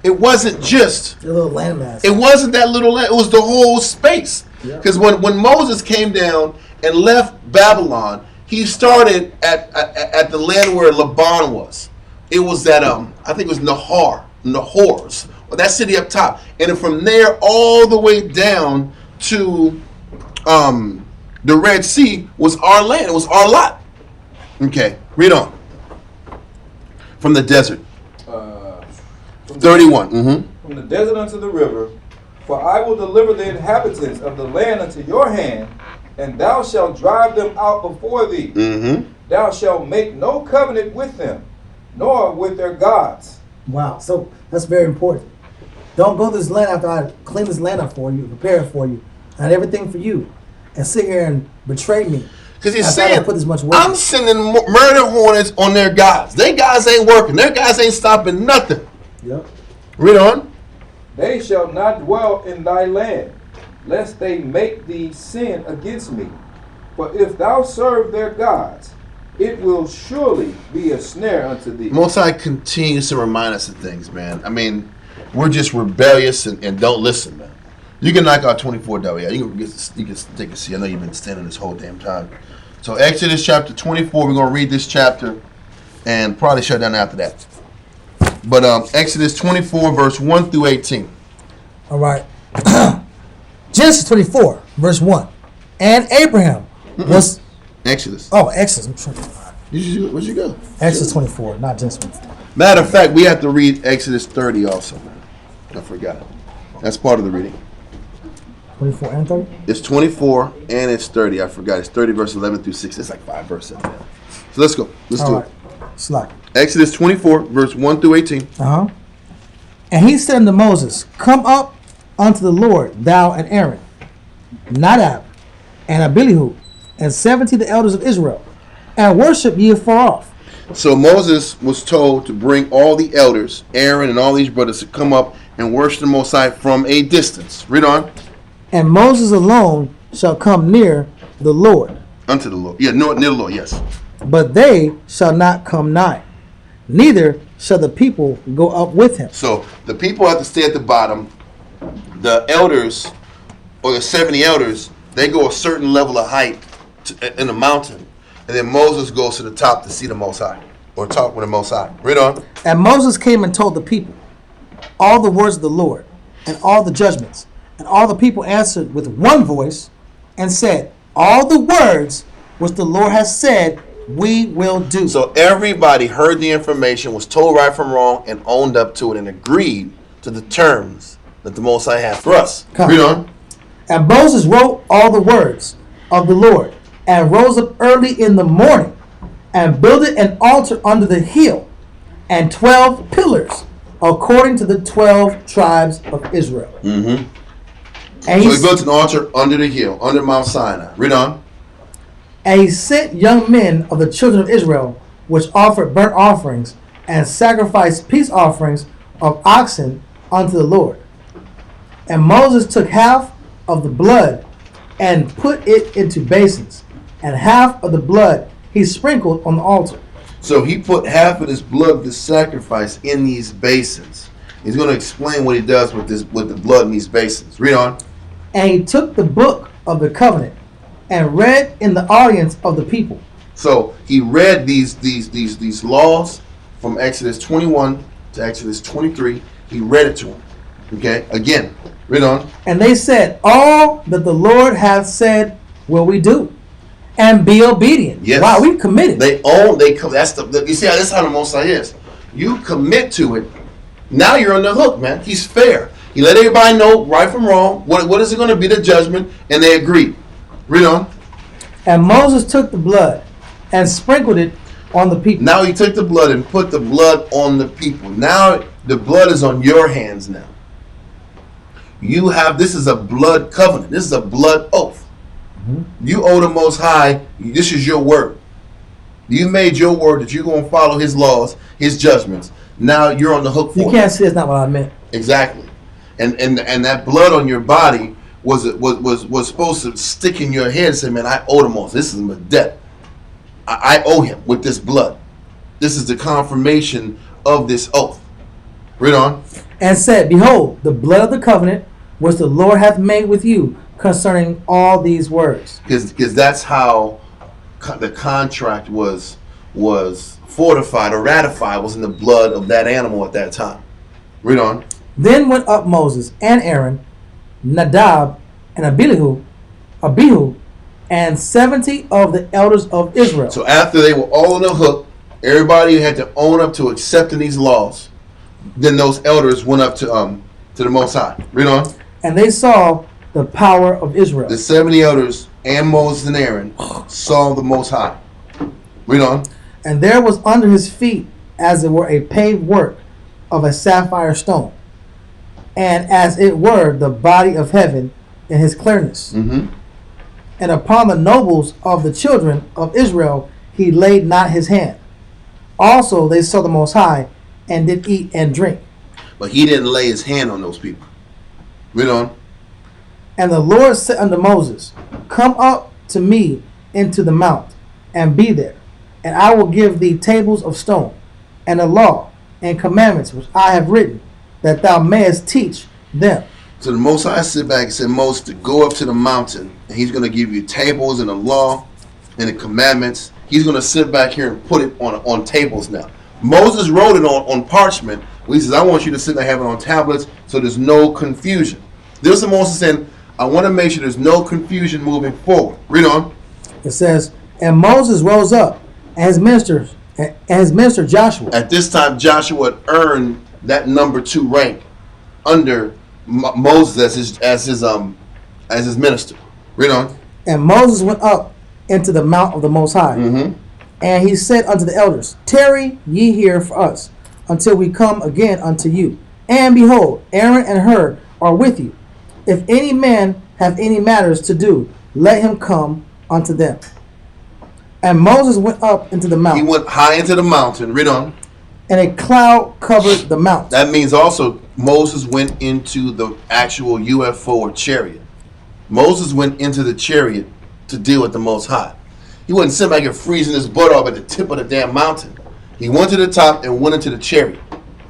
It wasn't just The little landmass. it wasn't that little land, it was the whole space. Because when Moses came down and left Babylon, he started at the land where Laban was. It was that I think it was Nahor's, or that city up top, and then from there all the way down to the Red Sea was our land. It was our lot. Okay, read on. From the desert. 31. From the desert unto the river, for I will deliver the inhabitants of the land unto your hand, and thou shalt drive them out before thee. Thou shalt make no covenant with them, nor with their gods. Wow. So that's very important. Don't go to this land after I clean this land up for you, prepare it for you, and everything for you, and sit here and betray me. Because he's After I saying, put this much work I'm in. sending murder hornets on their gods. Their gods ain't working. Their gods ain't stopping nothing. Yep. Read on. They shall not dwell in thy land, lest they make thee sin against me. For if thou serve their gods, it will surely be a snare unto thee. Most High continues to remind us of things, man. I mean, we're just rebellious and don't listen, man. You can knock out 24 W. You can take a seat. I know you've been standing this whole damn time. So Exodus chapter 24, we're going to read this chapter and probably shut down after that. But Exodus 24, verse 1 through 18. All right. Genesis 24, verse 1. And Abraham was... Exodus. Oh, Exodus. I'm sorry. Where'd you go? Exodus 24, not Genesis 24. Matter of fact, we have to read Exodus 30 also, man. I forgot. That's part of the reading. 24 and 30? It's 24 and it's 30. I forgot. It's 30 verse 11 through 6. It's like 5 verses. So let's go. Let's do it. Slack. Exodus 24, verse 1 through 18. And he said unto Moses, Come up unto the Lord, thou and Aaron, Nadab, and Abihu, and 70 the elders of Israel, and worship ye afar off. So Moses was told to bring all the elders, Aaron and all these brothers, to come up and worship the Most High from a distance. Read on. And Moses alone shall come near the Lord. Unto the Lord. Yeah, near the Lord, yes. But they shall not come nigh, neither shall the people go up with him. So the people have to stay at the bottom. The elders, or the 70 elders, they go a certain level of height in the mountain. And then Moses goes to the top to see the Most High, or talk with the Most High. Read on. And Moses came and told the people all the words of the Lord, and all the judgments. And all the people answered with one voice, and said, All the words which the Lord has said, we will do. So everybody heard the information, was told right from wrong, and owned up to it, and agreed to the terms that the Most High had for us. Read on. And Moses wrote all the words of the Lord, and rose up early in the morning, and builded an altar under the hill, and 12 pillars, according to the 12 tribes of Israel. Mm-hmm. And so he built an altar under the hill, under Mount Sinai. Read on. And he sent young men of the children of Israel, which offered burnt offerings, and sacrificed peace offerings of oxen unto the Lord. And Moses took half of the blood, and put it into basins, and half of the blood he sprinkled on the altar. So he put half of this blood, this sacrifice, in these basins. He's going to explain what he does with the blood in these basins. Read on. And he took the book of the covenant, and read in the audience of the people. So he read these laws from Exodus 21 to Exodus 23. He read it to them. Okay, again, read on. And they said, All that the Lord hath said will we do, and be obedient. Yes. Wow, we committed. That's you see how that's how the Most High is. You commit to it. Now you're on the hook, man. He's fair. He let everybody know right from wrong. What is it going to be, the judgment, and they agreed. Read on. And Moses took the blood and sprinkled it on the people. Now he took the blood and put the blood on the people. Now the blood is on your hands now. This is a blood covenant. This is a blood oath. Mm-hmm. You owe the Most High. This is your word. You made your word that you're going to follow his laws, his judgments. Now you're on the hook for it. You can't say it's not what I meant. Exactly. And that blood on your body was supposed to stick in your head and say, man, I owe the most. This is my debt. I owe him with this blood. This is the confirmation of this oath. Read on. And said, Behold, the blood of the covenant which the Lord hath made with you concerning all these words. Because that's how the contract was fortified or ratified, was in the blood of that animal at that time. Read on. Then went up Moses and Aaron, Nadab and Abihu, and 70 of the elders of Israel. So after they were all on the hook, everybody had to own up to accepting these laws. Then those elders went up to the Most High. Read on. And they saw the power of Israel. The 70 elders and Moses and Aaron saw the Most High. Read on. And there was under his feet as it were a paved work of a sapphire stone, and as it were the body of heaven in his clearness. Mm-hmm. And upon the nobles of the children of Israel he laid not his hand. Also they saw the Most High, and did eat and drink. But he didn't lay his hand on those people. Read on. And the Lord said unto Moses, Come up to me into the mount, and be there, and I will give thee tables of stone, and a law, and commandments which I have written, that thou mayest teach them. So the Most High sit back and said, Moses, to go up to the mountain, and he's going to give you tables and a law and the commandments. He's going to sit back here and put it on tables now. Moses wrote it on parchment. He says, I want you to sit there and have it on tablets so there's no confusion. This is Moses saying, I want to make sure there's no confusion moving forward. Read on. It says, And Moses rose up, and his minister Joshua. At this time, Joshua had earned that number 2 rank under Moses as his minister. Read on. And Moses went up into the mount of the Most High. Mm-hmm. And he said unto the elders, Tarry ye here for us, until we come again unto you. And behold, Aaron and Hur are with you. If any man have any matters to do, let him come unto them. And Moses went up into the mountain. He went high into the mountain. Read on. And a cloud covered the mountain. That means also Moses went into the actual UFO or chariot. Moses went into the chariot to deal with the Most High. He wasn't sitting back and freezing his butt off at the tip of the damn mountain. He went to the top and went into the chariot.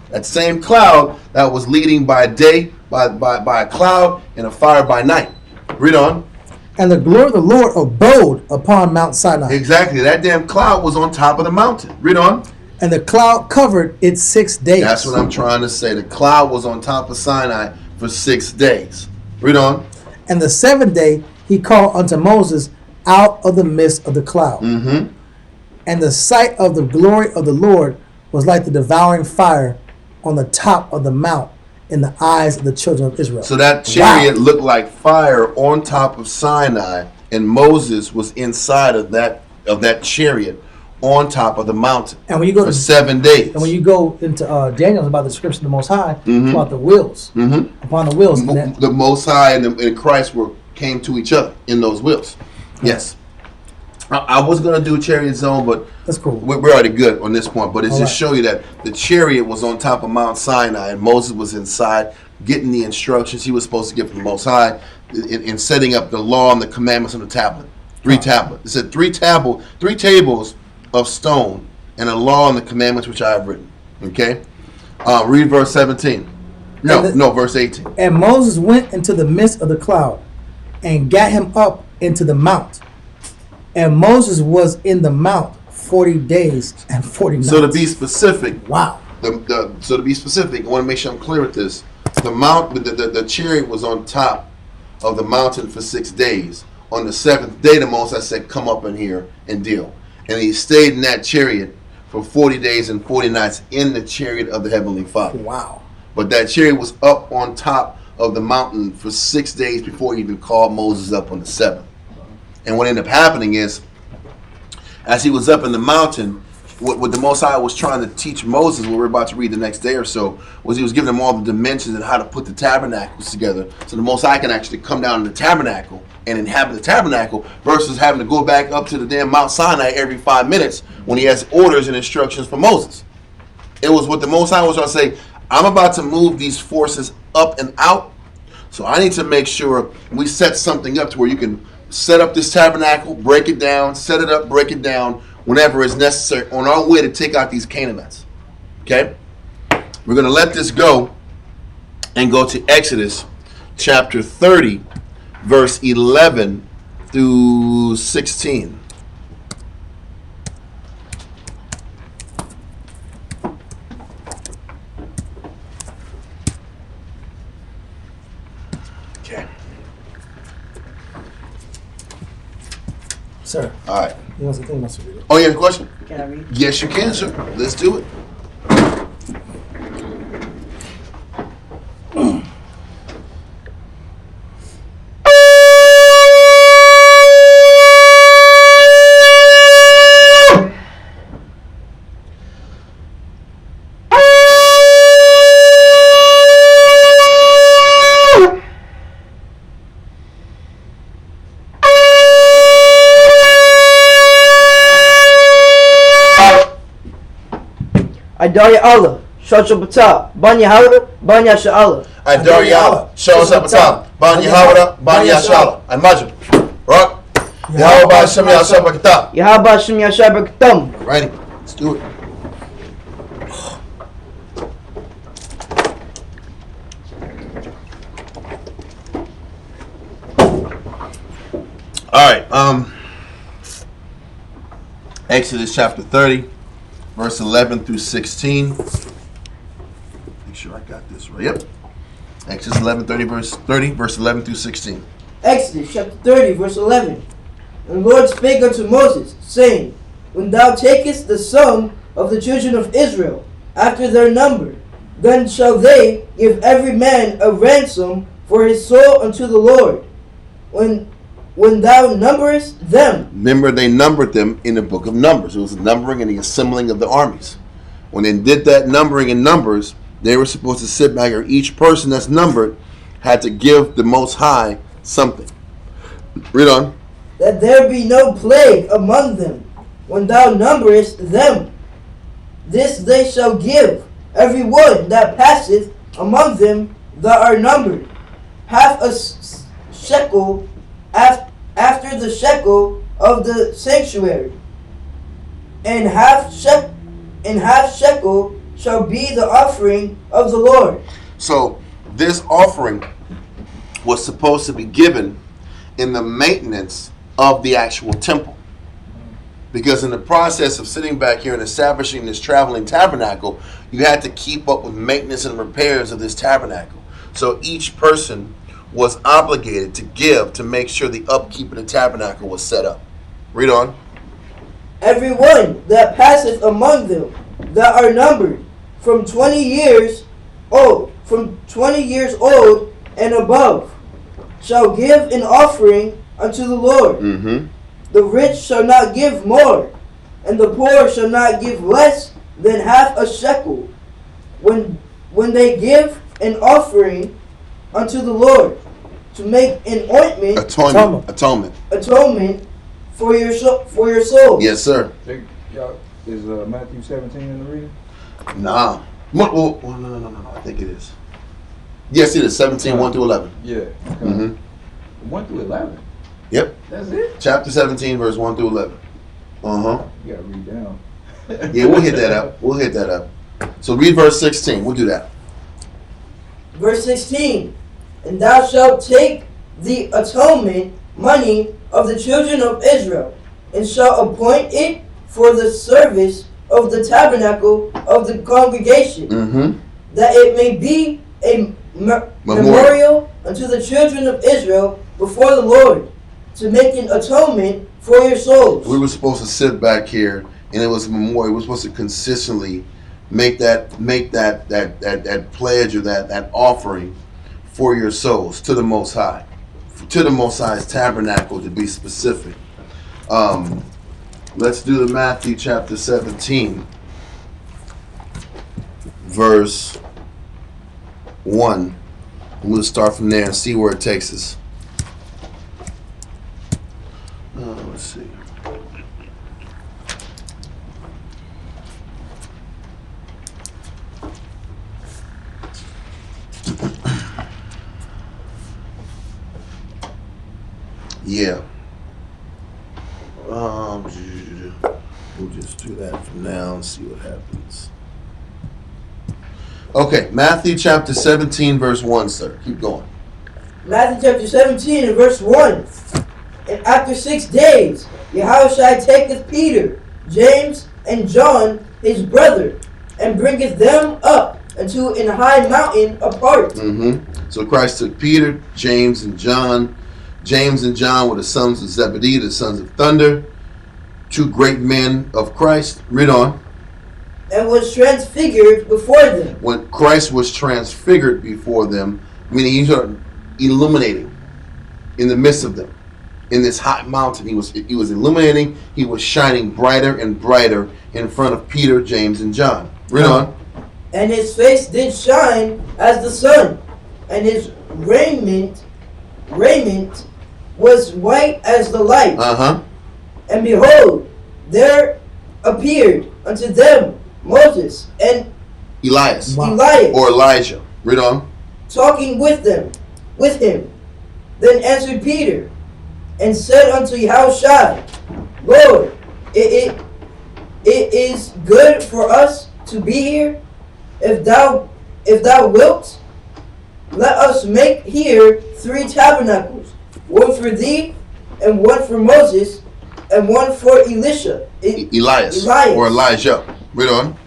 That same cloud that was leading by day, by a cloud, and a fire by night. Read on. And the glory of the Lord abode upon Mount Sinai. Exactly. That damn cloud was on top of the mountain. Read on. And the cloud covered it 6 days. That's what I'm trying to say. The cloud was on top of Sinai for 6 days. Read on. And the 7th day he called unto Moses out of the midst of the cloud. Mm-hmm. And the sight of the glory of the Lord was like the devouring fire on the top of the mount in the eyes of the children of Israel. So that chariot looked like fire on top of Sinai, and Moses was inside of that chariot on top of the mountain. And when you go for 7 days. And when you go into Daniel, about the description of the Most High, Mm-hmm. about the wheels, Mm-hmm. upon the wheels. The Most High and Christ came to each other in those wheels. Yes. I was going to do chariot zone, but that's cool. We're already good on this point. But it's All just right. show you that the chariot was on top of Mount Sinai, and Moses was inside getting the instructions he was supposed to get from the Most High in setting up the law and the commandments on the tablet. 3 tablets. It said 3 tables of stone and a law and the commandments which I have written. Okay? Read verse 17. Verse 18. And Moses went into the midst of the cloud and got him up into the mount. And Moses was in the mount 40 days and 40 nights. So to be specific, wow. So to be specific, I want to make sure I'm clear with this. The chariot was on top of the mountain for 6 days. On the 7th day, the Moses said, "Come up in here and deal." And he stayed in that chariot for 40 days and 40 nights in the chariot of the Heavenly Father. Wow. But that chariot was up on top of the mountain for 6 days before he even called Moses up on the 7th. And what ended up happening is, as he was up in the mountain, what the Most High was trying to teach Moses, what we're about to read the next day or so, was he was giving him all the dimensions and how to put the tabernacles together so the Most High can actually come down in the tabernacle and inhabit the tabernacle versus having to go back up to the damn Mount Sinai every 5 minutes when he has orders and instructions from Moses. It was what the Most High was trying to say, I'm about to move these forces up and out, so I need to make sure we set something up to where you can set up this tabernacle, break it down, set it up, break it down, whenever it's necessary on our way to take out these Canaanites. Okay? We're going to let this go and go to Exodus chapter 30, verse 11 through 16. Okay. Sir, All right. you know something, Mr. Reader? Oh, you have a question? Can I read? Yes, you can, sir. Let's do it. Adaya Allah, Shasha Bata, Banya Hawda, Banya Sha'ala. Adar Yahweh, show us up a top. Ban Yahweh, Ban Yashala. I imagine. Right? Yahweh Hashem Yashab Akata. Yahaba Shim Yashabak Tum. Ready? Let's do it. All right. Exodus chapter 30, verse 11 through 16. Make sure I got this right. Yep. Exodus 30, verse 11 through 16. Exodus chapter 30, verse 11. And the Lord spake unto Moses, saying, When thou takest the sum of the children of Israel after their number, then shall they give every man a ransom for his soul unto the Lord. When thou numberest them. Remember, they numbered them in the book of Numbers. It was the numbering and the assembling of the armies. When they did that numbering in Numbers, they were supposed to sit back, or each person that's numbered had to give the Most High something. Read on. That there be no plague among them, when thou numberest them. This they shall give, every one that passeth among them that are numbered, half a shekel after the shekel of the sanctuary, and half shekel shall be the offering of the Lord. So this offering was supposed to be given in the maintenance of the actual temple. Because in the process of sitting back here and establishing this traveling tabernacle, you had to keep up with maintenance and repairs of this tabernacle. So each person was obligated to give to make sure the upkeep of the tabernacle was set up. Read on. Every one that passeth among them that are numbered from 20 years old and above, shall give an offering unto the Lord. Mm-hmm. The rich shall not give more, and the poor shall not give less than half a shekel, when they give an offering unto the Lord, to make an ointment, atonement for your soul. Yes, sir. Y'all, is Matthew 17 in the reading? Nah. No. I think it is. Yes, it is. 17, 1 through 11. Yeah. Mm-hmm. 1 through 11. Yep. That's it? Chapter 17, verse 1 through 11. Uh-huh. You gotta read down. Yeah, we'll hit that up. So read verse 16. We'll do that. Verse 16. And thou shalt take the atonement money of the children of Israel, and shalt appoint it for the service of the tabernacle of the congregation, Mm-hmm. that it may be a memorial unto the children of Israel before the Lord, to make an atonement for your souls. We were supposed to sit back here, and it was a memorial. We were supposed to consistently make that pledge or that offering for your souls to the Most High, to the Most High's tabernacle, to be specific. Let's do the Matthew chapter 17, verse 1. We'll start from there and see where it takes us. Let's see. Yeah. We'll just do that for now and see what happens. Okay, Matthew chapter 17, verse 1, sir. Keep going. Matthew chapter 17 and verse 1. And after 6 days, Yahushua taketh Peter, James, and John, his brother, and bringeth them up unto an high mountain apart. So Christ took Peter, James, and John. James and John were the sons of Zebedee, the sons of thunder, 2 great men of Christ. Read on. And was transfigured before them. When Christ was transfigured before them, meaning he was illuminating in the midst of them. In this hot mountain, he was illuminating. He was shining brighter and brighter in front of Peter, James, and John. Read on. And his face did shine as the sun, and his raiment was white as the light. And behold, there appeared unto them Moses and Elias. Elias, or Elijah. Read on. talking with him. Then answered Peter, and said unto Yahushua, Lord, it is good for us to be here. If thou wilt, let us make here 3 tabernacles, one for thee, and one for Moses, and one for Elias or Elijah. Read on.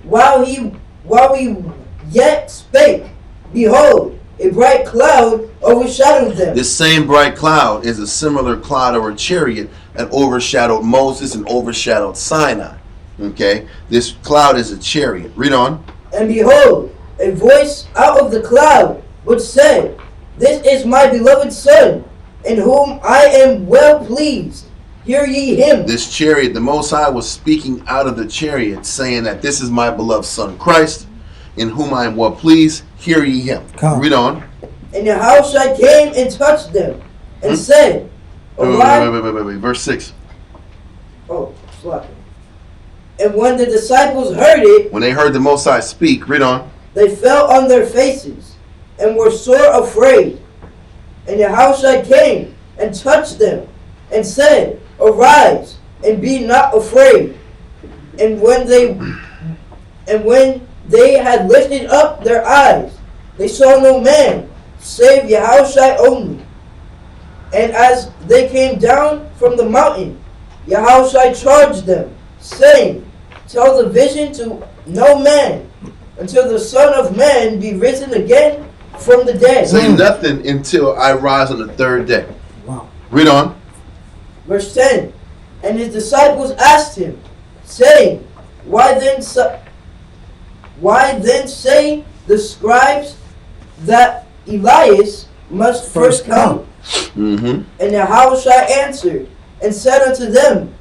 While we yet spake, behold, a bright cloud overshadowed them. This same bright cloud is a similar cloud or a chariot that overshadowed Moses and overshadowed Sinai. Okay? This cloud is a chariot. Read on. And behold, a voice out of the cloud which said, This is my beloved Son, in whom I am well pleased. Hear ye him. This chariot, the Most High was speaking out of the chariot, saying that this is my beloved Son Christ, in whom I am well pleased. Hear ye him. Read on. And Yahushua came and touched them, and said, Wait. Verse 6. Oh, slap. And when the disciples heard it, when they heard the Most High speak, read on. They fell on their faces, and were sore afraid. And Yahushua came and touched them, and said, Arise, and be not afraid. And when they had lifted up their eyes, they saw no man, save Yahushua only. And as they came down from the mountain, Yahushua charged them, saying, Tell the vision to no man, until the Son of Man be risen again from the dead. Say nothing until I rise on the 3rd day. Wow. Read on. Verse 10. And his disciples asked him, saying, Why then say the scribes that Elias must first come? And Yahushua answered and said unto them,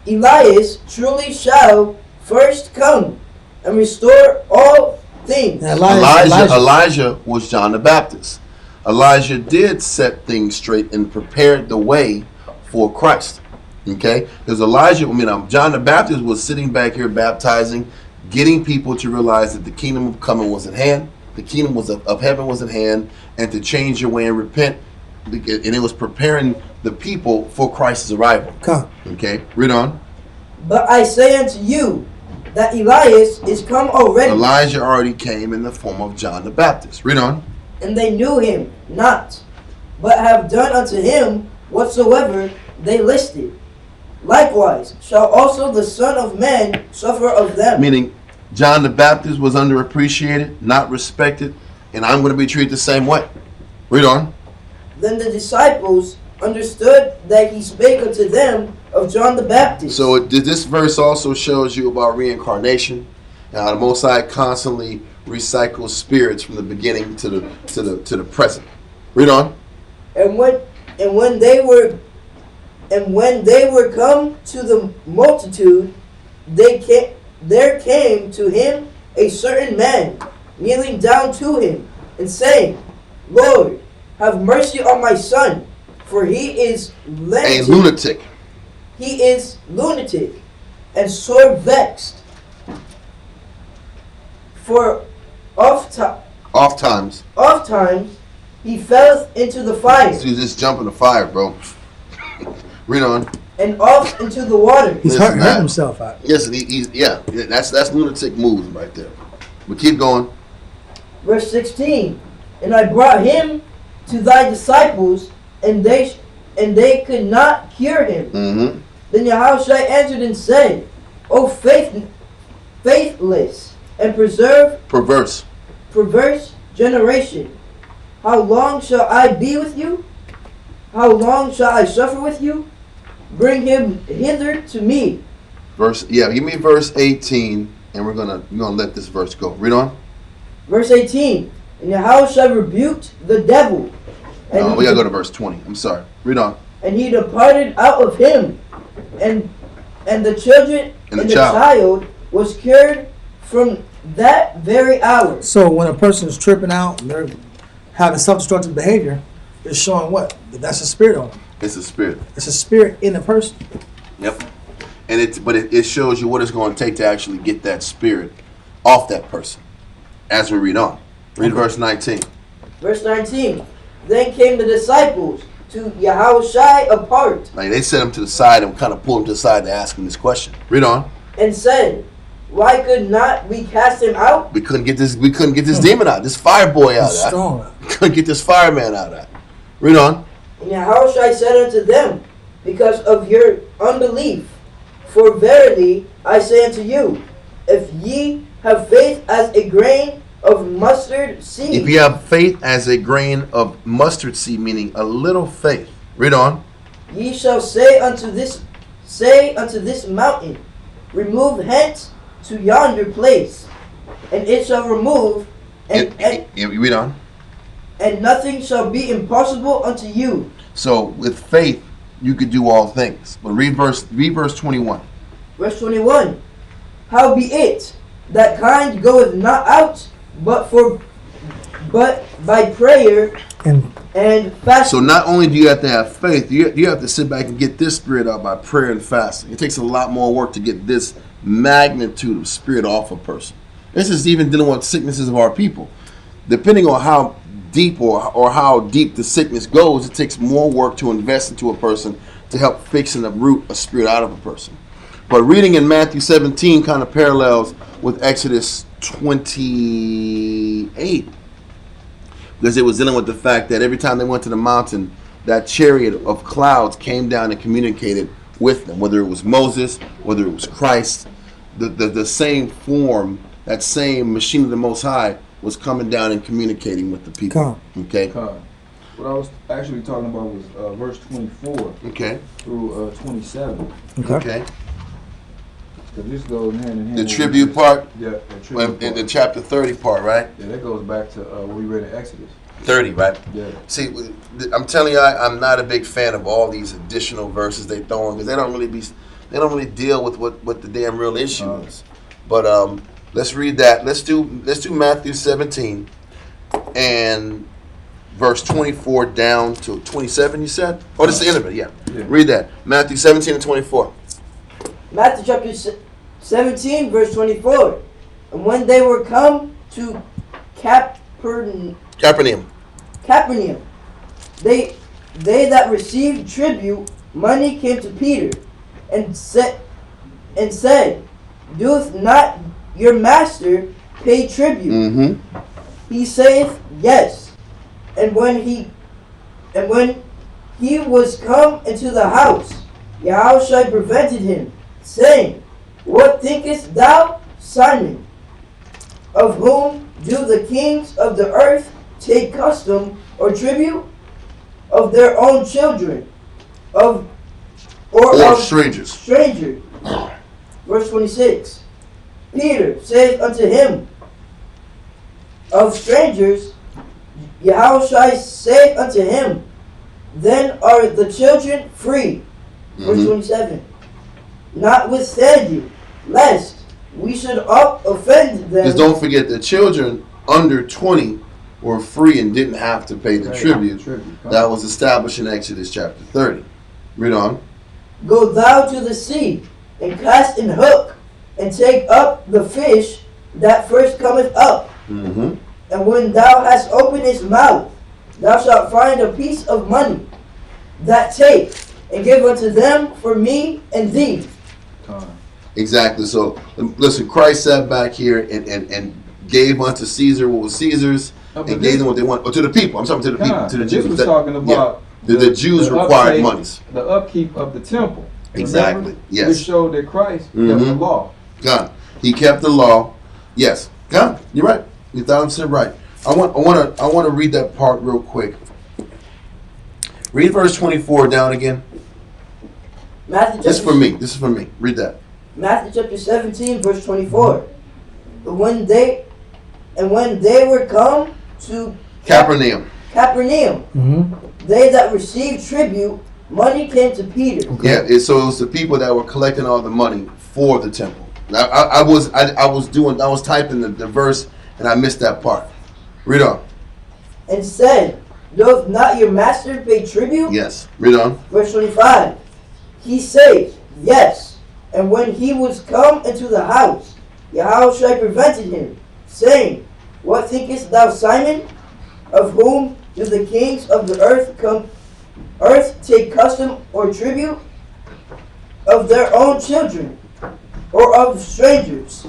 Elias truly shall first come and restore all things. Elijah was John the Baptist. Elijah did set things straight and prepared the way for Christ. Okay? Because John the Baptist was sitting back here baptizing, getting people to realize that the kingdom of coming was at hand, the kingdom of heaven was at hand, and to change your way and repent. And it was preparing the people for Christ's arrival. Okay? Read on. But I say unto you that Elias is come already. Elijah already came in the form of John the Baptist. Read on. And they knew him not, but have done unto him whatsoever they listed. Likewise shall also the Son of Man suffer of them. Meaning, John the Baptist was underappreciated, not respected, and I'm going to be treated the same way. Read on. Then the disciples understood that he spake unto them of John the Baptist. So this verse also shows you about reincarnation, and how the Most High constantly recycles spirits from the beginning to the present. Read on. And when they were come to the multitude, there came to him a certain man, kneeling down to him, and saying, Lord, have mercy on my son, for he is a lunatic. He is lunatic, and sore vexed. For oft times he fell into the fire. Dude, just jump in the fire, bro. Read on. and off into the water. He's hurting himself out. Yes, and that's lunatic moves right there. But keep going. Verse 16. And I brought him to thy disciples, and they could not cure him. Mm-hmm. Then Yahushua answered and said, O faithless and perverse generation, how long shall I be with you? How long shall I suffer with you? Bring him hither to me. Give me verse 18, and we're gonna let this verse go. Read on. Verse 18. And Yahushua rebuked the devil. And We gotta go to verse 20. I'm sorry. Read on. And he departed out of him, and the children And the child was cured from that very hour. So when a person is tripping out and they're having self-destructive behavior, it's showing what? That that's a spirit on them. It's a spirit. It's a spirit in the person. Yep. And it shows you what it's going to take to actually get that spirit off that person. As we read on. Read verse 19. Verse 19. Then came the disciples to Yahushua apart, Like they set him to the side and kind of pulled him to the side to ask him this question. Read on. and said, Why could not we cast him out? We couldn't get this demon out, this fire boy out. He's strong. We couldn't get this fireman out of that. Read on. And Yahushua said unto them, Because of your unbelief. For verily I say unto you, if ye have faith as a grain of mustard seed. If you have faith as a grain of mustard seed, meaning a little faith. Read on. Ye shall say unto this mountain, Remove hence to yonder place, and it shall remove, and Read on. and nothing shall be impossible unto you. So with faith, you could do all things. But read verse 21. Verse 21. Howbeit, that kind goeth not out, but by prayer and fasting. So not only do you have to have faith, you have to sit back and get this spirit out by prayer and fasting. It takes a lot more work to get this magnitude of spirit off a person. This is even dealing with sicknesses of our people. Depending on how deep or how deep the sickness goes, it takes more work to invest into a person to help fix and uproot a spirit out of a person. But reading in Matthew 17 kind of parallels with Exodus 28, because it was dealing with the fact that every time they went to the mountain, that chariot of clouds came down and communicated with them, whether it was Moses, whether it was Christ, the same form, that same machine of the Most High was coming down and communicating with the people. Okay. What I was actually talking about was verse 24 Okay. through 27. Okay. Because this goes hand in hand. The tribute part. Yeah, the tribute In the part. chapter 30 part, right? Yeah, that goes back to what we read in Exodus. 30, right? Yeah. See, I'm telling you, I'm not a big fan of all these additional verses they throw in because they don't really deal with what the damn real issue is. But let's read that. Let's do Matthew 17 and verse 24 down to 27. You said? Oh, this is the end of it. Yeah. Read that. Matthew 17 and 24. Matthew chapter 17, verse 24. And when they were come to Capernaum, they that received tribute money came to Peter and said, Doeth not your master pay tribute? Mm-hmm. He saith, Yes. And when he was come into the house, Yahushua prevented him, saying, What thinkest thou, Simon? Of whom do the kings of the earth take custom or tribute? Of their own children, or of strangers. Verse 26. Peter saith unto him, Of strangers. Yahushua saith unto him, Then are the children free. Verse 27. Notwithstanding, lest we should offend them. Just don't forget the children under 20 were free and didn't have to pay the tribute. That was established in Exodus chapter 30. Read on. Go thou to the sea, and cast an hook, and take up the fish that first cometh up. Mm-hmm. And when thou hast opened his mouth, thou shalt find a piece of money. That take and give unto them for me and thee. Exactly. So listen, Christ sat back here and gave unto Caesar what was Caesar's, and gave them what they want, or to the people. I'm talking to the people, to the Jews. This was talking about the Jews required monies. The upkeep of the temple. Exactly. Remember? Yes. Which showed that Christ kept the law. God, He kept the law. Yes. God, you're right. You 1,000% right. I want to read that part real quick. Read verse 24 down again. This is for me. This is for me. Read that. Matthew chapter 17, verse 24. When they were come to Capernaum. They that received tribute, money came to Peter. Yeah, so it was the people that were collecting all the money for the temple. I was typing the verse and I missed that part. Read on. And said, doth not your master pay tribute? Yes. Read on. Verse 25. He said, yes. And when he was come into the house, Yahushua prevented him, saying, what thinkest thou, Simon? Of whom do the kings of the earth take custom or tribute? Of their own children, or of strangers?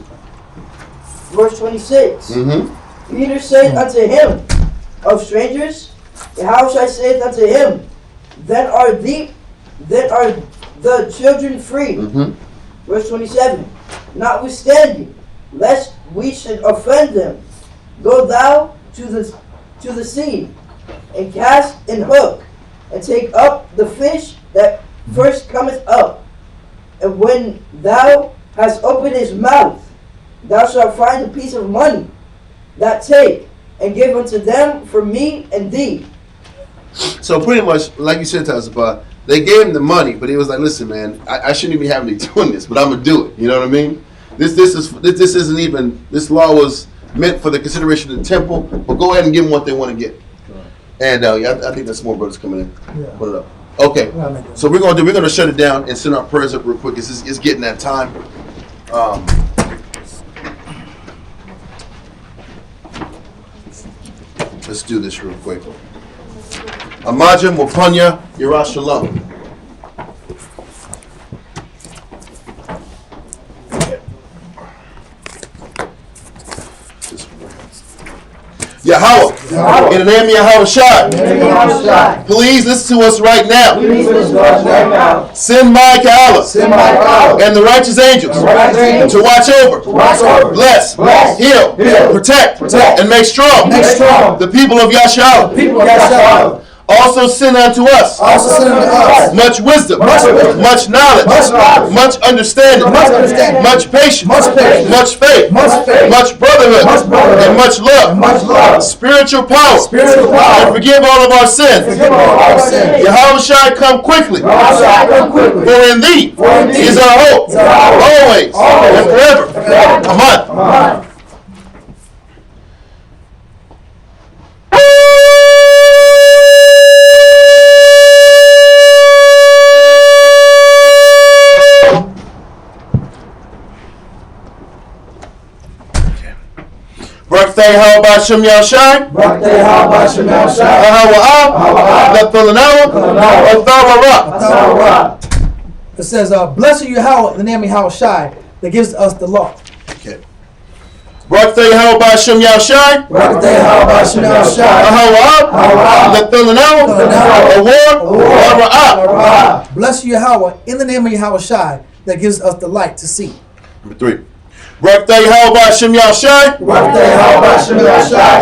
Verse 26. Peter said unto him, of strangers? Yahushua saith unto him, then are the children free. Verse 27. Notwithstanding, lest we should offend them, go thou to the sea, and cast an hook, and take up the fish that first cometh up. And when thou hast opened his mouth, thou shalt find a piece of money. That take, and give unto them for me and thee. So pretty much, like you said to us about, they gave him the money, but he was like, listen, man, I shouldn't even have me doing this, but I'm gonna do it. You know what I mean? This isn't even, this law was meant for the consideration of the temple, but go ahead and give them what they want to get. And I think there's more brothers coming in. Yeah. Put it up. Okay. So we're gonna shut it down and send our prayers up real quick. It's getting that time. Let's do this real quick. Amaja Mupanya Yerushalayim. Yahweh, in the name of Yahweh, please listen to us right now. Send Michael and the righteous angels to watch over, bless, heal, protect, and make strong the people of Yahshua. Also send unto us much wisdom, much knowledge, much understanding, much patience, much faith, much brotherhood, and much love, spiritual power, and forgive all of our sins. Yahushua, come quickly, for in thee is our hope, always and forever. Amen. Birthday, how about Shem Yahshai? Birthday, how about Shem Yahshai? It says, blessed are you, Yahweh, in the name of Yahushua, that gives us the law. Okay. Birthday, how about Shem Yahshai? Birthday, how about Shem Yahshai? Bless you, Yahweh, in the name of Yahushua, that gives us the light to see. Number 3. Birthday, how about Shem Yahshai? Birthday, how about Shem Yahshai?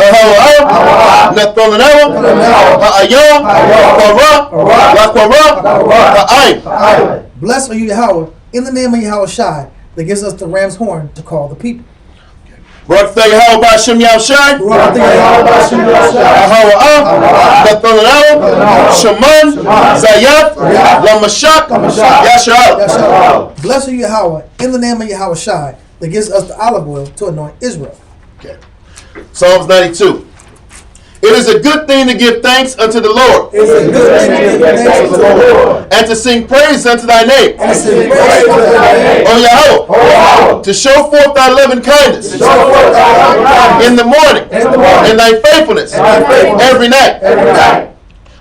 Blessed are you, Yahweh, in the name of Yahushua, that gives us the ram's horn to call the people. Birthday, how about Shem Yahshai? Birthday, how about Shem Yahshai? Shaman, Zayat, Lamashak, Yashar. Blessed are you, Yahweh, in the name of Yahushua, that gives us the olive oil to anoint Israel. Okay. Psalms 92. It is a good thing to give thanks unto the Lord. It is a good thing to give thanks unto the Lord. And to sing praise unto thy name. And to sing praise unto thy name. O Yahweh. To show forth thy loving kindness. In the morning. And thy faithfulness. Every night.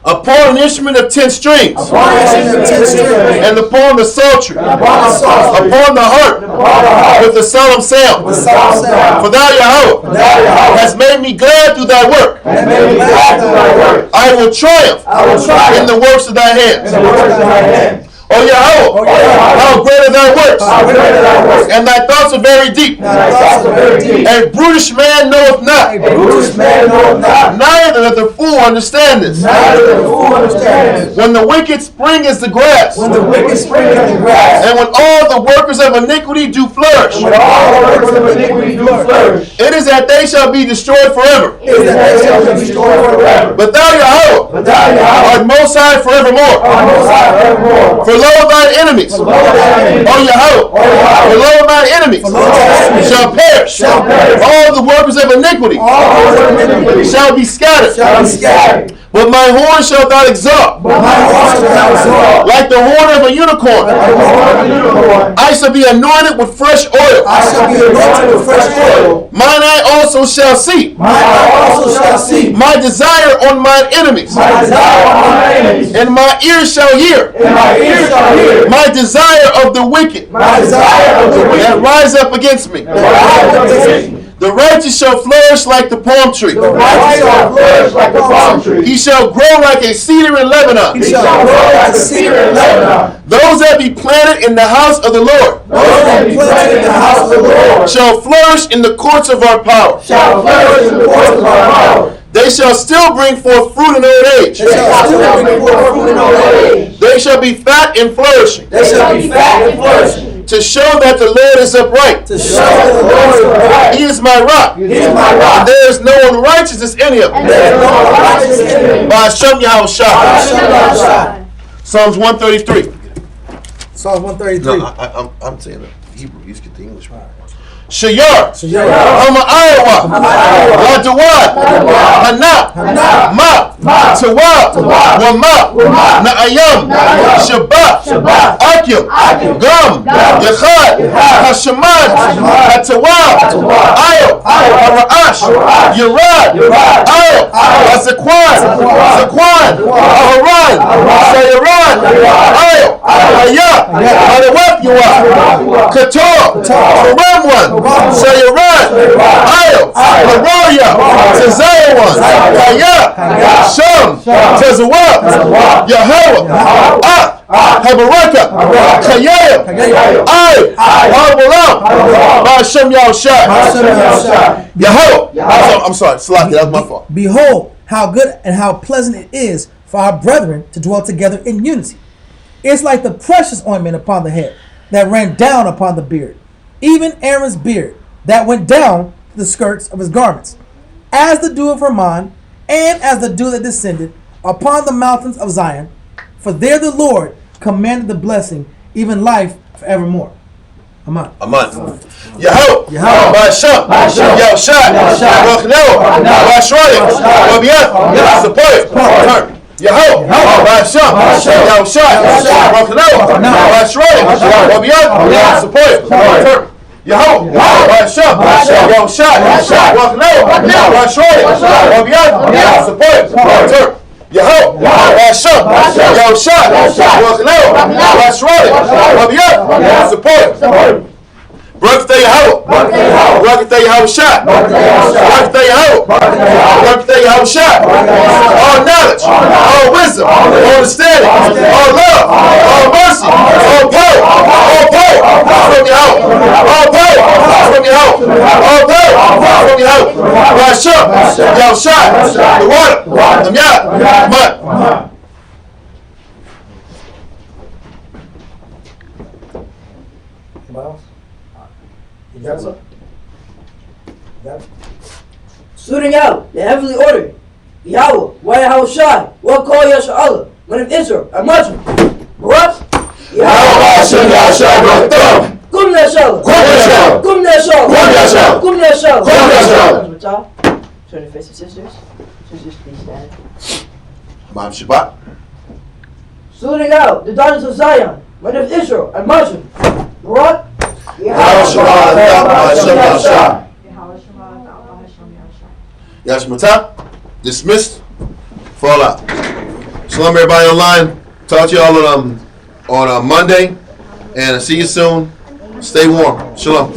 Upon an instrument of 10 strings. Upon an instrument of 10 strings. And upon the psaltery. Upon the psaltery. Upon the harp. With the solemn sound. With solemn sound. For thou, Yahweh, hast made me glad through thy work. I will triumph in the works of thy hands. O Yahweh, how great are thy works, and thy thoughts are very deep. A brutish man knoweth not, neither doth the fool understand this. When the wicked spring as the grass, and when all the workers of iniquity do flourish, it is that they shall be destroyed forever. But thou, Yahweh, art most high forevermore. For lo, thine enemies, O Yahweh, below thine enemies shall perish. All the workers of iniquity shall be scattered. But my horn shalt thou exalt, like the horn of a unicorn. I shall be anointed with fresh oil. Mine eye also shall see. My desire on mine enemies. And my ears shall hear. My desire of the wicked that rise up against me. The righteous shall flourish like the palm tree. He shall grow like a cedar in Lebanon. Those that be planted in the house of the Lord shall flourish in the courts of our power. They shall still bring forth fruit in old age. They shall be fat and flourishing. To show that the Lord is upright. He is my rock. And there is no unrighteousness in him. By Hashem Yahushua. Psalms 133. Psalms 133. No, I'm saying the Hebrew. You get the English one. Shayar, Iowa, Ladawad, Hana, Ma, Tawab, Wama, Na'ayam, Shabbat, Akim, Gam, Yachad, Hashamad, Hatawab, Ayo, Haraash, Yerad, Ayo, Zakwan, Aharan, Sayaran, Ayo, Haya, Hadawab Yuah, Kator, Karam Sayaran, Ayo, Haroya, Tezayawan, Kaya, Sham, Tezawab, Yahweh, Habaraka, Kayayim, Ay, Habaram, Hashem Yahushua. Yahweh. I'm sorry, Salaki, that was my fault. Behold, how good and how pleasant it is for our brethren to dwell together in unity. It's like the precious ointment upon the head that ran down upon the beard, even Aaron's beard that went down to the skirts of his garments, as the dew of Hermon, and as the dew that descended upon the mountains of Zion. For there the Lord commanded the blessing, even life forevermore. Amen. Yahweh, Ba'asham, Yahushua, Rochneo, Ba'ashronim, Wabiyan, Zapoyim, Yahweh, Ba'asham, Yahushua, Rochneo, Ba'ashronim, Wabiyan, Zapoyim, Yahweh, Ba'asham, Yahushua, Rochneo, Ba'ashronim, Wabiyan, Zapoyim, Yahweh, Ba'asham, Yahushua, Rochneo, Ba'ashronim, Wabiyan, Zapoyim. Barakatah Yahweh. Barakatah Yahushua. Barakatah Yahweh. Barakatah Yahushua. All knowledge, all wisdom, all understanding, all love, all mercy, all power from Yahweh. All power from Yahweh. All power from Yahweh. Ba'asham, Yahushua, the water, the Yah, mud. You got something? Suiting out the heavenly order. Yahweh, why Yahushua, what call Yahshua, one of Israel, a Muslim. What? Yahweh, Hashem, Yahushua, Kum Yahshua, Kum Yahshua, Kum Yahshua, Kum Yahshua. Turn your face to sisters. Sisters, please stand. Ma'am Shabbat. Suiting out the daughters of Zion, one of Israel, a Muslim. What? Yashmata, dismissed, fall out. Shalom, everybody online. Talk to y'all on Monday, and see you soon. Stay warm. Shalom.